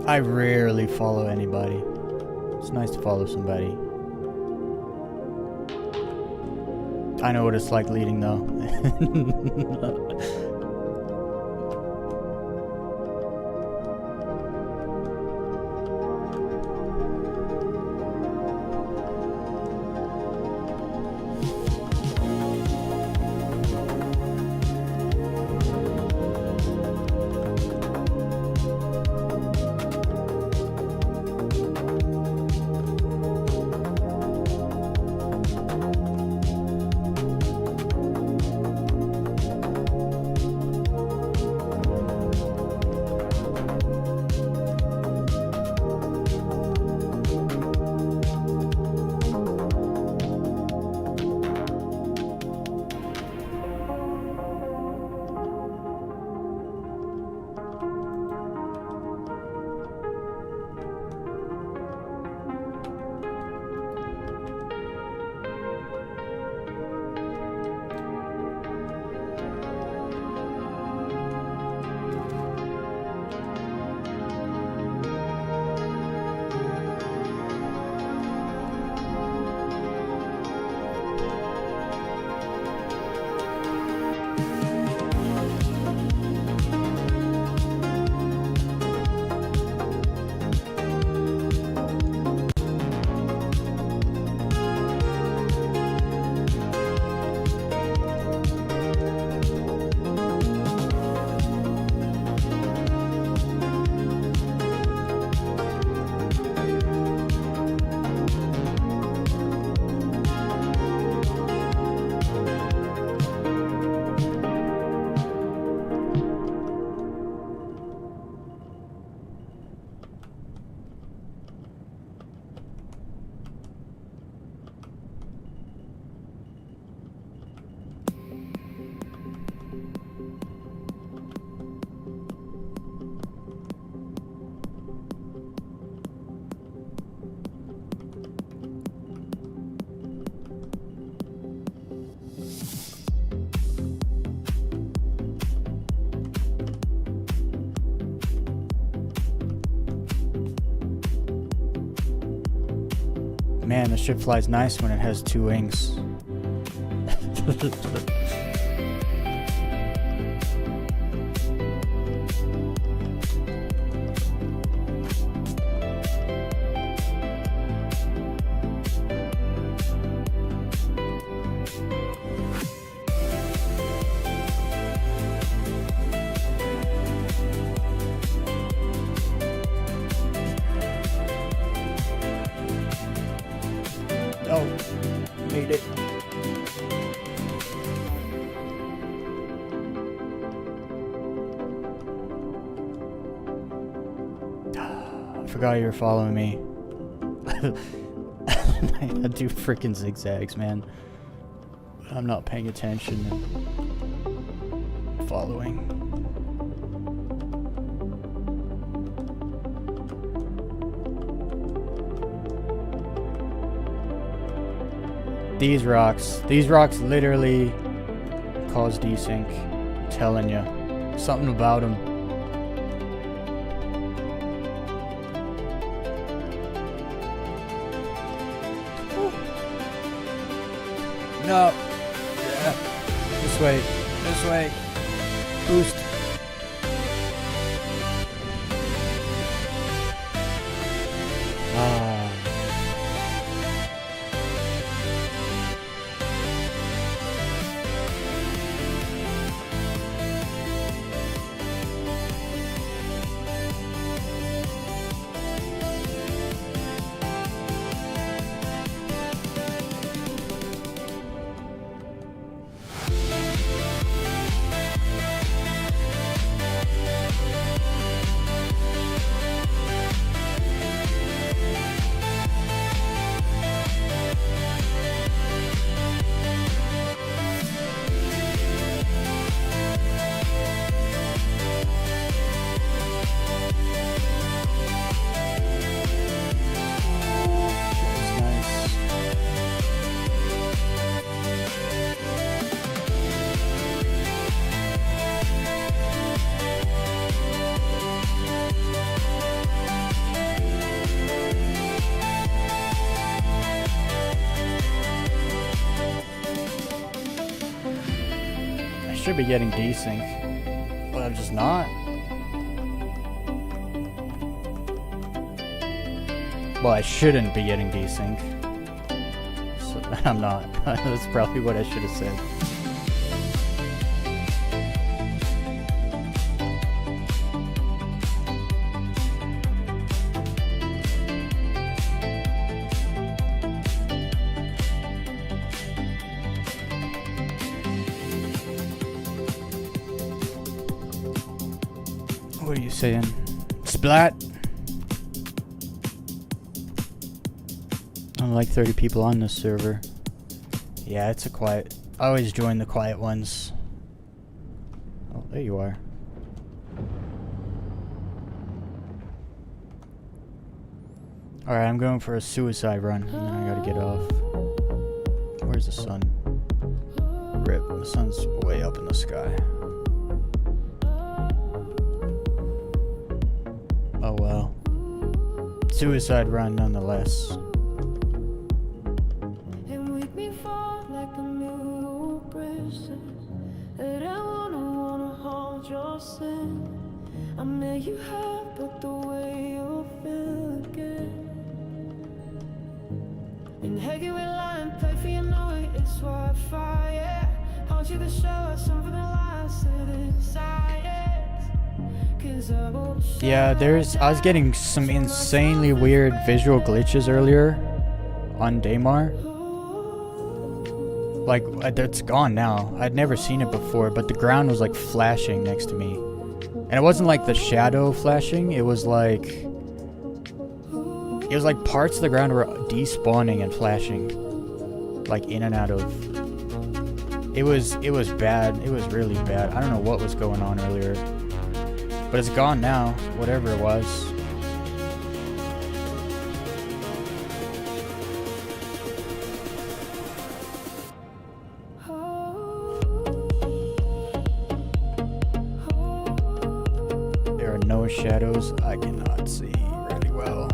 I rarely follow anybody. It's nice to follow somebody. I know what it's like leading though. Man, the ship flies nice when it has two wings. Oh, made it. I forgot you were following me. I do freaking zigzags, man. I'm not paying attention. Following. These rocks literally cause desync. I'm telling you, something about them. No. Yeah. This way. This way. Boost. Ah. Should be getting desync, but I'm just not. Well, I shouldn't be getting desync, so I'm not. That's probably what I should have said. What are you saying? Splat! Like 30 people on this server. Yeah, it's a quiet. I always join the quiet ones. Oh, there you are. Alright, I'm going for a suicide run, and then I gotta get off. Where's the sun? Rip, the sun's way up in the sky. Oh well. Suicide run nonetheless. I may you have, but the way you feel again. And heck you in line, play for your noise, it's Wi-Fi, yeah. Haunt you the show, something that lasted in silence. 'Cause I won't show. Yeah, I was getting some insanely weird visual glitches earlier on Daymar. Like, it's gone now. I'd never seen it before, but the ground was like flashing next to me. And it wasn't like the shadow flashing, it was like parts of the ground were despawning and flashing. Like in and out of. It was bad. It was really bad. I don't know what was going on earlier. But it's gone now, whatever it was. No shadows, I cannot see really well.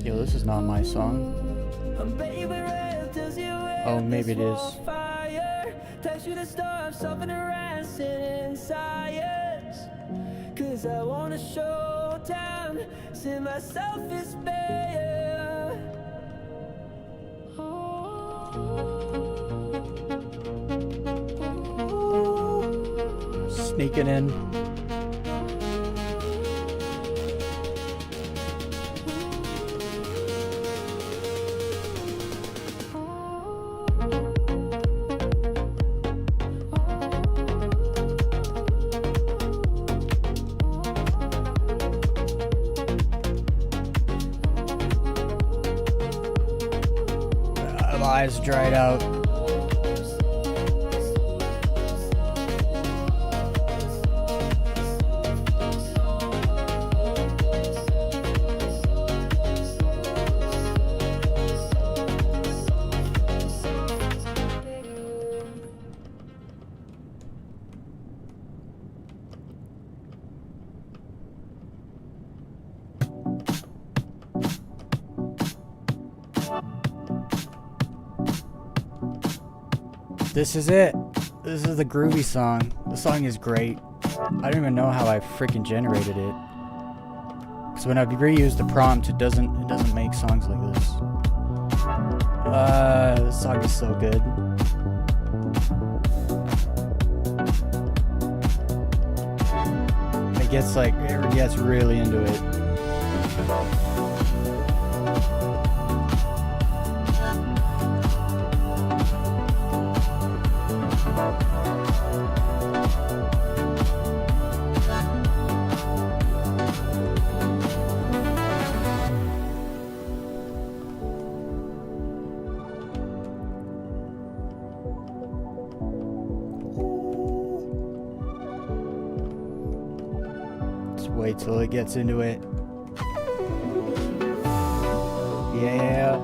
Yo, this is not my song. Oh, maybe it is. Text you to stop something harassing in science. Cause I wanna show time, see myself is better. Sneaking in. My eyes dried out. This is it. This is the groovy song. The song is great. I don't even know how I freaking generated it. Because when I reuse the prompt, it doesn't make songs like this. This song is so good. It gets really into it. Wait till it gets into it. Yeah.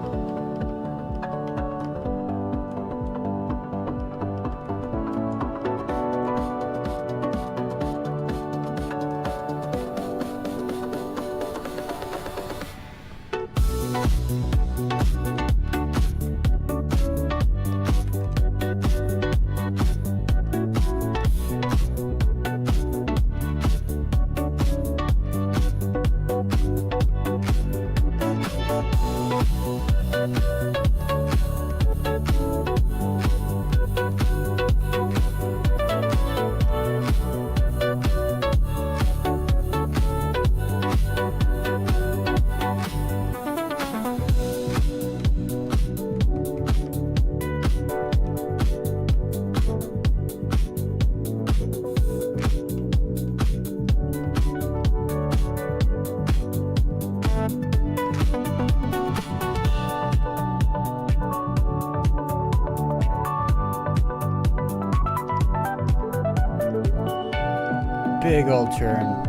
Big old turn.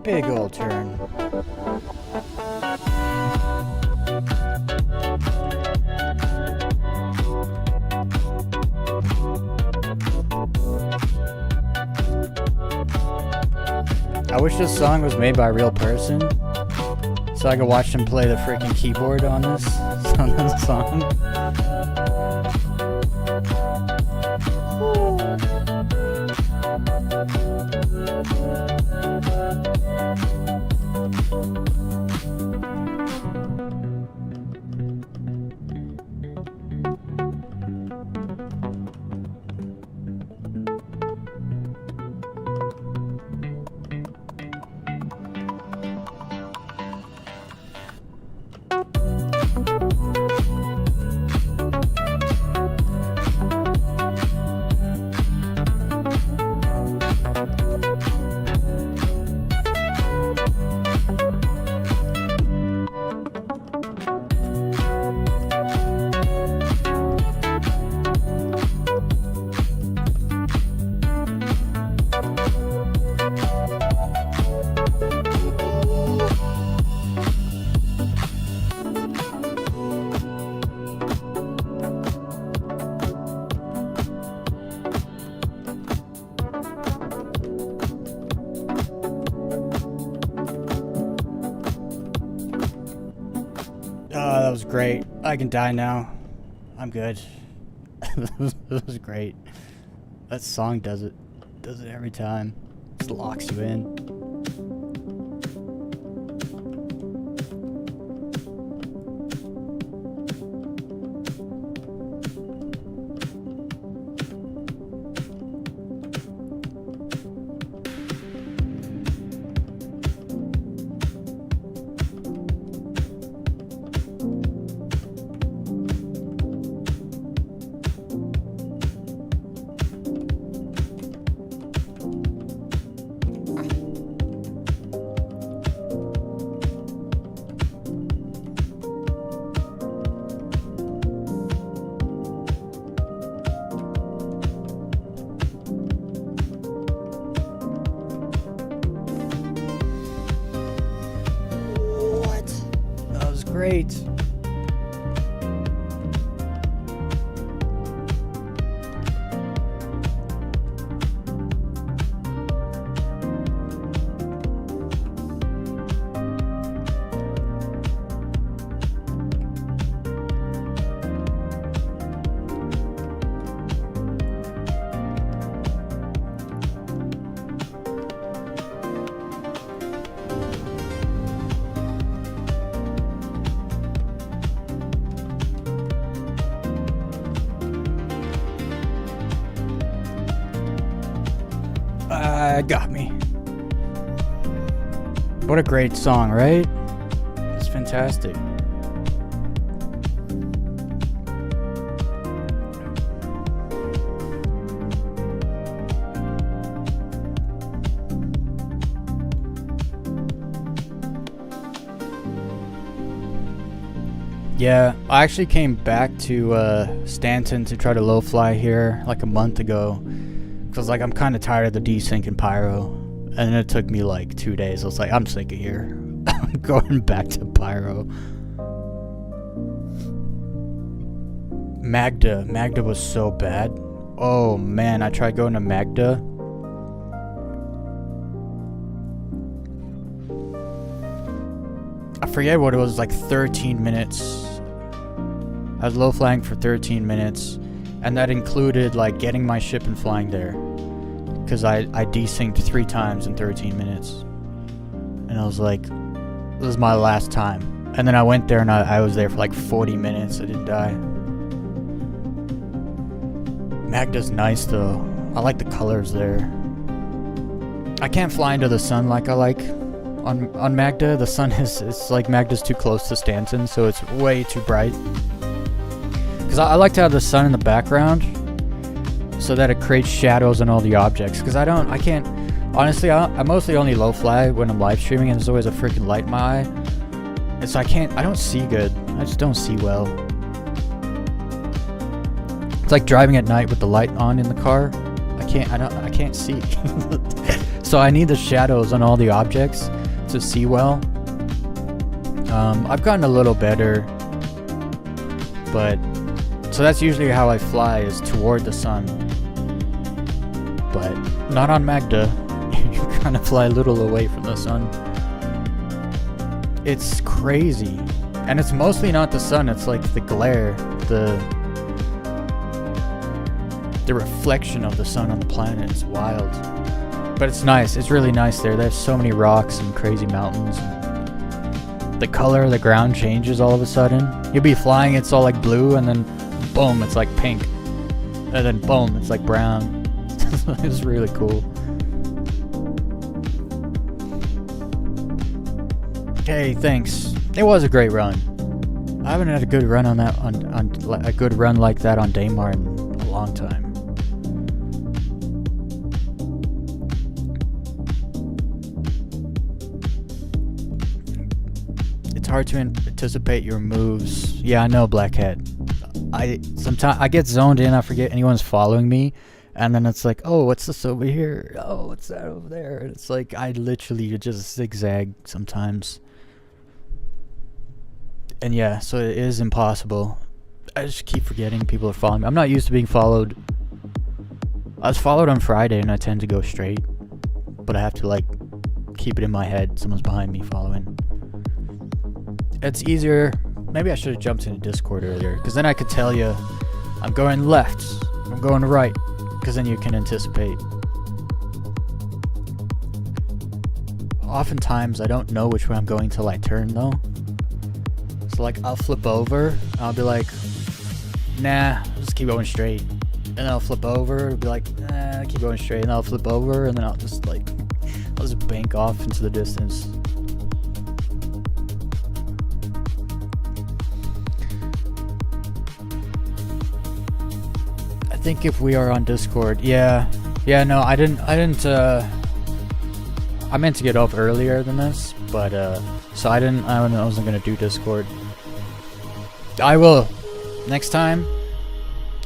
Big old turn. I wish this song was made by a real person, so I could watch them play the freaking keyboard on this song. Oh, that was great. I can die now. I'm good. That was great. That song does it. Does it every time. Just locks you in. Great. Got me. What a great song, right? It's fantastic. Yeah, I actually came back to Stanton to try to low fly here like a month ago. Cause like I'm kind of tired of the desync and pyro, and then it took me like 2 days. I was like, I'm sick of here. I'm going back to pyro. Magda was so bad. Oh man, I tried going to Magda. I forget what it was, like 13 minutes. I was low flying for 13 minutes. And that included like getting my ship and flying there, because I desynced 3 times in 13 minutes, and I was like, this is my last time. And then I went there and I was there for like 40 minutes. I didn't die. Magda's nice though. I like the colors there. I can't fly into the sun like I like on Magda. The sun it's like Magda's too close to Stanton, so it's way too bright. Because I like to have the sun in the background so that it creates shadows on all the objects. Because I can't, honestly, I mostly only low fly when I'm live streaming, and there's always a freaking light in my eye. And so I don't see good. I just don't see well. It's like driving at night with the light on in the car. I can't see. So I need the shadows on all the objects to see well. I've gotten a little better, but so that's usually how I fly, is toward the sun. But not on Magda. You kind of fly a little away from the sun. It's crazy. And it's mostly not the sun, it's like the glare, the reflection of the sun on the planet. It's wild. But it's nice. It's really nice there. There's so many rocks and crazy mountains. The color of the ground changes all of a sudden. You'll be flying, it's all like blue, and then boom, it's like pink. And then boom, it's like brown. It's really cool. Hey, thanks. It was a great run. I haven't had a good run on that on a good run like that on Daymar in a long time. It's hard to anticipate your moves. Yeah, I know, Black Hat. Sometimes I get zoned in, I forget anyone's following me, and then it's like, oh, what's this over here? Oh, what's that over there? And it's like I literally just zigzag sometimes. And yeah, so it is impossible. I just keep forgetting people are following me. I'm not used to being followed. I was followed on Friday and I tend to go straight, but I have to like keep it in my head someone's behind me following. It's easier Maybe I should have jumped into Discord earlier, because then I could tell you I'm going left, I'm going right, because then you can anticipate. Oftentimes I don't know which way I'm going till I turn though. So like I'll flip over, I'll be like, nah, just keep going straight. And then I'll flip over, be like, nah, keep going straight. And I'll flip over, and then I'll just bank off into the distance. I think if we are on Discord, yeah, no, I meant to get up earlier than this, but so I wasn't gonna do Discord. I will next time.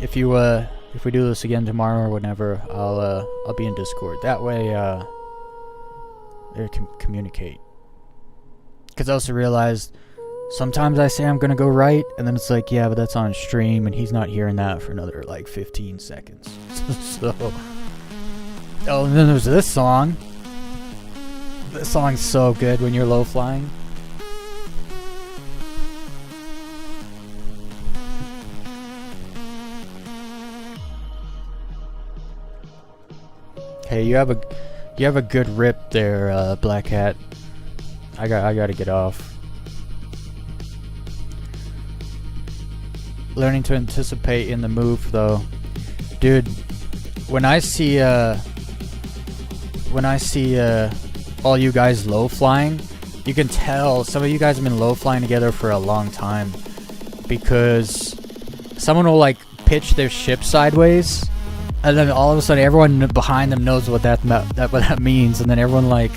If we do this again tomorrow or whenever, I'll be in Discord. That way, they can communicate. Because I also realized sometimes I say I'm gonna go right, and then it's like, yeah, but that's on stream, and he's not hearing that for another like 15 seconds. So, oh, and then there's this song. This song's so good when you're low flying. Hey, you have a good rip there, Black Hat. I gotta get off. Learning to anticipate in the move, though, dude. When I see all you guys low flying, you can tell some of you guys have been low flying together for a long time, because someone will like pitch their ship sideways, and then all of a sudden everyone behind them knows what that means, and then everyone like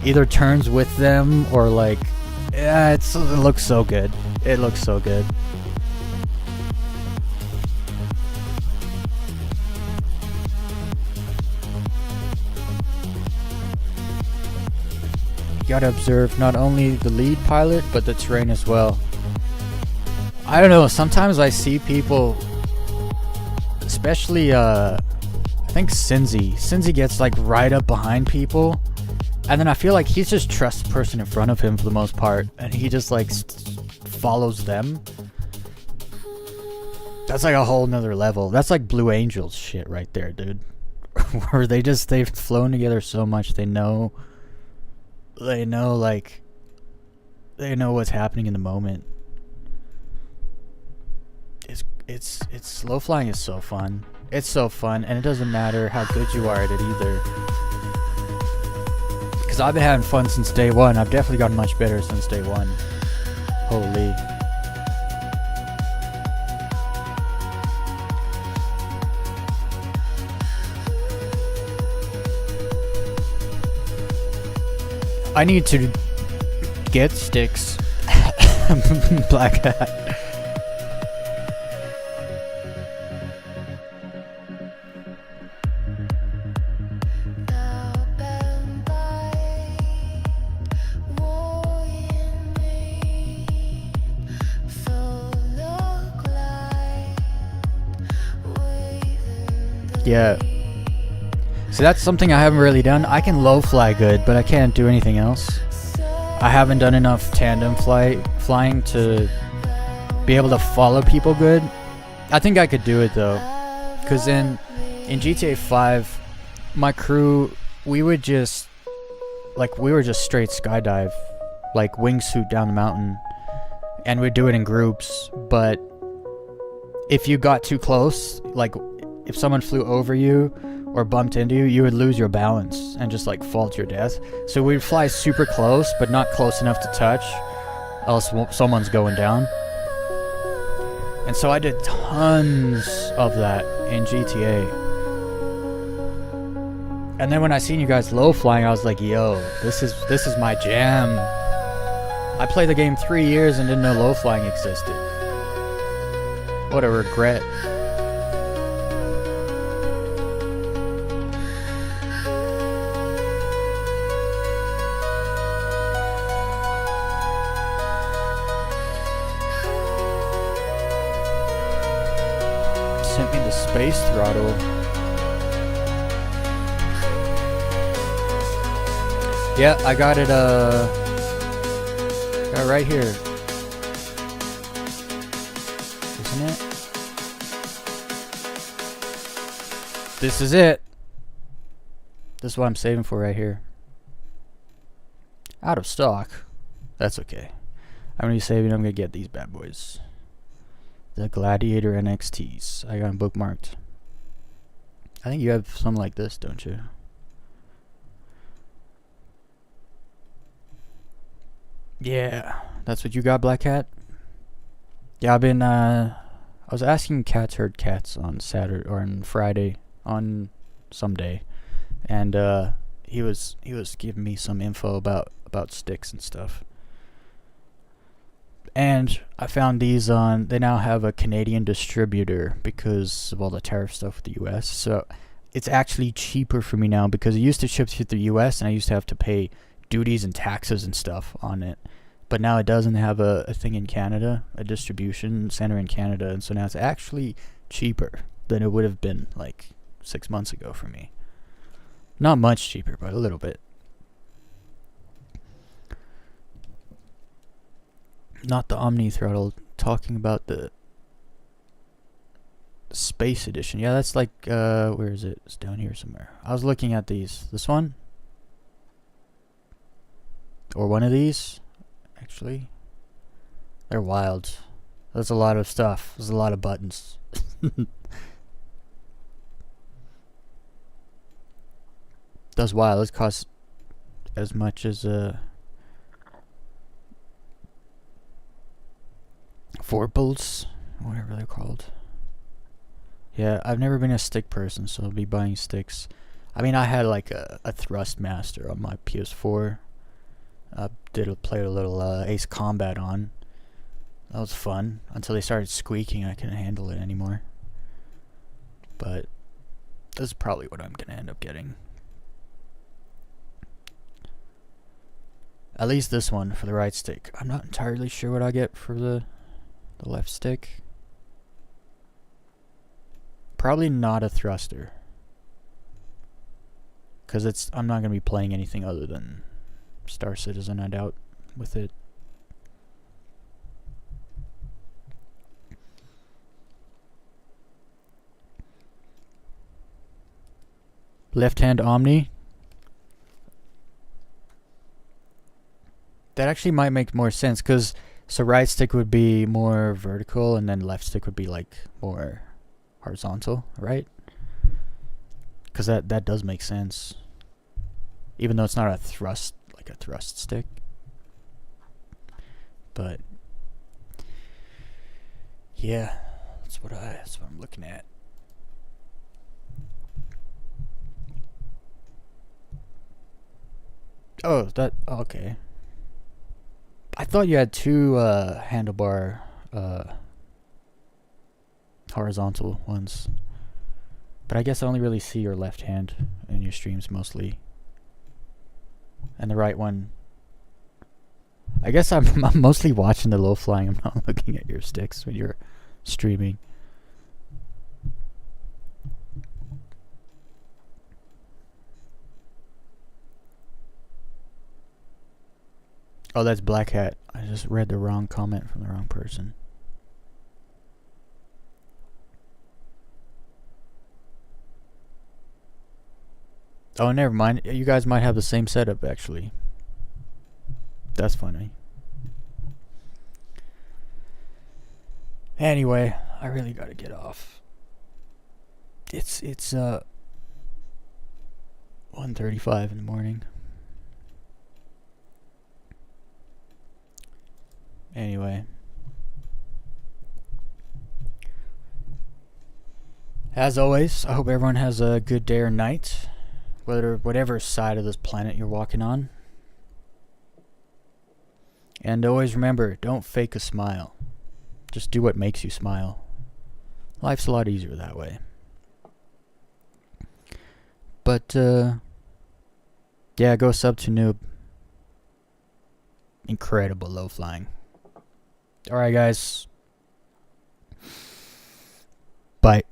either turns with them or like, yeah, it looks so good. It looks so good. You gotta observe not only the lead pilot, but the terrain as well. I don't know, sometimes I see people, especially, I think Cinzy gets like right up behind people, and then I feel like he's just trusts the person in front of him for the most part, and he just like follows them. That's like a whole nother level. That's like Blue Angels shit right there, dude. Where they've flown together so much, they know what's happening in the moment. It's slow flying is so fun. It's so fun, and it doesn't matter how good you are at it either. Because I've been having fun since day one. I've definitely gotten much better since day one. Holy. I need to get sticks. Black Hat. Yeah. So that's something I haven't really done. I can low fly good, but I can't do anything else. I haven't done enough tandem flying to be able to follow people good. I think I could do it though, because in GTA 5, my crew, we were just straight skydive, like wingsuit down the mountain, and we'd do it in groups. But if you got too close, like if someone flew over you or bumped into you, you would lose your balance and just like fall to your death. So we'd fly super close, but not close enough to touch, else someone's going down. And so I did tons of that in GTA. And then when I seen you guys low flying, I was like, yo, this is my jam. I played the game 3 years and didn't know low flying existed. What a regret. Sent me the space throttle. Yeah, I got it got it right here. isn't it? This is it. This is what I'm saving for right here. Out of stock. That's okay. I'm gonna be saving. I'm gonna get these bad boys. The Gladiator NXTs. I got them bookmarked. I think you have some like this, don't you? Yeah, that's what you got, Black Cat. Yeah, I was asking Cats Heard Cats on Saturday or on Friday on some day, and he was giving me some info about sticks and stuff. And I found these on. They now have a Canadian distributor because of all the tariff stuff with the U.S. So it's actually cheaper for me now because it used to ship to the U.S. and I used to have to pay duties and taxes and stuff on it. But now it doesn't have a thing in Canada, a distribution center in Canada, and so now it's actually cheaper than it would have been like 6 months ago for me. Not much cheaper, but a little bit. Not the Omni Throttle, talking about the Space Edition. Yeah, that's like, where is it? It's down here somewhere. I was looking at these. This one? Or one of these? Actually. They're wild. There's a lot of stuff. There's a lot of buttons. That's wild. This costs as much as, Vorpals, whatever they're called. Yeah, I've never been a stick person, so I'll be buying sticks. I mean, I had like a Thrustmaster on my PS4. Played a little Ace Combat on. That was fun until they started squeaking. I couldn't handle it anymore. But this is probably what I'm gonna end up getting. At least this one for the right stick. I'm not entirely sure what I get for the left stick. Probably not a thruster. Because I'm not going to be playing anything other than Star Citizen, I doubt, with it. Left hand Omni. That actually might make more sense, because so right stick would be more vertical and then left stick would be like more horizontal, right? Because that does make sense. Even though it's not a thrust, like a thrust stick. But yeah, that's what I'm looking at. Oh, okay. I thought you had two handlebar horizontal ones. But I guess I only really see your left hand in your streams mostly. And the right one. I guess I'm mostly watching the low flying. I'm not looking at your sticks when you're streaming. Oh, that's Black Hat. I just read the wrong comment from the wrong person. Oh, never mind. You guys might have the same setup, actually. That's funny. Anyway, I really gotta get off. It's 1:35 in the morning. Anyway. As always, I hope everyone has a good day or night. Whatever side of this planet you're walking on. And always remember, don't fake a smile. Just do what makes you smile. Life's a lot easier that way. But, yeah, go sub to Noob. Incredible low flying. Alright, guys. Bye.